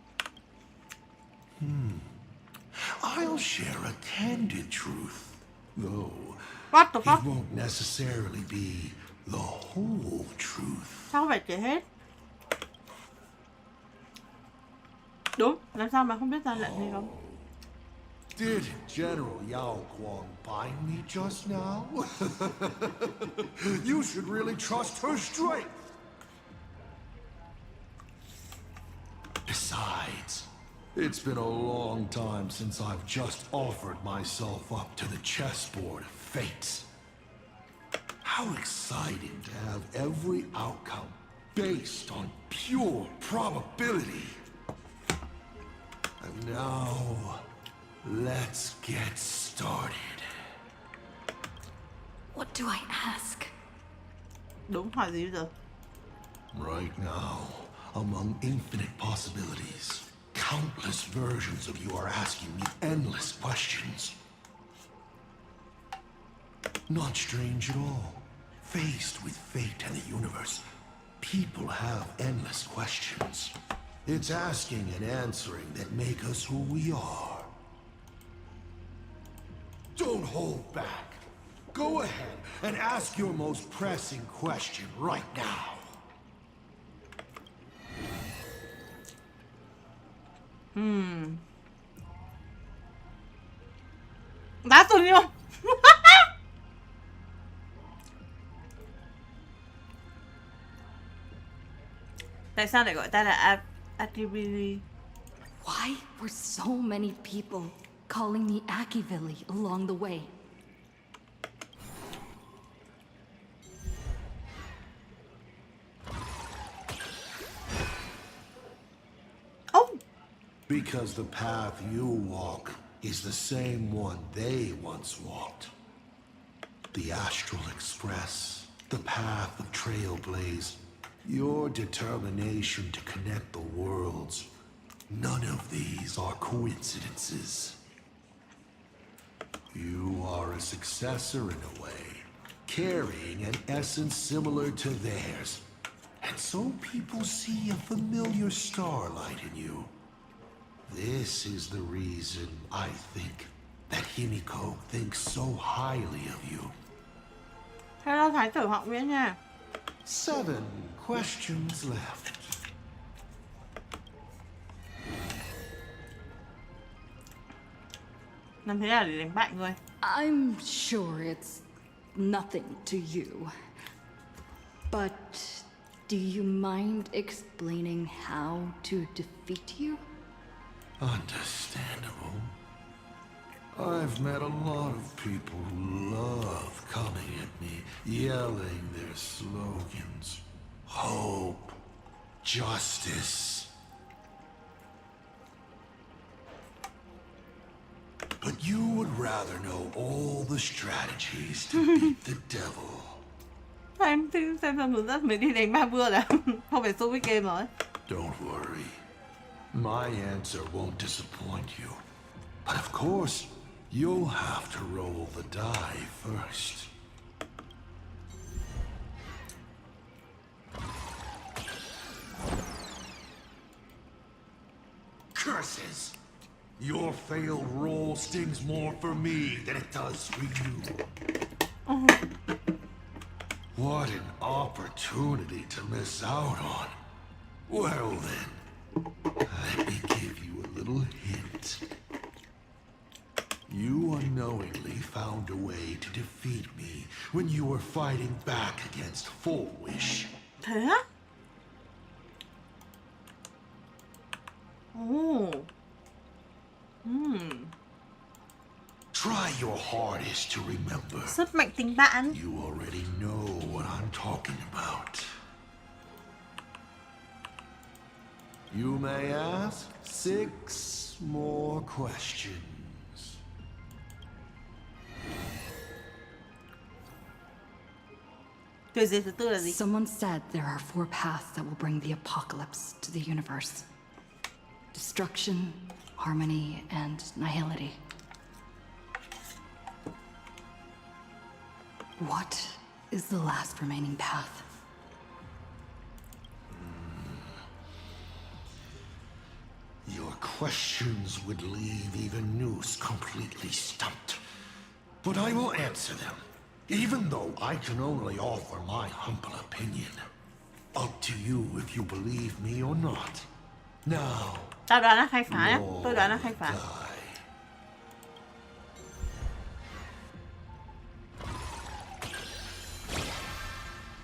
I'll share a candid truth, though What the it fuck? won't necessarily be the whole truth. Sao phải kể hết? Đúng, làm sao mà không biết ra lệnh hay không? Did General Yao Guang bind me just now? You should really trust her strength. Besides, it's been a long time since I've just offered myself up to the chessboard of fates. How exciting to have every outcome based on pure probability. And now, let's get started. What do I ask? Đúng, hỏi gì bây giờ? Right now, among infinite possibilities, countless versions of you are asking me endless questions. Not strange at all. Faced with fate and the universe, people have endless questions. It's asking and answering that make us who we are. Don't hold back. Go ahead and ask your most pressing question right now. Đá tuần đi không? Tại sao lại gọi ta là Akibili? Why were so many people calling me Akivili along the way? Oh! Because the path you walk is the same one they once walked. The Astral Express, the path of Trailblaze, your determination to connect the worlds. None of these are coincidences. You are a successor in a way, carrying an essence similar to theirs. And so people see a familiar starlight in you. This is the reason I think that Himeko thinks so highly of you. Hello, Thái tử họ Nguyễn nha. 7 questions left. Làm thế nào để đánh bại người? I'm sure it's nothing to you. But do you mind explaining how to defeat you? Understandable. I've met a lot of people who love coming at me, yelling their slogans. Hope. Justice. But you would rather know all the strategies to beat the devil. Em xem hướng dẫn mới đi đánh 3 bữa là không phải Soviet game rồi. Don't worry. My answer won't disappoint you. But of course, you'll have to roll the die first. Curses! Your failed roll stings more for me than it does for you. What an opportunity to miss out on. Well then, let me give you a little hint. You unknowingly found a way to defeat me when you were fighting back against Full Wish. Thế á? Ồ. Try your hardest to remember. Sức mạnh tình bạn. You already know what I'm talking about. You may ask 6 more questions. Từ gì thứ tư là gì? Someone said there are 4 paths that will bring the apocalypse to the universe. Destruction, harmony, and nihility. What is the last remaining path? Your questions would leave even Noose completely stumped. But I will answer them, even though I can only offer my humble opinion. Up to you if you believe me or not. Now, Tao đoán là khai phá nhá. Tôi đoán là khai phá.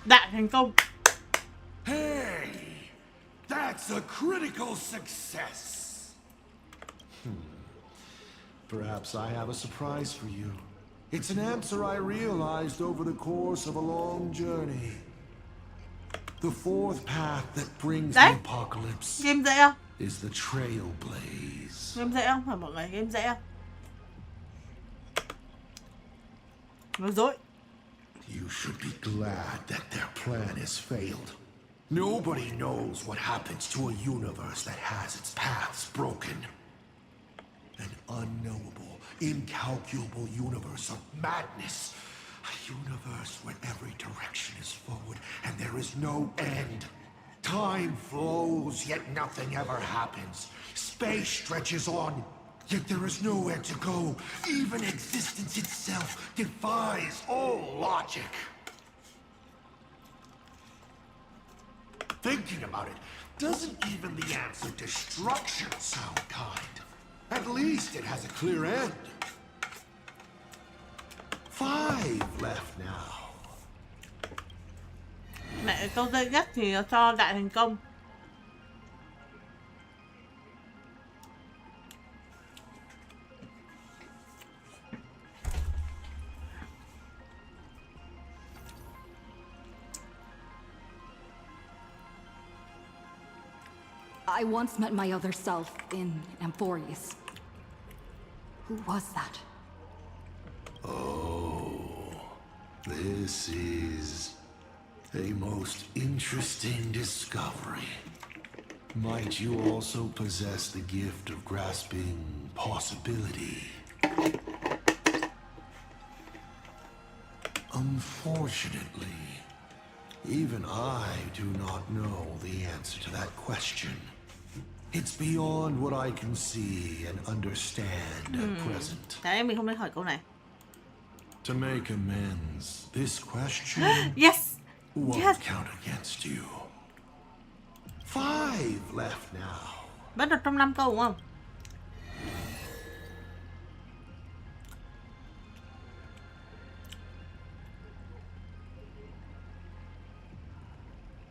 Đại thành công. Hey, that's a critical success. Perhaps I have a surprise for you. It's an answer I realized over the course of a long journey. The 4th path that brings the apocalypse Game dễ không? is the Trailblaze. Game dễ không? Hỏi mọi người game dễ không? Nói dối. You should be glad that their plan has failed. Nobody knows what happens to a universe that has its paths broken. An unknowable, incalculable universe of madness. A universe where every direction is forward and there is no end. Time flows, yet nothing ever happens. Space stretches on, yet there is nowhere to go. Even existence itself defies all logic. Thinking about it, doesn't even the answer destruction sound kind? At least it has a clear end. 5 left now. Mẹ câu dễ nhất thì nó cho đại thành công. I once met my other self in Amphoreus. Who was that? Oh, this is a most interesting discovery. Might you also possess the gift of grasping possibility? Unfortunately, even I do not know the answer to that question. It's beyond what I can see and understand at present. Đấy, mình không nên hỏi câu này. To make amends, this question yes! won't Yes! count against you. 5 left now. Bắt được trong 5 câu đúng không?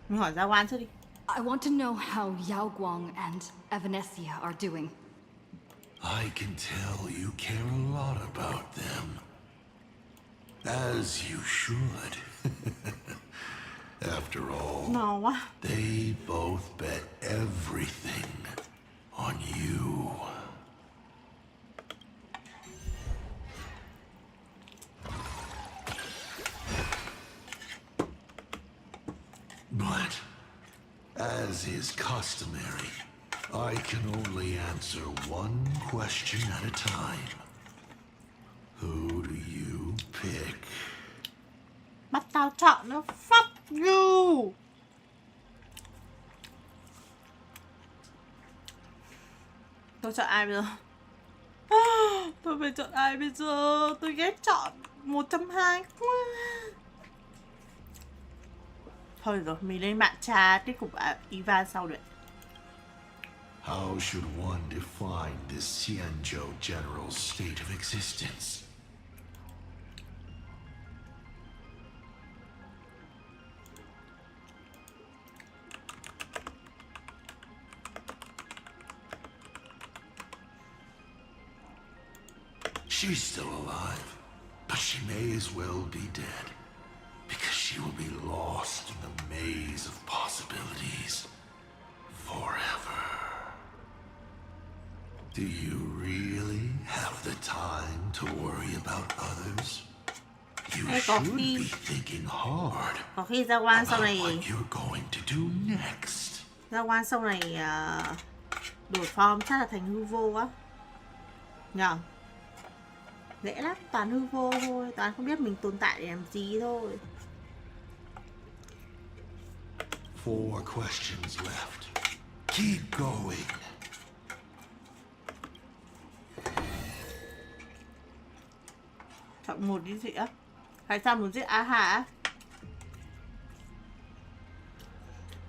Mình hỏi Gia Quan trước đi. I want to know how Yao Guang and Evanesia are doing. I can tell you care a lot about them. As you should. After all, No. they both bet everything on you. But, as is customary, I can only answer one question at a time. Who do you pick? Bắt tao chọn nó. Fuck you. Tôi chọn ai bây giờ? Tôi phải chọn ai bây giờ? Tôi ghét chọn 1 trong 2 quá. Thôi rồi, mình lên mạng tra tiếp cục Ivan sau đấy. How should one define this Xianzhou general's state of existence? She's still alive, but she may as well be dead, because she will be lost in the maze of possibilities forever. Do you really have the time to worry about others? You should be thinking hard Có khi ra quan sau about này what you're going to do next. ra quan sau này đổi form chắc là thành hư vô á. Nhờ. Dễ lắm, toàn hư vô thôi, toàn không biết mình tồn tại để làm gì thôi. 4 questions left. Keep going. Chọn một đi chị á. Hay sao muốn giết á hả?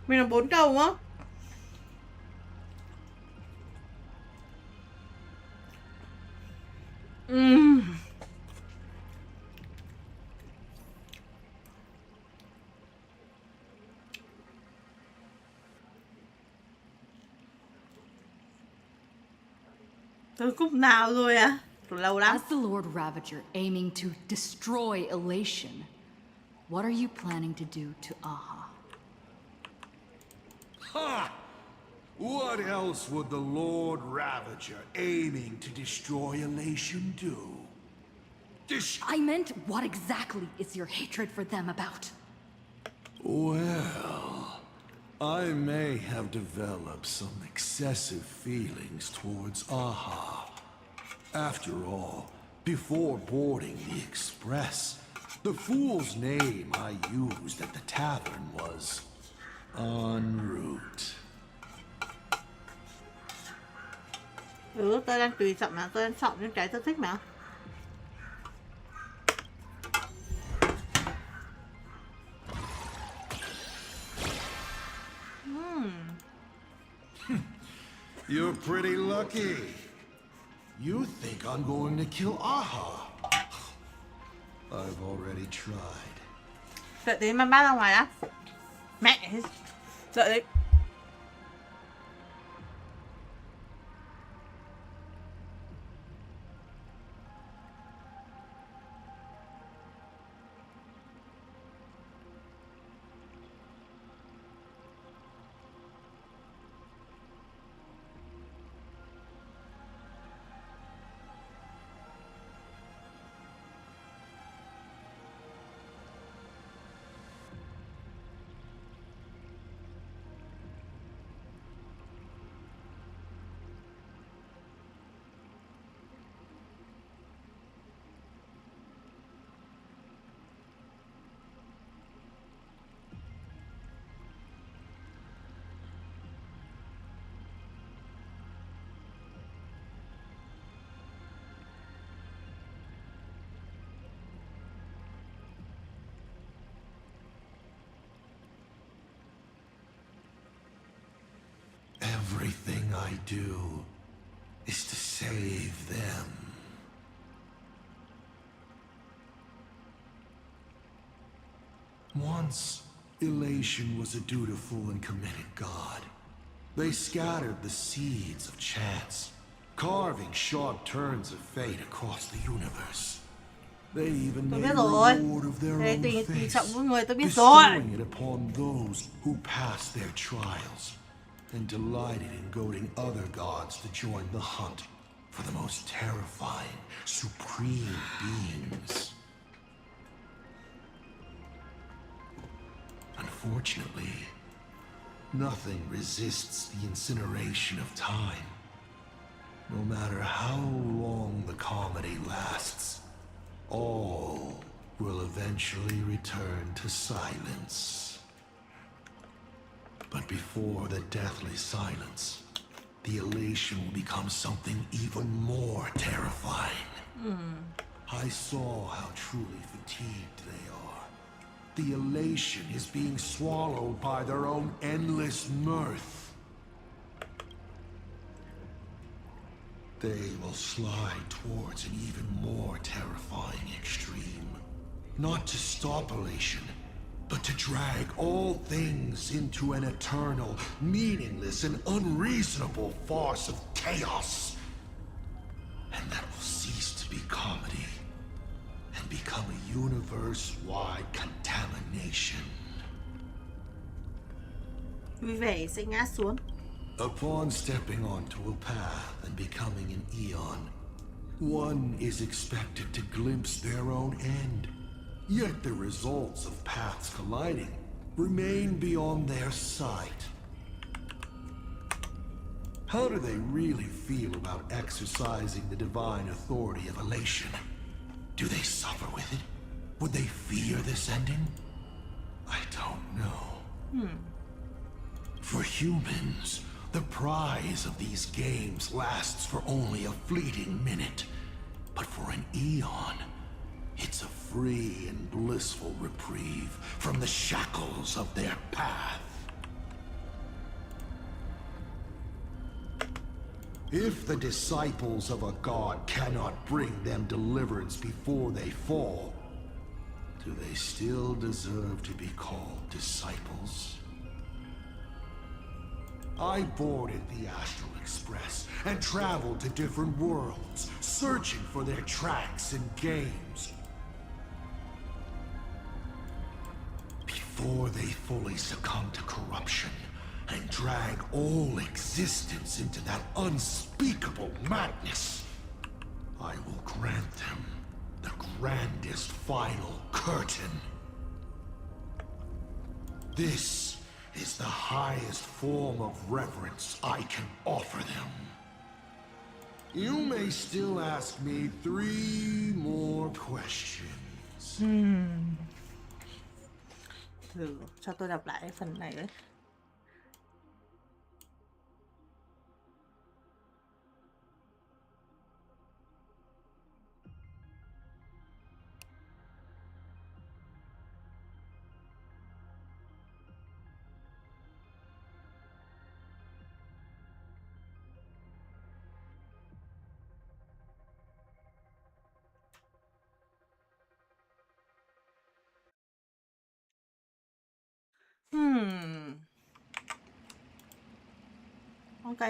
Mình làm 4 câu á. Tới khúc nào rồi à? Lâu lắm. As the Lord Ravager aiming to destroy Elation, what are you planning to do to Aha? Ha! What else would the Lord Ravager aiming to destroy Elation do? I meant, what exactly is your hatred for them about? Well, I may have developed some excessive feelings towards Aha. After all, before boarding the express, the fool's name I used at the tavern was En route. Tôi đang tùy chọn mà, tôi đang chọn những cái tôi thích mà. You're pretty lucky. You think I'm going to kill Aha? I've already tried. Đợi đến mang bác ra ngoài đã. Mẹ, đợi đấy. Everything I do is to save them. Once, Elation was a dutiful and committed god. They scattered the seeds of chance, carving sharp turns of fate across the universe. They even made a reward of their own fate, bestowing it upon those who passed their trials, and delighted in goading other gods to join the hunt for the most terrifying, supreme beings. Unfortunately, nothing resists the incineration of time. No matter how long the comedy lasts, all will eventually return to silence. But before the deathly silence, the elation will become something even more terrifying. I saw how truly fatigued they are. the elation is being swallowed by their own endless mirth. They will slide towards an even more terrifying extreme. Not to stop elation, but to drag all things into an eternal, meaningless, and unreasonable farce of chaos. And that will cease to be comedy and become a universe-wide contamination. Vui vẻ sẽ ngã xuống. Upon stepping onto a path and becoming an Eon, one is expected to glimpse their own end. Yet the results of paths colliding remain beyond their sight. How do they really feel about exercising the divine authority of elation? Do they suffer with it? Would they fear this ending? I don't know. For humans, the prize of these games lasts for only a fleeting minute. But for an Eon, it's a free and blissful reprieve from the shackles of their path. If the disciples of a god cannot bring them deliverance before they fall, do they still deserve to be called disciples? I boarded the Astral Express and traveled to different worlds, searching for their tracks and games. Before they fully succumb to corruption and drag all existence into that unspeakable madness, I will grant them the grandest final curtain. This is the highest form of reverence I can offer them. You may still ask me 3 more questions. Thử cho tôi đọc lại phần này đấy. Ok.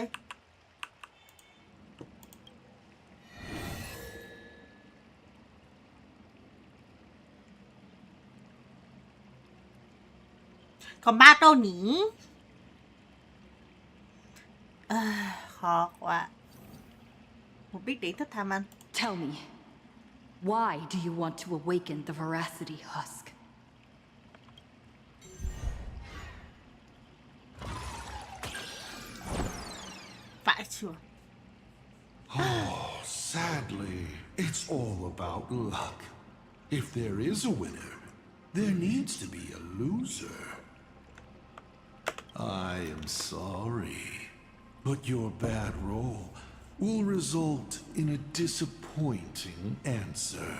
Còn 3 câu nhỉ? Khó quá. Mục đích đến thất tham ăn. Tell me, why do you want to awaken the veracity husk? Phải chưa? Oh, sadly, it's all about luck. If there is a winner, there needs to be a loser. I am sorry, but your bad roll will result in a disappointing answer.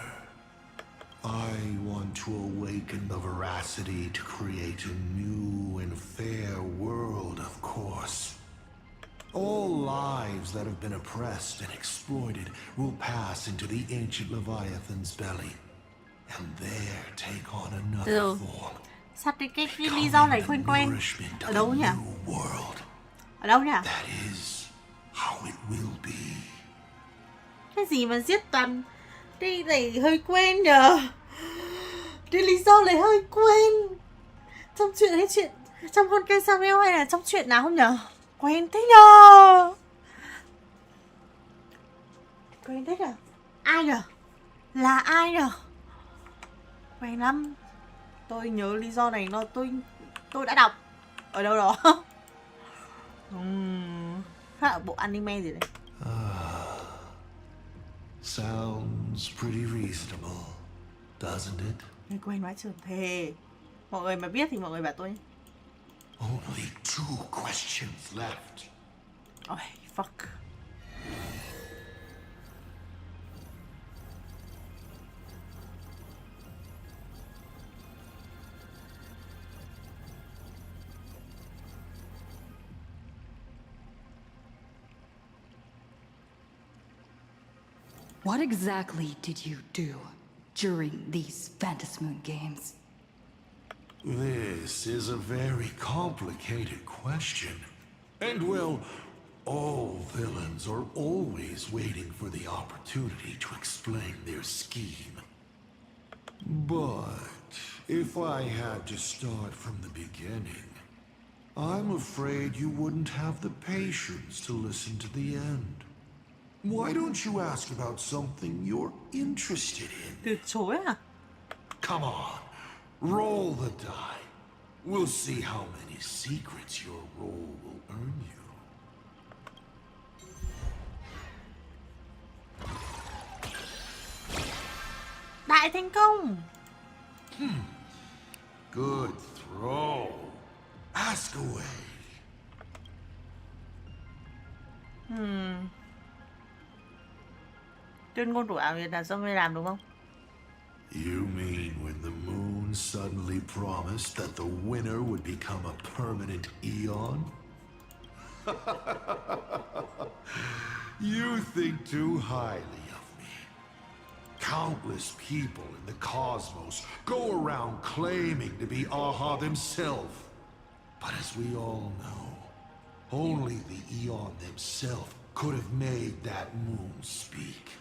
I want to awaken the veracity to create a new and fair world, of course. All lives that have been oppressed and exploited will pass into the ancient Leviathan's belly, and there take on another form. Sao cái lý do này quen quen? Ở đâu nhỉ? Ở đâu nhỉ? That is how it will be. Cái gì mà giết toàn? Cái này hơi quen nhờ. Cái lý do này hơi quen. Trong chuyện hay chuyện trong Honkai Star Rail hay là trong chuyện nào không nhờ? Quen thế nhờ. Quen thế nhờ. Ai nhờ? Là ai nhờ? Quen lắm. Tôi nhớ lý do này nó tôi đã đọc ở đâu đó. Khác ở bộ anime gì đấy. Sounds pretty reasonable, doesn't it? Nghe quen vãi chưởng thề. Mọi người mà biết thì mọi người bảo tôi. Only 2 questions left. Ôi, fuck. What exactly did you do during these Phantasmoon games? This is a very complicated question. And well, all villains are always waiting for the opportunity to explain their scheme. But if I had to start from the beginning, I'm afraid you wouldn't have the patience to listen to the end. Why don't you ask about something you're interested in? Từ chối à? Come on, roll the die. We'll see how many secrets your roll will earn you. Đại thành công. Good throw. Ask away. Tuyên ngôn của ảo Việt là do ngươi làm đúng không? You mean when the moon suddenly promised that the winner would become a permanent eon? You think too highly of me. Countless people in the cosmos go around claiming to be Aha themselves. But as we all know, only the eon themselves could have made that moon speak.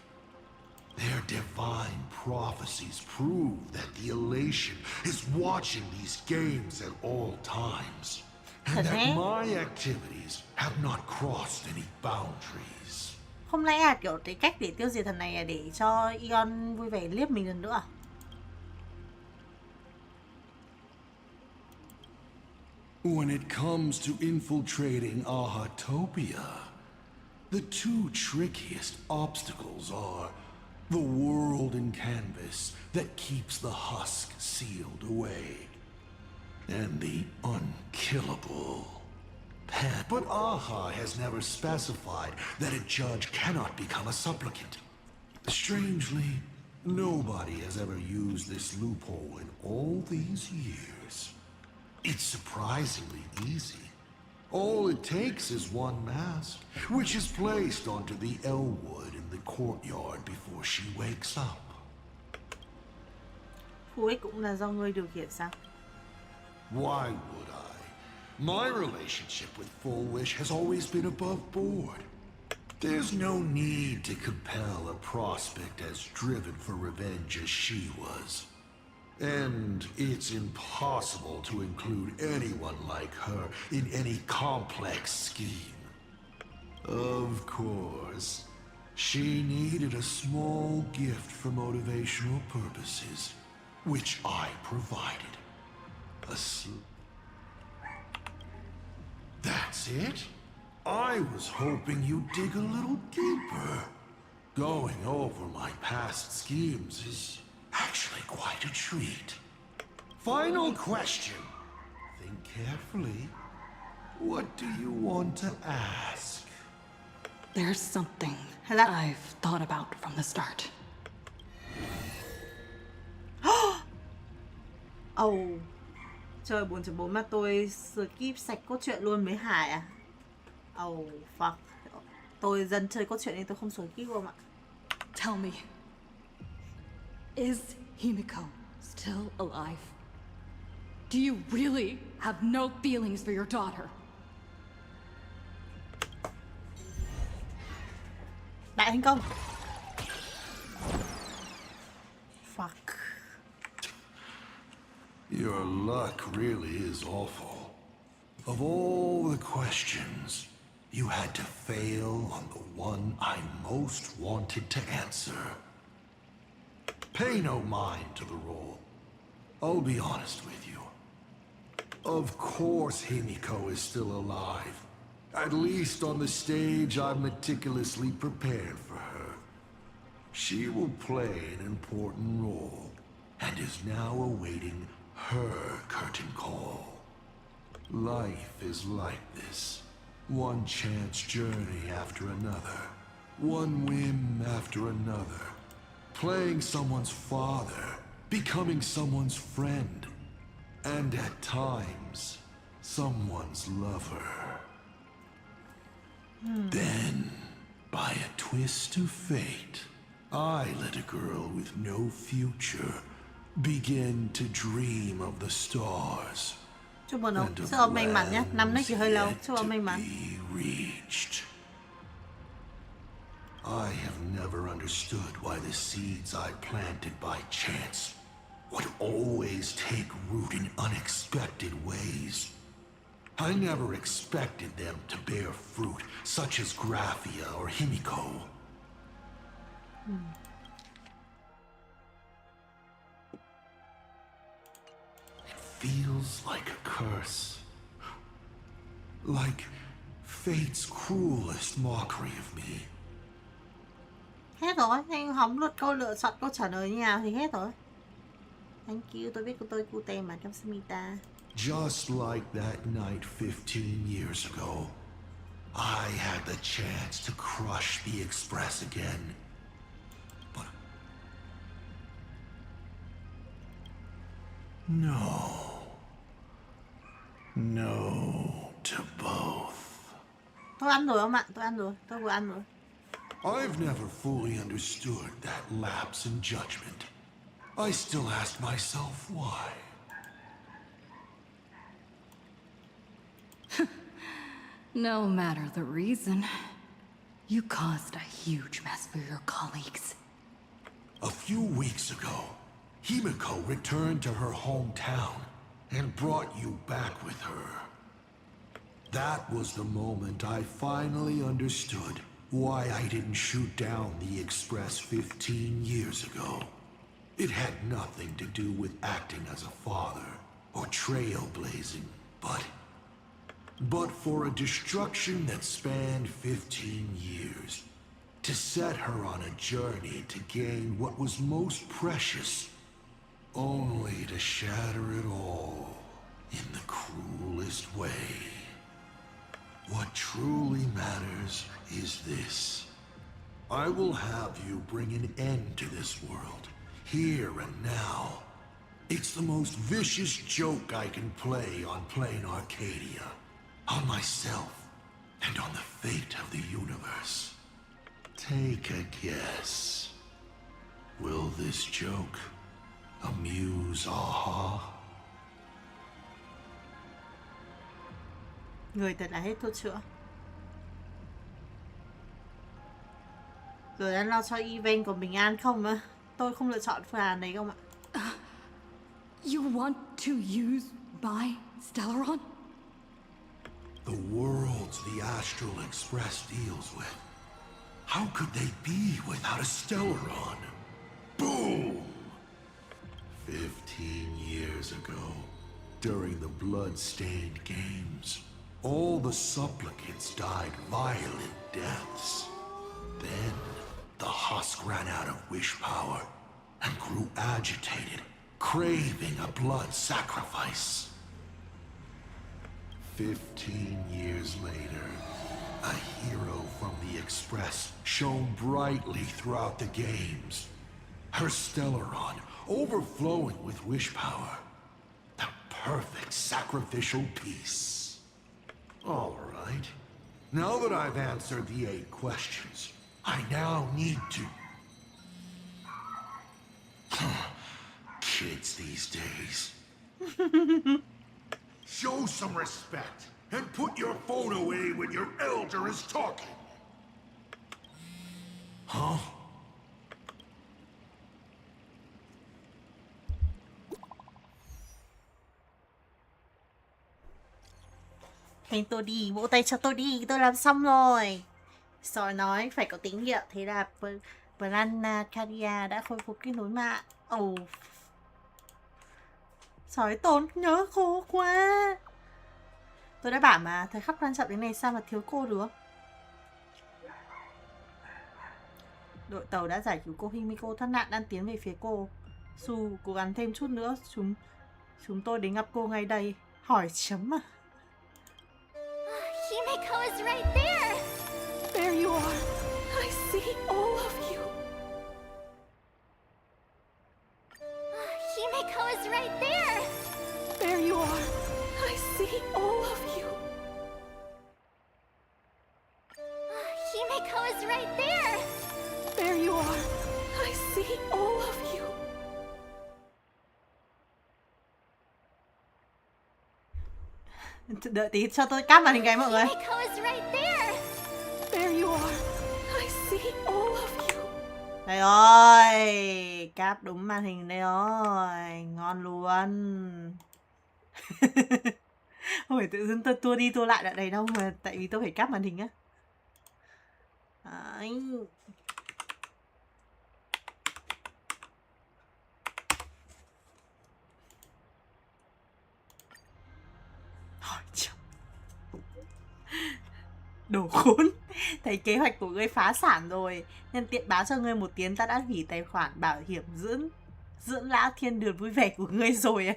Their divine prophecies prove that the elation is watching these games at all times, and that my activities have not crossed any boundaries. Không lẽ là kiểu cái cách để tiêu diệt thằng này là để cho Eon vui vẻ liếc mình lần nữa à? When it comes to infiltrating Ahatopia, the two trickiest obstacles are the world in canvas that keeps the husk sealed away, and the unkillable pen. But Aha has never specified that a judge cannot become a supplicant. Strangely, nobody has ever used this loophole in all these years. It's surprisingly easy. All it takes is one mask, which is placed onto the Elwood in the courtyard before she wakes up. Phụ ích cũng là do ngươi điều khiển sao? Why would I? My relationship with Full Wish has always been above board. There's no need to compel a prospect as driven for revenge as she was. And it's impossible to include anyone like her in any complex scheme. Of course, she needed a small gift for motivational purposes, which I provided. That's it? I was hoping you'd dig a little deeper. Going over my past schemes is actually quite a treat. Final question. Think carefully. What do you want to ask? There's something I've thought about from the start. Oh, trời 4.4 mà tôi skip sạch cốt truyện luôn mới hài à? Oh fuck. Tôi dần chơi cốt truyện nên tôi không skip không ạ. Tell me, is Himeko still alive? Do you really have no feelings for your daughter? Đại thành công. Fuck. Your luck really is awful. Of all the questions, you had to fail on the one I most wanted to answer. Pay no mind to the roll. I'll be honest with you. Of course Himeko is still alive. At least on the stage I've meticulously prepared for her. She will play an important role, and is now awaiting her curtain call. Life is like this. One chance journey after another. One whim after another. Playing someone's father, becoming someone's friend, and at times, someone's lover. Then, by a twist of fate, I let a girl with no future begin to dream of the stars. Chúc mừng ông, chúc ông may mắn nhé. Năm nay chỉ hơi lâu, chúc ông may mắn. Reached. I have never understood why the seeds I planted by chance would always take root in unexpected ways. I never expected them to bear fruit, such as Graphia or Himeko. It feels like a curse. Like fate's cruelest mockery of me. Hết rồi, anh hóng lượt câu lựa chọn câu trả lời như nào thì hết rồi. Thank you, tôi biết của tôi cute mà trong Smita. Just like that night 15 years ago, I had the chance to crush the Express again. But no. No to both. Tôi ăn rồi ông ạ, tôi ăn rồi, tôi vừa ăn rồi. I've never fully understood that lapse in judgment. I still ask myself why. No matter the reason, you caused a huge mess for your colleagues. A few weeks ago, Himeko returned to her hometown and brought you back with her. That was the moment I finally understood why I didn't shoot down the Express 15 years ago. It had nothing to do with acting as a father or trailblazing, but for a destruction that spanned 15 years, to set her on a journey to gain what was most precious, only to shatter it all in the cruelest way. What truly matters is this. I will have you bring an end to this world, here and now. It's the most vicious joke I can play on plain Arcadia, on myself, and on the fate of the universe. Take a guess. Will this joke amuse Aha? Người thật là hết thuốc chữa. Rồi đang lo cho event của bình an không á? Tôi không lựa chọn phương án đấy không ạ? You want to use my Stellaron? The worlds the Astral Express deals with. How could they be without a Stellaron? Boom! 15 years ago, during the blood-stained games, all the supplicants died violent deaths. Then, the husk ran out of wish power and grew agitated, craving a blood sacrifice. 15 years later, a hero from the Express shone brightly throughout the games. Her Stellaron, overflowing with wish power. The perfect sacrificial piece. All right. Now that I've answered the 8 questions, I now need to... Kids these days. Show some respect and put your phone away when your elder is talking. Huh? Thành tôi đi, vỗ tay cho tôi đi, tôi làm xong rồi. Sói nói phải có tín hiệu, thế là Caria đã khôi phục kết nối mạng. Sói tốn nhớ cô quá. Tôi đã bảo mà, thời khắc quan trọng đến này sao mà thiếu cô được. Đội tàu đã giải cứu cô Himeko thoát nạn đang tiến về phía cô. Su cố gắng thêm chút nữa, chúng tôi đến gặp cô ngay đây. Hỏi chấm à. Himeko is right there! There you are. I see all of you. Himeko is right there! There you are. I see all of you. Himeko is right there! There you are. Đợi tí cho tôi cáp màn hình cái mọi người. Himeko is right there. There you are. I see all of you. Đây rồi, cáp đúng màn hình đây rồi, ngon luôn. Không phải tự dưng tôi tua đi tua lại đoạn này đâu mà tại vì tôi phải cáp màn hình á. Đấy. Đồ khốn. Thấy kế hoạch của ngươi phá sản rồi. Nhân tiện báo cho ngươi một tiếng, ta đã hủy tài khoản bảo hiểm dưỡng lão thiên đường vui vẻ của ngươi rồi.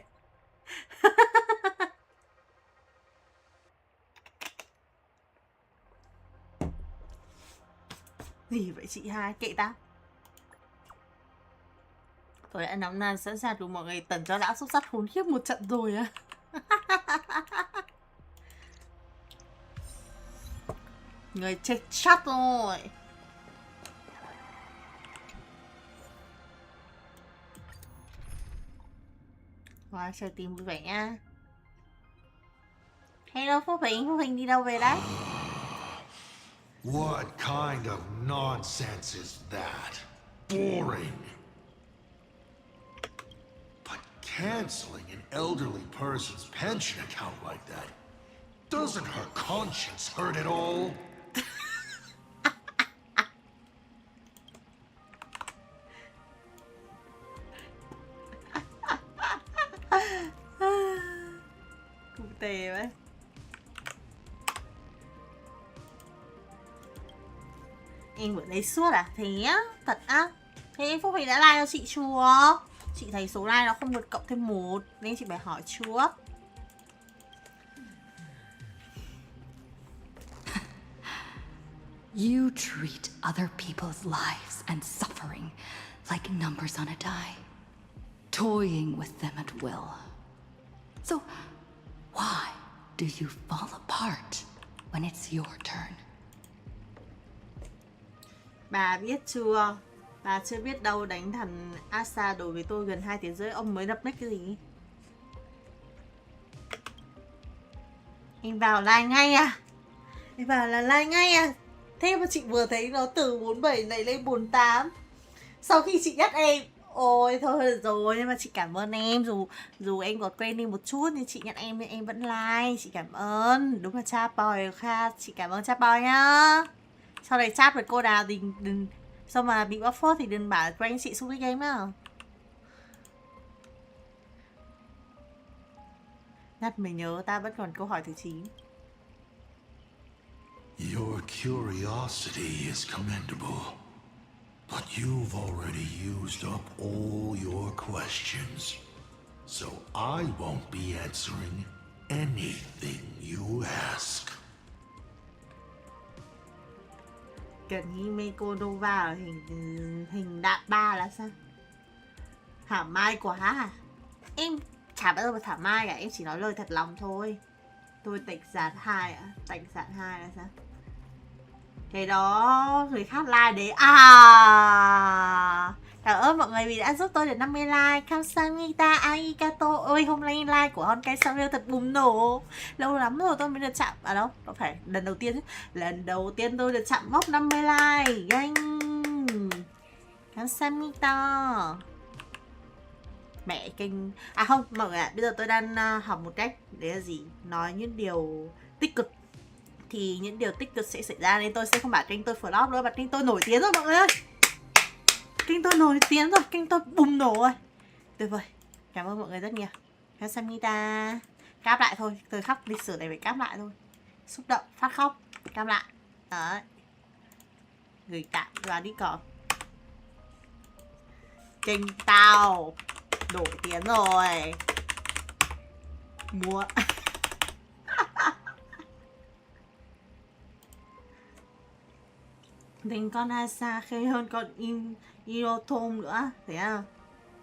Gì vậy chị hai, kệ ta. Tôi đã nóng nàn sẵn sàng cùng mọi người tẩn cho lão xúc sắc khốn khiếp một trận rồi á. Người check chat rồi. Wow, chơi tìm vui vẻ nha. Hello Phúc Hình đi đâu về đấy? What kind of nonsense is that? Boring. But canceling an elderly person's pension account like that, doesn't her conscience hurt at all? Cụ tề vậy. Em ở đây suốt à? Thế á? Thật á? Thế Phúc Hình đã like cho chị chưa? Chị thấy số like nó không được cộng thêm 1 nên chị phải hỏi trước. You treat other people's lives and suffering like numbers on a die, toying with them at will. So, why do you fall apart when it's your turn? Bà biết chưa? Bà chưa biết đâu, đánh thằng Asa đối với tôi gần 2 tiếng rưỡi, ông mới đập nick cái gì? Em vào like ngay à? Em vào là like ngay à? Thế mà chị vừa thấy nó từ 47 này lên 48. Sau khi chị nhắc em, ôi thôi được rồi, nhưng mà chị cảm ơn em. Dù em có quên đi một chút nhưng chị nhắc em nên em vẫn like. Chị cảm ơn. Đúng là cha boy Kha. Chị cảm ơn cha boy nhá. Sau này chat với cô nào thì đừng, xong mà bị bóc phốt thì đừng bảo quen chị xung cái game á. Nhắc mới nhớ ta vẫn còn câu hỏi thứ 9. Your curiosity is commendable, but you've already used up all your questions, so I won't be answering anything you ask. Cần Himeko Nova ở hình đạn 3 là sao? Thảo mai quá à? Em chả bao giờ thảo mai cả, em chỉ nói lời thật lòng thôi. Tôi tạch giản 2 ạ. Tạch giản 2 là sao? Cái đó người khác like đấy à. Cảm ơn mọi người vì đã giúp tôi được 50 like. Kamsahamnida arigato. Ôi hôm nay like của Honkai Star Rail thật bùng nổ. Lâu lắm rồi tôi mới được chạm. À đâu, không phải lần đầu tiên chứ. Lần đầu tiên tôi được chạm mốc 50 like. Nhanh. Kamsahamnida. Mẹ kênh. À không, mọi người ạ, bây giờ tôi đang học một cách. Đấy là gì? Nói những điều tích cực thì những điều tích cực sẽ xảy ra, nên tôi sẽ không bảo kênh tôi flop nữa, mà kênh tôi nổi tiếng rồi mọi người ơi. Kênh tôi nổi tiếng rồi, kênh tôi bùng nổ rồi. Tuyệt vời. Cảm ơn mọi người rất nhiều. Kamsahamnida. Cáp lại thôi, thời khắc lịch sử này phải cáp lại thôi. Xúc động, phát khóc, cáp lại. Đấy. Gửi tạm vào đi còn. Kênh tao nổi tiếng rồi. Mua. Tình con Asa khê hơn con Iotom nữa. Thấy không?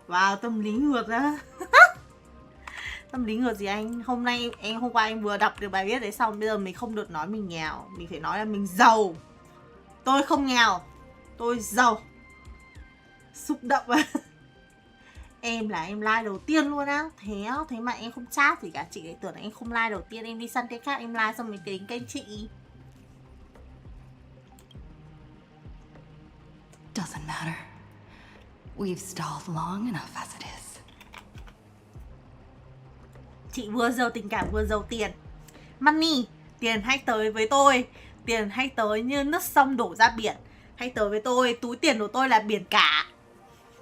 Wow, tâm lý ngược á. Tâm lý ngược gì anh? Hôm qua em vừa đọc được bài viết đấy xong. Bây giờ mình không được nói mình nghèo. Mình phải nói là mình giàu. Tôi không nghèo, tôi giàu. Xúc động á. Em là em like đầu tiên luôn á. Thế mà em không chat gì cả. Chị ấy tưởng là em không like đầu tiên. Em đi săn cái khác em like xong mới đến kênh chị. Doesn't matter. We've stalled long enough as it is. Chị vừa giàu tình cảm vừa giàu tiền. Money, tiền hãy tới với tôi. Tiền hãy tới như nước sông đổ ra biển. Hãy tới với tôi, túi tiền của tôi là biển cả.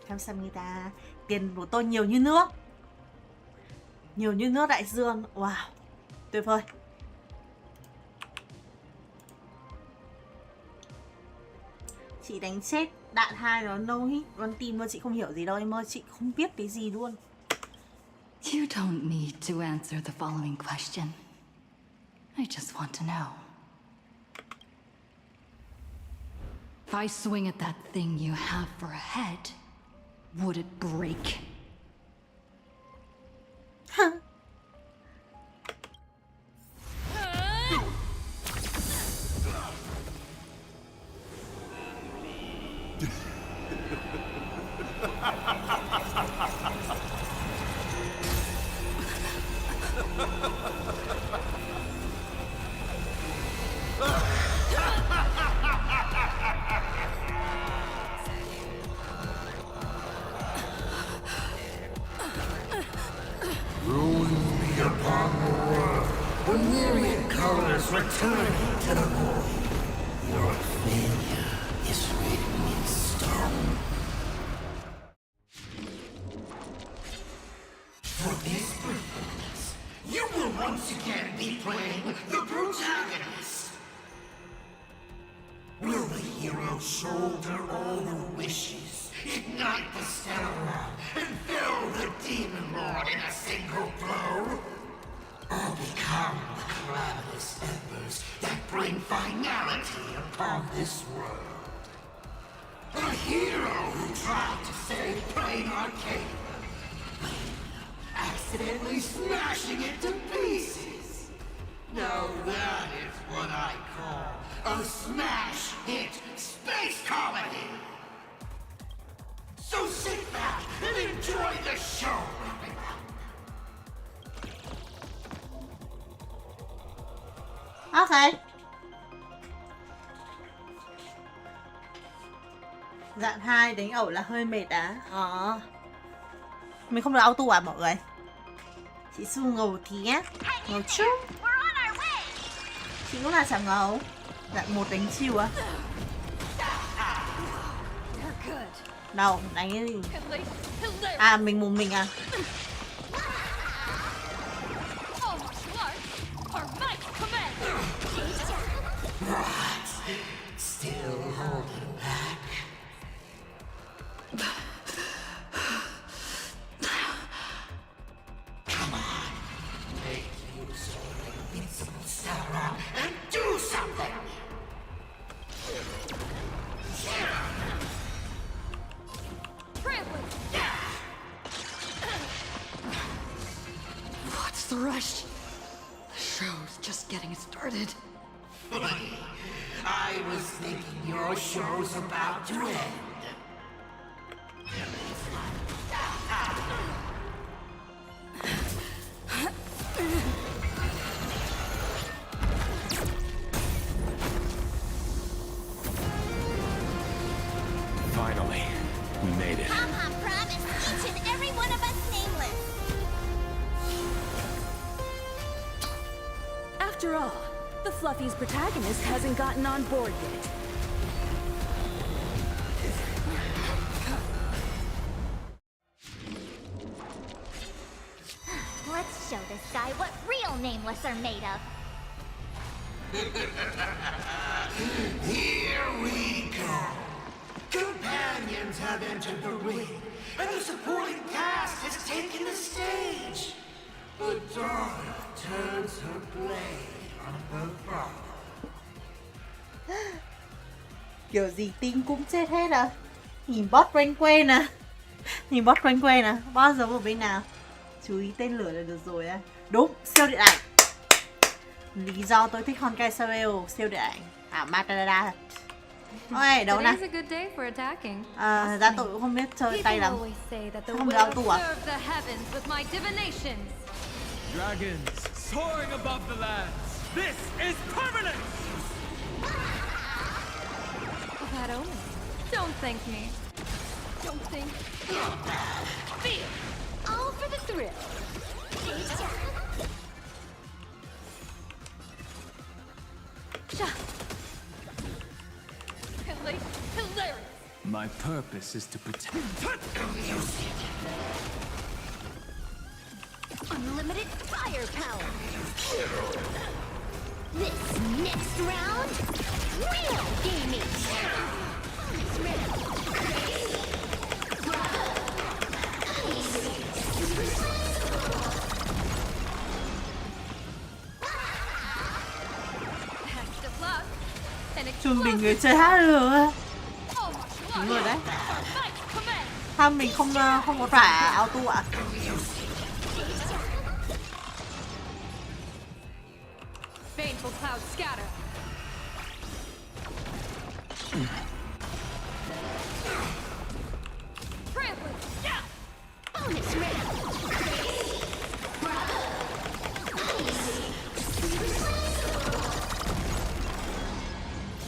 Kamsahamnida, tiền của tôi nhiều như nước. Nhiều như nước đại dương. Wow, tuyệt vời. Chị đánh chết đạn 2 nó no hit one team luôn, chị không hiểu gì đâu em ơi, chị không biết cái gì luôn. You don't need to answer the following question. I just want to know. If I swing at that thing you have for a head, would it break? Ruin be upon the world, the myriad colors returning to the void. Your failure is written in stone. For this performance, you will once again be playing the protagonist. Will the hero shoulder all the wishes, ignite the stellar and fill the demon lord in a single blow? Or become the calamitous embers that bring finality upon this world? A hero who tried to save Plain Arcadia, accidentally smashing it to pieces. Now that is what I call a smash hit space comedy. So sit back and enjoy the show. Ok. Dạng 2 đánh ẩu là hơi mệt á. Mình không được auto à mọi người? Chị Su ngầu tí á. Ngầu chút. Chị cũng là chẳng ngầu. Dạng 1 đánh chiêu á. Đâu, đánh cái gì? À, mình mù mình à? Still holding back. Come on, make use of your invincible Sauron and do something. What's the rush? The show's just getting started. I was thinking your show's about to end. Finally, we made it. Pom-Pom promised each and every one of us nameless. After all, the Fluffy's protagonist hasn't gotten on board yet. Let's show this guy what real nameless are made of. Here we go. Companions have entered the ring, and the supporting cast has taken the stage. The daughter turns her blade on her father. Kiểu gì Tinh cũng chết hết à? Nhìn boss quen quen à? Nhìn boss quen quen à? Boss giống ở bên nào? Chú ý tên lửa là được rồi á. Đúng, siêu điện ảnh. Lý do tôi thích Honkai Star Rail, siêu điện ảnh. À, Matadada. Ôi, đâu nè. Today's a good day for attacking. Ra tôi cũng không biết chơi tay lắm. Không được auto à? The heavens with my divinations. Dragons soaring above the lands. This is permanent. That omen. Don't thank me. Don't think. Feel. All for the thrill. Hilarious. My purpose is to protect. Unlimited firepower. This next round, real gaming. Trung bình người chơi HR. Đúng rồi đấy. Tham mình không có trả auto ạ. Baneful clouds scatter. Trampling. Yeah. Bonus round.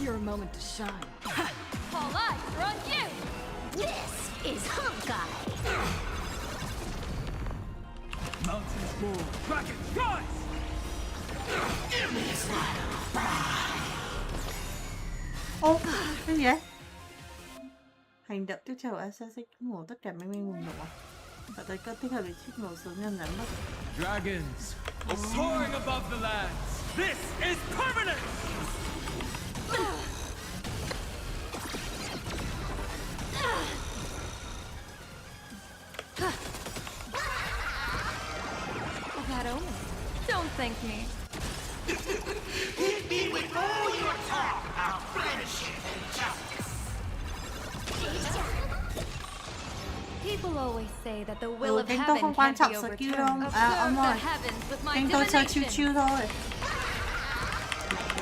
Your moment to shine. All eyes are on you. This is Honkai. Mountains move. Rocket, rise! Ô, cái gì vậy? Hành động tiếp theo của Assassin nổ tất cả máy bùng nổ. Và tới cơ thích hợp để trích nổ số nhân rắn mất. Dragons soaring above the lands. This is permanent. That omen. Don't thank me. Hit me with all your talk about friendship and justice. People always say that the will of Kênh tôi heaven không quan can't trọng be skill overturned. đâu. Ông Observe ơi. the heavens with my Kênh tôi chơi chill divination. chill thôi.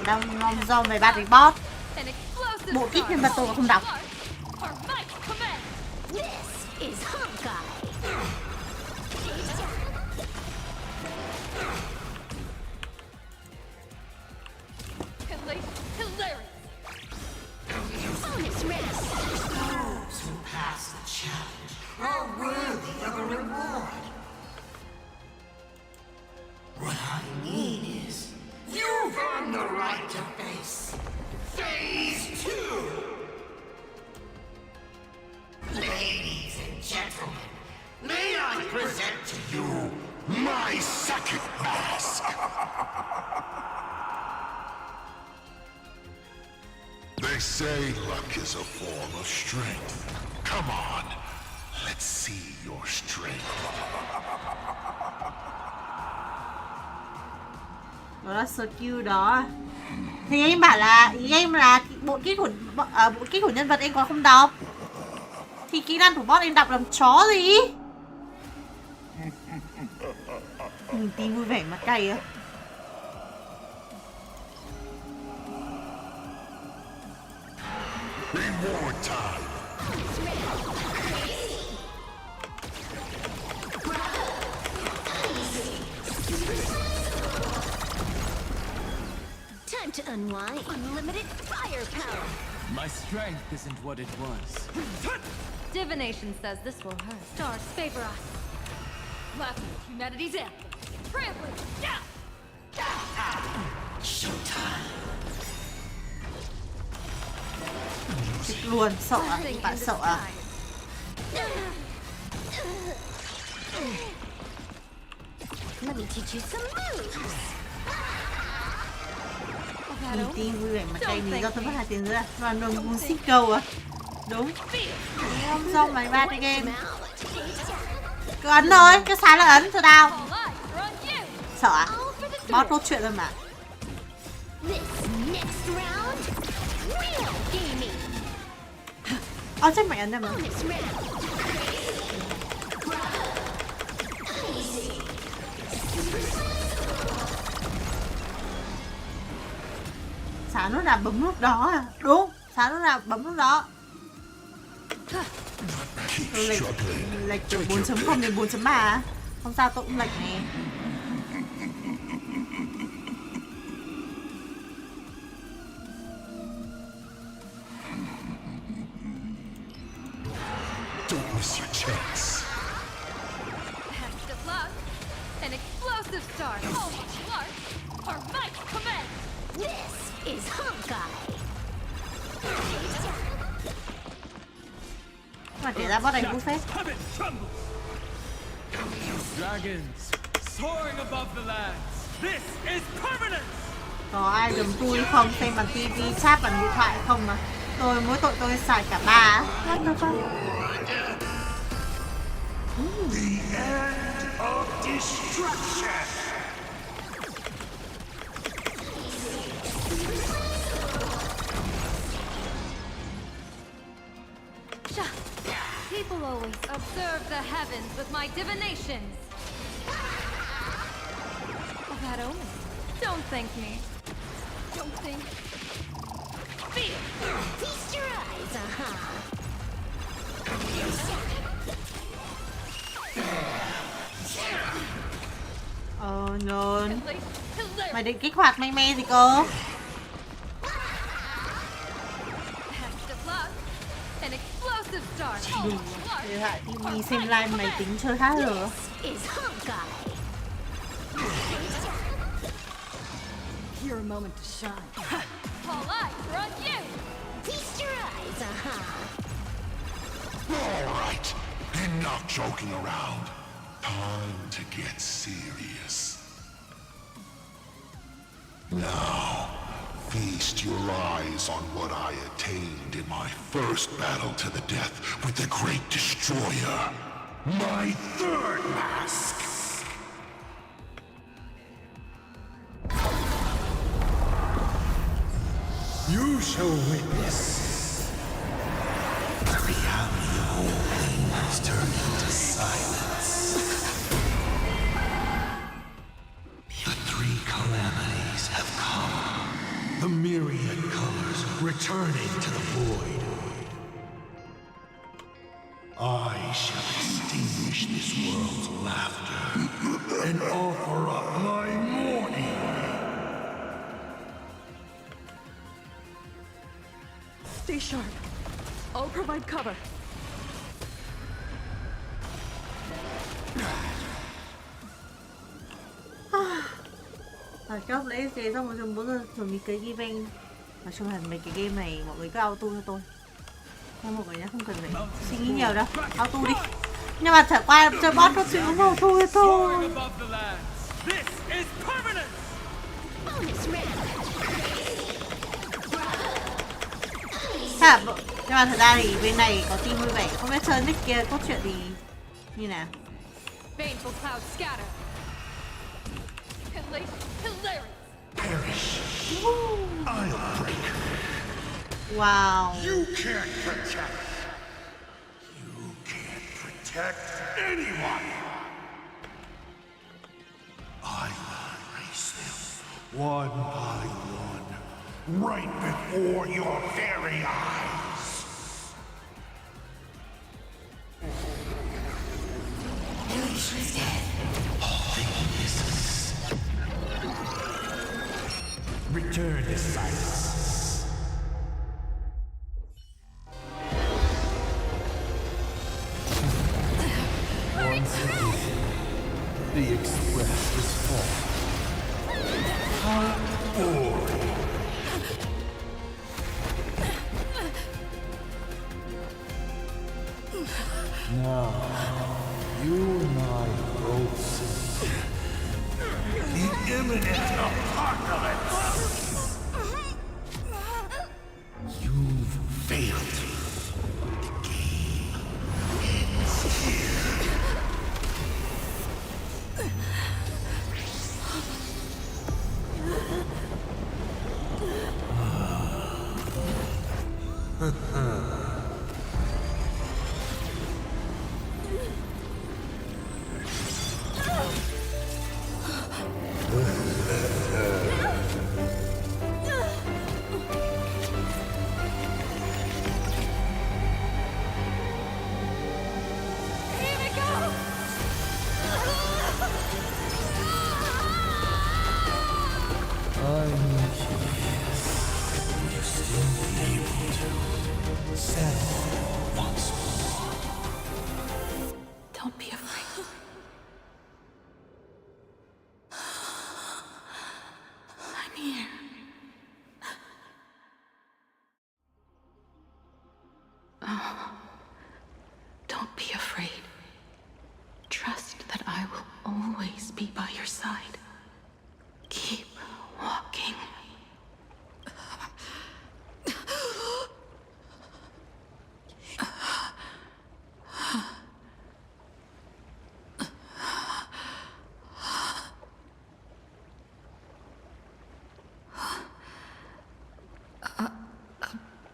Đang ngon do về ba đánh boss. An explosive Bộ kit nhân star. vật tôi cũng không đọc. Our might command. This is Honkai. Hilarious. Bonus round. Those who pass the challenge are worthy of a reward. What I mean is, you've earned the right to face Phase 2. Ladies and gentlemen, may I present to you my second mask. They say luck is a form of strength. Come on, let's see your strength. Đó là skill đó. Thì em bảo là ý em là bộ kit của nhân vật em có không đọc. Thì kỹ năng của boss em đọc làm chó gì? Mình tin vui vẻ mà cay á. Reward time. Time to unwind. Unlimited firepower. My strength isn't what it was. Divination says this will hurt. Stars favor us. Laughing at humanity's anthem. Trampling. Yeah. Showtime. Chết luôn, sợ à? Bạn sợ à? Let me teach you some moves. Mình tin vui vẻ mà cay lý do tôi mất 2 tiền nữa. Và đồng muốn xích cầu à? Đúng. Không xong mày ba cái game. Cứ ấn thôi, cứ sáng là ấn cho tao. Sợ à? Boss cốt truyện rồi mà. Chắc mày ấn ra mà. Sáng nó là bấm nút đó à? Đúng, Sáng lúc nào bấm lúc đó. Lệch từ 4.0 đến 4.3. Không sao, tôi cũng lệch này. Don't miss your chance. Best of luck. An explosive start. Oh, Clark. Our might commence. This is Honkai. Mà để ra bắt đánh vũ phép. Dragons soaring above the lands. This is permanence. Có ai dùm tôi không, xem bằng TV, chat bằng điện thoại không mà. Mỗi tội tôi xài cả ba. What the fuck? The end of destruction. People always observe the heavens with my divinations. A bad omen. Don't thank me. Don't think. Feel. Feast your eyes, Oh no. Mày định kích hoạt mây me gì cơ? Điện thoại TV xem live máy tính chơi hát rồi. Your moment to shine. All eyes are on you. Feast your eyes, All right, enough joking around. Time to get serious. Now, feast your eyes on what I attained in my first battle to the death with the Great Destroyer. My third mask! You shall witness. The reality of all things turned into silence. The three calamities have come. The myriad colors returning to the void. I shall extinguish this world's laughter and offer up my mourning. Stay sharp. I'll provide cover. Chốc lấy thế xong rồi dùng 4 giờ chuẩn bị cái event. Nói chung là mấy cái game này mọi người cứ auto cho tôi. Không, mọi người nhá, không cần phải suy nghĩ nhiều đâu. Auto đi. Nhưng mà trở qua chơi boss nó chịu auto cho tôi. Nhưng mà thật ra thì bên này có team vui vẻ, không biết chơi nick kia cốt truyện thì như nào. Baneful clouds scatter. Perish. I'll break. Wow. You can't protect. You can't protect anyone. I will erase them one by one, right before your very eyes. She's dead. Return to silence. Once again, the Express is full. How boring. Now, you and I both see the imminent apocalypse. You've failed. The game ends here.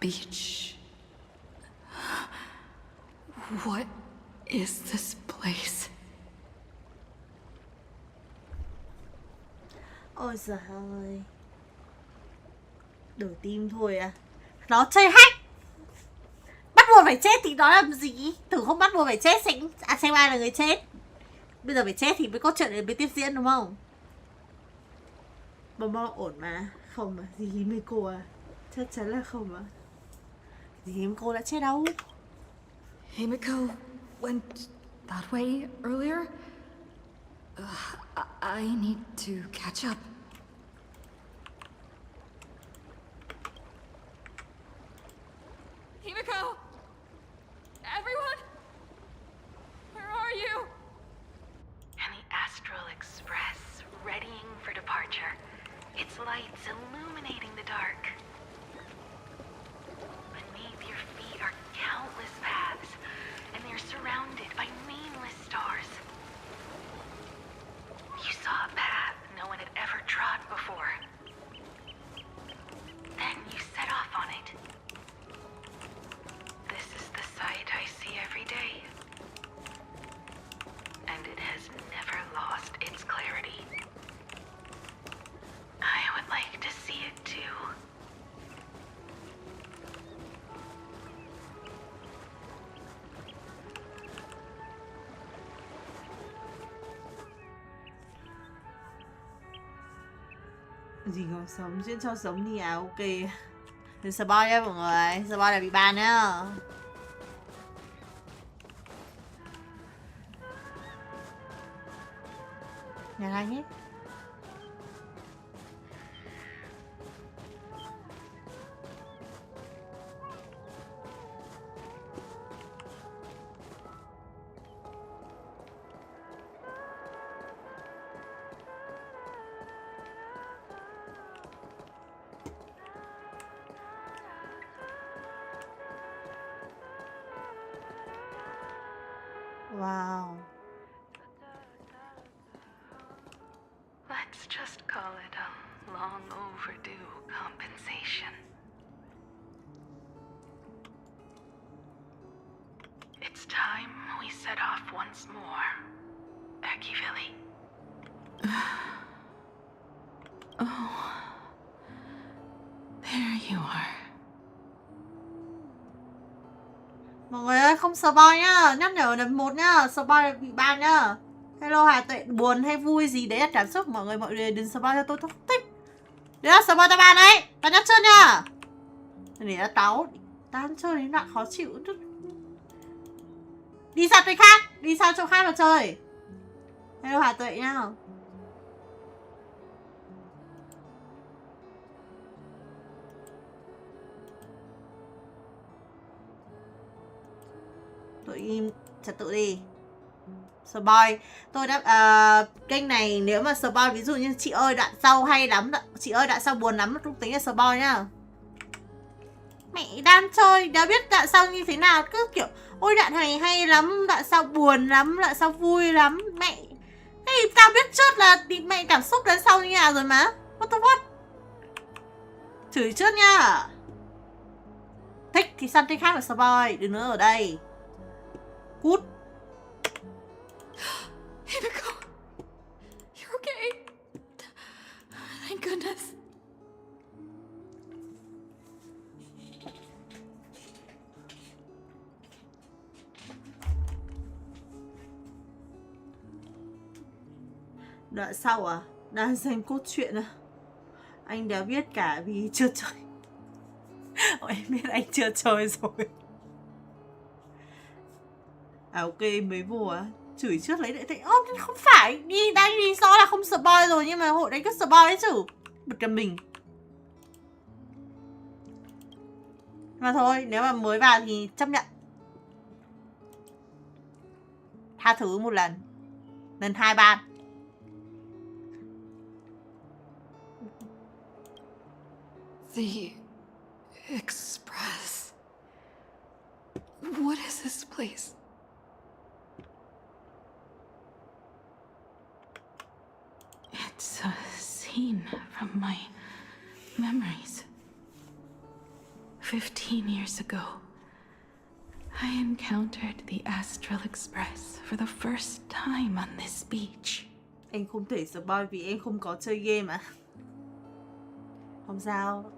beach. What is this place? Ôi giời ơi. Đổi tim thôi à. Nó chơi hack. Bắt buộc phải chết thì nó làm gì? Thử không bắt buộc phải chết xem ai là người chết. Bây giờ phải chết thì mới có chuyện để mới tiếp diễn đúng không? Bo ổn mà. Không mà. Gì Himeko à? Chắc chắn là không à. Gì Himeko đã chết đâu. Himeko went that way earlier? I need to catch up. Himeko! Everyone? Where are you? And the Astral Express, readying for departure. Its lights illuminating the dark. Beneath your feet are countless paths, and they're surrounded by nameless stars. You saw a path no one had ever trod before. Then you set off on it. This is the sight I see every day. And it has never lost its clarity. I would like to see it too. Gì còn sống diễn cho sống đi à, ok. Đừng spoil nhé mọi người, spoil là bị ban nhá. Nhà anh ấy. Wow. Let's just call it a long overdue compensation. It's time we set off once more, Akivili. Oh. There you are. Mọi người ơi, không spoil nhá, nhắc nhở lần 1 nhá, spoil là bị ban nhá. Hello Hà Tuệ, buồn hay vui gì đấy là cảm xúc mọi người đừng spoil cho tôi không thích. Đấy là spoil cho bạn đấy, bạn nhắc chưa nhá. Này là táo, tan chơi đến đoạn khó chịu. Đi sang chỗ khác, đi sang chỗ khác mà chơi. Hello Hà Tuệ nhá. Tôi im trật tự đi. Spoil. Tôi đã kênh này nếu mà spoil ví dụ như chị ơi đoạn sau hay lắm, chị ơi đoạn sau buồn lắm cũng tính là spoil nhá. Mẹ đang chơi đã biết đoạn sau như thế nào, cứ kiểu ôi đoạn này hay lắm, đoạn sau buồn lắm, đoạn sau vui lắm. Mẹ hey, tao biết trước là mẹ cảm xúc đến sau như nào rồi mà. What the what? Chửi trước nha. Thích thì săn thích khác là spoil, đừng nữa ở đây. Cút. Himeko, you're okay. Thank goodness. Đoạn sau à? Đang xem cốt truyện à? Anh đã biết cả vì chưa chơi. Ôi, em biết anh chưa chơi rồi. À ok, mấy vụ á chửi trước lấy lại thấy không phải đi đang lý do là không spoil rồi nhưng mà hội đấy cứ spoil ấy chứ. Bật cả mình. Mà thôi, nếu mà mới vào thì chấp nhận. Tha thứ một lần. Lần 2 ban. The Express. What is this place? It's a scene from my memories. 15 years ago, I encountered the Astral Express for the first time on this beach. Em không thể spoil vì em không có chơi game à. Không sao.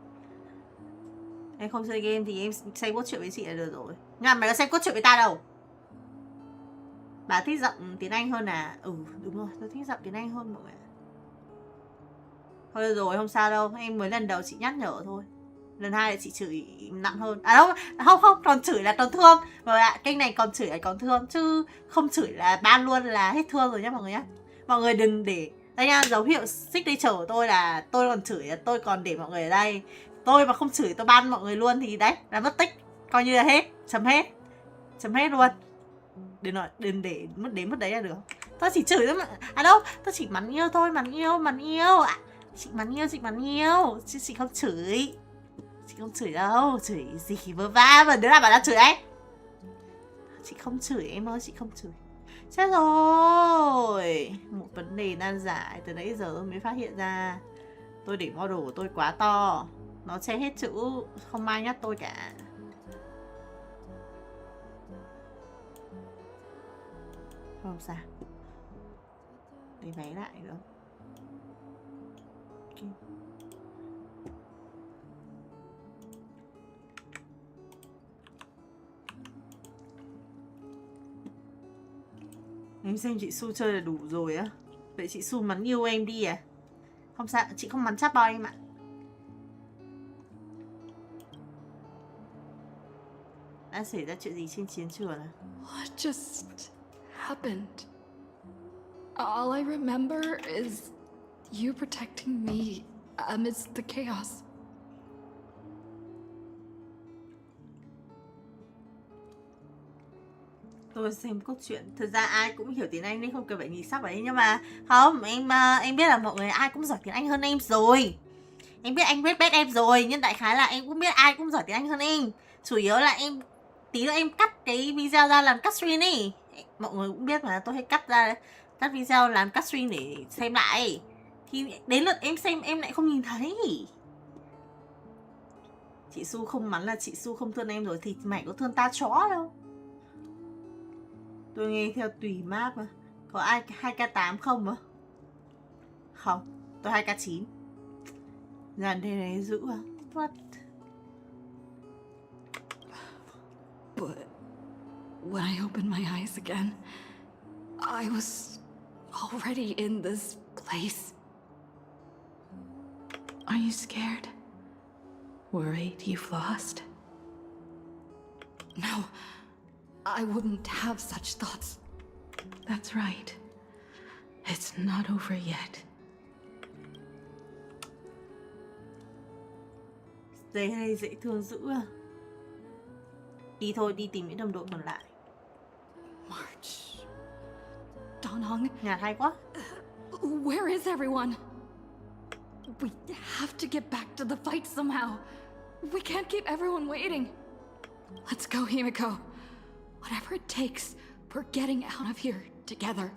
Em không chơi game thì em xem cốt truyện với chị là được rồi. Nhưng mà mày có xem cốt truyện với ta đâu. Bà thích giọng tiếng Anh hơn à? Ừ, đúng rồi, tôi thích giọng tiếng Anh hơn mọi người. Thôi rồi, không sao đâu. Em mới lần đầu chị nhắc nhở thôi. Lần hai chị chửi nặng hơn. À không, còn chửi là còn thương. Rồi ạ, kênh này còn chửi là còn thương. Chứ không chửi là ban luôn là hết thương rồi nhá mọi người nhá. Mọi người đừng để... Đây nha, dấu hiệu signature của tôi là tôi còn chửi là tôi còn để mọi người ở đây. Tôi mà không chửi tôi ban mọi người luôn thì đấy, là mất tích. Coi như là hết, chấm hết. Chấm hết luôn. Đừng để mất đấy là được. Tôi chỉ chửi thôi mà. À đâu, tôi chỉ mắng yêu thôi, mắng yêu. À, chị mắng yêu. Chứ chị không chửi. Chị không chửi đâu, chửi gì vơ va mà đứa nào bảo là chửi ấy. Chị không chửi em ơi, chị không chửi. Chết rồi. Một vấn đề nan giải từ nãy giờ tôi mới phát hiện ra. Tôi để model của tôi quá to. Nó che hết chữ, không ai nhắc tôi cả. Không sao. Để váy lại nữa. Okay. Em xem chị Su chơi là đủ rồi á. Vậy chị Su mắn yêu em đi à? Không sao, chị không mắn chat boy em ạ. Đã xảy ra chuyện gì trên chiến trường à? What just happened? All I remember is you protecting me amidst the chaos. Tôi xem cốt truyện. Thực ra ai cũng hiểu tiếng Anh nên không cần phải nhìn sắc ấy. Nhưng mà không, em biết là mọi người ai cũng giỏi tiếng Anh hơn em rồi. Em biết anh biết em rồi. Nhưng đại khái là em cũng biết ai cũng giỏi tiếng Anh hơn em. Chủ yếu là em tí nữa em cắt cái video ra làm cắt screen ấy. Mọi người cũng biết mà tôi hay cắt video làm cắt screen để xem lại. Thì đến lượt em xem em lại không nhìn thấy. Chị Su không mắn là chị Su không thương em rồi. Thì mày có thương ta chó đâu. Tôi nghe theo tùy map mà. Có ai 2k8 không á? Không, tôi 2k9. Dàn đây này dữ à? What? But when I opened my eyes again, I was already in this place. Are you scared? Worried you've lost? No, I wouldn't have such thoughts. That's right. It's not over yet. Đây hay dễ thương dữ à? Đi thôi, đi tìm những đồng đội còn lại. March. Donong. Nhạc hay quá. Where is everyone? We have to get back to the fight somehow. We can't keep everyone waiting. Let's go, Himeko. Whatever it takes, we're getting out of here together.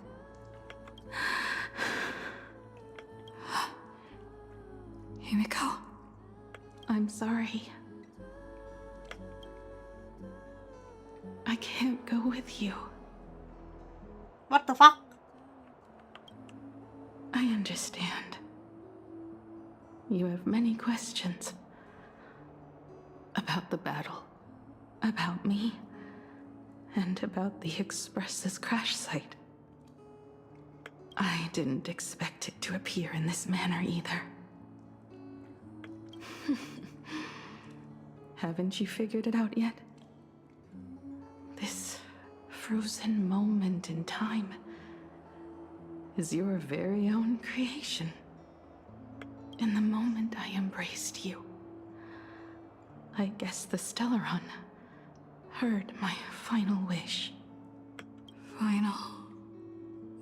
Himeko, I'm sorry. I can't go with you. What the fuck? I understand. You have many questions. About the battle. About me. And about the Express's crash site. I didn't expect it to appear in this manner either. Haven't you figured it out yet? This frozen moment in time is your very own creation. In the moment I embraced you, I guess the Stellaron heard my final wish. Final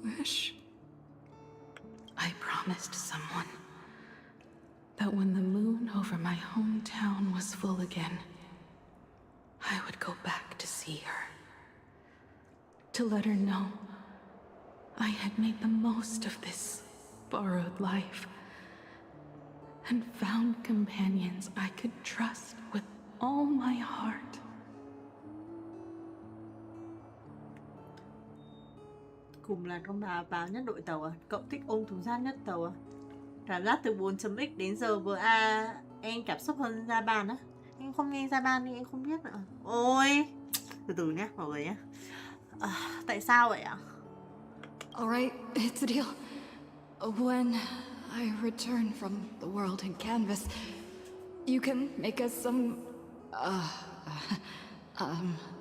wish? I promised someone that when the moon over my hometown was full again, I would go back to see her. To let her know I had made the most of this borrowed life and found companions I could trust with all my heart. Cùng là con bà báo nhất đội tàu à? Cậu thích ôm thùng rác nhất tàu à? Cảm giác từ 4.x đến giờ vừa em cảm xúc hơn ra bàn á. Em không nghe ra ban nên em không biết nữa. Ôi, từ từ nhé mọi người nhé. Tại sao vậy ạ? Alright, it's a deal. When I return from the world in canvas, you can make us some...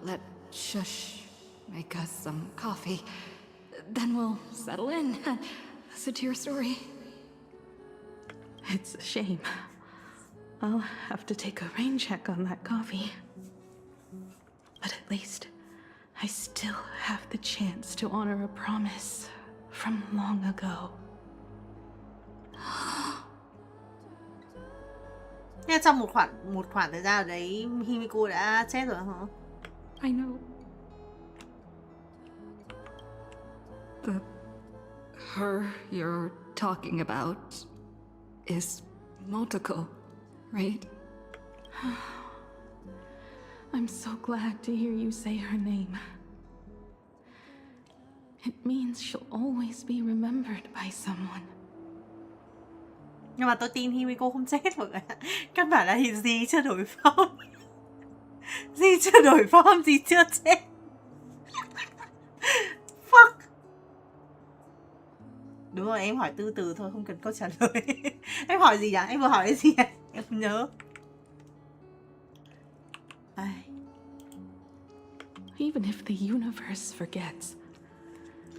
let Shush make us some coffee. Then we'll settle in and listen to your story. It's a shame. I'll have to take a rain check on that coffee. But at least I still have the chance to honor a promise from long ago. Nên trong một khoảng thời gian đấy Himeko đã chết rồi hả? I know. Her you're talking about is Motoko, right? I'm so glad to hear you say her name. It means she'll always be remembered by someone. Nhưng mà tôi tin Himeko không chết mọi người ạ. Căn bản là gì chưa đổi form. Gì chưa đổi form, gì chưa chết. Fuck. Đúng rồi, em hỏi từ từ thôi, không cần câu trả lời. Em hỏi gì nhỉ? Em vừa hỏi cái gì ạ? Em không nhớ. Even if the universe forgets,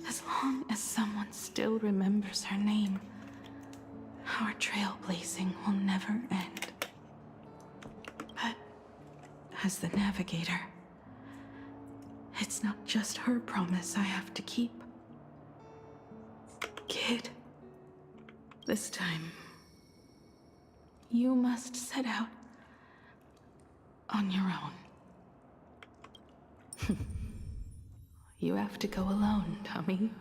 as long as someone still remembers her name, our trailblazing will never end. But as the navigator, it's not just her promise I have to keep. Kid, this time, you must set out on your own. You have to go alone, Tommy.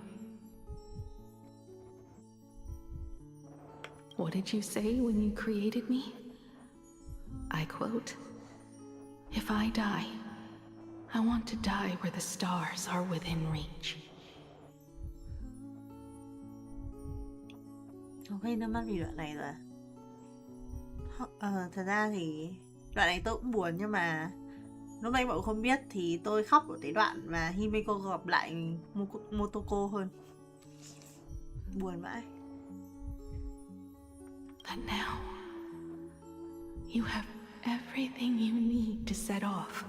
What did you say when you created me? I quote, "If I die, I want to die where the stars are within reach." Ok, nước mắt vì đoạn này rồi. Thật ra thì đoạn này tôi cũng buồn, nhưng mà lúc nãy mọi người không biết thì tôi khóc ở cái đoạn mà Himeko gặp lại Motoko hơn. Buồn vãi. But now, you have everything you need to set off.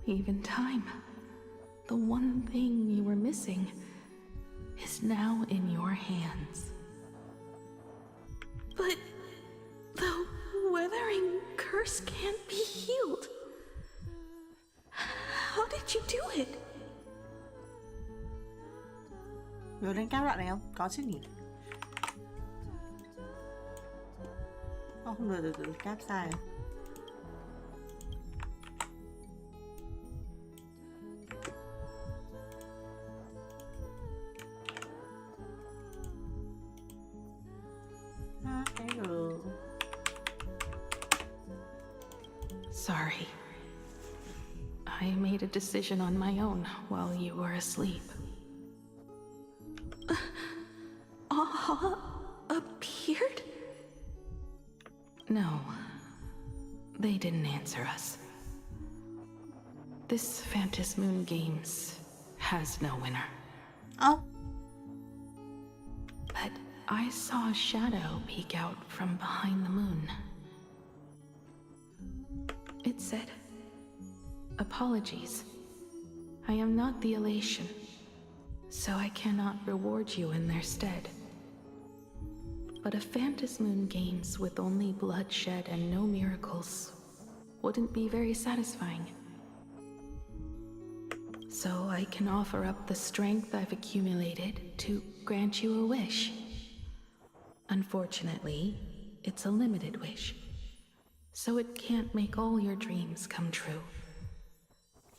Even time. The one thing you were missing is now in your hands. But the weathering curse can't be healed. How did you do it? Nhớ đến các đoạn này không? Có chứ nhỉ? Không được, cáp sai. Sorry. I made a decision on my own while you were asleep. Appeared? No. They didn't answer us. This Phantom Moon Games has no winner. Oh. But I saw a shadow peek out from behind the moon. It said, "Apologies. I am not the elation, so I cannot reward you in their stead. But a Phantom Moon Games with only bloodshed and no miracles wouldn't be very satisfying. So I can offer up the strength I've accumulated to grant you a wish. Unfortunately, it's a limited wish, so it can't make all your dreams come true.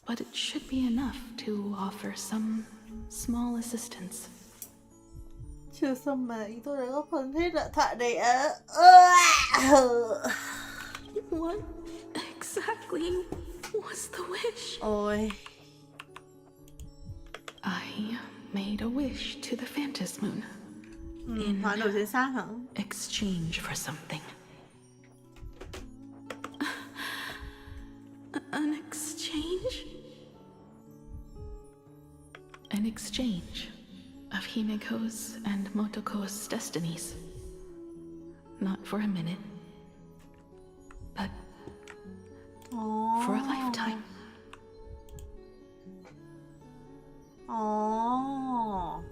But it should be enough to offer some small assistance." Chưa xong mà ý tôi đã góp phần hết đoạn thoại này á. What exactly was the wish? Ôi. I made a wish to the Phantom Moon. Hóa đổi chính xác hả? Exchange for something. An exchange? An exchange of Himeko's and Motoko's destinies. Not for a minute, but for a lifetime. Oh.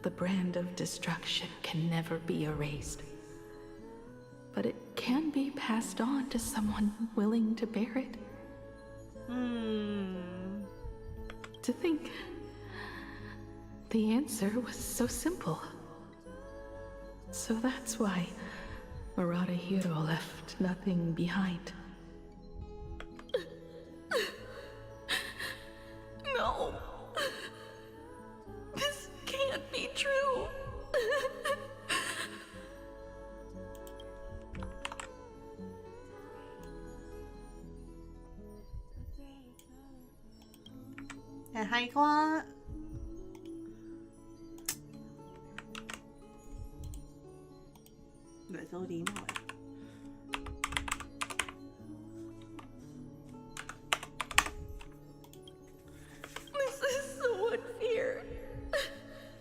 The brand of destruction can never be erased, but it can be passed on to someone willing to bear it. To think the answer was so simple. So that's why Murata-hiro left nothing behind. No. This can't be true. Hay quá. Đợi tôi đi rồi. This is so unfair.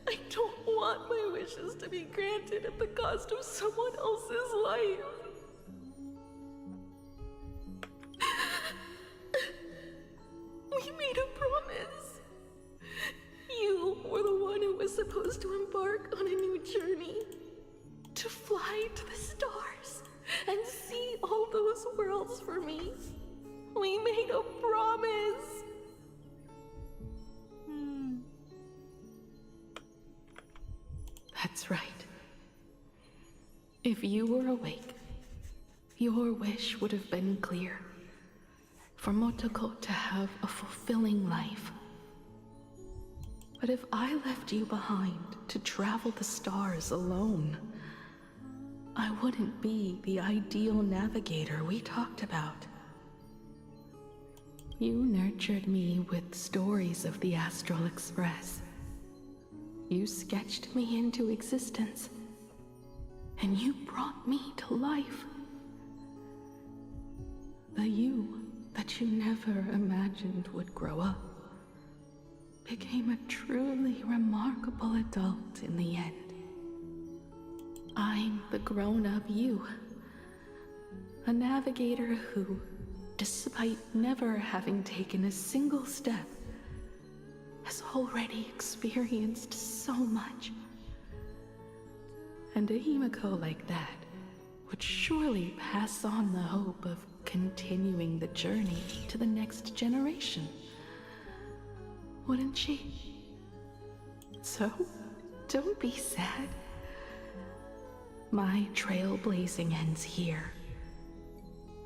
I don't want my wishes to be granted at the cost of someone else's life. We made a promise. You were the one who was supposed to embark on a new journey. To fly to the stars and see all those worlds for me. We made a promise. That's right. If you were awake, your wish would have been clear. For Motoko to have a fulfilling life. But if I left you behind to travel the stars alone, I wouldn't be the ideal navigator we talked about. You nurtured me with stories of the Astral Express. You sketched me into existence, and you brought me to life. The you that you never imagined would grow up became a truly remarkable adult in the end. I'm the grown-up you, a navigator who, despite never having taken a single step, has already experienced so much. And a Himeko like that would surely pass on the hope of continuing the journey to the next generation. Wouldn't she? So, don't be sad. My trailblazing ends here,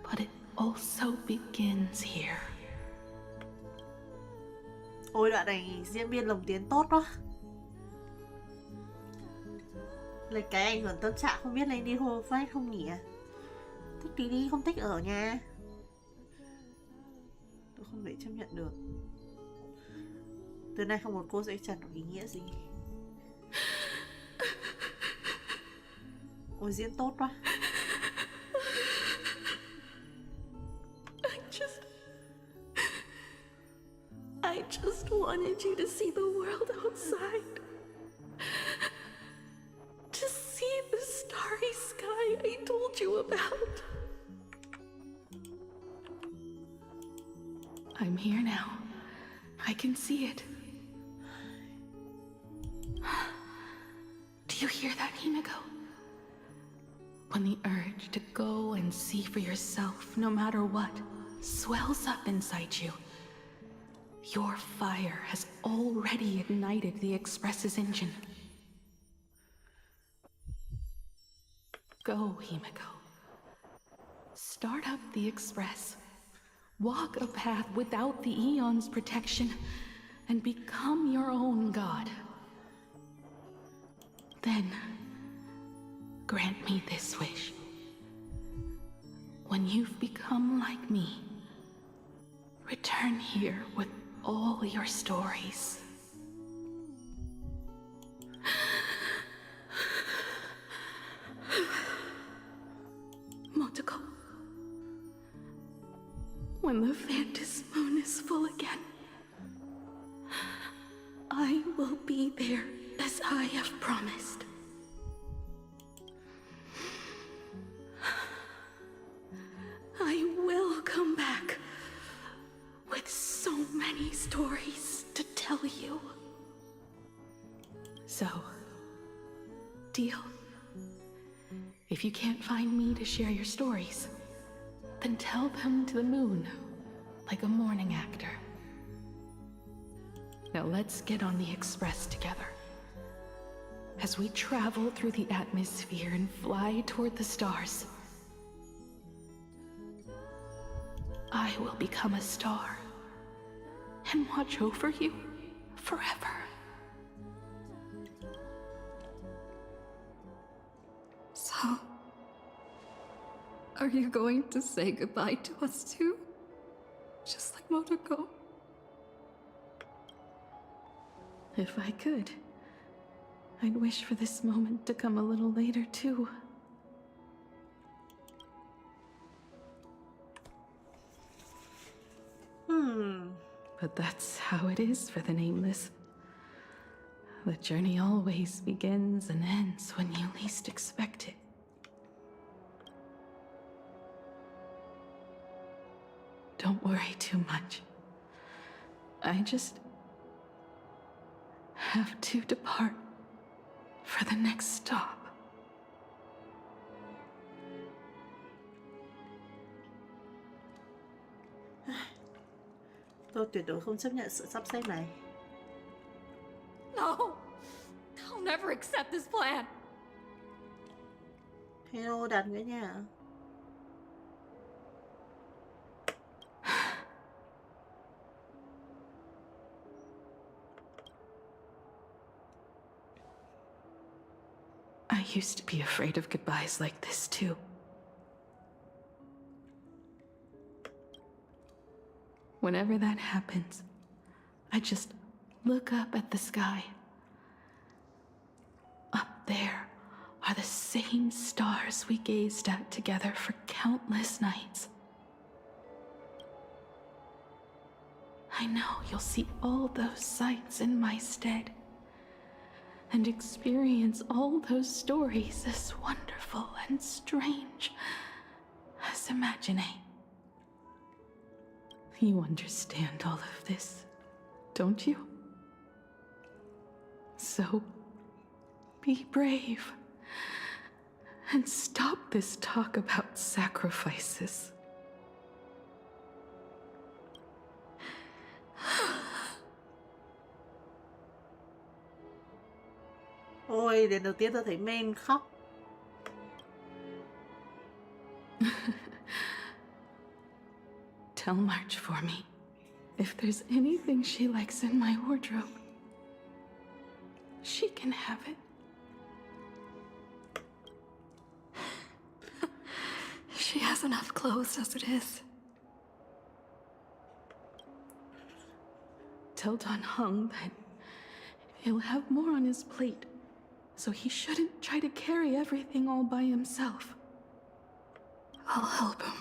but it also begins here. Ôi đoạn này diễn viên lồng tiếng tốt quá. Lấy cái ảnh hưởng tâm trạng không biết lên đi hô phách không nhỉ? Thích thì đi, không thích ở nhà. Tôi không thể chấp nhận được. Từ nay không một cô sẽ chẳng có ý nghĩa gì. Ôi diễn tốt quá. I just wanted you to see the world outside. To see the starry sky I told you about. I'm here now. I can see it. Do you hear that, Himeko? When the urge to go and see for yourself, no matter what, swells up inside you, your fire has already ignited the Express's engine. Go, Himeko. Start up the Express. Walk a path without the Aeon's protection, and become your own god. Then, grant me this wish. When you've become like me, return here with all your stories. Motoko, when the Phantom Moon is full again, I will be there as I have promised. I will come back with so many stories to tell you. So, deal? If you can't find me to share your stories, then tell them to the moon, like a morning actor. Now let's get on the express together. As we travel through the atmosphere and fly toward the stars, I will become a star and watch over you forever. So, are you going to say goodbye to us too? Just like Motoko? If I could, I'd wish for this moment to come a little later too. But that's how it is for the Nameless. The journey always begins and ends when you least expect it. Don't worry too much. I just have to depart for the next stop. Tôi tuyệt đối không chấp nhận sự sắp xếp này. No! I'll never accept this plan! Hello, đặt nữa nha. I used to be afraid of goodbyes like this too. Whenever that happens, I just look up at the sky. Up there are the same stars we gazed at together for countless nights. I know you'll see all those sights in my stead and experience all those stories as wonderful and strange as imagining. You understand all of this, don't you? So, be brave and stop this talk about sacrifices. Ôi, lần đầu tiên tôi thấy Mình khóc. Tell March for me if there's anything she likes in my wardrobe. She can have it. She has enough clothes as it is. Tell Don Hung that he'll have more on his plate, so he shouldn't try to carry everything all by himself. I'll help him.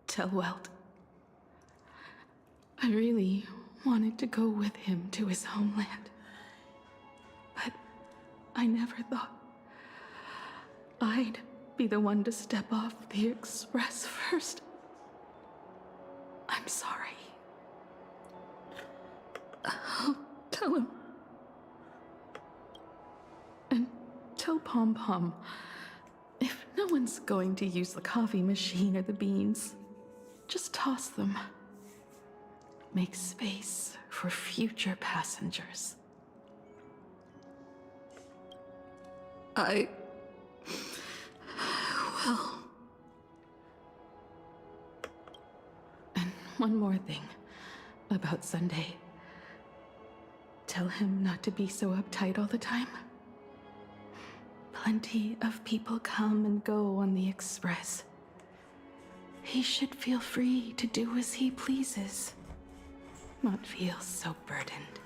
Tell Welt I really wanted to go with him to his homeland, but I never thought I'd be the one to step off the express first. I'm sorry. I'll tell him. And tell Pom Pom if no one's going to use the coffee machine or the beans, just toss them. Make space for future passengers. I will. And one more thing about Sunday. Tell him not to be so uptight all the time. Plenty of people come and go on the express, He should feel free to do as he pleases, not feel so burdened.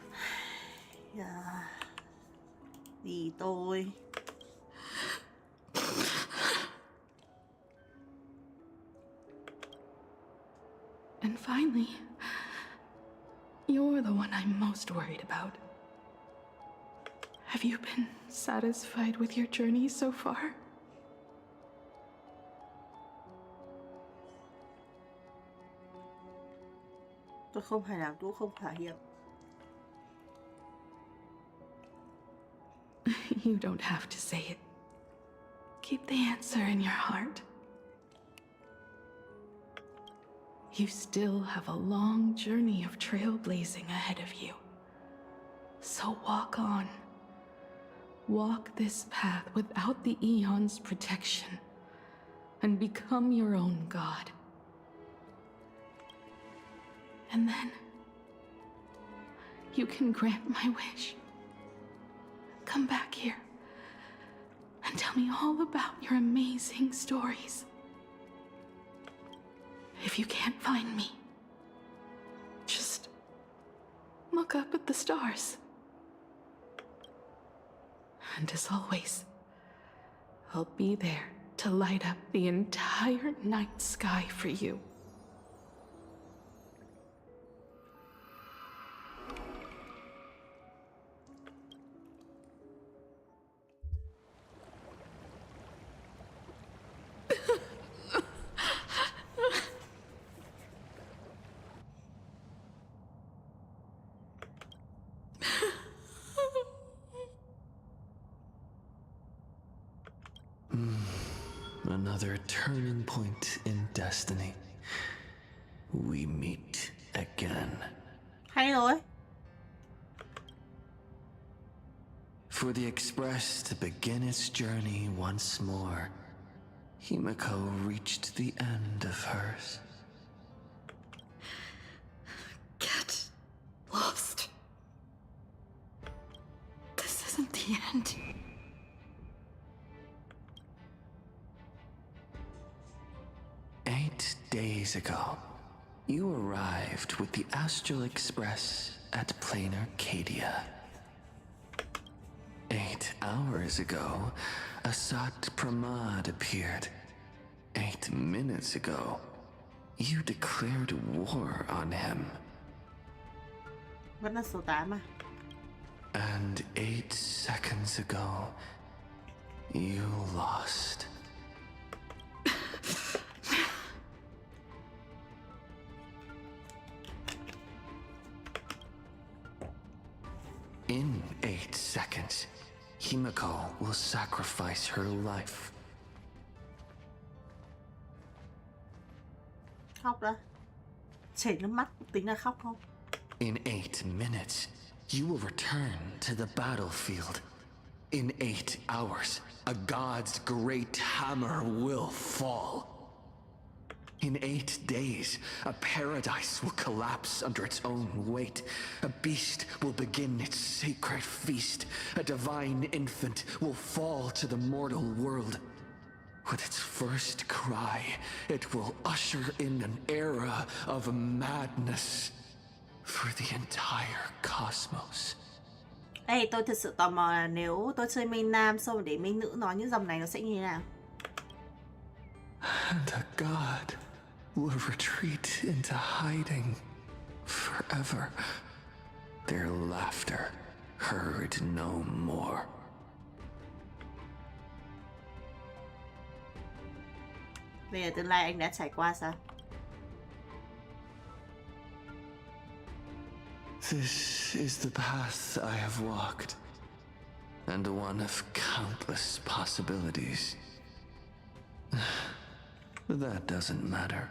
Yeah. Vì tôi. And finally, you're the one I'm most worried about. Have you been satisfied with your journey so far? Tôi không hài lòng, tôi không thỏa hiệp. You don't have to say it. Keep the answer in your heart. You still have a long journey of trailblazing ahead of you. So walk on. Walk this path without the Eon's protection, and become your own god. And then, you can grant my wish. Come back here and tell me all about your amazing stories. If you can't find me, just look up at the stars. And as always, I'll be there to light up the entire night sky for you. Another turning point in destiny. We meet again. Hay rồi. For the Express to begin its journey once more, Himeko reached the end of hers. Get lost. This isn't the end. Days ago, you arrived with the Astral Express at Plain Arcadia. 8 hours ago, Asat Pramad appeared. 8 minutes ago, you declared war on him. Vẫn là số 8 à? And 8 seconds ago, you lost. In 8 seconds, Himeko will sacrifice her life. Khóc đó. Chảy nước mắt tính là khóc không? In 8 minutes, you will return to the battlefield. In 8 hours, a god's great hammer will fall. In 8 days, a paradise will collapse under its own weight. A beast will begin its sacred feast. A divine infant will fall to the mortal world. With its first cry, it will usher in an era of madness for the entire cosmos. Ê, tôi thật sự tò mò là nếu tôi chơi main nam xong rồi để main nữ nói những dòng này nó sẽ như thế nào? And a god will retreat into hiding forever. Their laughter heard no more. Bây giờ tương lai anh đã trải qua sao? This is the path I have walked, and one of countless possibilities. But that doesn't matter.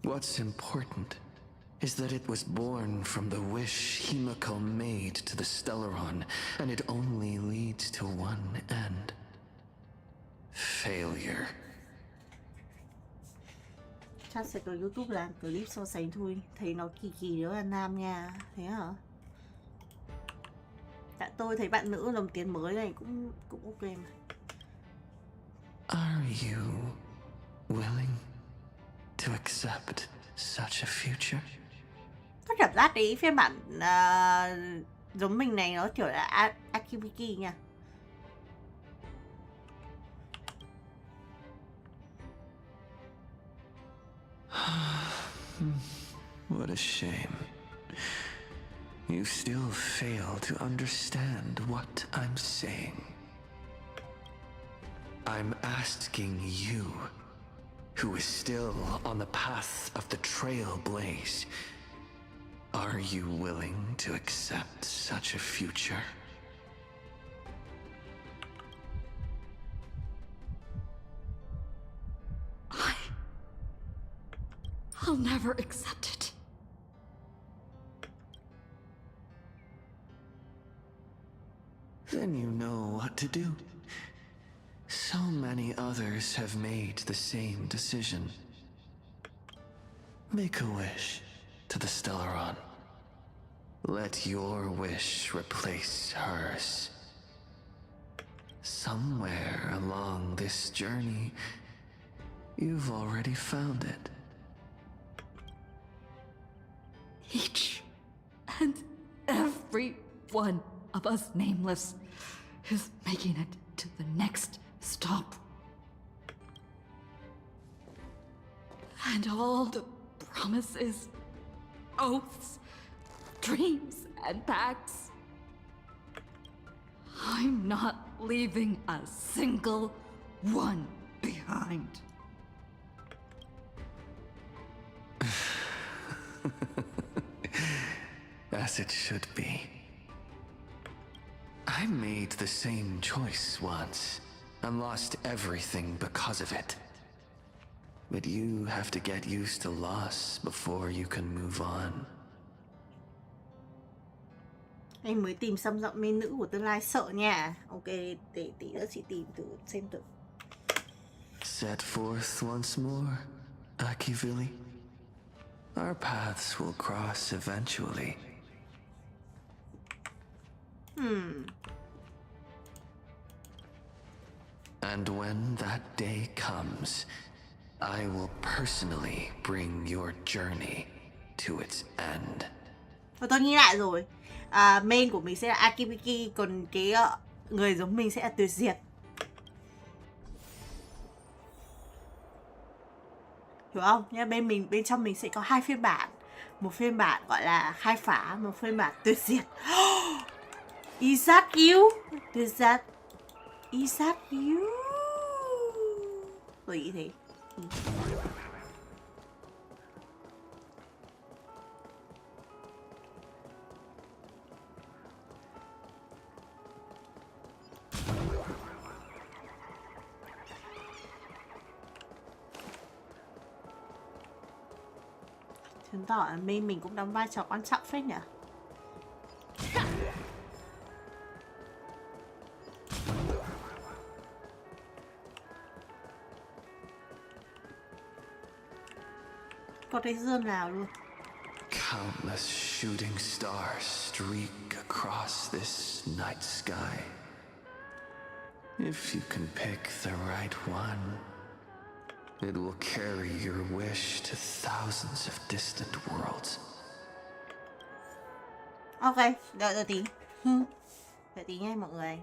What's important is that it was born from the wish Himeko made to the Stellaron, and it only leads to one end. Failure. Chắc sẽ có YouTube làm clip so sánh thôi. Thấy nó kỳ kỳ đó là nam nha. Thế hả? Tại tôi thấy bạn nữ lồng tiếng mới này cũng ok mà. Are you willing to accept such a future? Có cảm giác đấy phiên bản giống mình này nó kiểu là Akibiki nha. What a shame. You still fail to understand what I'm saying. I'm asking you, who is still on the path of the trailblaze, are you willing to accept such a future? I'll never accept it. Then you know what to do. So many others have made the same decision. Make a wish to the Stellaron. Let your wish replace hers. Somewhere along this journey, you've already found it. Each and every one of us nameless is making it to the next stop. And all the promises, oaths, dreams, and pacts. I'm not leaving a single one behind. As it should be. I made the same choice once, and lost everything because of it. But you have to get used to loss before you can move on. Anh mới tìm xong giọng mê nữ của tương lai, sợ nha. Ok, để tí nữa chị tìm thử xem thử. Set forth once more, Akivili. Our paths will cross eventually. And when that day comes, I will personally bring your journey to its end. Và tôi nghĩ lại rồi. Main của mình sẽ là Akibiki, còn cái người giống mình sẽ là tuyệt diệt. Hiểu không? Nhá, bên trong mình sẽ có hai phiên bản. Một phiên bản gọi là khai phá, một phiên bản tuyệt diệt. Is that you? Is that you? Tôi nghĩ thế. Chứng tỏ là mình cũng đóng vai trò quan trọng phết nhỉ. Có thấy dương nào luôn. Countless shooting stars streak across this night sky. If you can pick the right one, it will carry your wish to thousands of distant worlds. Ok, đợi tí. Đợi tí nha mọi người.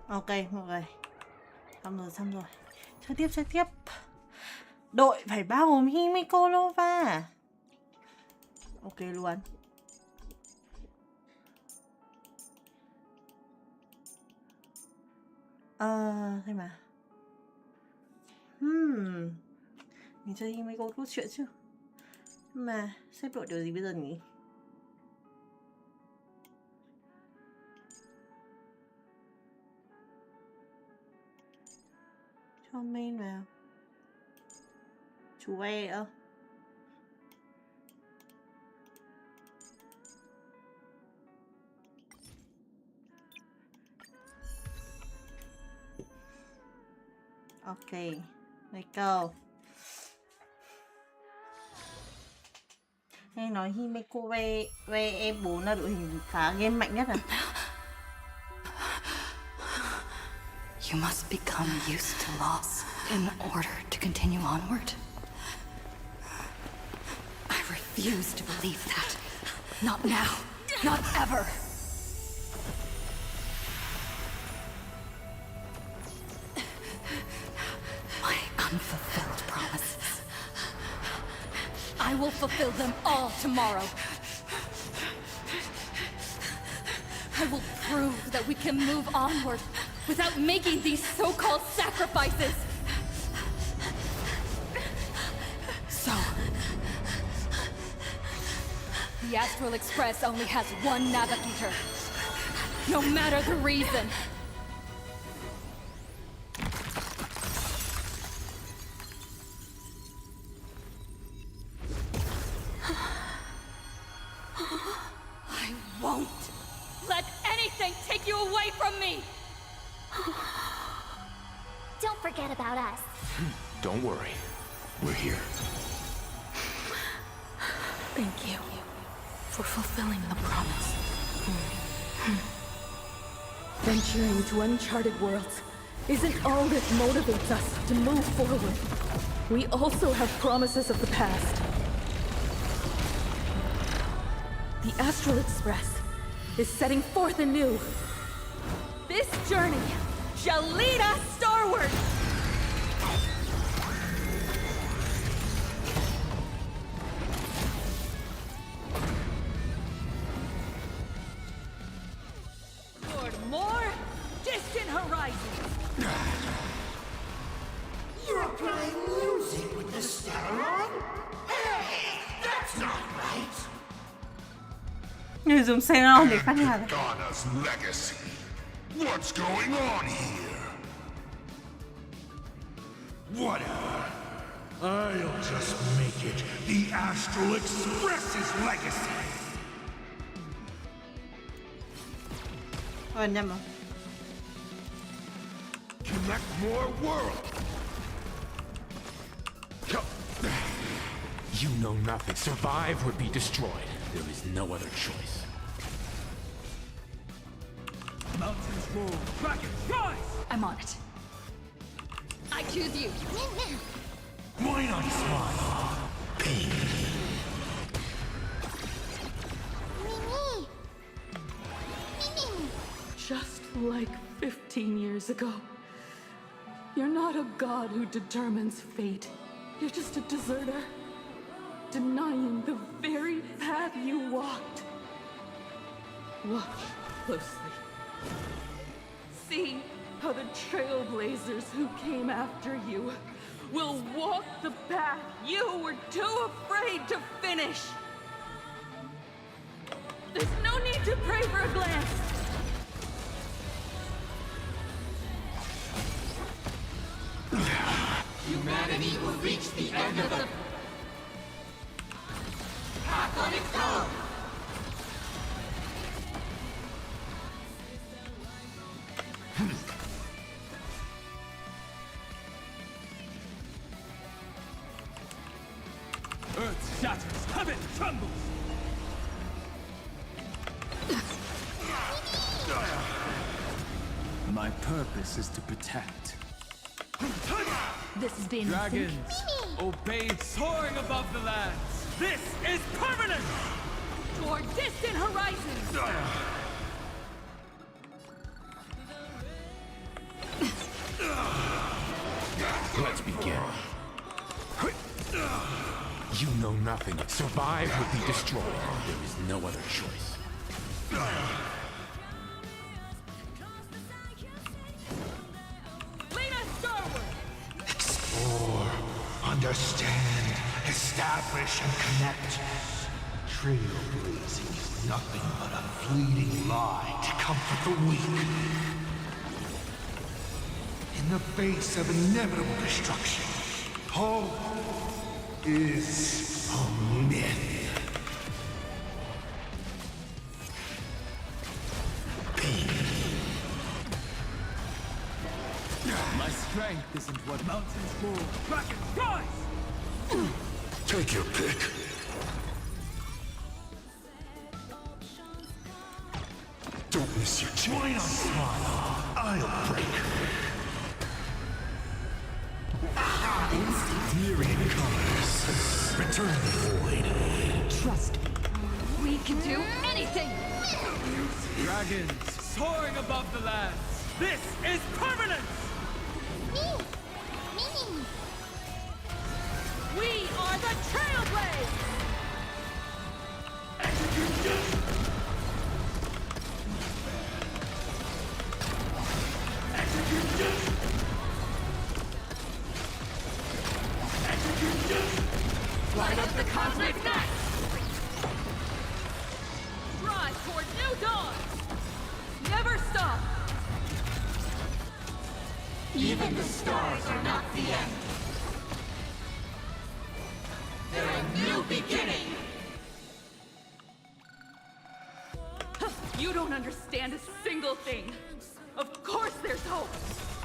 Ok mọi người. Xong rồi. Chơi tiếp. Đội phải bao gồm Himeko Lova. Ok luôn. Thế mà. Mình chơi Himeko cốt truyện chứ. Mà xếp đội điều gì bây giờ nhỉ? Cho main vào. Chú E ơ. Ok, let's go. Nghe nói Himeko VE4 là đội hình phá game mạnh nhất à? You must become used to loss in order to continue onward. I refuse to believe that. Not now. Not ever. My unfulfilled promises. I will fulfill them all tomorrow. I will prove that we can move onward without making these so-called sacrifices. So, the Astral Express only has one navigator, no matter the reason. I won't let anything take you away from me! Don't forget about us. Don't worry. We're here. Thank you for fulfilling the promise. Venturing to uncharted worlds isn't all that motivates us to move forward. We also have promises of the past. The Astral Express is setting forth anew. This journey shall lead us starward! Toward more distant horizons! You're playing music with the Stardew? Hey, that's not right! Người dùng Xenon để phát nhạc. Ghana's legacy. What's going on here? Whatever. I'll just make it the Astral Express's legacy. Nhầm rồi. Connect more worlds. You know nothing. Survive or be destroyed. There is no other choice. Mountains roll, dragons rise! I'm on it. I choose you. Why not smile? Just like 15 years ago. You're not a god who determines fate. You're just a deserter, denying the very path you walked. Watch closely. See how the trailblazers who came after you will walk the path you were too afraid to finish. There's no need to pray for a glance. Humanity will reach the end of the path on its own. Earth shatters, heaven trembles! My purpose is to protect. This is being Dragons, obey soaring above the lands. This is permanent! toward distant horizons. Let's begin. You know nothing. Survive or be destroyed. There is no other choice. Explore, understand, establish, and connect. Trailblazing is nothing but a fleeting lie to comfort the weak. In the face of inevitable destruction, hope is a myth. My strength isn't what mountains move. Dragons, rise! Take your pick. Don't miss your chance. Join on I'll break. Myriad colors. Return the void. Trust me. We can do anything! Dragons soaring above the lands. This is permanence! Me! We are the Trailblazers! Light up the cosmic net! Drive toward new dawn! Never stop! Even the stars are not the end. They're a new beginning. You don't understand a single thing. Of course there's hope.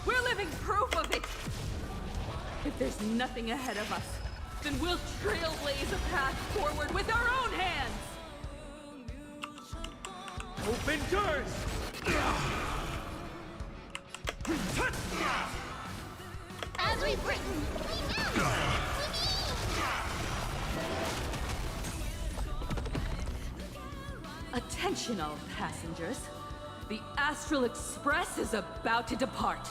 We're living proof of it. If there's nothing ahead of us, then we'll trailblaze a path forward with our own hands. Open doors! As we've written, we know! Attention all passengers. The Astral Express is about to depart.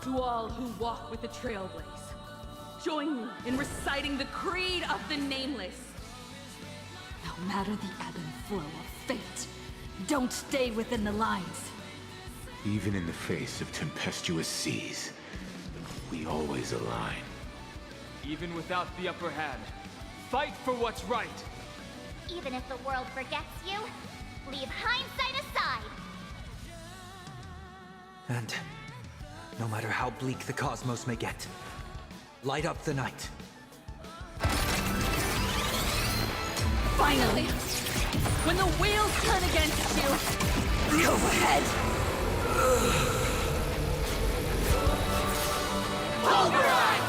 To all who walk with the Trailblaze, join me in reciting the Creed of the Nameless. No matter the ebb and flow of fate, don't stay within the lines. Even in the face of tempestuous seas, we always align. Even without the upper hand, fight for what's right. Even if the world forgets you, leave hindsight aside. And no matter how bleak the cosmos may get, light up the night. Finally! When the wheels turn against you, go ahead! Pulverize!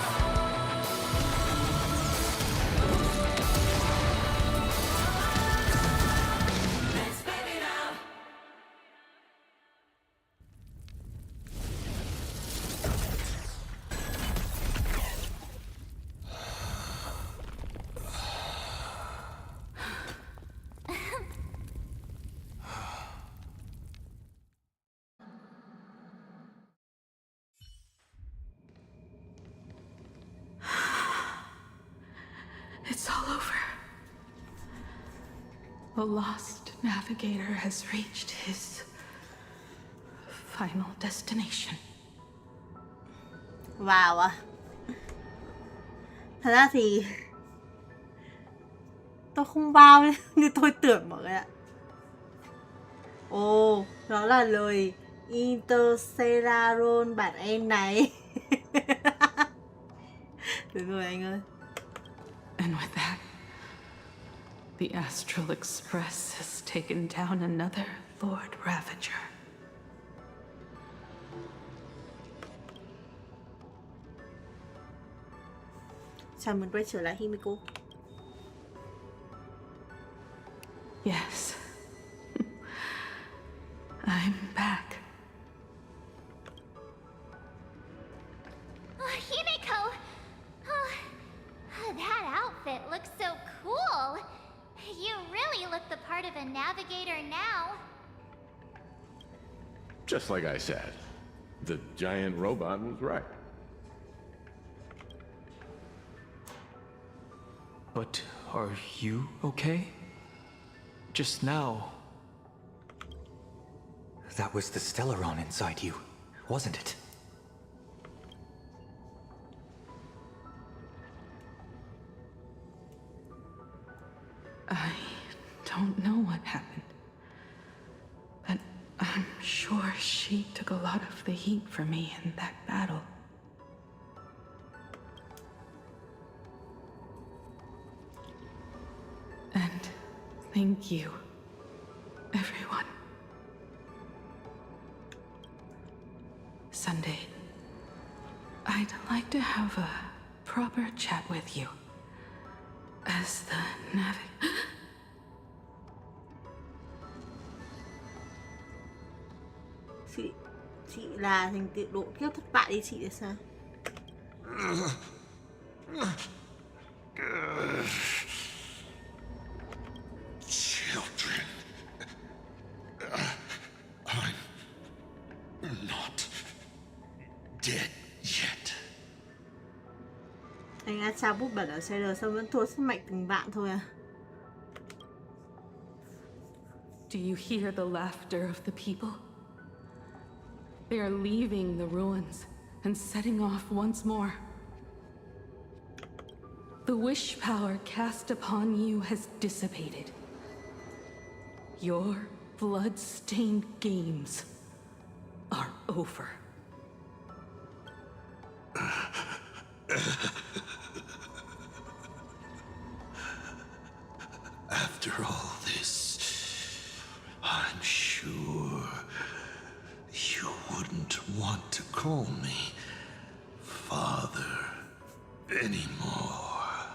It's all over. The lost navigator has reached his final destination. Wow à. Thật ra thì tôi không bao như tôi tưởng mọi người ạ. Ồ, đó là lời Interstellar Roll bản em này. Được rồi anh ơi. And with that, the Astral Express has taken down another Lord Ravager. Chào mừng quay trở lại Himeko. Yes. I'm back. Himeko! Oh, that outfit looks so cool. You really look the part of a navigator now. Just like I said, The giant robot was right. But are you okay? Just now. That was the Stellaron inside you, wasn't it? I don't know what happened. But I'm sure she took a lot of the heat for me in that battle. And thank you, everyone. Sunday, I'd like to have a proper chat with you. As the Chị là thành tựu độ kiếp thất bại đi chị thì sao? Children, I'm not dead yet. Anh A Cha bút bẩn ở Shader sao vẫn thua sức mạnh tình bạn thôi à? Do you hear the laughter of the people? They are leaving the ruins and setting off once more. The wish power cast upon you has dissipated. Your blood-stained games are over. After all this, I'm sure you wouldn't want to call me father anymore.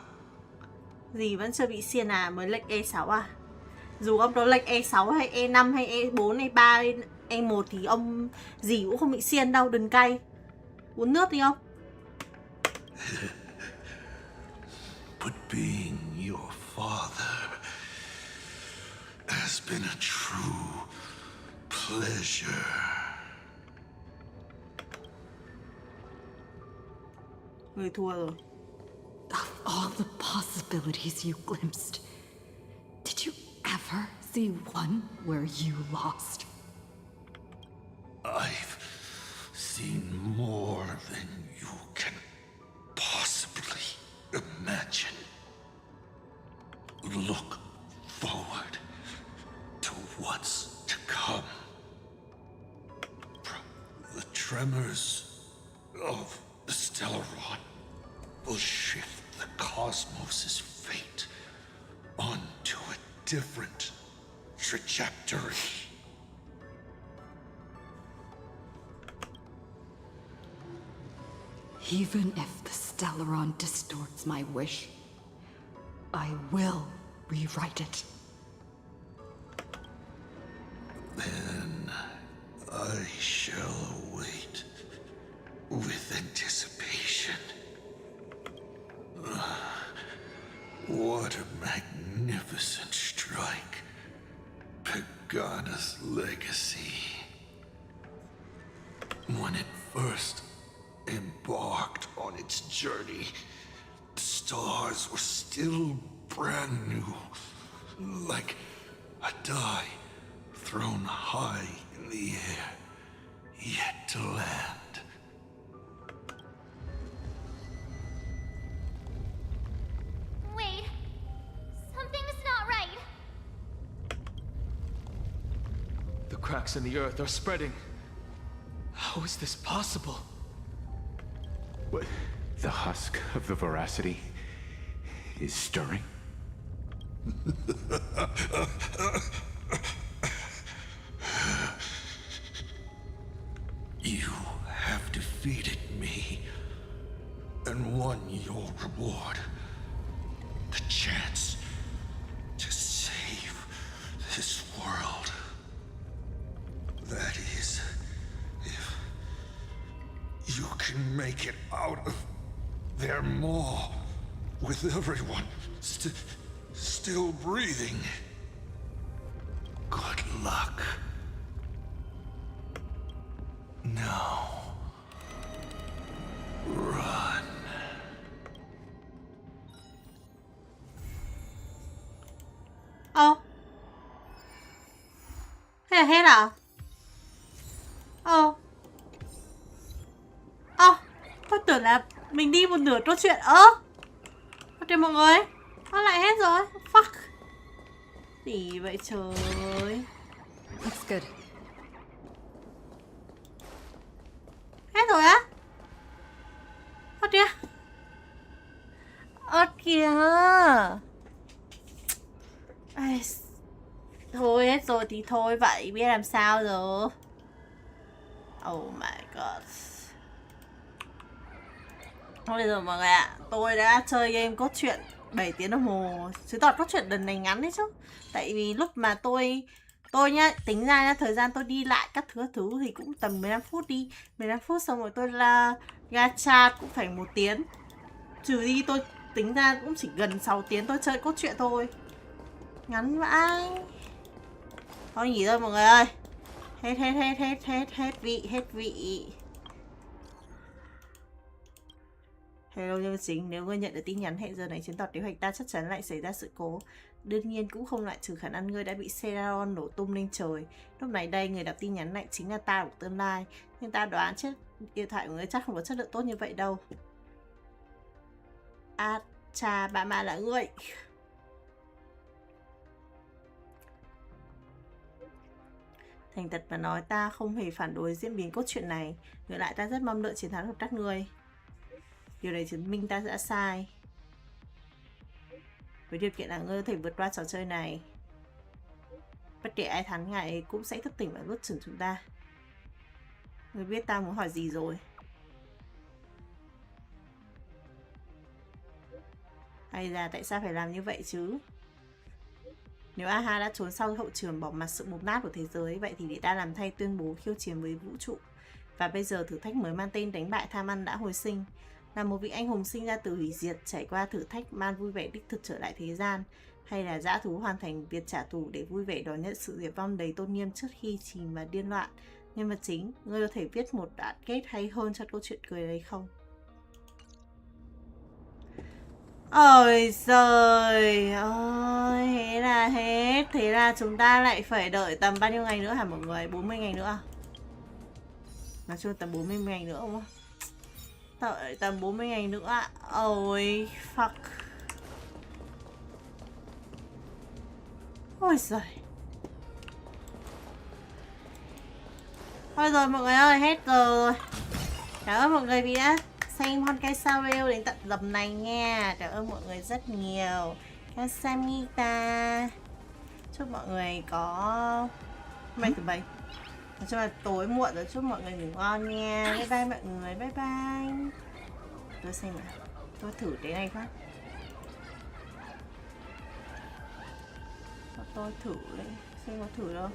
Gì vẫn chưa bị xiên à? Mới lệnh E6 à? Dù ông đó lệnh E6 hay E5 hay E4 E3 hay E1 thì ông gì cũng không bị xiên đâu, đừng cay. Uống nước đi không? But being your father has been a true pleasure. Người thua rồi. Of all the possibilities you glimpsed, did you ever see one where you lost? I've seen more than you can possibly imagine. Look forward to what's to come. The tremors of the Stellaron will shift the cosmos's fate onto a different trajectory. Even if the Stellaron distorts my wish, I will rewrite it. Then I shall await with anticipation. What a magnificent strike. Pagana's legacy. When it first embarked on its journey, the stars were still brand new, like a die thrown high in the air, yet to land. Wait, something's not right. The cracks in the earth are spreading. How is this possible? What? The husk of the veracity is stirring? You have defeated me and won your reward. The chance to save this world. That is, if you can make it out of their maw with everyone still breathing. Good luck. Now, Run. Thế là hết à? Tôi tưởng là mình đi một nửa câu chuyện. Ok mọi người, nó lại hết rồi. Fuck. Gì vậy trời. Looks good. Hết rồi á? Kìa. Thôi hết rồi thì thôi vậy, biết làm sao rồi. Oh my god. Thôi được rồi mọi người ạ. Tôi đã chơi game cốt truyện 7 tiếng đồng hồ. Chứ toàn cốt truyện lần này ngắn đấy chứ. Tại vì lúc mà tôi nhá, tính ra nhá, thời gian tôi đi lại các thứ thì cũng tầm 15 phút đi. 15 phút xong rồi tôi là gacha cũng phải 1 tiếng. Trừ đi tôi tính ra cũng chỉ gần 6 tiếng tôi chơi cốt truyện thôi. Ngắn vãi. Thôi nghỉ thôi mọi người ơi. Hết vị. Hello nhân vật chính, nếu ngươi nhận được tin nhắn hẹn giờ này chứng tỏ kế hoạch ta chắc chắn lại xảy ra sự cố. Đương nhiên cũng không loại trừ khả năng ngươi đã bị Seraron nổ tung lên trời. Lúc này đây người đọc tin nhắn lại chính là ta của tương lai. Nhưng ta đoán chiếc điện thoại của ngươi chắc không có chất lượng tốt như vậy đâu. Chà, bạn mà là ngươi. Thành thật mà nói, ta không hề phản đối diễn biến cốt truyện này. Ngược lại ta rất mong đợi chiến thắng của các ngươi. Điều này chứng minh ta đã sai. Với điều kiện là ngươi có thể vượt qua trò chơi này. Bất kể ai thắng ngài ấy cũng sẽ thức tỉnh và nuốt chửng chúng ta. Ngươi biết ta muốn hỏi gì rồi. Hay là tại sao phải làm như vậy chứ? Nếu Aha đã trốn sau hậu trường bỏ mặc sự mục nát của thế giới, vậy thì để ta làm thay tuyên bố khiêu chiến với vũ trụ. Và bây giờ thử thách mới mang tên đánh bại tham ăn đã hồi sinh. Là một vị anh hùng sinh ra từ hủy diệt, trải qua thử thách man vui vẻ đích thực trở lại thế gian, hay là dã thú hoàn thành việc trả thù để vui vẻ đón nhận sự diệt vong đầy tôn nghiêm trước khi chìm vào điên loạn. Nhân vật chính, ngươi có thể viết một đoạn kết hay hơn cho câu chuyện cười đấy không? Ôi giời ơi, thế là hết. Thế là chúng ta lại phải đợi tầm bao nhiêu ngày nữa hả mọi người? 40 ngày nữa. Nói chung tầm 40 ngày nữa không? Đợi tầm 40 ngày nữa. Ôi fuck. Ôi giời. Thôi rồi mọi người ơi, hết giờ rồi. Cảm ơn mọi người vì đã xem Honkai Star Rail đến tận dầm này nha. Cảm ơn mọi người rất nhiều. Kasamita. Chúc mọi người có mấy thứ mấy. Nói chung là tối muộn rồi, chúc mọi người ngủ ngon nha. Bye bye mọi người, bye bye. Tôi xem nào, tôi thử cái này phát. Tôi thử đấy, xem có thử đâu.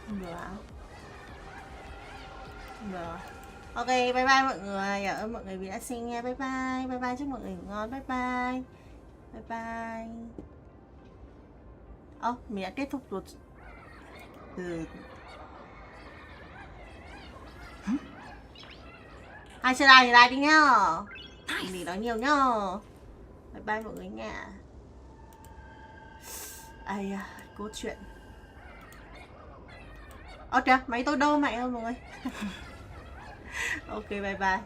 Không được ạ. Không được. Ok, bye bye mọi người. Cảm ơn mọi người vì đã xem nha. Bye bye. Bye bye, chúc mọi người ngủ ngon. Bye bye. Bye bye. Mình đã kết thúc rồi. Ai chơi like thì like đi nhá. Mình nói nhiều nhá. Bye bye mọi người nha. Ai à, câu chuyện. Kìa, máy tôi đâu mạnh hơn mọi người. Ok, bye bye.